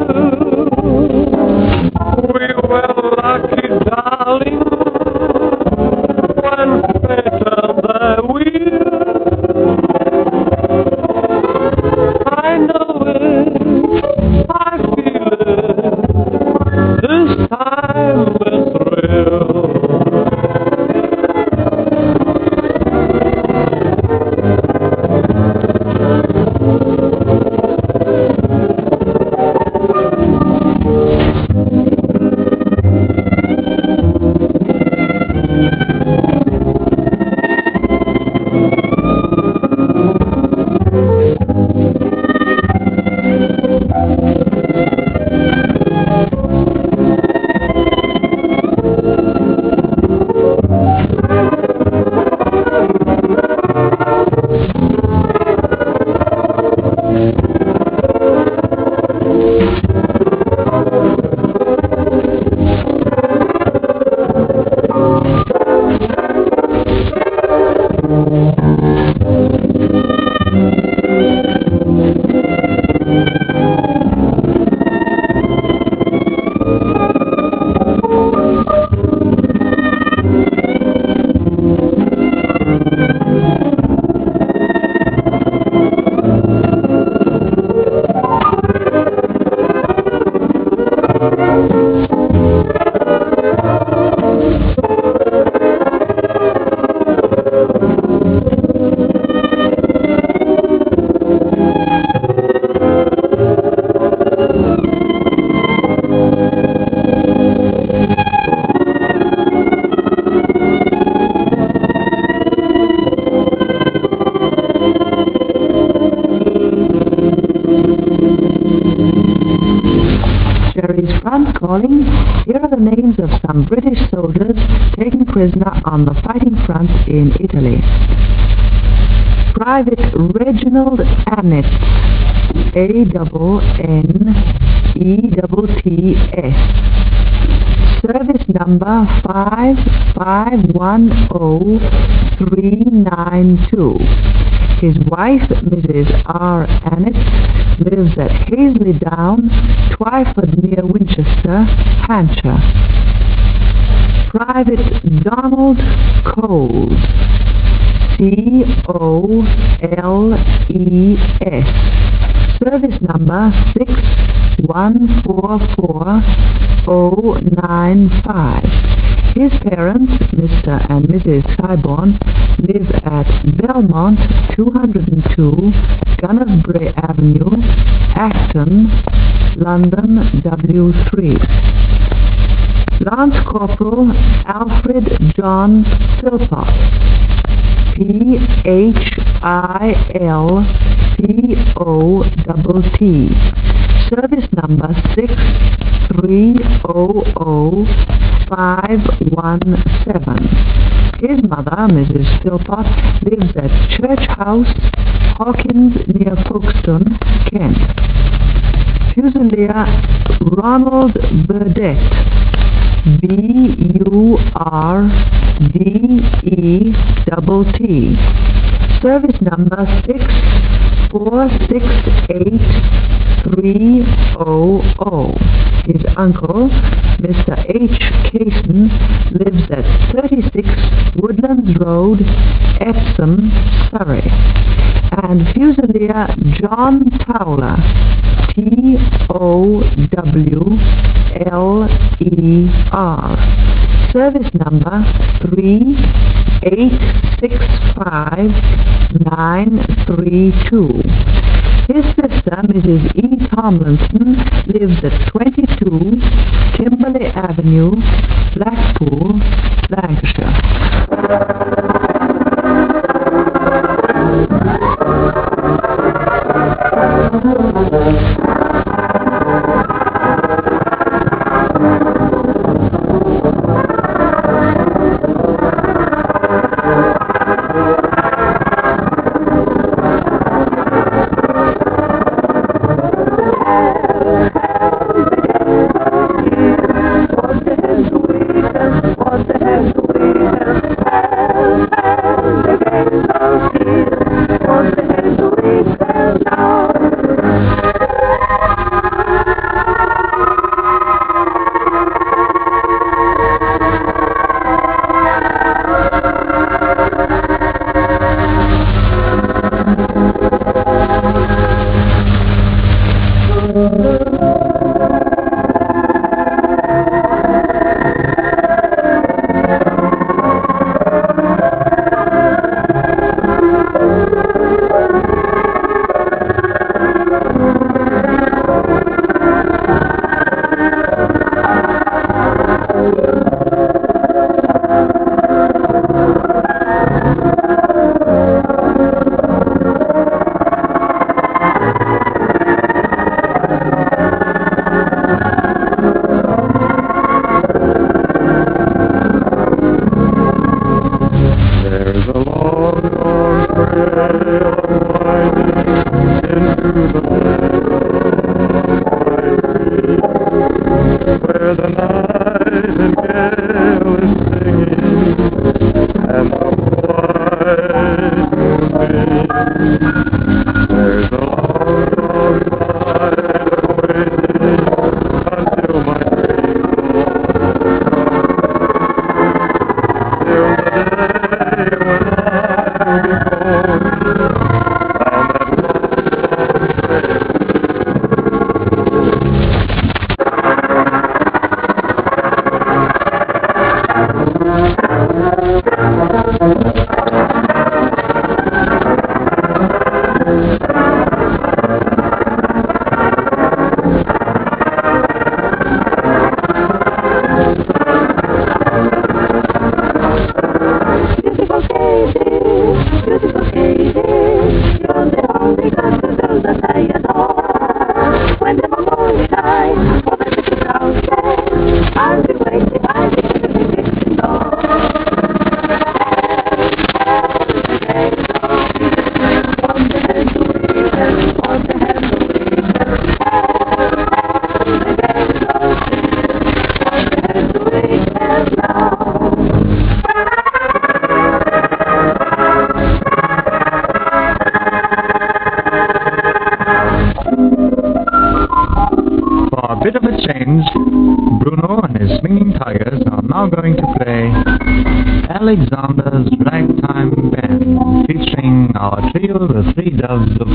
we were lucky, darling, when fate turned the wheel. I know it, I feel it, this time with thrill. Gerry's front calling. Here are the names of some British soldiers taken prisoner on the fighting front in Italy. Private Reginald Annetts, Annetts. Service number 5510392. His wife, Mrs. R. Annetts, lives at Hazley Down, Twyford near Winchester, Hampshire. Private Donald Coles, Coles. Service number 6144095. His parents, Mr. and Mrs. Cyborn, live at Belmont 202 Gunnersbury Avenue, Acton, London W3. Lance Corporal Alfred John Philpott, PHILPOTT. Service number 6300517. His mother, Mrs. Philpott, lives at Church House, Hawkins, near Folkestone, Kent. Fusilier Ronald Burdett, BURDETT. Service number 6468300. His uncle, Mr. H. Cason, lives at 36 Woodlands Road, Epsom, Surrey. And Fusilier John Towler, TOWLER. Service number 3865932. His sister, Mrs. E. Tomlinson, lives at 22 Kimberley Avenue, Blackpool, Lancashire. For a bit of a change, Bruno and his swinging tigers are now going to play Alexander's Ragtime Band, featuring our trio, the Three Doves of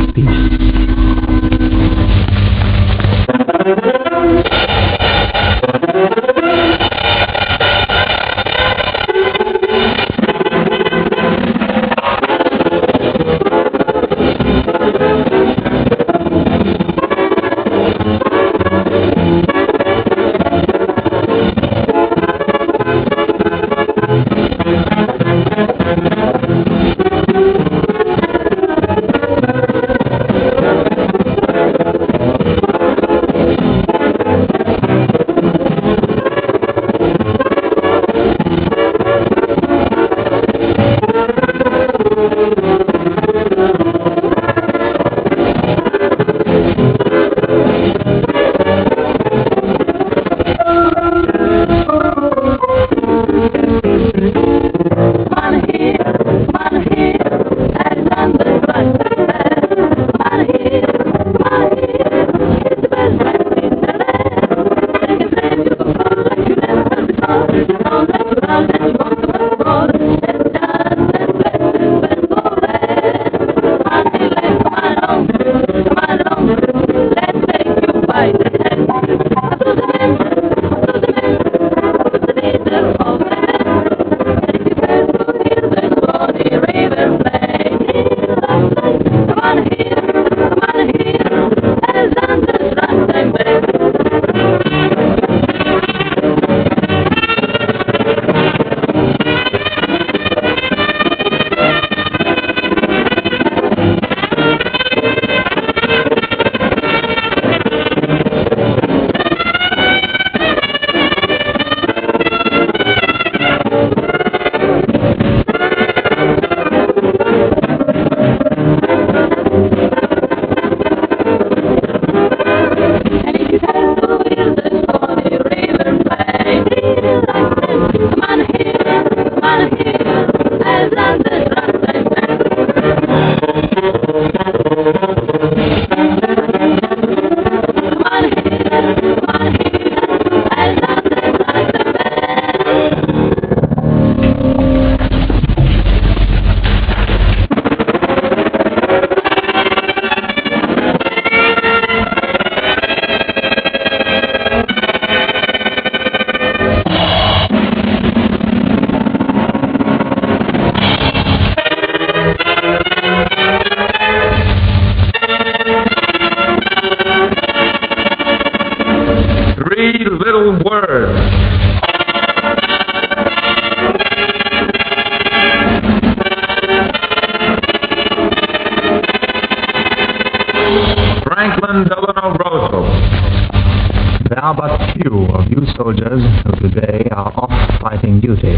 soldiers who today are off fighting duty,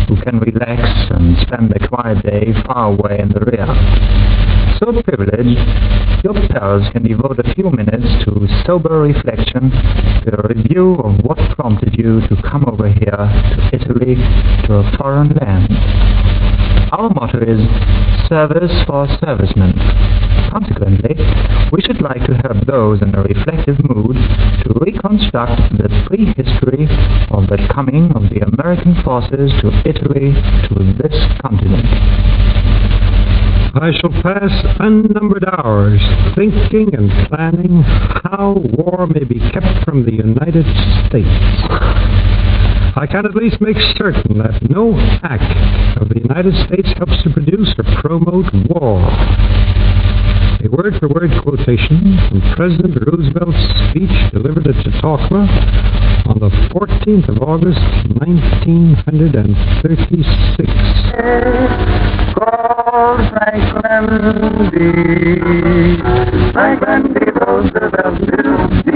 who can relax and spend a quiet day far away in the rear. So privileged, your pals can devote a few minutes to sober reflection, to a review of what prompted you to come over here to Italy, to a foreign land. Our motto is service for servicemen. Consequently, we should like to help those in a reflective mood to reconstruct the prehistory of the coming of the American forces to Italy, to this continent. I shall pass unnumbered hours thinking and planning how war may be kept from the United States. I can at least make certain that no act of the United States helps to produce or promote war. A word-for-word quotation from President Roosevelt's speech delivered at Chautauqua on the 14th of August, 1936. Call Franklin D. Franklin D. Roosevelt, D.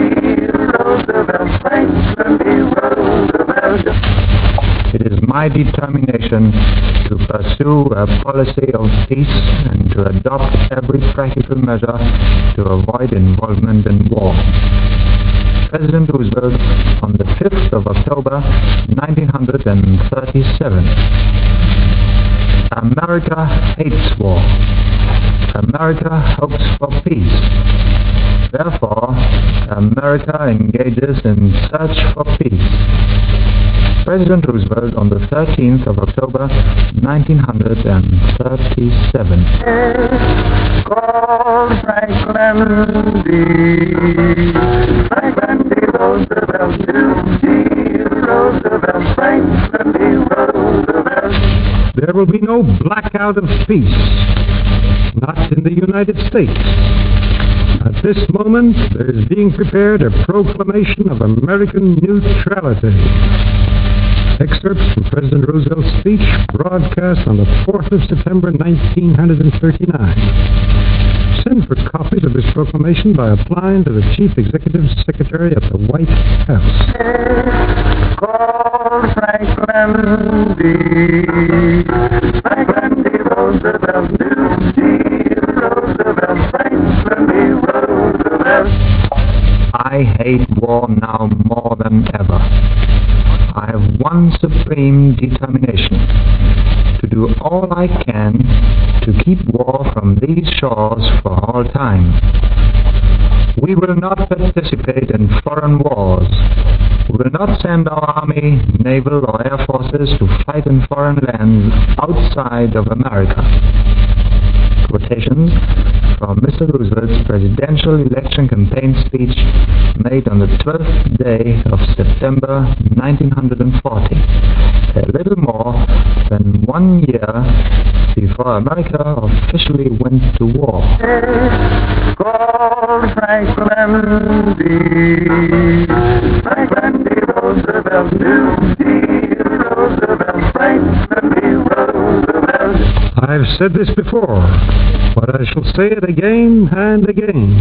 Roosevelt, Franklin D. Roosevelt. It is my determination to pursue a policy of peace and to adopt every practical measure to avoid involvement in war. President Roosevelt on the 5th of October, 1937. America hates war. America hopes for peace. Therefore, America engages in search for peace. President Roosevelt on the 13th of October, 1937. Call Franklin D. Franklin D. Roosevelt to D. Roosevelt, Franklin D. Roosevelt. There will be no blackout of peace, not in the United States. At this moment, there is being prepared a proclamation of American neutrality. Excerpts from President Roosevelt's speech broadcast on the 4th of September, 1939. Send for copies of this proclamation by applying to the Chief Executive Secretary at the White House. Call Franklin D. Franklin D. Roosevelt to D. Roosevelt, Franklin D. Roosevelt. I hate war now more than ever. I have one supreme determination: to do all I can to keep war from these shores for all time. We will not participate in foreign wars. We will not send our army, naval, or air forces to fight in foreign lands outside of America. Quotations from Mr. Roosevelt's presidential election campaign speech made on the 12th day of September 1940, a little more than 1 year before America officially went to war. Call Franklin D. Franklin D. Roosevelt to D. Roosevelt, Franklin D. Roosevelt. I've said this before, but I shall say it again and again.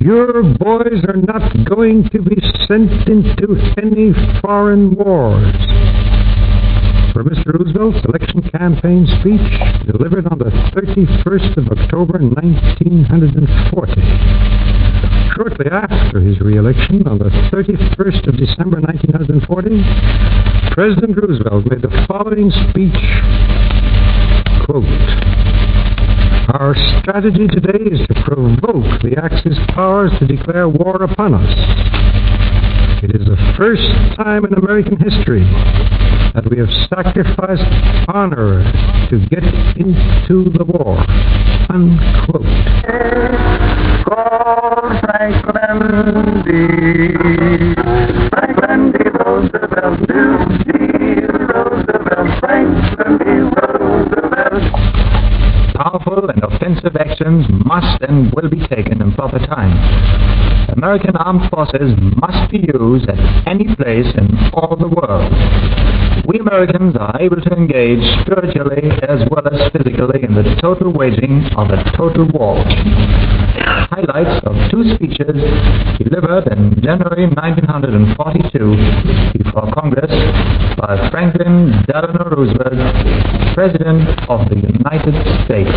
Your boys are not going to be sent into any foreign wars. For Mr. Roosevelt's election campaign speech delivered on the 31st of October, 1940. Shortly after his re-election, on the 31st of December, 1940, President Roosevelt made the following speech. Quote, "Our strategy today is to provoke the Axis powers to declare war upon us. It is the first time in American history that we have sacrificed honor to get into the war." Unquote. Call Franklin D. Franklin D. Roosevelt to D. Roosevelt, Franklin D. Roosevelt. Powerful and offensive actions must and will be taken in proper time. American armed forces must be used at any place in all the world. We Americans are able to engage spiritually as well as physically in the total waging of a total war. Highlights of two speeches delivered in January 1942 before Congress by Franklin Delano Roosevelt, President of the United States.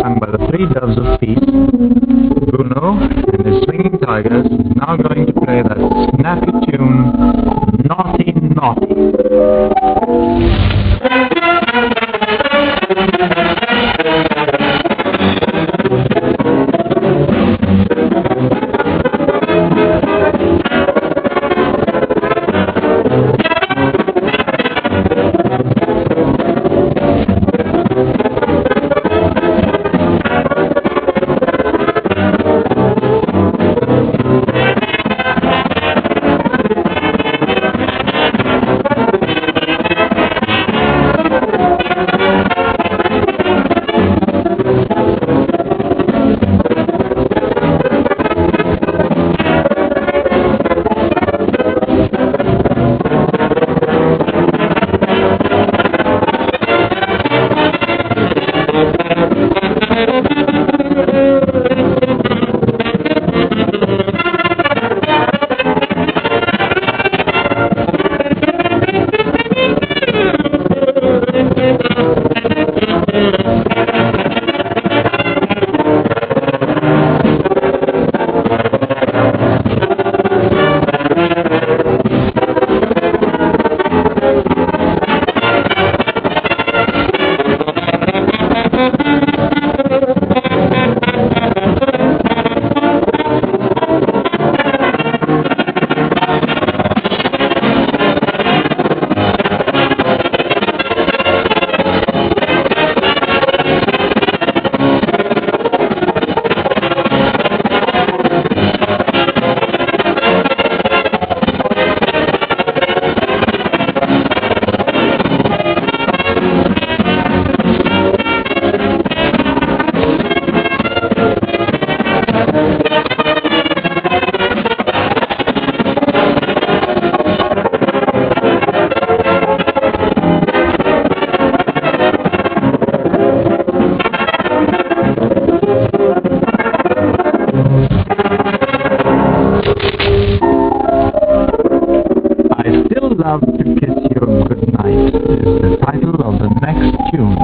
sung by the Three Doves of Peace, Bruno and his Swinging Tigers is now going to play that snappy tune, Naughty Naughty. Love to Kiss You Goodnight is the title of the next tune.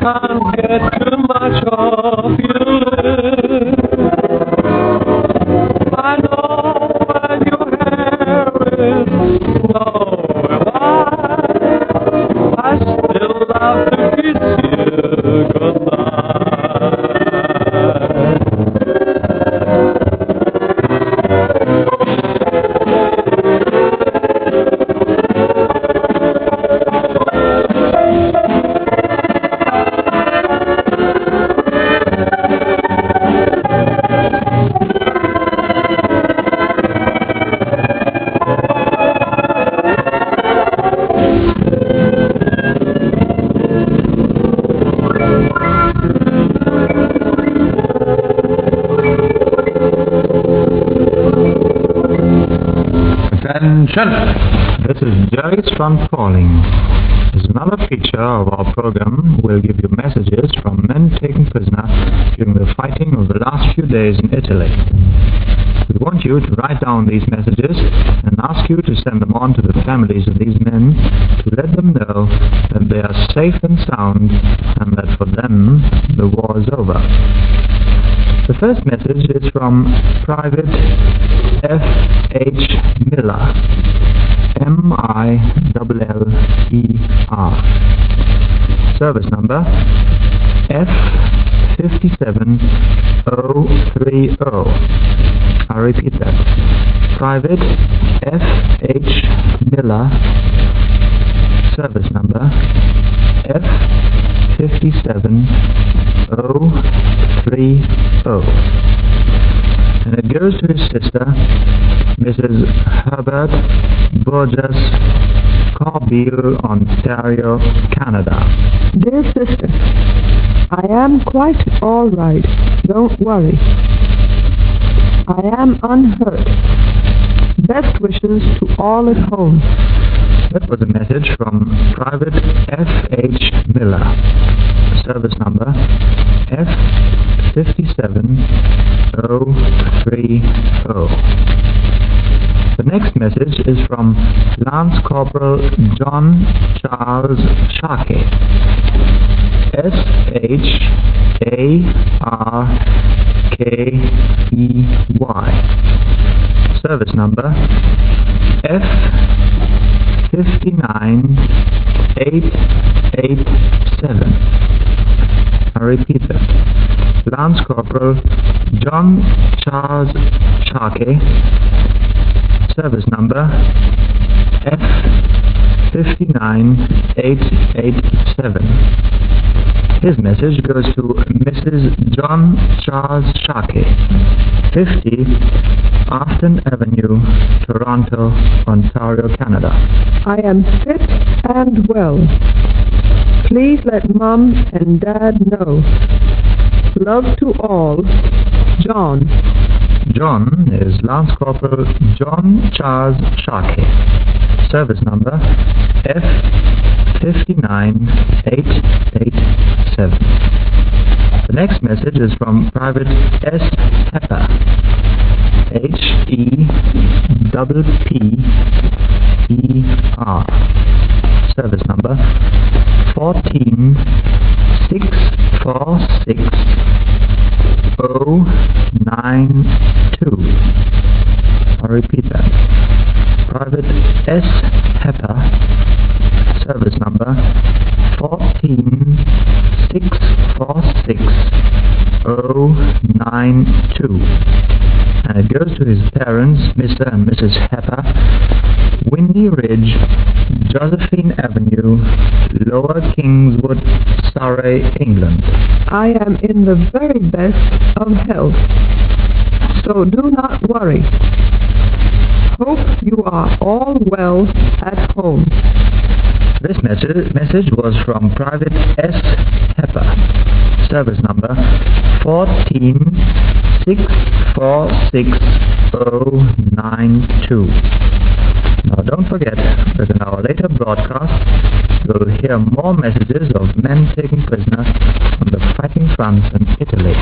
Can't get too much of your lips. Attention! This is Jerry's Front calling. As another feature of our program, we'll give you messages from men taken prisoner during the fighting of the last few days in Italy. We want you to write down these messages and ask you to send them on to the families of these men to let them know that they are safe and sound and that for them the war is over. The first message is from Private F.H. Miller, M-I-L-L-E-R. Service number F57030. I repeat that. Private F.H. Miller, service number F57030. And it goes to his sister, Mrs. Herbert Burgess, Corbeil, Ontario, Canada. Dear sister, I am quite all right. Don't worry. I am unhurt. Best wishes to all at home. That was a message from Private F.H. Miller. Service number F57030. The next message is from Lance Corporal John Charles Sharkey. S-H-A-R-K-E-Y. Service number F59887. I repeat that. Lance Corporal John Charles Sharkey. Service number F59887. His message goes to Mrs. John Charles Sharkey, 50 Afton Avenue, Toronto, Ontario, Canada. I am fit and well. Please let Mom and Dad know. Love to all. John. John is Lance Corporal John Charles Sharkey. Service number F59887. The next message is from Private S. Pepper, H-E-P-P-E-R. Service number 14646-092. I'll repeat that. Private S. Pepper, service number 14646-092. And it goes to his parents, Mr. and Mrs. Hepper, Windy Ridge, Josephine Avenue, Lower Kingswood, Surrey, England. I am in the very best of health, so do not worry. Hope you are all well at home. This message was from Private S. Hepper, service number 14646-092. Now don't forget that in our later broadcast you'll hear more messages of men taken prisoner on the fighting fronts in Italy.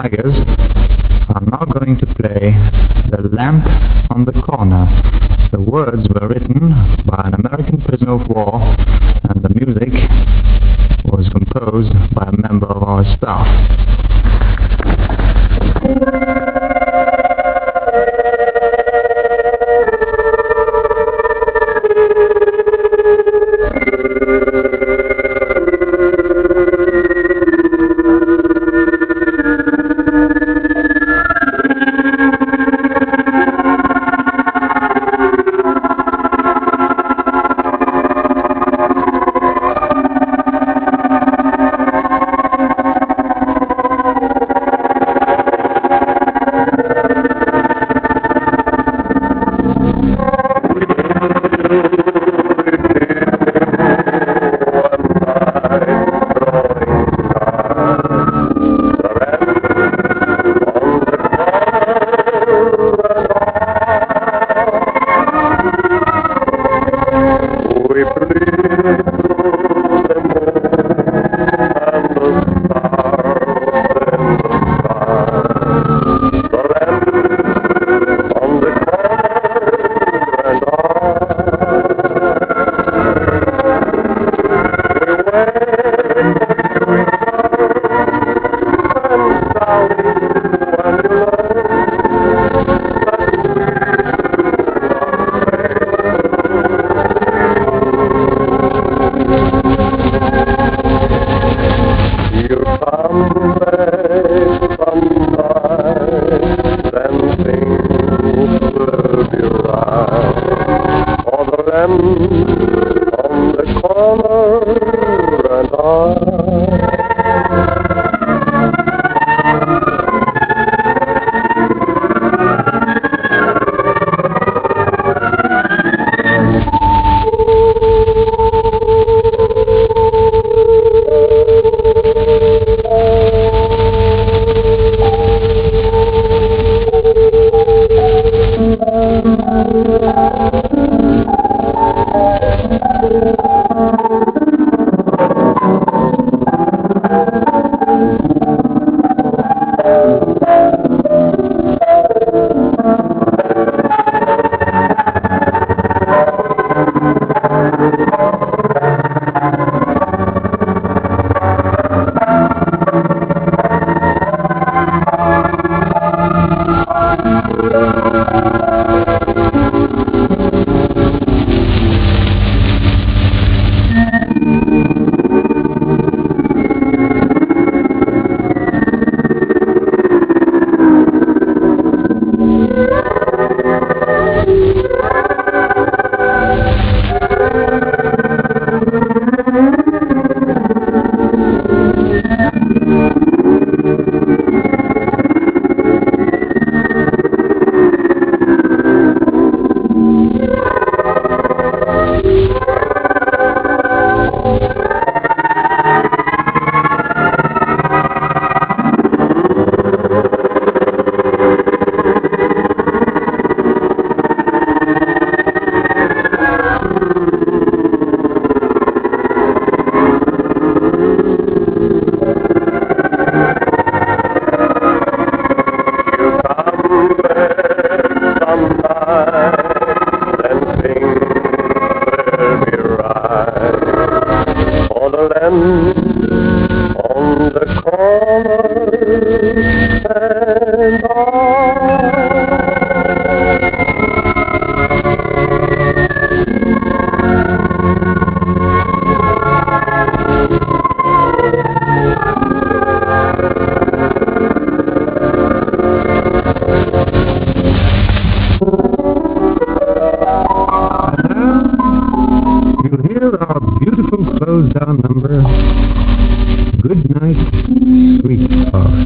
Tigers are now going to play The Lamp on the Corner. The words were written by an American prisoner of war, and the music was composed by a member of our staff. Close-down number, Good Night, Sweetheart.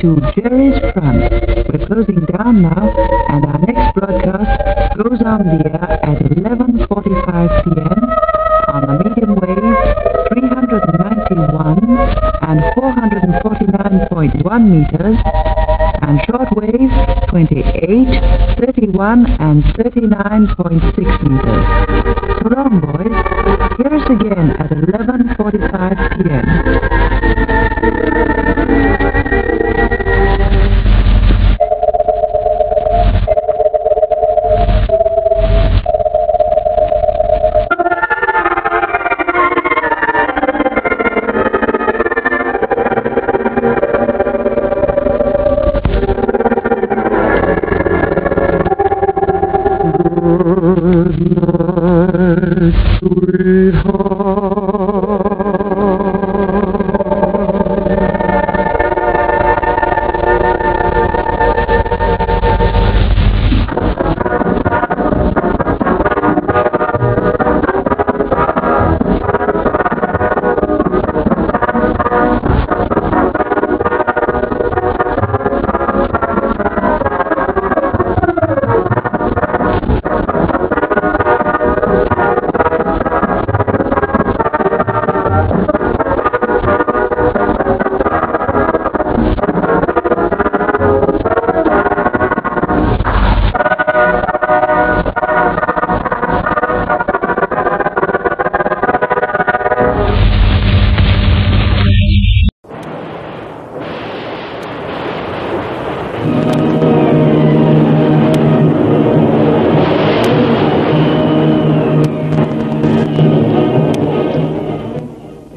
to Gerry's Front. We're closing down now, and our next broadcast goes on the air at 11:45 p.m. on the medium wave 391 and 449.1 meters, and shortwave 28, 31 and 39.6 meters. So long, boys. Hear us again at 11:45 p.m.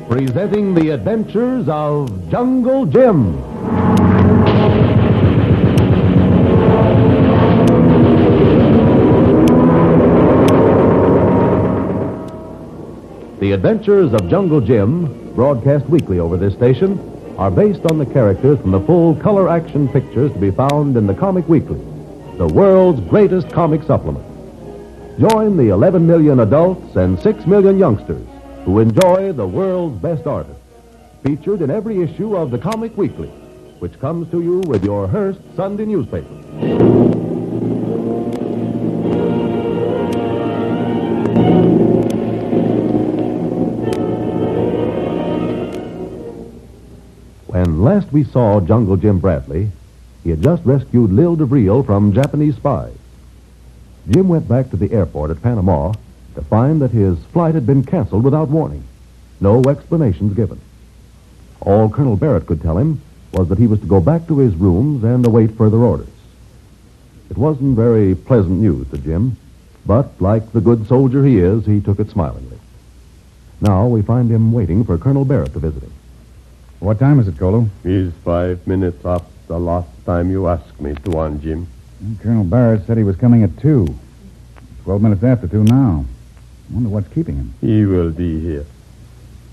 Presenting the adventures of Jungle Jim. The adventures of Jungle Jim, broadcast weekly over this station, are based on the characters from the full color action pictures to be found in the Comic Weekly, the world's greatest comic supplement. Join the 11 million adults and 6 million youngsters who enjoy the world's best artists, featured in every issue of the Comic Weekly, which comes to you with your Hearst Sunday newspaper. When last we saw Jungle Jim Bradley, he had just rescued Lil DeVril from Japanese spies. Jim went back to the airport at Panama to find that his flight had been canceled without warning. No explanations given. All Colonel Barrett could tell him was that he was to go back to his rooms and await further orders. It wasn't very pleasant news to Jim, but like the good soldier he is, he took it smilingly. Now we find him waiting for Colonel Barrett to visit him. What time is it, Colo? He's 5 minutes up. the last time you asked me to on Jim? Colonel Barrett said he was coming at 2. 12 minutes after 2 now. Wonder what's keeping him. He will be here.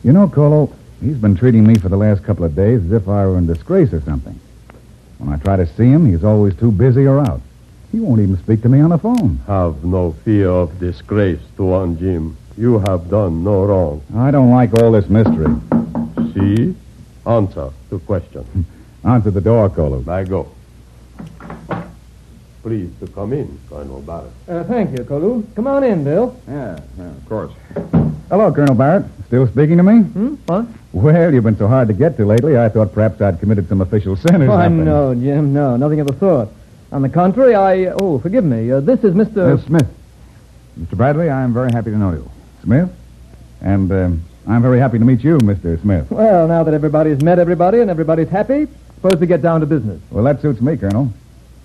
You know, Colo, he's been treating me for the last couple of days as if I were in disgrace or something. When I try to see him, he's always too busy or out. He won't even speak to me on the phone. Have no fear of disgrace to on Jim. You have done no wrong. I don't like all this mystery. See? Answer the question. Answer the door, Colo. I go. Please to come in, Colonel Barrett. Thank you, Colu. Come on in, Bill. Yeah, of course. Hello, Colonel Barrett. Still speaking to me? What? Well, you've been so hard to get to lately, I thought perhaps I'd committed some official sin or Why, something. no, Jim, no. Nothing of the sort. On the contrary, forgive me. This is Mr. Smith. Mr. Bradley, I'm very happy to know you. Smith? And I'm very happy to meet you, Mr. Smith. Well, now that everybody's met everybody and everybody's happy, suppose we get down to business. Well, that suits me, Colonel.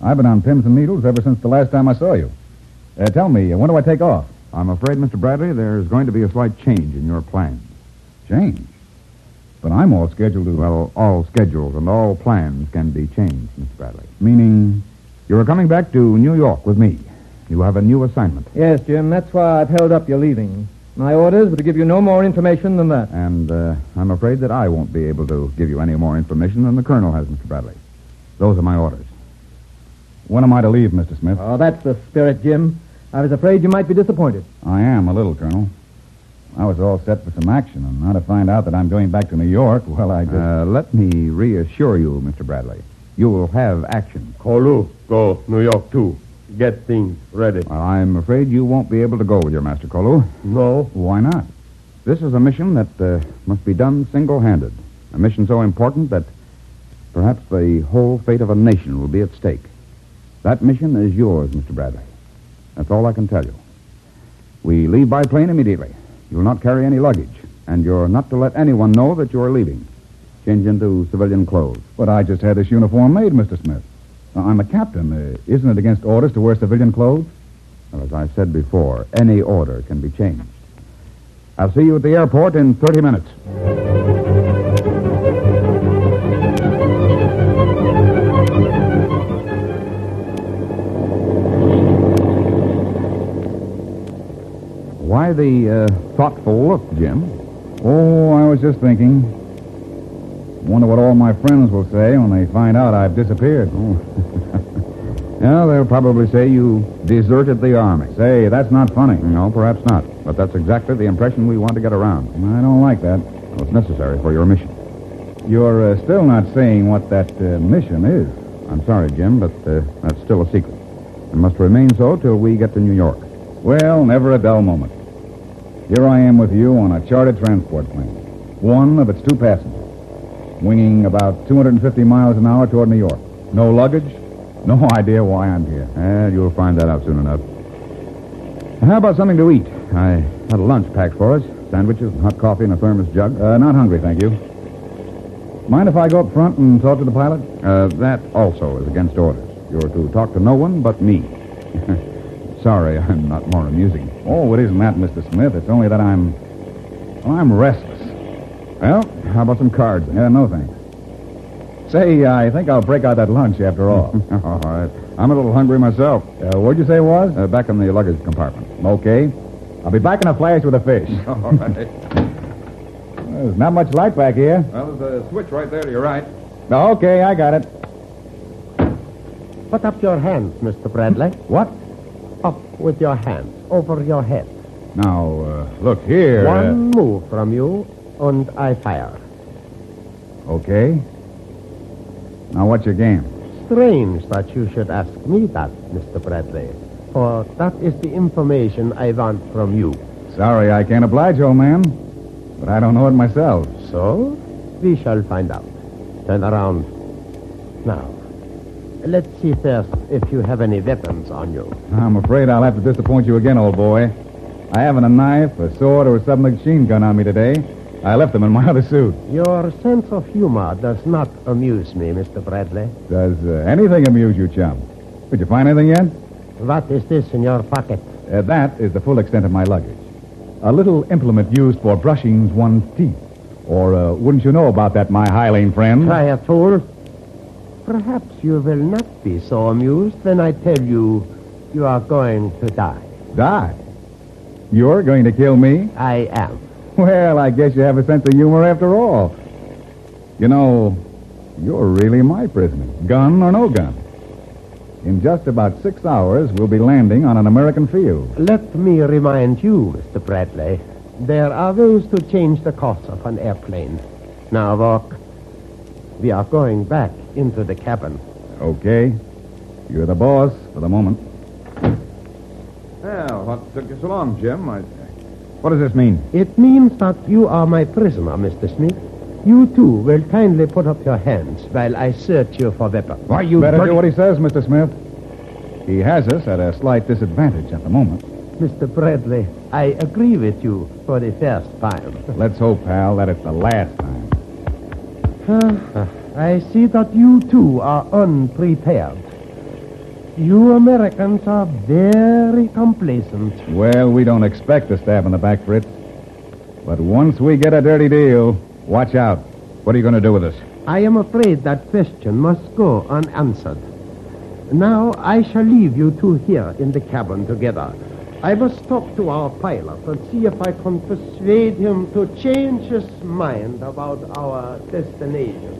I've been on pins and needles ever since the last time I saw you. Tell me, when do I take off? I'm afraid, Mr. Bradley, there's going to be a slight change in your plans. Change? But I'm all scheduled to... Well, all schedules and all plans can be changed, Mr. Bradley. Meaning? You're coming back to New York with me. You have a new assignment. Yes, Jim, that's why I've held up your leaving. My orders were to give you no more information than that. And I'm afraid that I won't be able to give you any more information than the Colonel has, Mr. Bradley. Those are my orders. When am I to leave, Mr. Smith? Oh, that's the spirit, Jim. I was afraid you might be disappointed. I am a little, Colonel. I was all set for some action, and now to find out that I'm going back to New York, well, I just... Let me reassure you, Mr. Bradley. You will have action. Colu, go New York, too. Get things ready. Well, I'm afraid you won't be able to go with your Master Colu. No. Why not? This is a mission that must be done single-handed. A mission so important that perhaps the whole fate of a nation will be at stake. That mission is yours, Mr. Bradley. That's all I can tell you. We leave by plane immediately. You'll not carry any luggage, and you're not to let anyone know that you're leaving. Change into civilian clothes. But I just had this uniform made, Mr. Smith. Now, I'm a captain. Isn't it against orders to wear civilian clothes? Well, as I said before, any order can be changed. I'll see you at the airport in 30 minutes. Why the thoughtful look, Jim? Oh, I was just thinking. Wonder what all my friends will say when they find out I've disappeared. Oh. Yeah, they'll probably say you deserted the army. Say, that's not funny. No, perhaps not. But that's exactly the impression we want to get around. I don't like that. Well, it's necessary for your mission. You're still not saying what that mission is. I'm sorry, Jim, but that's still a secret. It must remain so till we get to New York. Well, never a dull moment. Here I am with you on a chartered transport plane. One of its 2 passengers. Winging about 250 miles an hour toward New York. No luggage, no idea why I'm here. You'll find that out soon enough. How about something to eat? I had a lunch packed for us. Sandwiches, hot coffee, and a thermos jug. Not hungry, thank you. Mind if I go up front and talk to the pilot? That also is against orders. You're to talk to no one but me. Sorry, I'm not more amusing. Oh, it isn't that, Mr. Smith. It's only that I'm restless. Well, how about some cards? No, thanks. Say, I think I'll break out that lunch after all. All right. I'm a little hungry myself. Where'd you say it was? Back in the luggage compartment. Okay. I'll be back in a flash with a fish. All right. There's not much light back here. Well, there's a switch right there to your right. Okay, I got it. Put up your hands, Mr. Bradley. What? Up with your hands, over your head. Now, look here. One move from you, and I fire. Okay. Now, what's your game? Strange that you should ask me that, Mr. Bradley. For that is the information I want from you. Sorry, I can't oblige, old man. But I don't know it myself. So, we shall find out. Turn around. Now, let's see first if you have any weapons on you. I'm afraid I'll have to disappoint you again, old boy. I haven't a knife, a sword, or a submachine gun on me today. I left them in my other suit. Your sense of humor does not amuse me, Mr. Bradley. Does anything amuse you, chum? Did you find anything yet? What is this in your pocket? That is the full extent of my luggage. A little implement used for brushing one's teeth. Or wouldn't you know about that, my hireling friend? Try a fool. Perhaps you will not be so amused when I tell you you are going to die. Die? You're going to kill me? I am. Well, I guess you have a sense of humor after all. You know, you're really my prisoner, gun or no gun. In just about 6 hours, we'll be landing on an American field. Let me remind you, Mr. Bradley, there are ways to change the course of an airplane. Now, walk. We are going back into the cabin. Okay. You're the boss for the moment. Well, what took you so long, Jim? What does this mean? It means that you are my prisoner, Mr. Smith. You, too, will kindly put up your hands while I search you for weapons. Why, you better do what he says, Mr. Smith. He has us at a slight disadvantage at the moment. Mr. Bradley, I agree with you for the first time. Let's hope, pal, that it's the last time. I see that you, too, are unprepared. You Americans are very complacent. Well, we don't expect a stab in the back, Fritz. But once we get a dirty deal, watch out. What are you going to do with us? I am afraid that question must go unanswered. Now, I shall leave you two here in the cabin together. I must talk to our pilot and see if I can persuade him to change his mind about our destination.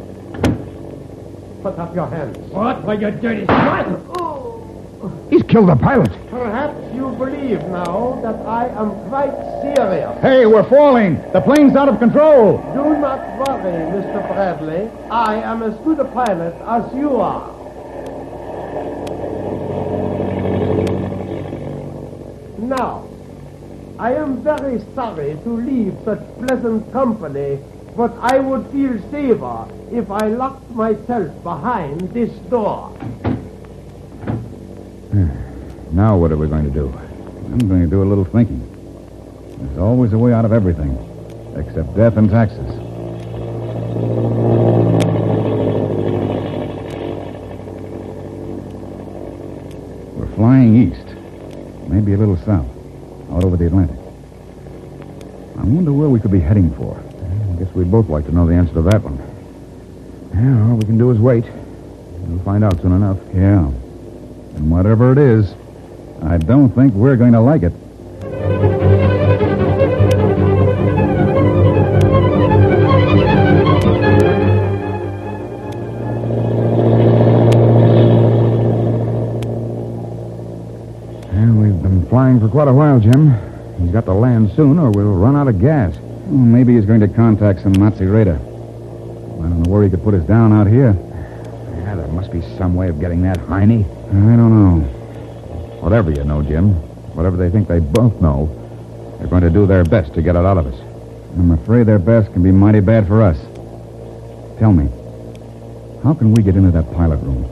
Put up your hands. What? Why, you dirty swine! He's killed the pilot. Perhaps you believe now that I am quite serious. Hey, we're falling. The plane's out of control. Do not worry, Mr. Bradley. I am as good a pilot as you are. Now, I am very sorry to leave such pleasant company, but I would feel safer if I locked myself behind this door. Now what are we going to do? I'm going to do a little thinking. There's always a way out of everything, except death and taxes. We're flying east, maybe a little south, out over the Atlantic. I wonder where we could be heading for. I guess we'd both like to know the answer to that one. Yeah, all we can do is wait. We'll find out soon enough. Yeah. And whatever it is, I don't think we're going to like it. Well, we've been flying for quite a while, Jim. He's got to land soon or we'll run out of gas. Well, maybe he's going to contact some Nazi radar. I don't know where he could put us down out here. Yeah, there must be some way of getting that, Heine. I don't know. Whatever you know, Jim, whatever they think they both know, they're going to do their best to get it out of us. I'm afraid their best can be mighty bad for us. Tell me, how can we get into that pilot room?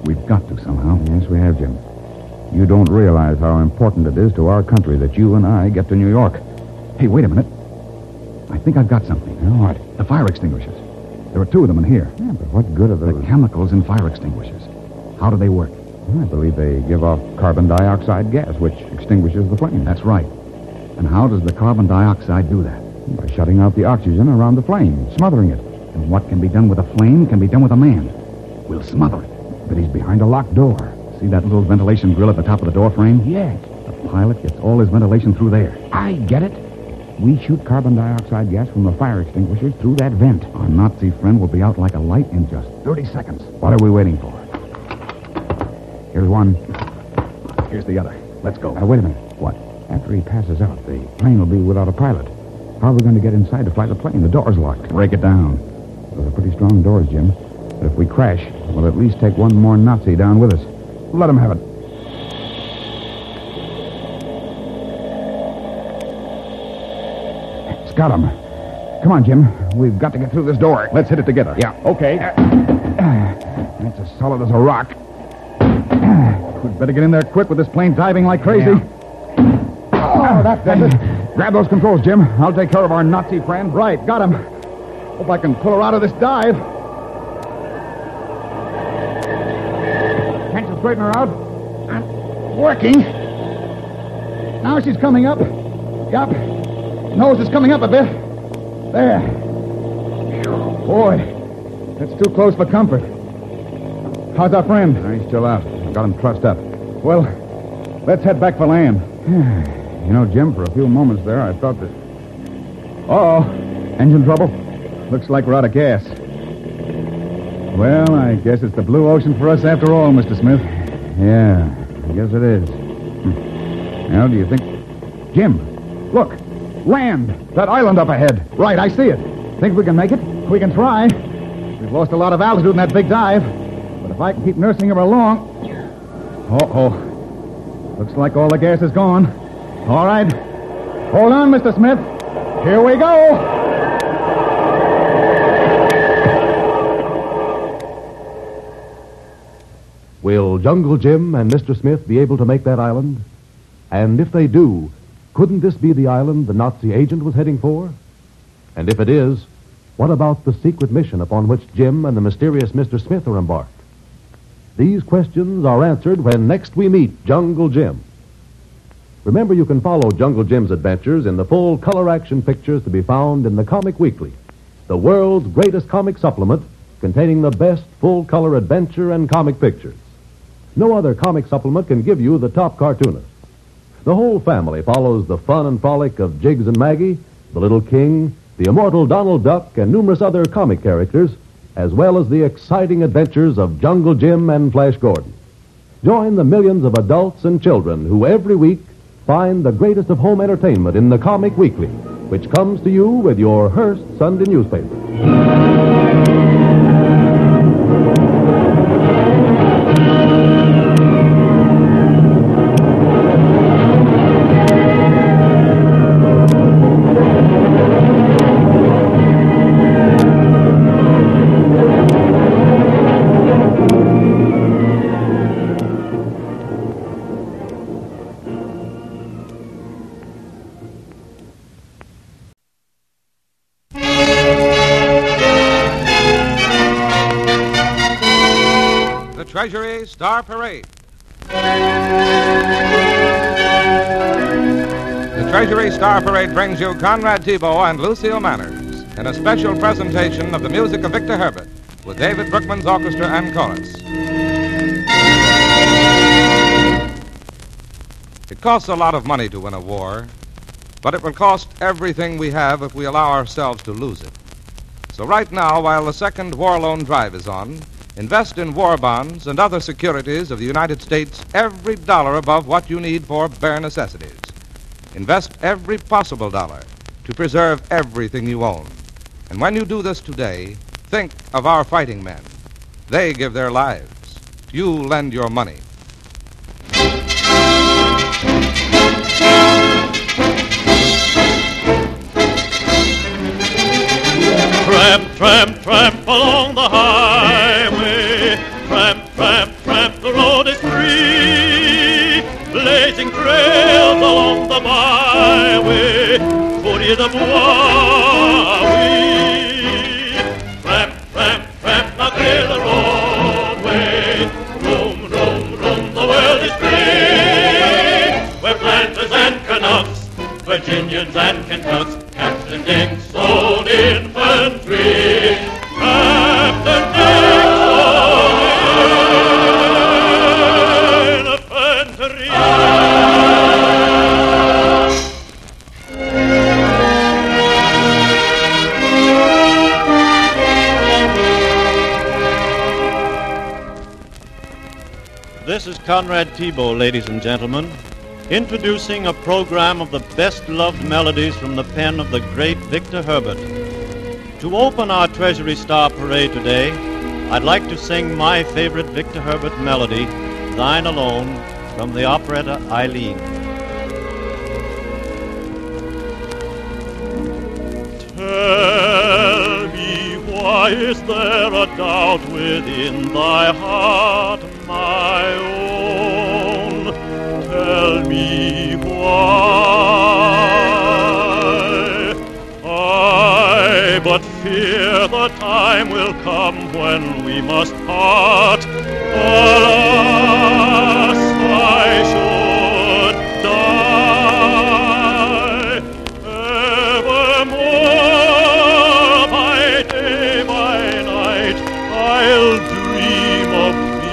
We've got to somehow. Yes, we have, Jim. You don't realize how important it is to our country that you and I get to New York. Hey, wait a minute. I think I've got something. What? The fire extinguishers. There are two of them in here. Yeah, but what good are those? The chemicals in fire extinguishers. How do they work? I believe they give off carbon dioxide gas, which extinguishes the flame. That's right. And how does the carbon dioxide do that? By shutting out the oxygen around the flame, smothering it. And what can be done with a flame can be done with a man. We'll smother it. But he's behind a locked door. See that little ventilation grill at the top of the door frame? Yes. The pilot gets all his ventilation through there. I get it. We shoot carbon dioxide gas from the fire extinguishers through that vent. Our Nazi friend will be out like a light in just 30 seconds. What are we waiting for? Here's one. Here's the other. Let's go. Wait a minute. What? After he passes out, the plane will be without a pilot. How are we going to get inside to fly the plane? The door's locked. Break it down. Those are pretty strong doors, Jim. But if we crash, we'll at least take one more Nazi down with us. Let him have it. It's got him. Come on, Jim. We've got to get through this door. Let's hit it together. Yeah, okay. That's as solid as a rock. We'd better get in there quick with this plane diving like crazy. Yeah. Oh, that does it. Grab those controls, Jim. I'll take care of our Nazi friend. Right, got him. Hope I can pull her out of this dive. Can't you straighten her out? I'm working. Now she's coming up. Yup. Nose is coming up a bit. There. Boy, that's too close for comfort. How's our friend? He's still out. I've got him trussed up. Well, let's head back for land. You know, Jim, for a few moments there, I thought that... Uh-oh. Engine trouble? Looks like we're out of gas. Well, I guess it's the blue ocean for us after all, Mr. Smith. Yeah, I guess it is. Well, do you think... Jim, look. Land. That island up ahead. Right, I see it. Think we can make it? We can try. We've lost a lot of altitude in that big dive. But if I can keep nursing her along... Uh-oh. Looks like all the gas is gone. All right. Hold on, Mr. Smith. Here we go. Will Jungle Jim and Mr. Smith be able to make that island? And if they do, couldn't this be the island the Nazi agent was heading for? And if it is, what about the secret mission upon which Jim and the mysterious Mr. Smith are embarked? These questions are answered when next we meet Jungle Jim. Remember, you can follow Jungle Jim's adventures in the full color action pictures to be found in the Comic Weekly, the world's greatest comic supplement containing the best full color adventure and comic pictures. No other comic supplement can give you the top cartoonist. The whole family follows the fun and frolic of Jiggs and Maggie, the Little King, the immortal Donald Duck, and numerous other comic characters, as well as the exciting adventures of Jungle Jim and Flash Gordon. Join the millions of adults and children who every week find the greatest of home entertainment in the Comic Weekly, which comes to you with your Hearst Sunday newspaper. Treasury Star Parade. The Treasury Star Parade brings you Conrad Thibault and Lucille Manners in a special presentation of the music of Victor Herbert with David Brookman's orchestra and chorus. It costs a lot of money to win a war, but it will cost everything we have if we allow ourselves to lose it. So right now, while the second war loan drive is on, invest in war bonds and other securities of the United States every dollar above what you need for bare necessities. Invest every possible dollar to preserve everything you own. And when you do this today, think of our fighting men. They give their lives. You lend your money. Tramp, tramp, tramp along the highway. Tramp, tramp, tramp, the road is free. Blazing trails along the byway. Courrier de bois, oui. Tramp, tramp, tramp, now clear the roadway. Roam, roam, roam, the world is free. We're planters and Canucks, Virginians and Kentucks, Captain Dick's old infantry. Captain Dick's old infantry. This is Conrad Thibault, ladies and gentlemen, introducing a program of the best-loved melodies from the pen of the great Victor Herbert. To open our Treasury Star Parade today, I'd like to sing my favorite Victor Herbert melody, Thine Alone, from the operetta Eileen. Tell me, why is there a doubt within thy heart, my own? Tell me why. I but fear the time will come when we must part. Alas, I should die. Evermore, by day, by night, I'll dream of thee.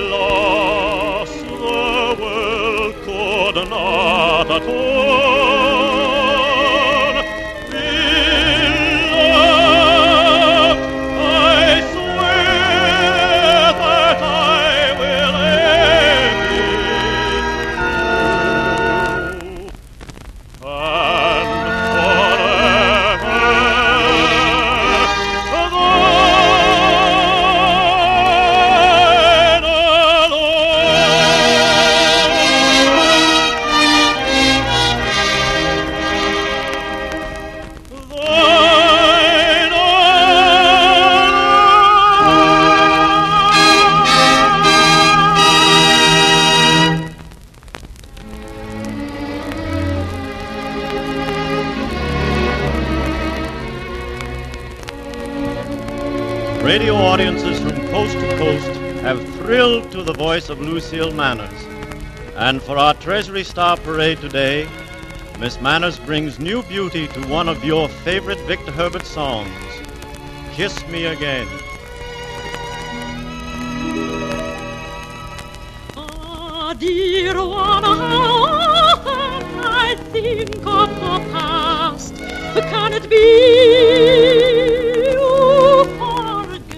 loss the world could not atone. Beloved, I swear that I will end it through. And radio audiences from coast to coast have thrilled to the voice of Lucille Manners. And for our Treasury Star Parade today, Miss Manners brings new beauty to one of your favorite Victor Herbert songs, Kiss Me Again. Ah, dear one, how often I think of the past. Can it be you forget?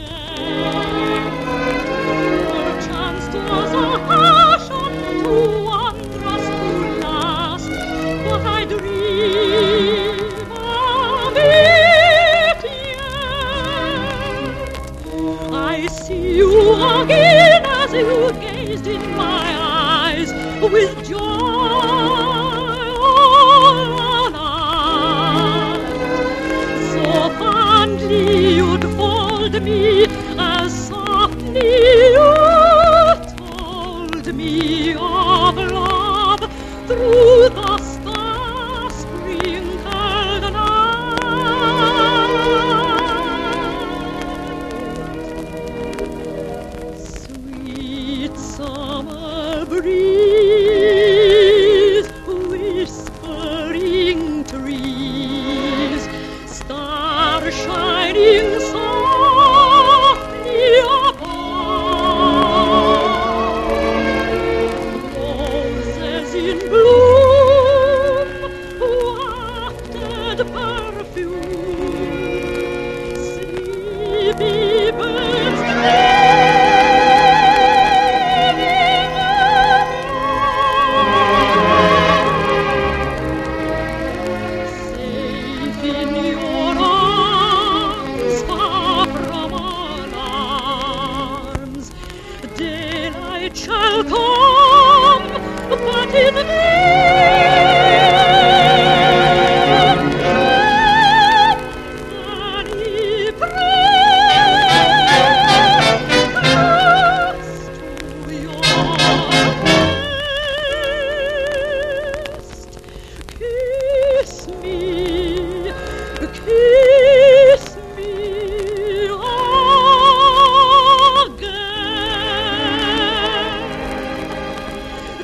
Perchance 'twas a passion to wondrous to last, but I dream of it yet. I see you again as you gazed in my eyes with joy all night. So fondly you'd fold me, as softly you told me of love through the star-sprinkled night. Sweet summer breeze, whispering trees, star shining softly above, roses in bloom, wafted perfume, sleepy birds safe in your arms, far from alarms. Daylight shall come, but in many prayers to your breast. Kiss me again.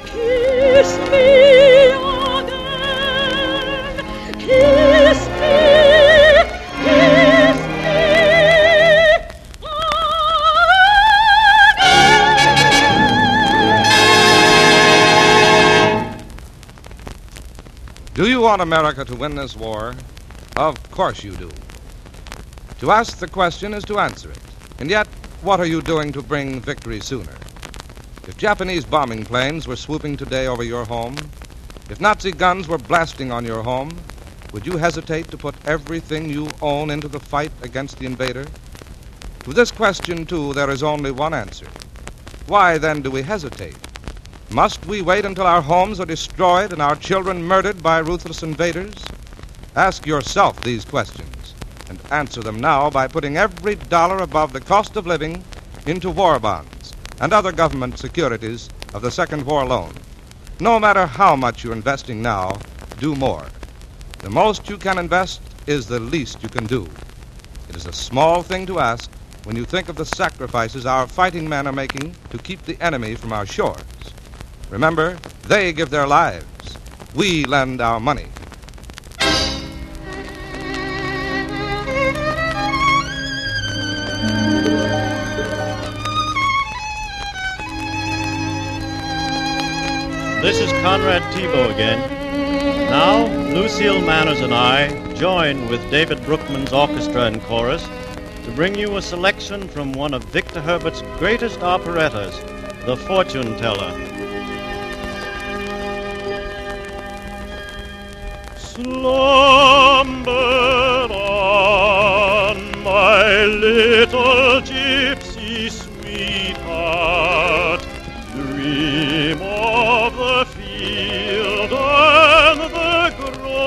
Kiss me again. Kiss me. Kiss me. Do you want America to win this war? Of course you do. To ask the question is to answer it. And yet, what are you doing to bring victory sooner? If Japanese bombing planes were swooping today over your home, if Nazi guns were blasting on your home, would you hesitate to put everything you own into the fight against the invader? To this question, too, there is only one answer. Why, then, do we hesitate? Must we wait until our homes are destroyed and our children murdered by ruthless invaders? Ask yourself these questions and answer them now by putting every dollar above the cost of living into war bonds and other government securities of the Second War Loan. No matter how much you're investing now, do more. The most you can invest is the least you can do. It is a small thing to ask when you think of the sacrifices our fighting men are making to keep the enemy from our shores. Remember, they give their lives. We lend our money. This is Conrad Thibault again. Now, Lucille Manners and I join with David Brookman's orchestra and chorus to bring you a selection from one of Victor Herbert's greatest operettas, The Fortune Teller. Slumber on, my little gypsy sweetheart, dream of the field and the grove.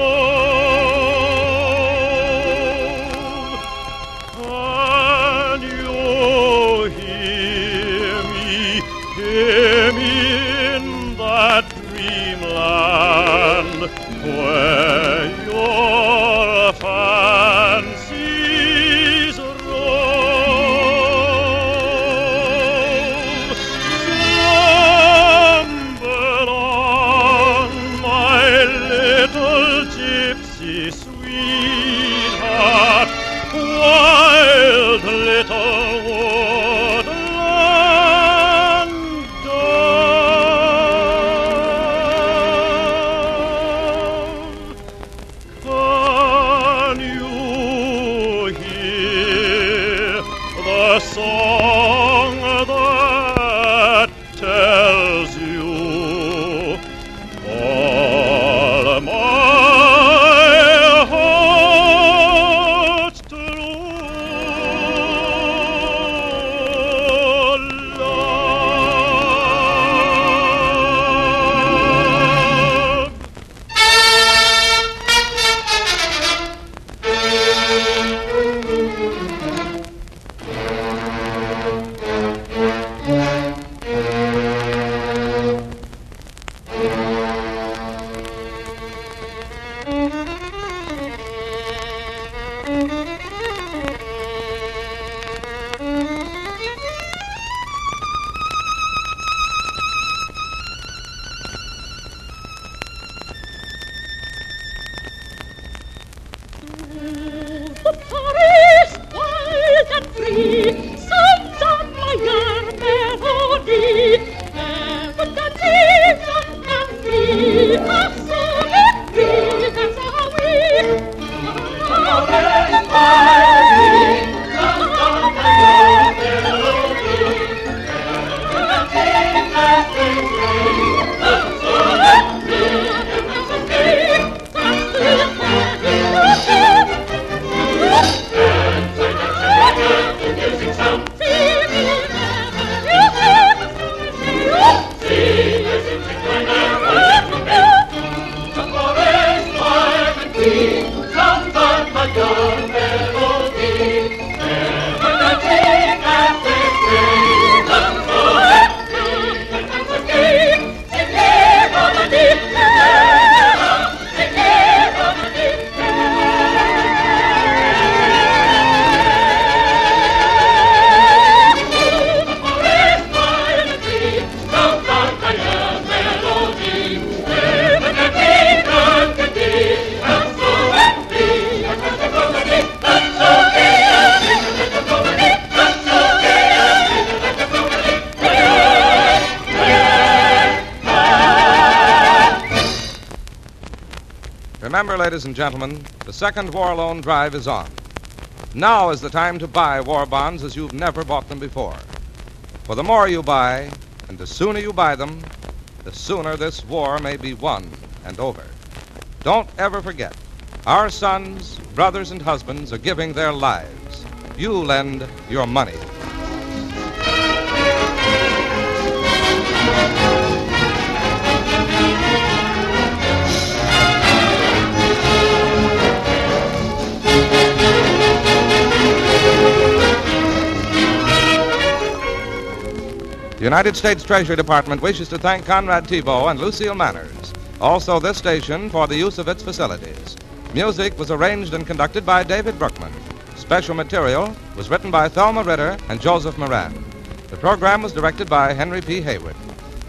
Can you hear me in that dreamland where your fancies roam? Slumber on, my little gypsy sweetheart, wild little woodland dove. Can you hear the song that tells you all my heart's true love? Paris, wild and free, sounds of my young melody. Heaven that lives and me, our soul and breathe, that's how we. Paris, wild, sounds of my young melody. Heaven that lives and free, our soul and breathe, that's how we. That's the music sound. The forest wild and free, sounds of my young melody. Never the take as they say, the forest free, and the sea. Take care of the deep, take care of the deep. Remember, ladies and gentlemen, the second war loan drive is on. Now is the time to buy war bonds as you've never bought them before. For the more you buy, and the sooner you buy them, the sooner this war may be won and over. Don't ever forget, our sons, brothers, and husbands are giving their lives. You lend your money. The United States Treasury Department wishes to thank Conrad Thibault and Lucille Manners, also this station, for the use of its facilities. Music was arranged and conducted by David Brookman. Special material was written by Thelma Ritter and Joseph Moran. The program was directed by Henry P. Hayward.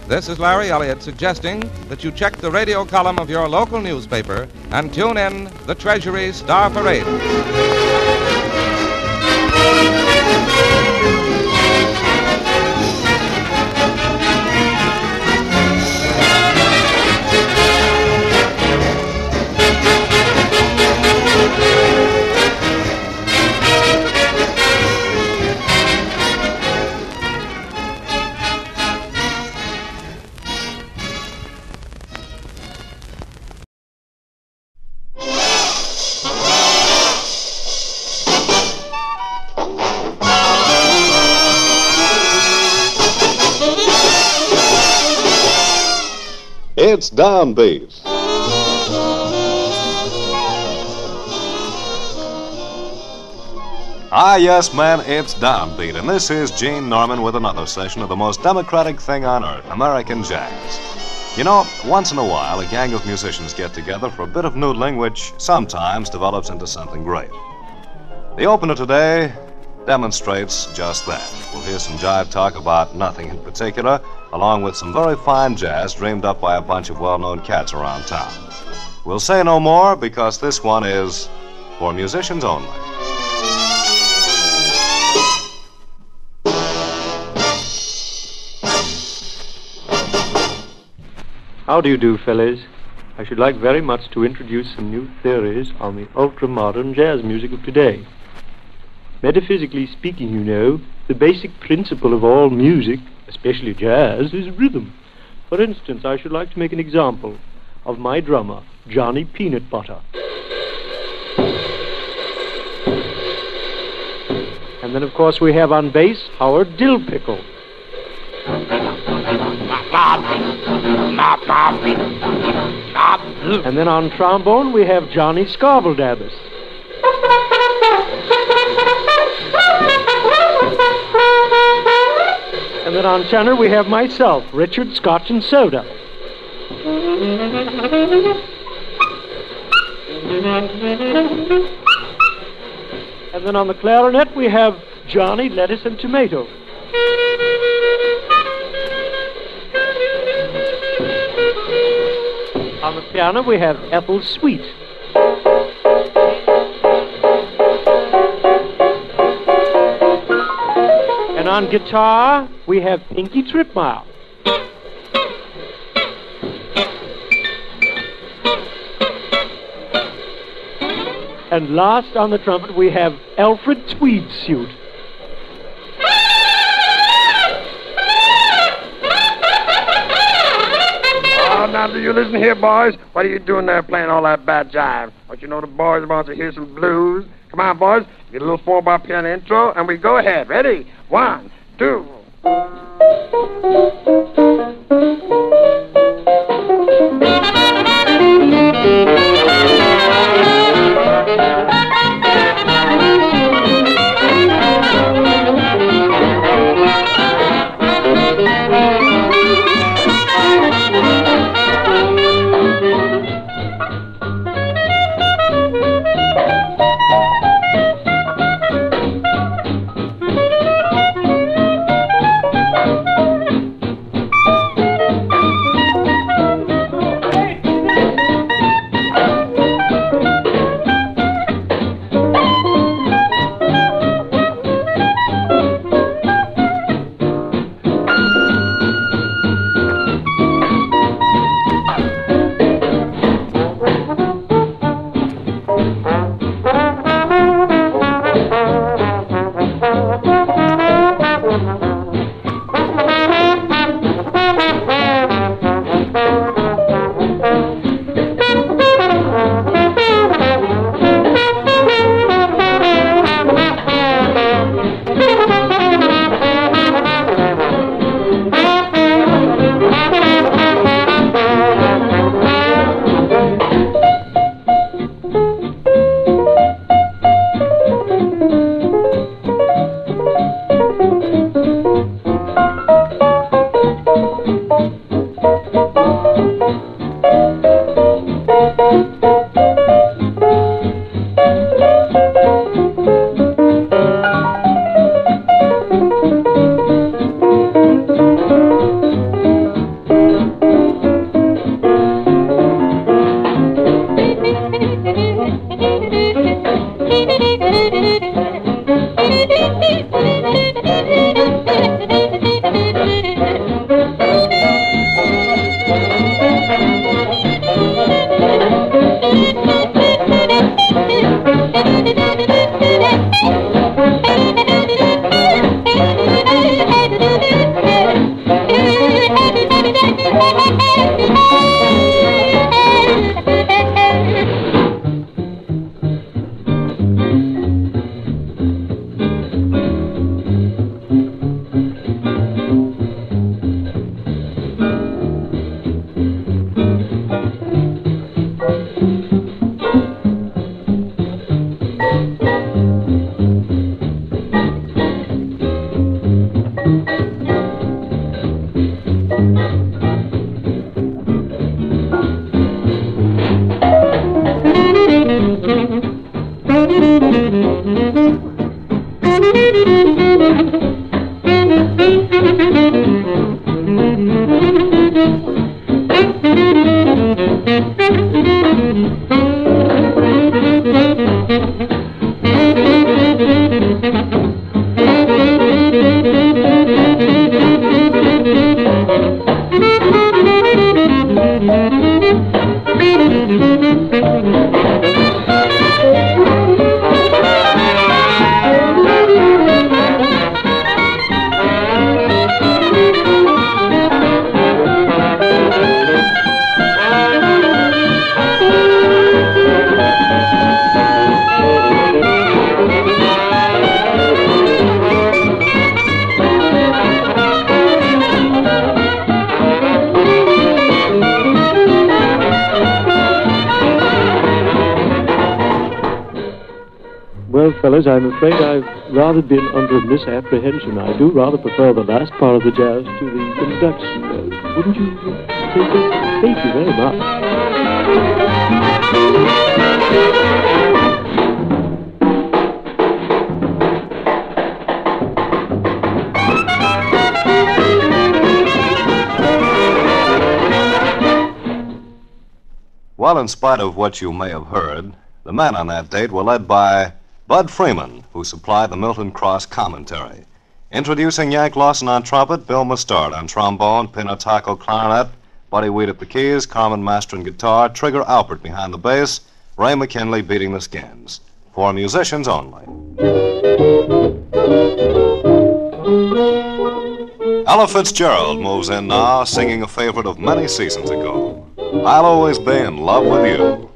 This is Larry Elliott suggesting that you check the radio column of your local newspaper and tune in the Treasury Star Parade. It's Downbeat. Ah, yes, man, it's Downbeat, and this is Gene Norman with another session of the most democratic thing on earth, American jazz. You know, once in a while, a gang of musicians get together for a bit of noodling, which sometimes develops into something great. The opener today demonstrates just that. We'll hear some jive talk about nothing in particular, along with some very fine jazz dreamed up by a bunch of well-known cats around town. We'll say no more because this one is for musicians only. How do you do, fellas? I should like very much to introduce some new theories on the ultra-modern jazz music of today. Metaphysically speaking, you know, the basic principle of all music, especially jazz, is rhythm. For instance, I should like to make an example of my drummer, Johnny Peanut Butter. And then, of course, we have on bass, Howard Dill Pickle. And then on trombone, we have Johnny Scarveldabbis. And then on tenor, we have myself, Richard Scotch and Soda. And then on the clarinet, we have Johnny Lettuce and Tomato. On the piano, we have Ethel Sweet. And on guitar, we have Pinky Tripmile. And last on the trumpet, we have Alfred Tweedsuit. Now, do you listen here, boys? What are you doing there playing all that bad jive? Don't you know the boys want to hear some blues? Come on, boys. Get a little 4-bar piano intro, and we go ahead. Ready? 1, 2. Well, fellas, I'm afraid I've rather been under a misapprehension. I do rather prefer the last part of the jazz to the introduction. Wouldn't you say so? Thank you very much. Well, in spite of what you may have heard, the men on that date were led by Bud Freeman, who supplied the Milton Cross commentary. Introducing Yank Lawson on trumpet, Bill Mustard on trombone, Pino Taco clarinet, Buddy Weed at the keys, Carmen Master on guitar, Trigger Alpert behind the bass, Ray McKinley beating the skins. For musicians only. Ella Fitzgerald moves in now, singing a favorite of many seasons ago. I'll always be in love with you.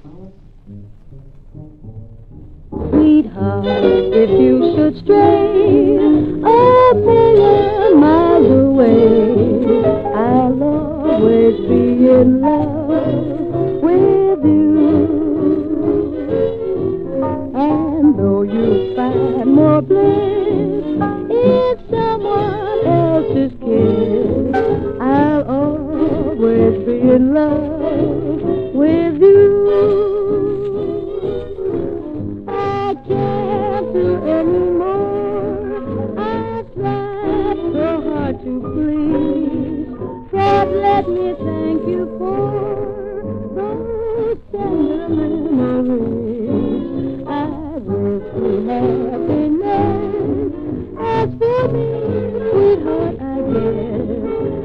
Sweetheart, if you should stray a million miles away, I'll always be in love with you. And though you find more bliss in someone else's kiss, I'll always be in love with you. I can't do any more. I tried so hard to please. Fred, let me thank you for those tender memories. I wish you happiness. As for me, sweetheart, I guess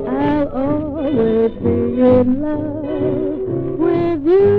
I'll always be in love with you.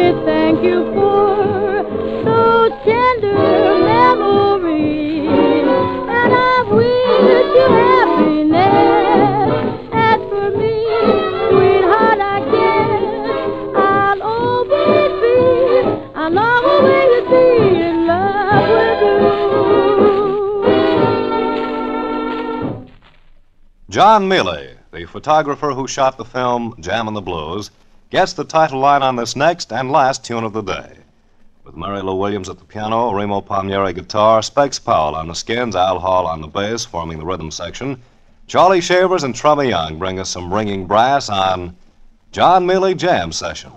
me thank you for those tender memories. And I wish you happiness. As for me, sweetheart, I guess I'll always be in love with you. John Mealy, the photographer who shot the film Jammin' the Blues, gets the title line on this next and last tune of the day. With Mary Lou Williams at the piano, Remo Palmieri guitar, Specs Powell on the skins, Al Hall on the bass, forming the rhythm section, Charlie Shavers and Trummy Young bring us some ringing brass on John Mealy Jam Session.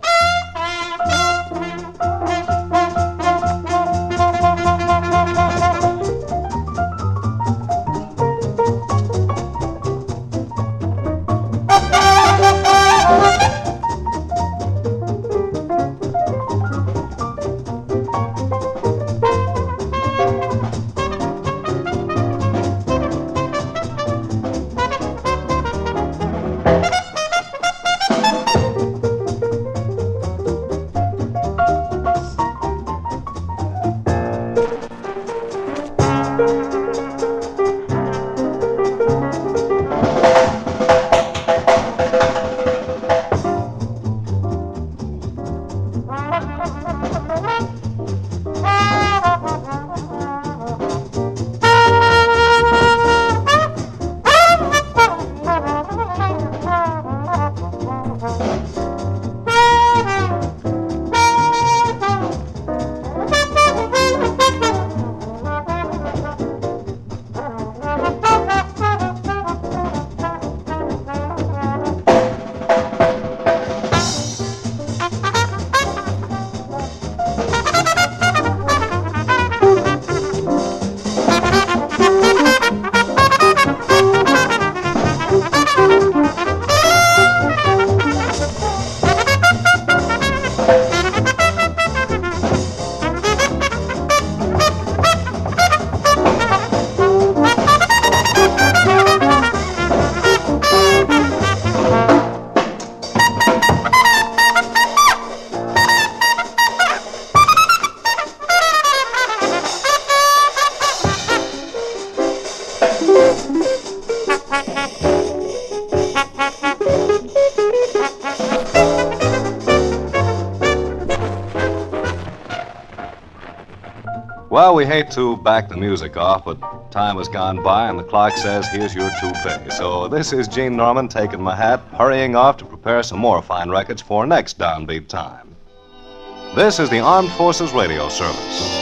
Well, we hate to back the music off, but time has gone by and the clock says, here's your toupee. So this is Gene Norman taking my hat, hurrying off to prepare some more fine records for next Downbeat time. This is the Armed Forces Radio Service.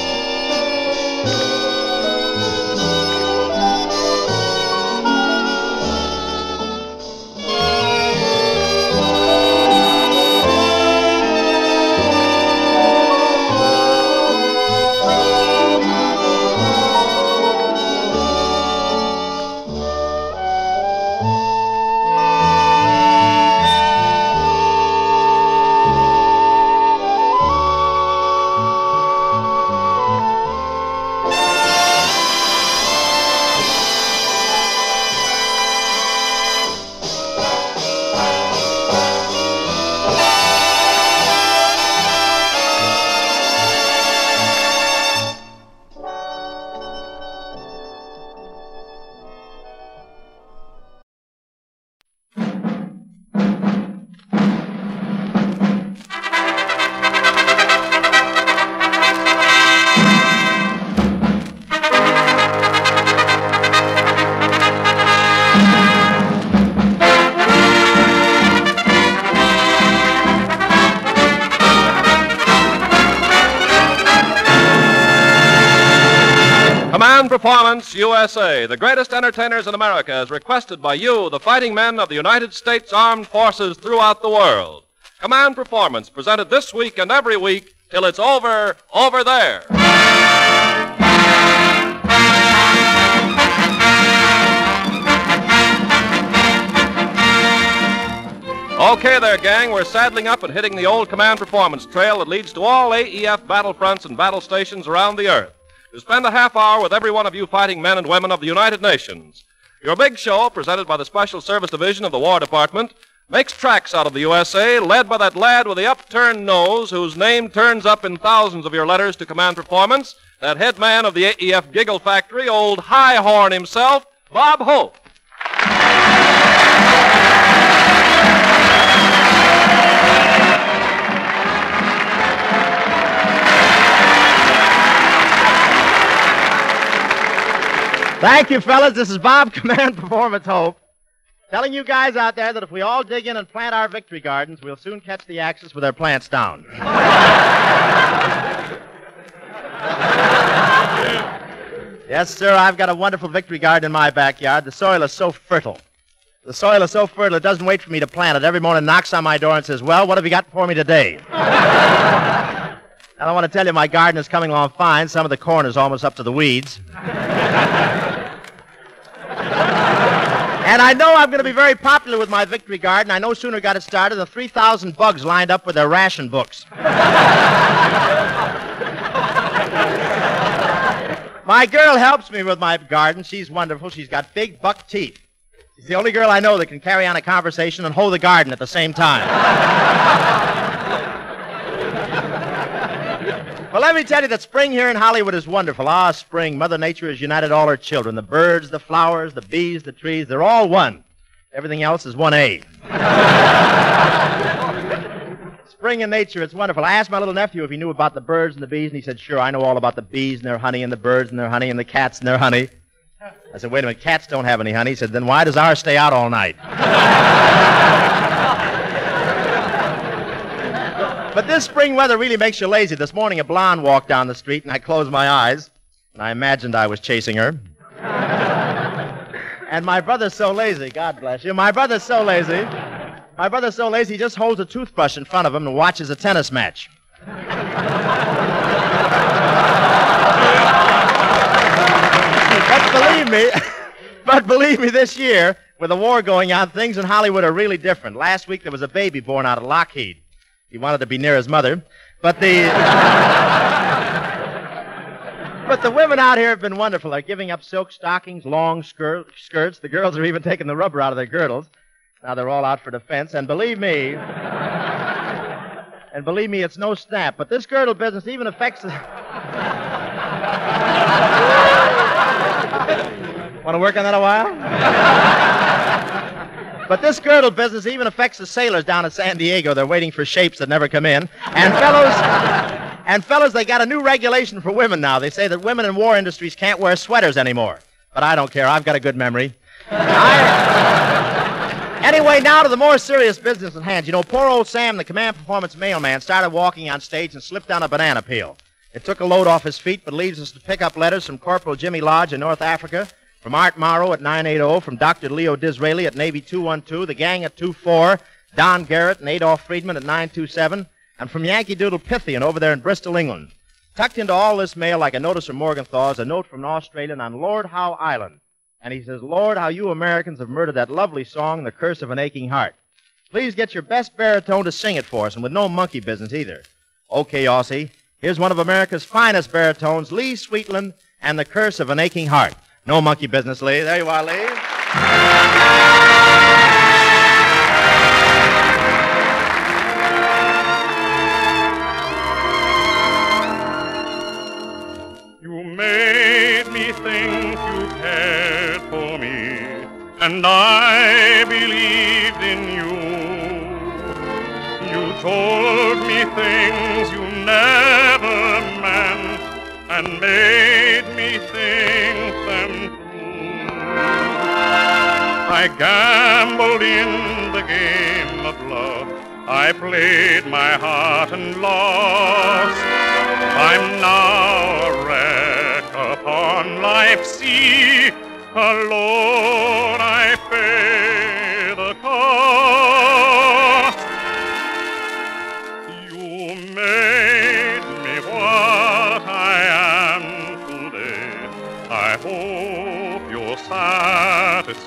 Performance USA, the greatest entertainers in America, as requested by you, the fighting men of the United States Armed Forces throughout the world. Command Performance, presented this week and every week till it's over there. Okay there, gang, we're saddling up and hitting the old Command Performance trail that leads to all AEF battlefronts and battle stations around the earth, to spend a half hour with every one of you fighting men and women of the United Nations. Your big show, presented by the Special Service Division of the War Department, makes tracks out of the USA, led by that lad with the upturned nose whose name turns up in thousands of your letters to Command Performance, that head man of the AEF Giggle Factory, old High Horn himself, Bob Hope. Thank you, fellas. This is Bob, Command Performance Hope, telling you guys out there that if we all dig in and plant our victory gardens, we'll soon catch the Axis with their plants down. Yes, sir, I've got a wonderful victory garden in my backyard. The soil is so fertile. The soil is so fertile, it doesn't wait for me to plant it. Every morning knocks on my door and says, well, what have you got for me today? And I want to tell you, my garden is coming along fine. Some of the corn is almost up to the weeds. And I know I'm going to be very popular with my victory garden. I no sooner got it started than 3,000 bugs lined up with their ration books. My girl helps me with my garden. She's wonderful. She's got big buck teeth. She's the only girl I know that can carry on a conversation and hoe the garden at the same time. Well, let me tell you that spring here in Hollywood is wonderful. Ah, spring. Mother Nature has united all her children. The birds, the flowers, the bees, the trees, they're all one. Everything else is 1A. Spring in nature, it's wonderful. I asked my little nephew if he knew about the birds and the bees, and he said, sure, I know all about the bees and their honey and the birds and their honey and the cats and their honey. I said, wait a minute, cats don't have any honey. He said, then why does ours stay out all night? But this spring weather really makes you lazy. This morning a blonde walked down the street, and I closed my eyes, and I imagined I was chasing her. And my brother's so lazy, God bless you, my brother's so lazy, he just holds a toothbrush in front of him and watches a tennis match. But believe me, this year, with the war going on, things in Hollywood are really different. Last week there was a baby born out of Lockheed. He wanted to be near his mother. But the women out here have been wonderful. They're giving up silk stockings, long skirts. The girls are even taking the rubber out of their girdles. Now they're all out for defense. And believe me, it's no snap. But this girdle business even affects... Want to work on that a while? But this girdle business even affects the sailors down at San Diego. They're waiting for shapes that never come in. And fellows, they got a new regulation for women now. They say that women in war industries can't wear sweaters anymore. But I don't care. I've got a good memory. Anyway, now to the more serious business at hand. You know, poor old Sam, the Command Performance mailman, started walking on stage and slipped down a banana peel. It took a load off his feet, but leaves us to pick up letters from Corporal Jimmy Lodge in North Africa, from Art Morrow at 980, from Dr. Leo Disraeli at Navy 212, the gang at 24, Don Garrett and Adolph Friedman at 927, and from Yankee Doodle Pythian over there in Bristol, England. Tucked into all this mail like a notice from Morgenthau is a note from an Australian on Lord Howe Island. And he says, Lord, how you Americans have murdered that lovely song, The Curse of an Aching Heart. Please get your best baritone to sing it for us, and with no monkey business either. Okay, Aussie, here's one of America's finest baritones, Lee Sweetland, and The Curse of an Aching Heart. No monkey business, Lee. There you are, Lee. You made me think you cared for me, and I believed in you. You told me things you never meant, and made me think them true. I gambled in the game of love. I played my heart and lost. I'm now a wreck upon life's sea. Alone I pay the cost. You made me what I am today. I hope you're satisfied.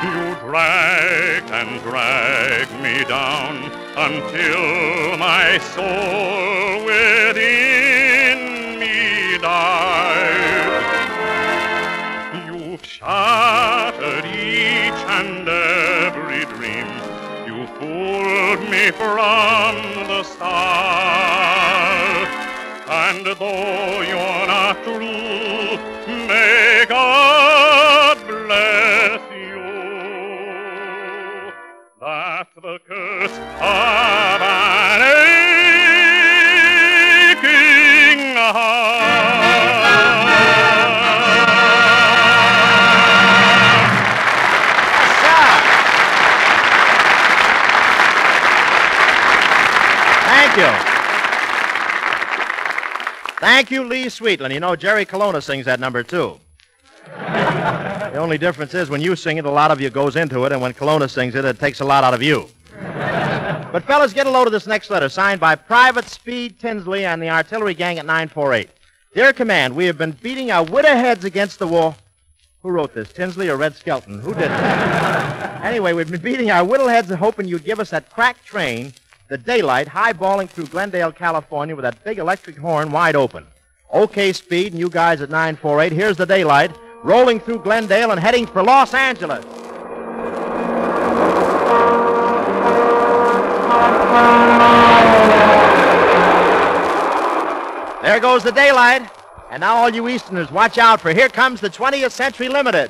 You dragged and dragged me down until my soul within me died. You've shattered each and every love me from the start. And though you're not true, may God bless you. That's the curse of an aching heart. Thank you. Thank you, Lee Sweetland. You know, Jerry Colonna sings that number, too. The only difference is when you sing it, a lot of you goes into it, and when Colonna sings it, it takes a lot out of you. But, fellas, get a load of this next letter, signed by Private Speed Tinsley and the artillery gang at 948. Dear Command, we have been beating our widow heads against the wall. Who wrote this, Tinsley or Red Skelton? Who did that? Anyway, we've been beating our widow heads and hoping you'd give us that crack train, the daylight, highballing through Glendale, California, with that big electric horn wide open. Okay, Speed, and you guys at 948, here's the daylight, rolling through Glendale and heading for Los Angeles. There goes the daylight. And now all you Easterners, watch out, for here comes the 20th Century Limited.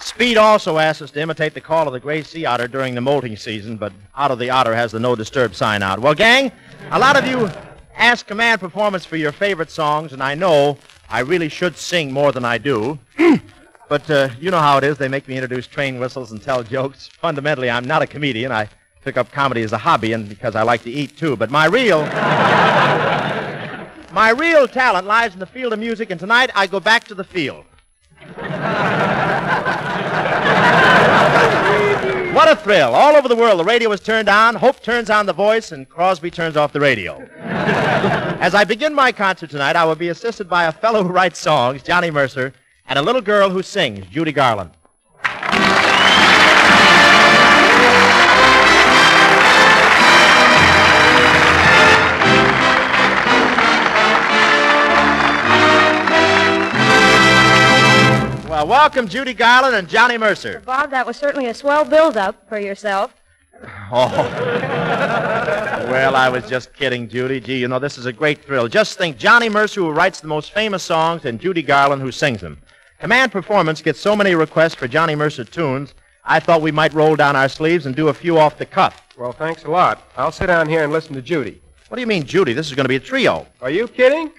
Speed also asked us to imitate the call of the gray sea otter during the molting season, but Out of the Otter has the no disturb sign out. Well, gang, a lot of you ask Command Performance for your favorite songs, and I know I really should sing more than I do. But you know how it is. They make me introduce train whistles and tell jokes. Fundamentally, I'm not a comedian. I took up comedy as a hobby and because I like to eat, too. But my real talent lies in the field of music, and tonight I go back to the field. What a thrill. All over the world, the radio is turned on, Hope turns on the voice, and Crosby turns off the radio. As I begin my concert tonight, I will be assisted by a fellow who writes songs, Johnny Mercer, and a little girl who sings, Judy Garland. Well, welcome, Judy Garland and Johnny Mercer. Bob, that was certainly a swell build-up for yourself. Oh. Well, I was just kidding, Judy. Gee, you know, this is a great thrill. Just think, Johnny Mercer, who writes the most famous songs, and Judy Garland, who sings them. Command Performance gets so many requests for Johnny Mercer tunes, I thought we might roll down our sleeves and do a few off the cuff. Well, thanks a lot. I'll sit down here and listen to Judy. What do you mean, Judy? This is going to be a trio. Are you kidding?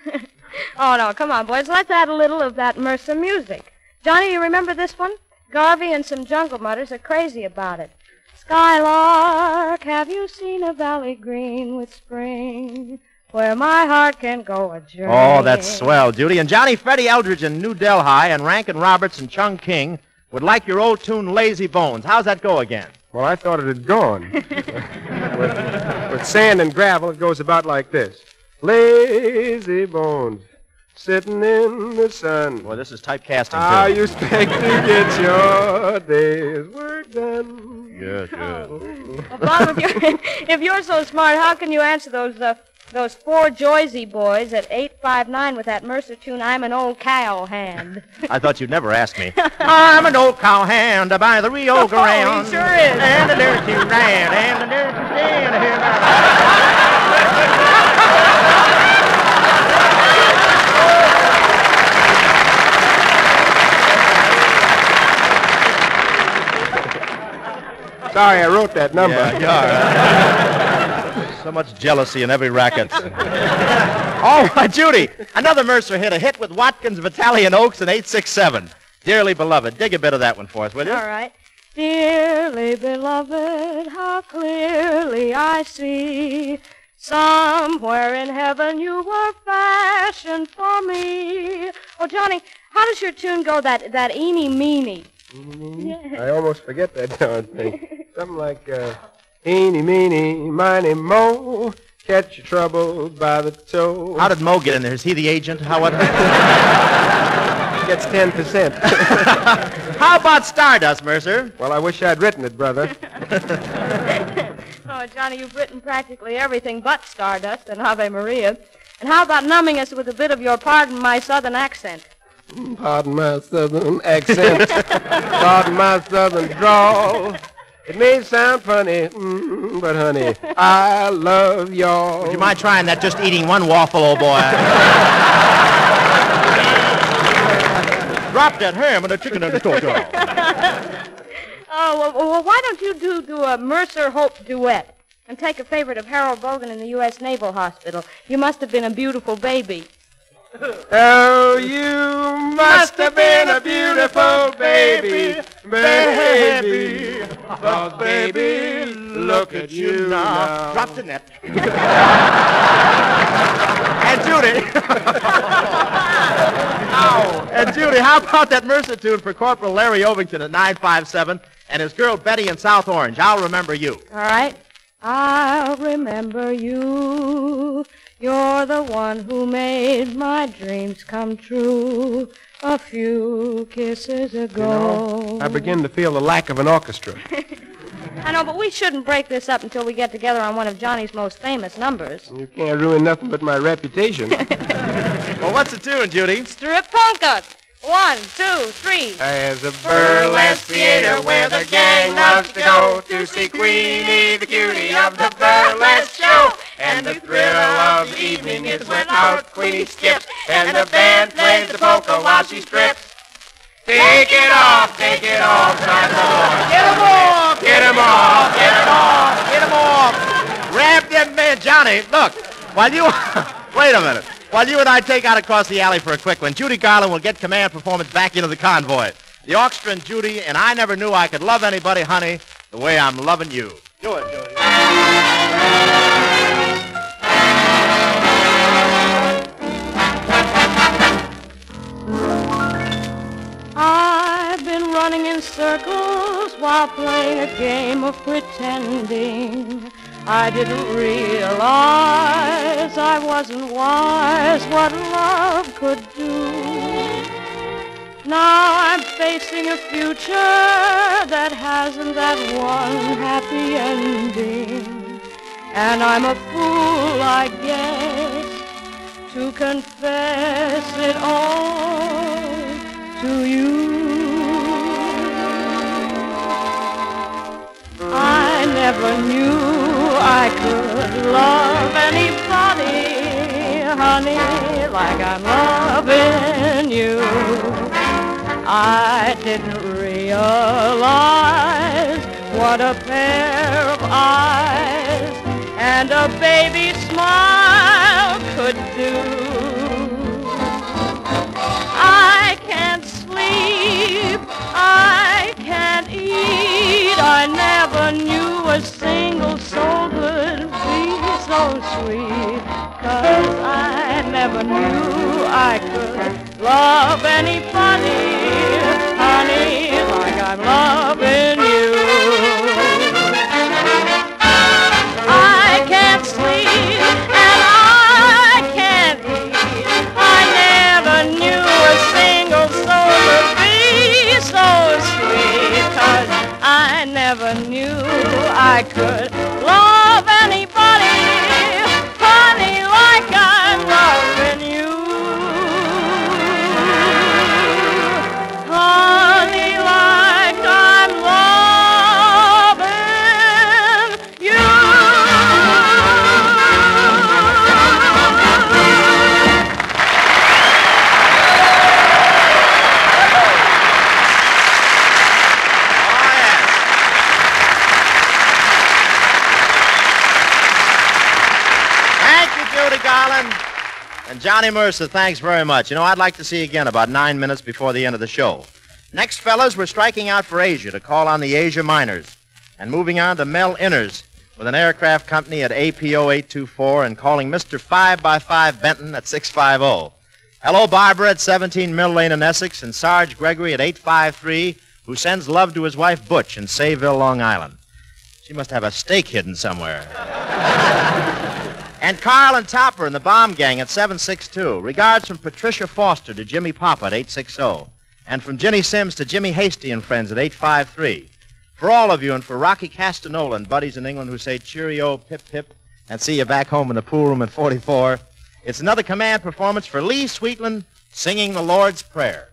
Oh, no, come on, boys. Let's add a little of that Mercer music. Johnny, you remember this one? Garvey and some jungle mutters are crazy about it. Skylark, have you seen a valley green with spring, where my heart can go a journey? Oh, that's swell, Judy. And Johnny Freddie Eldridge and New Delhi and Rankin Roberts and Chung King would like your old tune, Lazy Bones. How's that go again? Well, I thought it had gone. with sand and gravel, it goes about like this. Lazy bones, sitting in the sun. Boy, this is typecasting, too. How you expect to get your day's work done? Good. Well, Bob, if you're so smart, how can you answer those four Joyzy boys at 859 with that Mercer tune, I'm an Old Cow Hand? I thought you'd never ask me. I'm an old cow hand by the Rio Grande. Oh, he sure is. And the dirty ran, and the dirty stand here. Sorry, I wrote that number. Yeah. So much jealousy in every racket. All right, Judy. Another Mercer hit, a hit with Watkins of Italian Oaks in 867. Dearly Beloved. Dig a bit of that one for us, will you? All right. Dearly beloved, how clearly I see, somewhere in heaven you were fashioned for me. Oh, Johnny, how does your tune go, that eeny meeny? I almost forget that darn thing. Something like, eeny, meeny, miny, mo. Catch your trouble by the toe. How did Mo get in there? Is he the agent? How what? Gets 10%. How about Stardust, Mercer? Well, I wish I'd written it, brother. Oh, Johnny, you've written practically everything but Stardust and Ave Maria. And how about numbing us with a bit of your pardon my southern accent? Pardon my southern accent. Pardon my southern drawl. It may sound funny, but honey, I love y'all. Would you mind trying that? Just eating one waffle, old boy. Drop that ham and a chicken in the torch. Oh, well, why don't you do a Mercer Hope duet and take a favorite of Harold Bogan in the U.S. Naval Hospital? You must have been a beautiful baby. Oh, you must have been a beautiful baby, baby. Oh, baby, look at you now. Drop the net. And Judy. Ow. And Judy, how about that Mercer tune for Corporal Larry Ovington at 957 and his girl Betty in South Orange? I'll remember you. All right. I'll remember you. You're the one who made my dreams come true a few kisses ago. You know, I begin to feel the lack of an orchestra. I know, but we shouldn't break this up until we get together on one of Johnny's most famous numbers. You can't ruin nothing but my reputation. Well, what's the tune, Judy? Strip polka. 1, 2, 3. There's a burlesque theater where the gang loves to go to see Queenie, the cutie of the burlesque show. And the thrill of the evening is when out Queenie skips, and the band plays the polka while she strips. Take it off, my boy. Get him off! Get him off! Get him off! Get him off! Grab them man, Johnny, look, while you... Wait a minute. While you and I take out across the alley for a quick one, Judy Garland will get command performance back into the convoy. The orchestra and Judy, and I never knew I could love anybody, honey, the way I'm loving you. Do it, Judy. I've been running in circles while playing a game of pretending. I didn't realize I wasn't wise what love could do. Now I'm facing a future that hasn't that one happy ending. And I'm a fool, I guess, to confess it all to you. I never knew I could love anybody, honey, like I'm loving you. I didn't realize what a pair of eyes and a baby smile could do. I can't sleep, I can't eat, I never knew a single soul could be so sweet, 'cause I never knew I could love anybody, honey, like I'm loving you. I can't sleep and I can't eat, I never knew a single soul could be so sweet, 'cause I never knew I could love anybody, honey, like I'm loving you. Honey, like I'm loving you. And Johnny Mercer, thanks very much. You know, I'd like to see you again about 9 minutes before the end of the show. Next, fellas, we're striking out for Asia to call on the Asia Miners. And moving on to Mel Inners with an aircraft company at APO 824 and calling Mr. 5x5 Benton at 650. Hello, Barbara at 17 Mill Lane in Essex, and Sarge Gregory at 853, who sends love to his wife Butch in Sayville, Long Island. She must have a steak hidden somewhere. And Carl and Topper and the Bomb Gang at 762. Regards from Patricia Foster to Jimmy Papa at 860. And from Ginny Sims to Jimmy Hasty and friends at 853. For all of you and for Rocky Castanola and buddies in England who say cheerio, pip, pip, and see you back home in the pool room at 44, it's another command performance for Lee Sweetland singing the Lord's Prayer.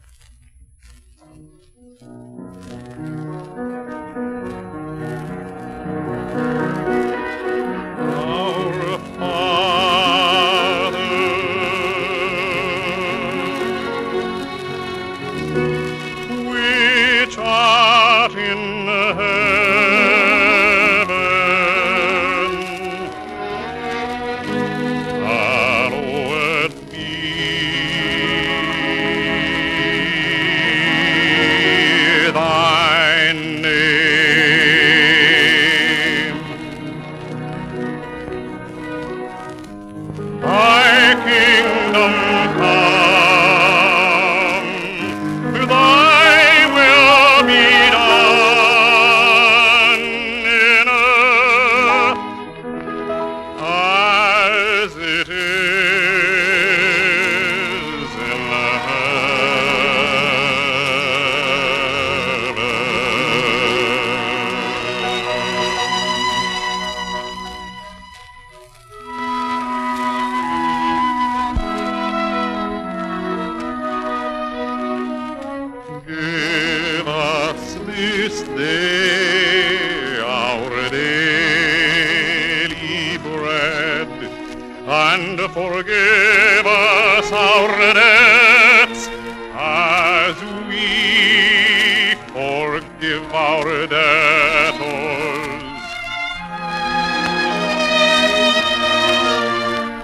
Forgive us our debts as we forgive our debtors.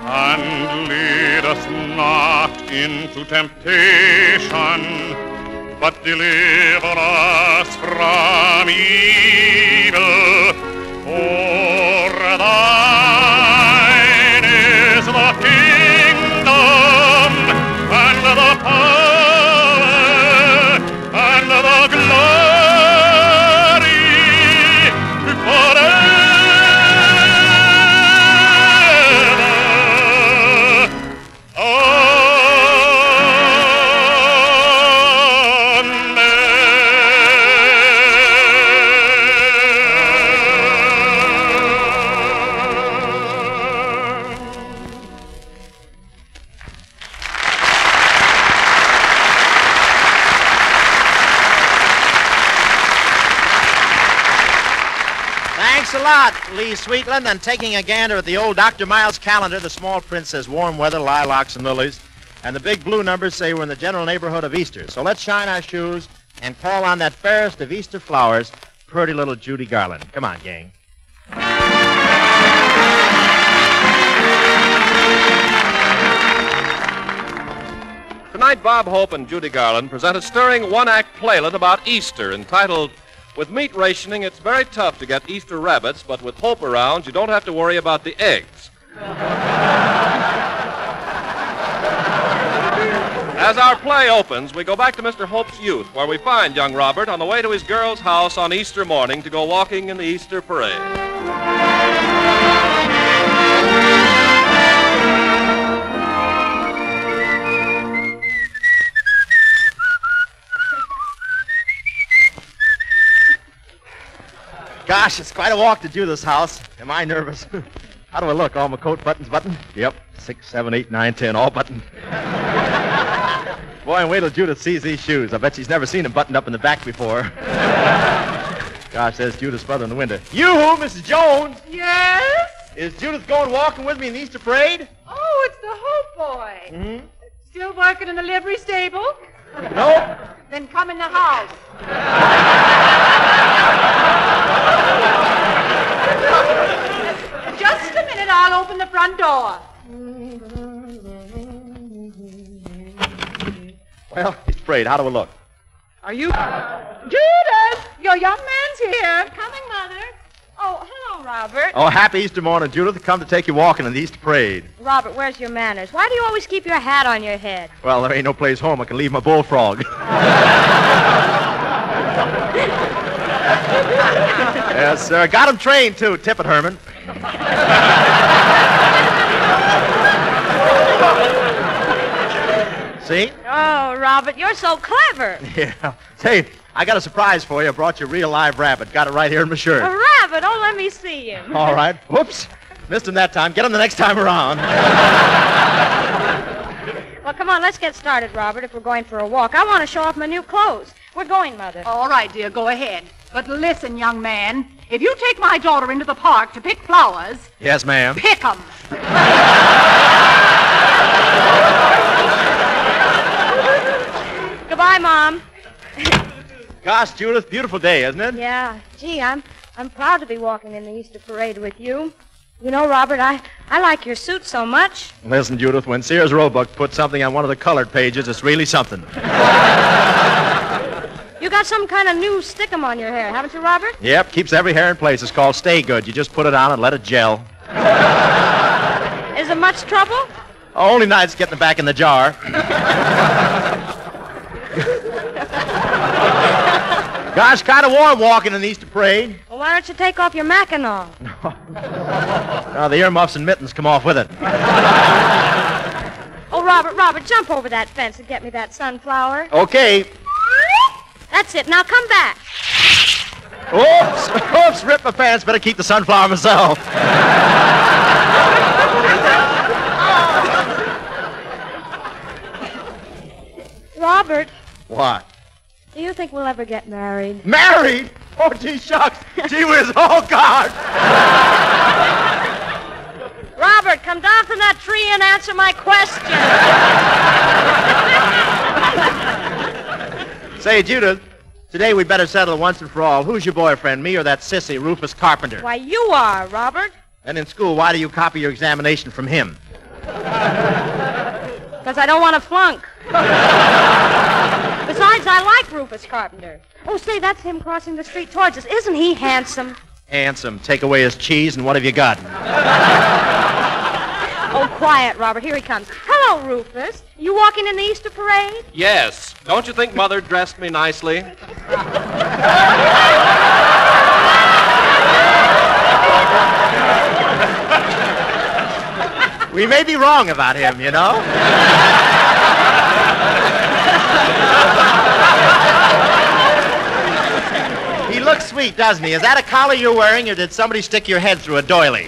And lead us not into temptation, but deliver us from evil. For thine is the kingdom and the power and the glory forever. Thanks a lot, Lee Sweetland. And taking a gander at the old Dr. Miles calendar, the small print says warm weather, lilacs, and lilies. And the big blue numbers say we're in the general neighborhood of Easter. So let's shine our shoes and call on that fairest of Easter flowers, pretty little Judy Garland. Come on, gang. Tonight, Bob Hope and Judy Garland present a stirring one-act playlet about Easter entitled, With Meat Rationing, It's Very Tough to Get Easter Rabbits, but with Hope around, you don't have to worry about the eggs. As our play opens, we go back to Mr. Hope's youth, where we find young Robert on the way to his girl's house on Easter morning to go walking in the Easter parade. Gosh, it's quite a walk to Judith's house. Am I nervous? How do I look? All my coat buttons buttoned? Yep. 6, 7, 8, 9, 10, all buttoned. Boy, and wait till Judith sees these shoes. I bet she's never seen them buttoned up in the back before. Gosh, there's Judith's brother in the window. You-hoo, Mrs. Jones! Yes? Is Judith going walking with me in the Easter parade? Oh, it's the Hope boy. Mm-hmm. Still working in the livery stable? Nope. Then come in the house. Just a minute, I'll open the front door. Well, Easter parade, how do we look? Are you... Judith! Your young man's here. Coming, Mother. Oh, hello, Robert. Oh, happy Easter morning, Judith. Come to take you walking in the Easter parade. Robert, where's your manners? Why do you always keep your hat on your head? Well, there ain't no place home. I can leave my bullfrog. Yes, sir. Got him trained, too. Tip it, Herman. See? Oh, Robert, you're so clever. Yeah. Say, I got a surprise for you. I brought you a real live rabbit. Got it right here in my shirt. A rabbit? Oh, let me see him. All right. Whoops. Missed him that time. Get him the next time around. Well, come on, let's get started, Robert, if we're going for a walk. I want to show off my new clothes. We're going, Mother. All right, dear, go ahead. But listen, young man, if you take my daughter into the park to pick flowers, Yes, ma'am. pick 'em. Goodbye, Mom. Gosh, Judith, beautiful day, isn't it? Yeah. Gee, I'm proud to be walking in the Easter parade with you. You know, Robert, I like your suit so much. Listen, Judith, when Sears Roebuck puts something on one of the colored pages, it's really something. You got some kind of new stickum on your hair, haven't you, Robert? Yep, keeps every hair in place. It's called Stay Good. You just put it on and let it gel. Is it much trouble? Only night's getting it back in the jar. Gosh, kind of warm walking in the Easter parade. Well, why don't you take off your mackinaw? Oh, the earmuffs and mittens come off with it. Oh, Robert, jump over that fence and get me that sunflower. Okay. That's it. Now come back. Oops, ripped my pants. Better keep the sunflower myself. Robert, What? do you think we'll ever get married? Married? Oh, gee shucks. Gee whiz, oh, God. Robert, come down from that tree and answer my question. Say, Judith, today we'd better settle once and for all. Who's your boyfriend, me or that sissy, Rufus Carpenter? Why, you are, Robert. And in school, why do you copy your examination from him? Because I don't want to flunk. Besides, I like Rufus Carpenter. Oh, say, that's him crossing the street towards us. Isn't he handsome? Handsome. Take away his cheese, and what have you got? Oh, quiet, Robert. Here he comes. Hello, Rufus. You walking in the Easter parade? Yes. Don't you think Mother dressed me nicely? We may be wrong about him, you know. He looks sweet, doesn't he? Is that a collar you're wearing, or did somebody stick your head through a doily?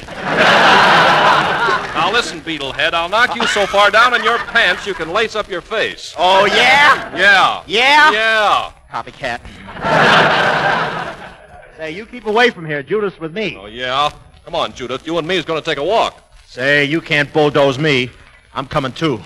Now listen, Beetlehead, I'll knock you so far down in your pants you can lace up your face. Oh, yeah? Yeah. Yeah? Yeah. Copycat. Say, you keep away from here. Judith's with me. Oh, yeah? Come on, Judith. You and me is going to take a walk. Say, you can't bulldoze me. I'm coming too.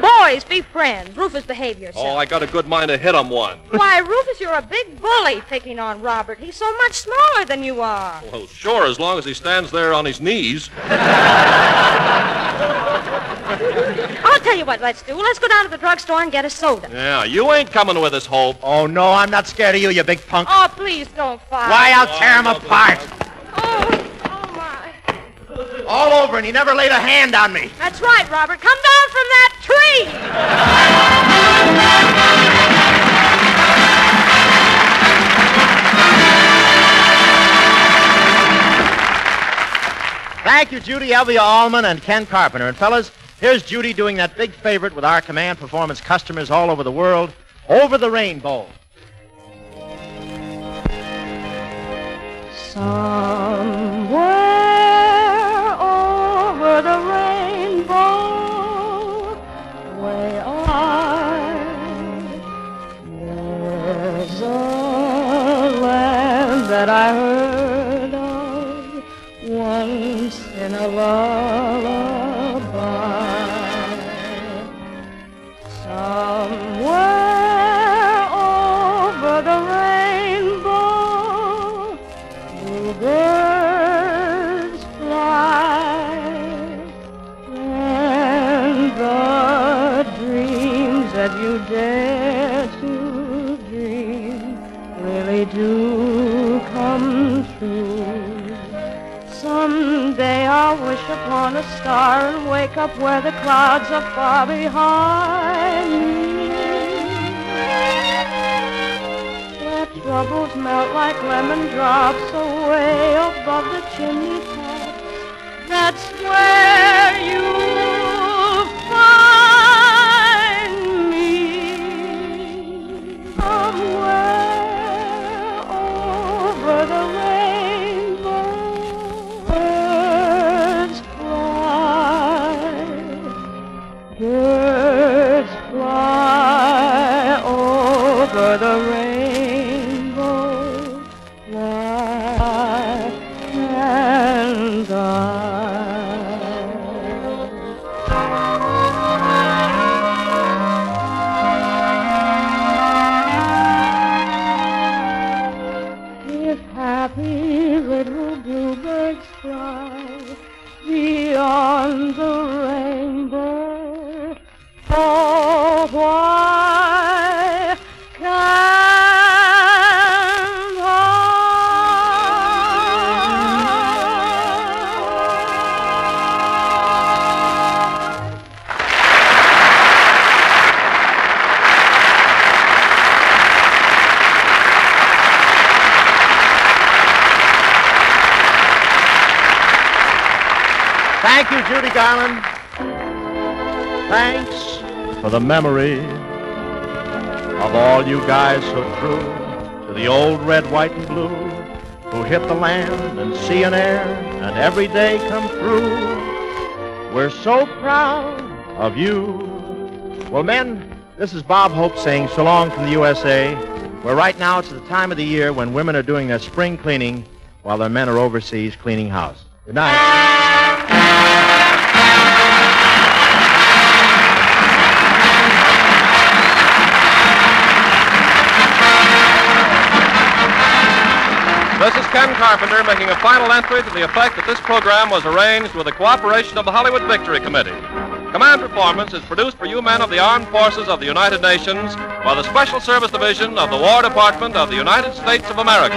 Boys, be friends. Rufus, behave yourself. Oh, I got a good mind to hit him one. Why, Rufus, you're a big bully picking on Robert. He's so much smaller than you are. Well, sure, as long as he stands there on his knees. I'll tell you what let's do. Let's go down to the drugstore and get a soda. Yeah, you ain't coming with us, Hope. Oh, no, I'm not scared of you, you big punk. Oh, please don't fight. Why, I'll tear him apart. Oh, my. All over, and he never laid a hand on me. That's right, Robert. Come down from that tree. Thank you, Judy, Elvia Allman, and Ken Carpenter. And, fellas, here's Judy doing that big favorite with our command performance customers all over the world, Over the Rainbow. Somewhere over the rainbow, way high, there's a land that I heard of once in a lullaby. Somewhere over the rainbow, birds fly, and the dreams that you dare to dream really do come true. Someday I'll wish upon a star and wake up where the clouds are far behind me. Troubles melt like lemon drops away above the chimney tops. That's where you Birds fly over the rainbow. Why can't If happy little bluebirds fly beyond the rainbow, oh, why can't Thank you, Judy Garland. Thanks for the memory of all you guys so true to the old red, white, and blue who hit the land and sea and air and every day come through. We're so proud of you. Well, men, this is Bob Hope saying so long from the USA, where right now it's the time of the year when women are doing their spring cleaning while their men are overseas cleaning house. Good night. This is Ken Carpenter making a final entry to the effect that this program was arranged with the cooperation of the Hollywood Victory Committee. Command Performance is produced for you men of the Armed Forces of the United Nations by the Special Service Division of the War Department of the United States of America.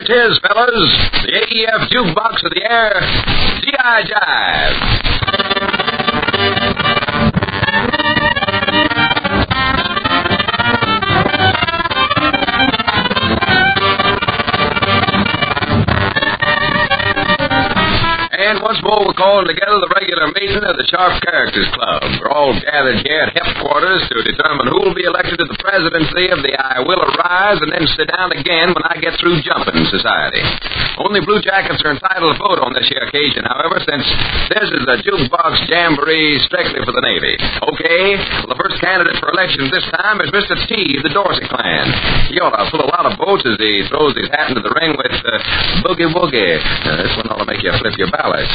It is, fellas, the AEF jukebox of the air, G.I. Jive. And once more, we're calling together the regular meeting of the Sharp Characters Club. We're all gathered here at headquarters to determine who will be elected to the presidency of the I Will Arise and then sit down again when I get through jumping society. Only Blue Jackets are entitled to vote on this here occasion, however, since this is a jukebox jamboree strictly for the Navy. Okay, well, the first candidate for election this time is Mr. T of the Dorsey clan. He ought to pull a lot of votes as he throws his hat into the ring with Boogie Woogie. This one ought to make you flip your ballots.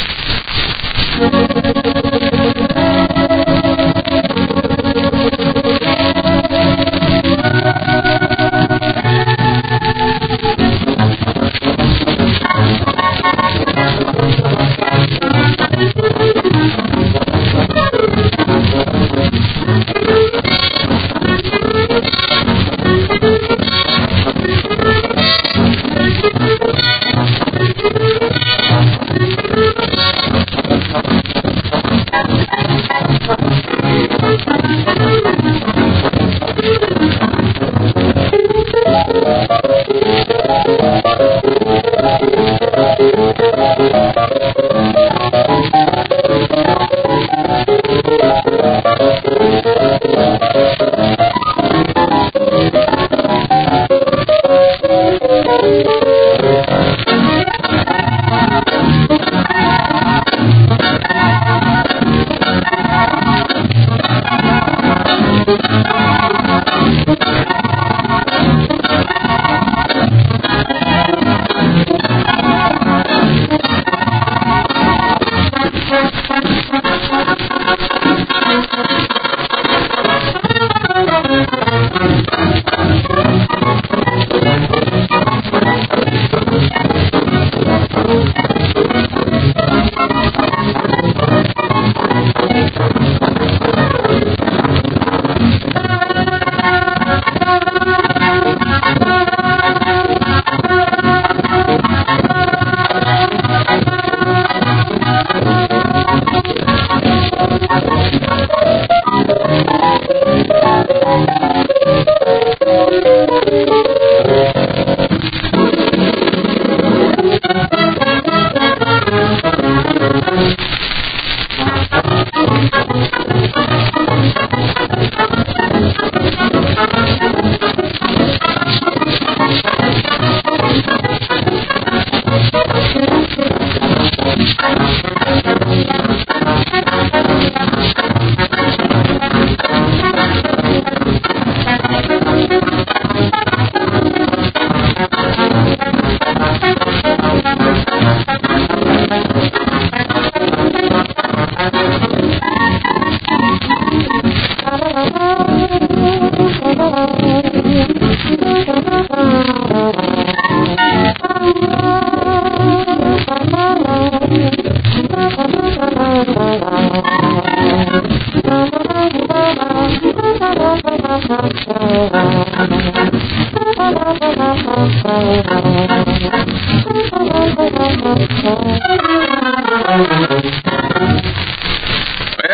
Well,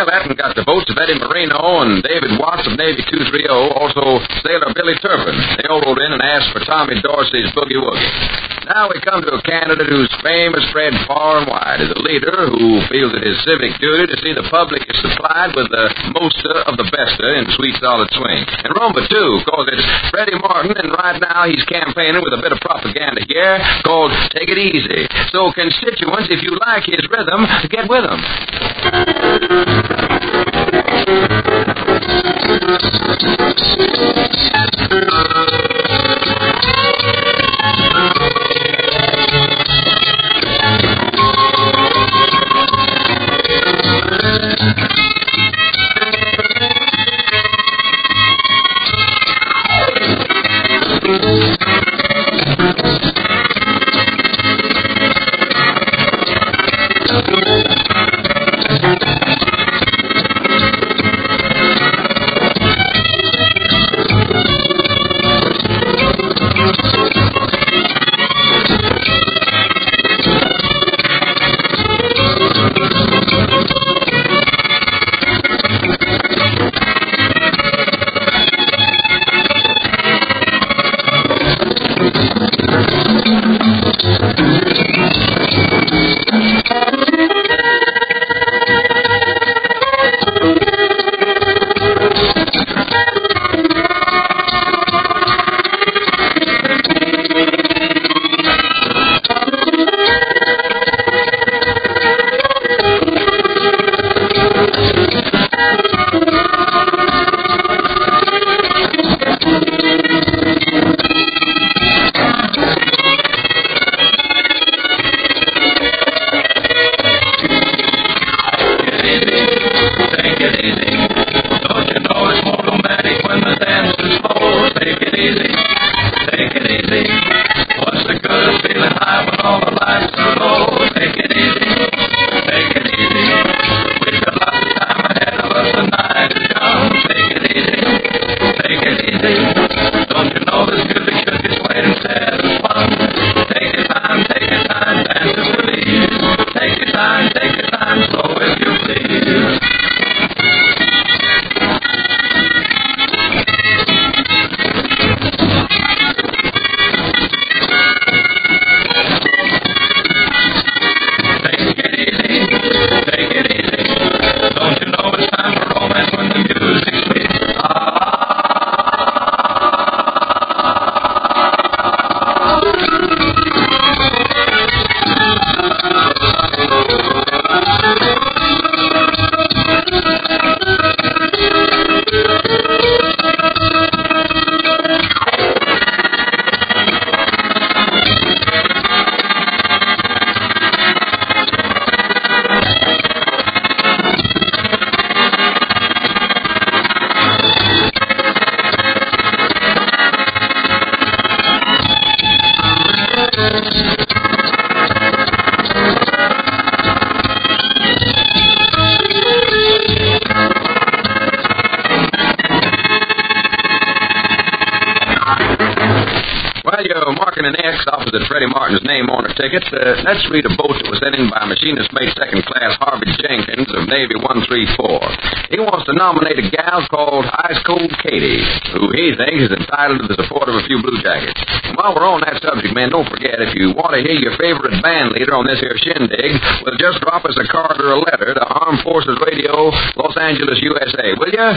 that one got the votes of Eddie Marino and David Watts of Navy 230, also Sailor Billy Turpin. They all wrote in and asked for Tommy Dorsey's Boogie Woogie. Now we come to a candidate whose fame has spread far and wide as a leader who feels it his civic duty to see the public is supplied with the most of the best in sweet solid swing. And rumba, too, because it's Freddie Martin, and right now he's campaigning with a bit of propaganda here called Take It Easy. So, constituents, if you like his rhythm, get with him. Opposite Freddie Martin's name on the tickets. Let's read a vote that was sent in by machinist mate second class Harvey Jenkins of Navy 134. He wants to nominate a gal called Ice Cold Katie, who he thinks is entitled to the support of a few Blue Jackets. And while we're on that subject, man, don't forget, if you want to hear your favorite band leader on this here shindig, well, just drop us a card or a letter to Armed Forces Radio, Los Angeles, USA, will you?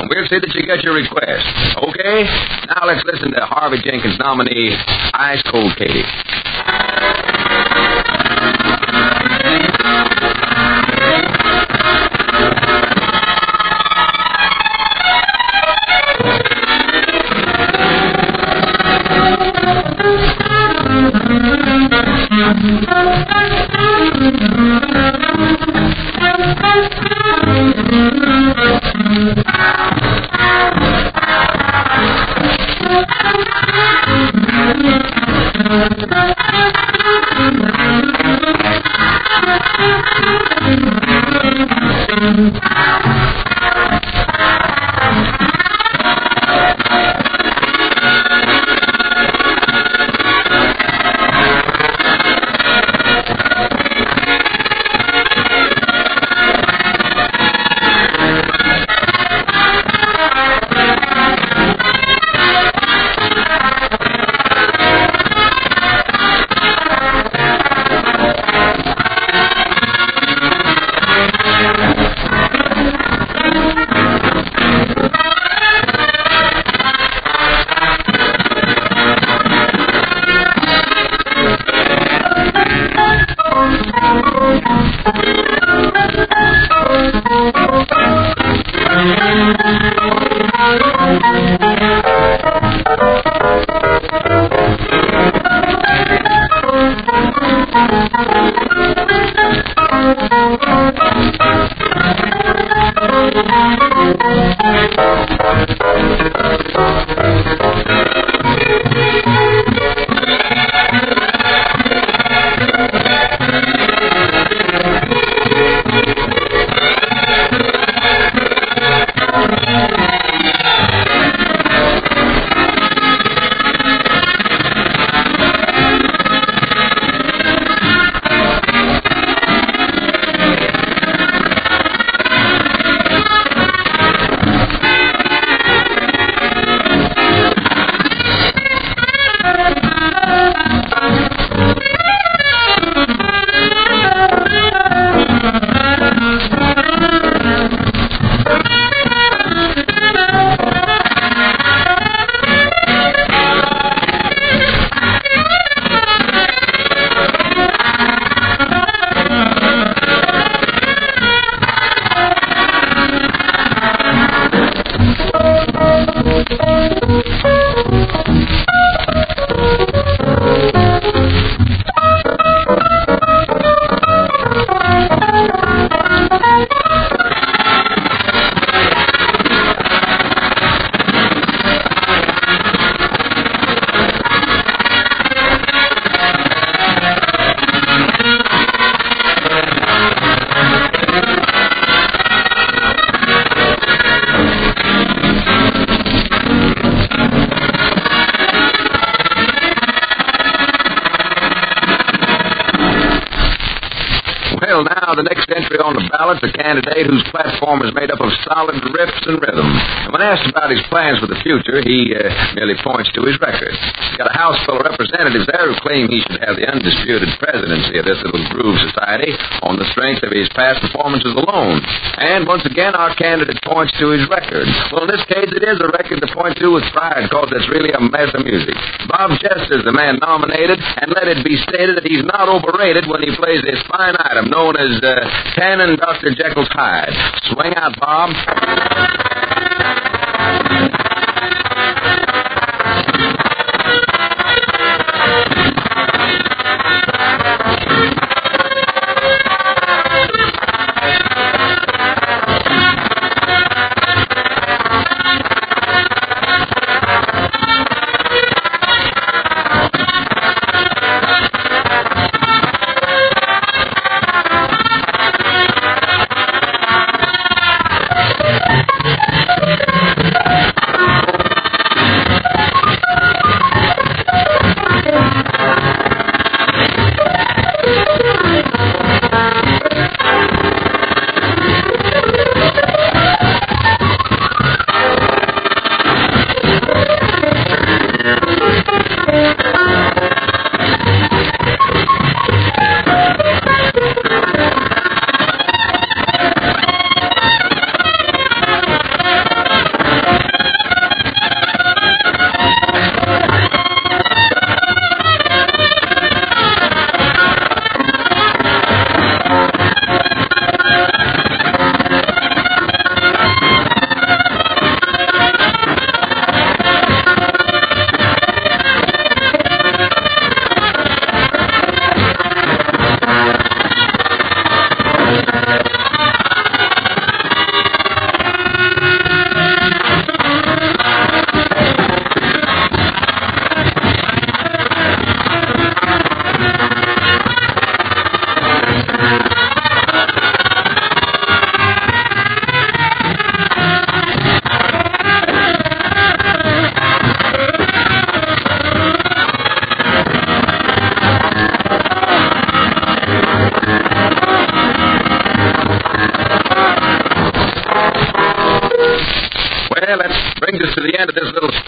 And we'll see that you get your request. Okay? Now let's listen to Harvey Jenkins' nominee, Ice Cold Katie. the next entry on the ballot's a candidate whose platform is made up of solid riffs and rhythm. And when asked about his plans for the future, he merely points to his record. He's got a house full of representatives there who claim he should have the undisputed presidency of this little groove society on the strength of his past performances alone. And once again, our candidate points to his record. Well, in this case, it is a record to point to with pride because it's really a mess of music. Bob Chester's the man nominated, and let it be stated that he's not overrated when he plays this fine item known as Tan and Dr. Jekyll's Hide. Swing out, Bob.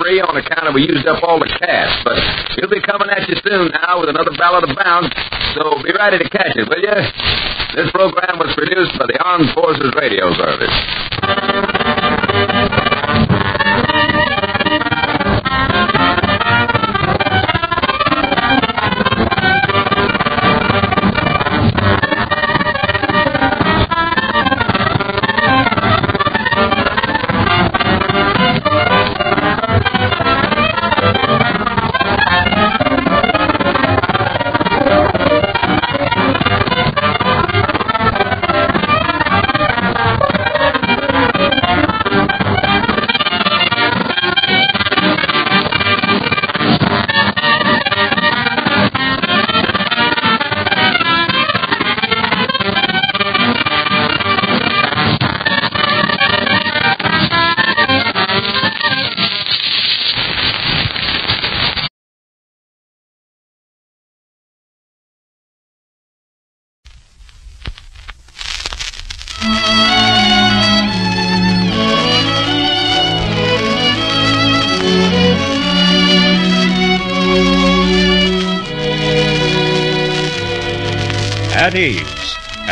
On account of we used up all the cash, but we'll be coming at you soon now with another ballad of bounds, so be ready to catch it, will you? This program was produced by the Armed Forces Radio Service.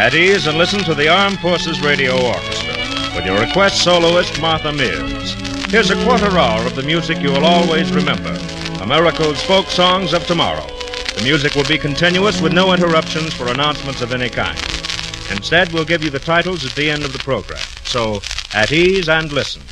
At ease and listen to the Armed Forces Radio Orchestra with your request soloist Martha Mears. Here's a quarter hour of the music you will always remember, America's folk songs of tomorrow. The music will be continuous with no interruptions for announcements of any kind. Instead, we'll give you the titles at the end of the program. So, at ease and listen.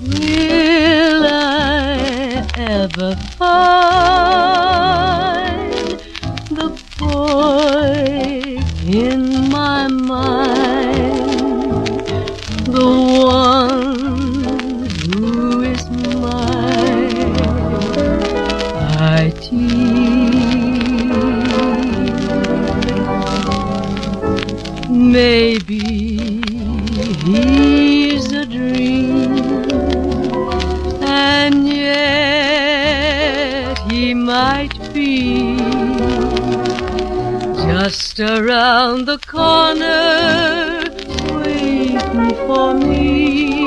Will I ever find the boy in my mind, the one who is mine? I tease. Maybe he's a dream, and yet he might be just around the corner, waiting for me.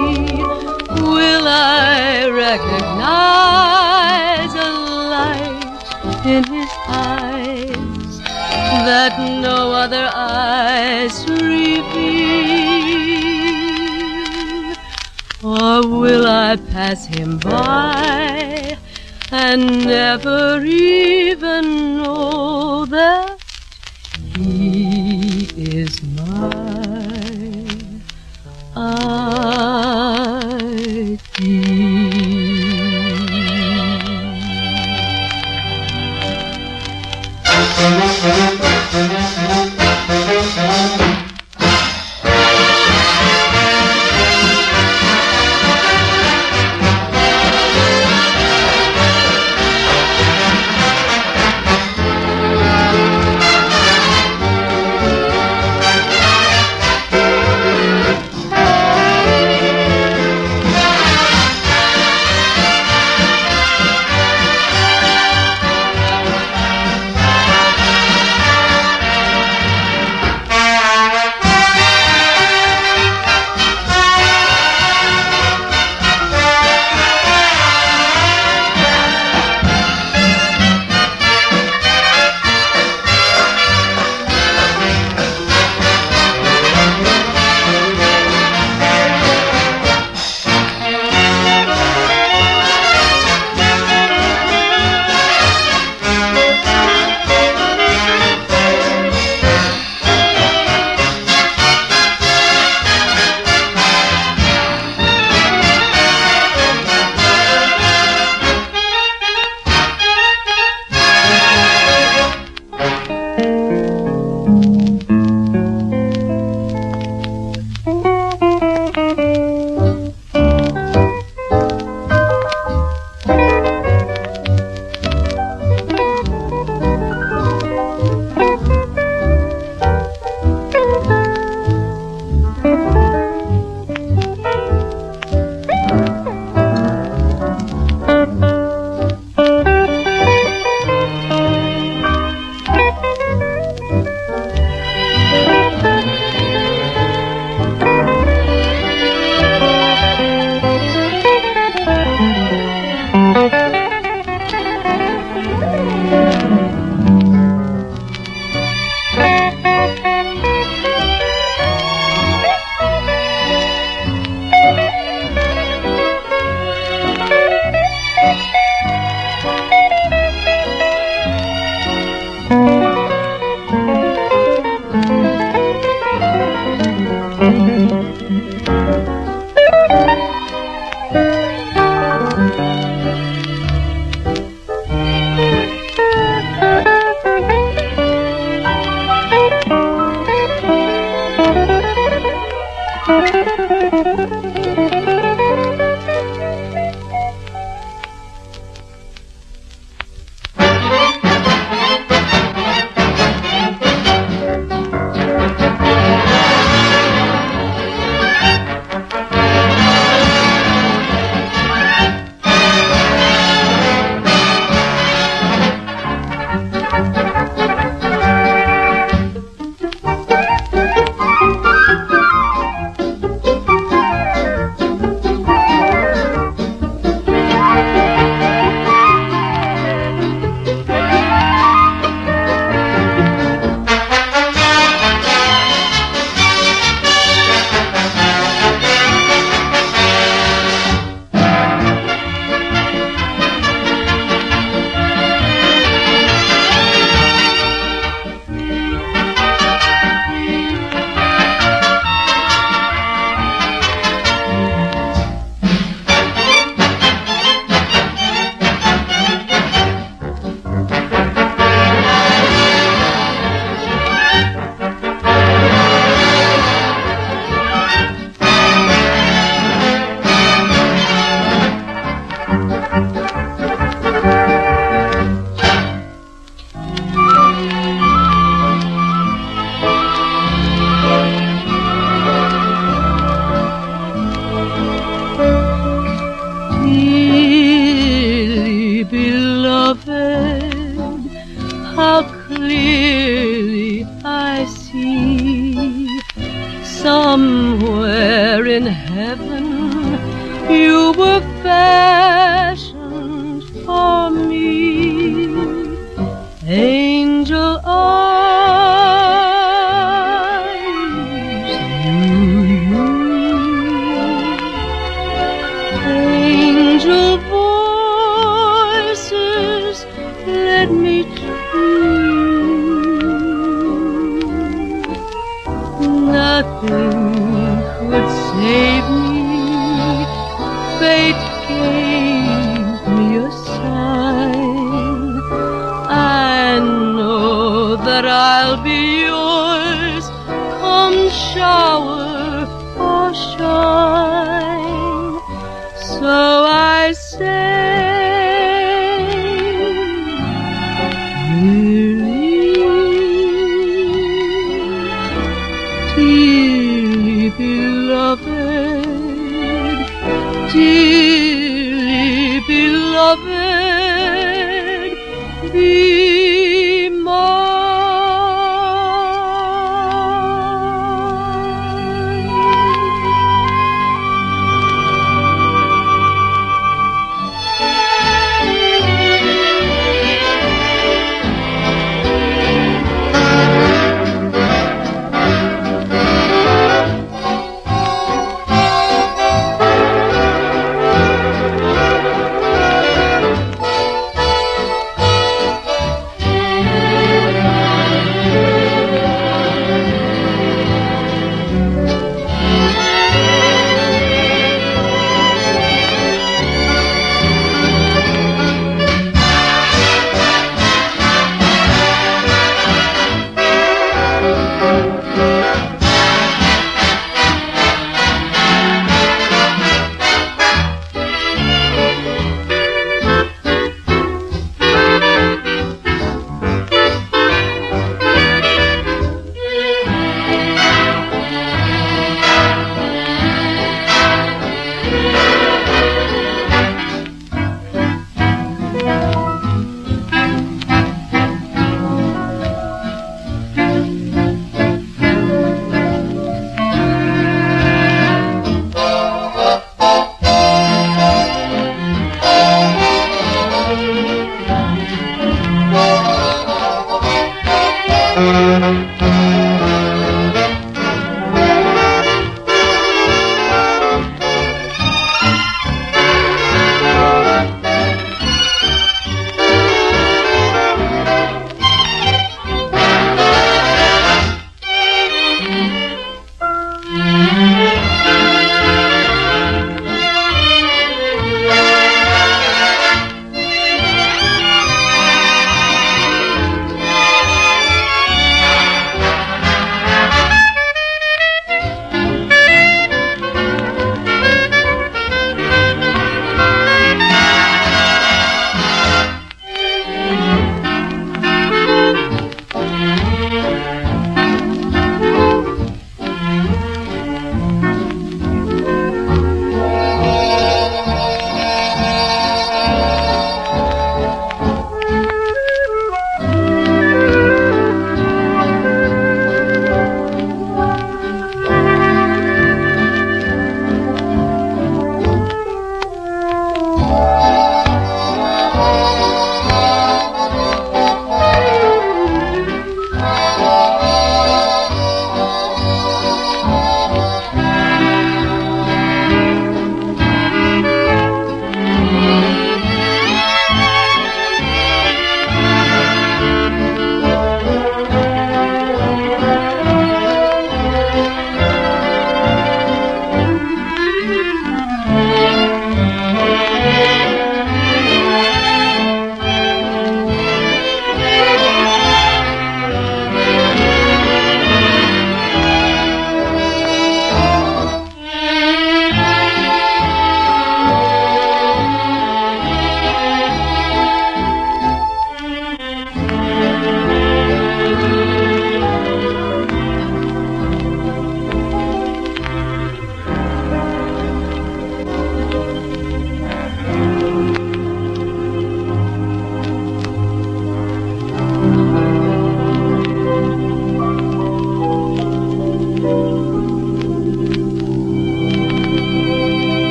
Will I recognize a light in his eyes that no other eyes reveal? Or will I pass him by and never even know that he is mine? I Angel voices, let me dream. Nothing could save me. Fate gave me a sign. I know that I'll be yours, come shower or shine. So I say, dearly beloved, dearly beloved, be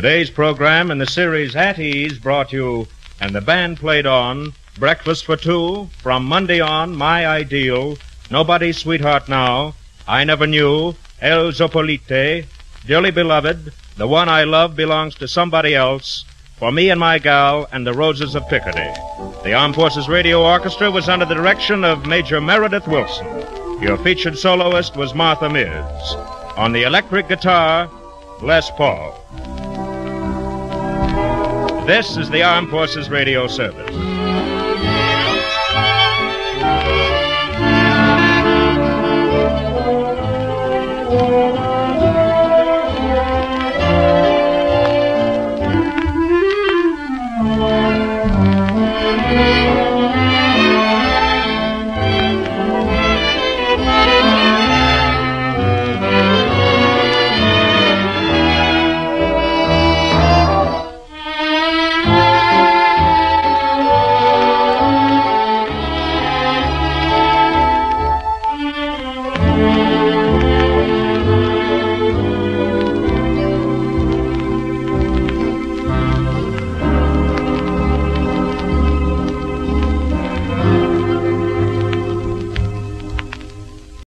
Today's program in the series At Ease brought you, and the band played on, Breakfast for Two, From Monday On, My Ideal, Nobody's Sweetheart Now, I Never Knew, El Zopolite, Dearly beloved, the one I love belongs to somebody else. For me and my gal and the roses of Picardy. The Armed Forces Radio Orchestra was under the direction of Major Meredith Wilson. Your featured soloist was Martha Mears. On the electric guitar, Les Paul. This is the Armed Forces Radio Service.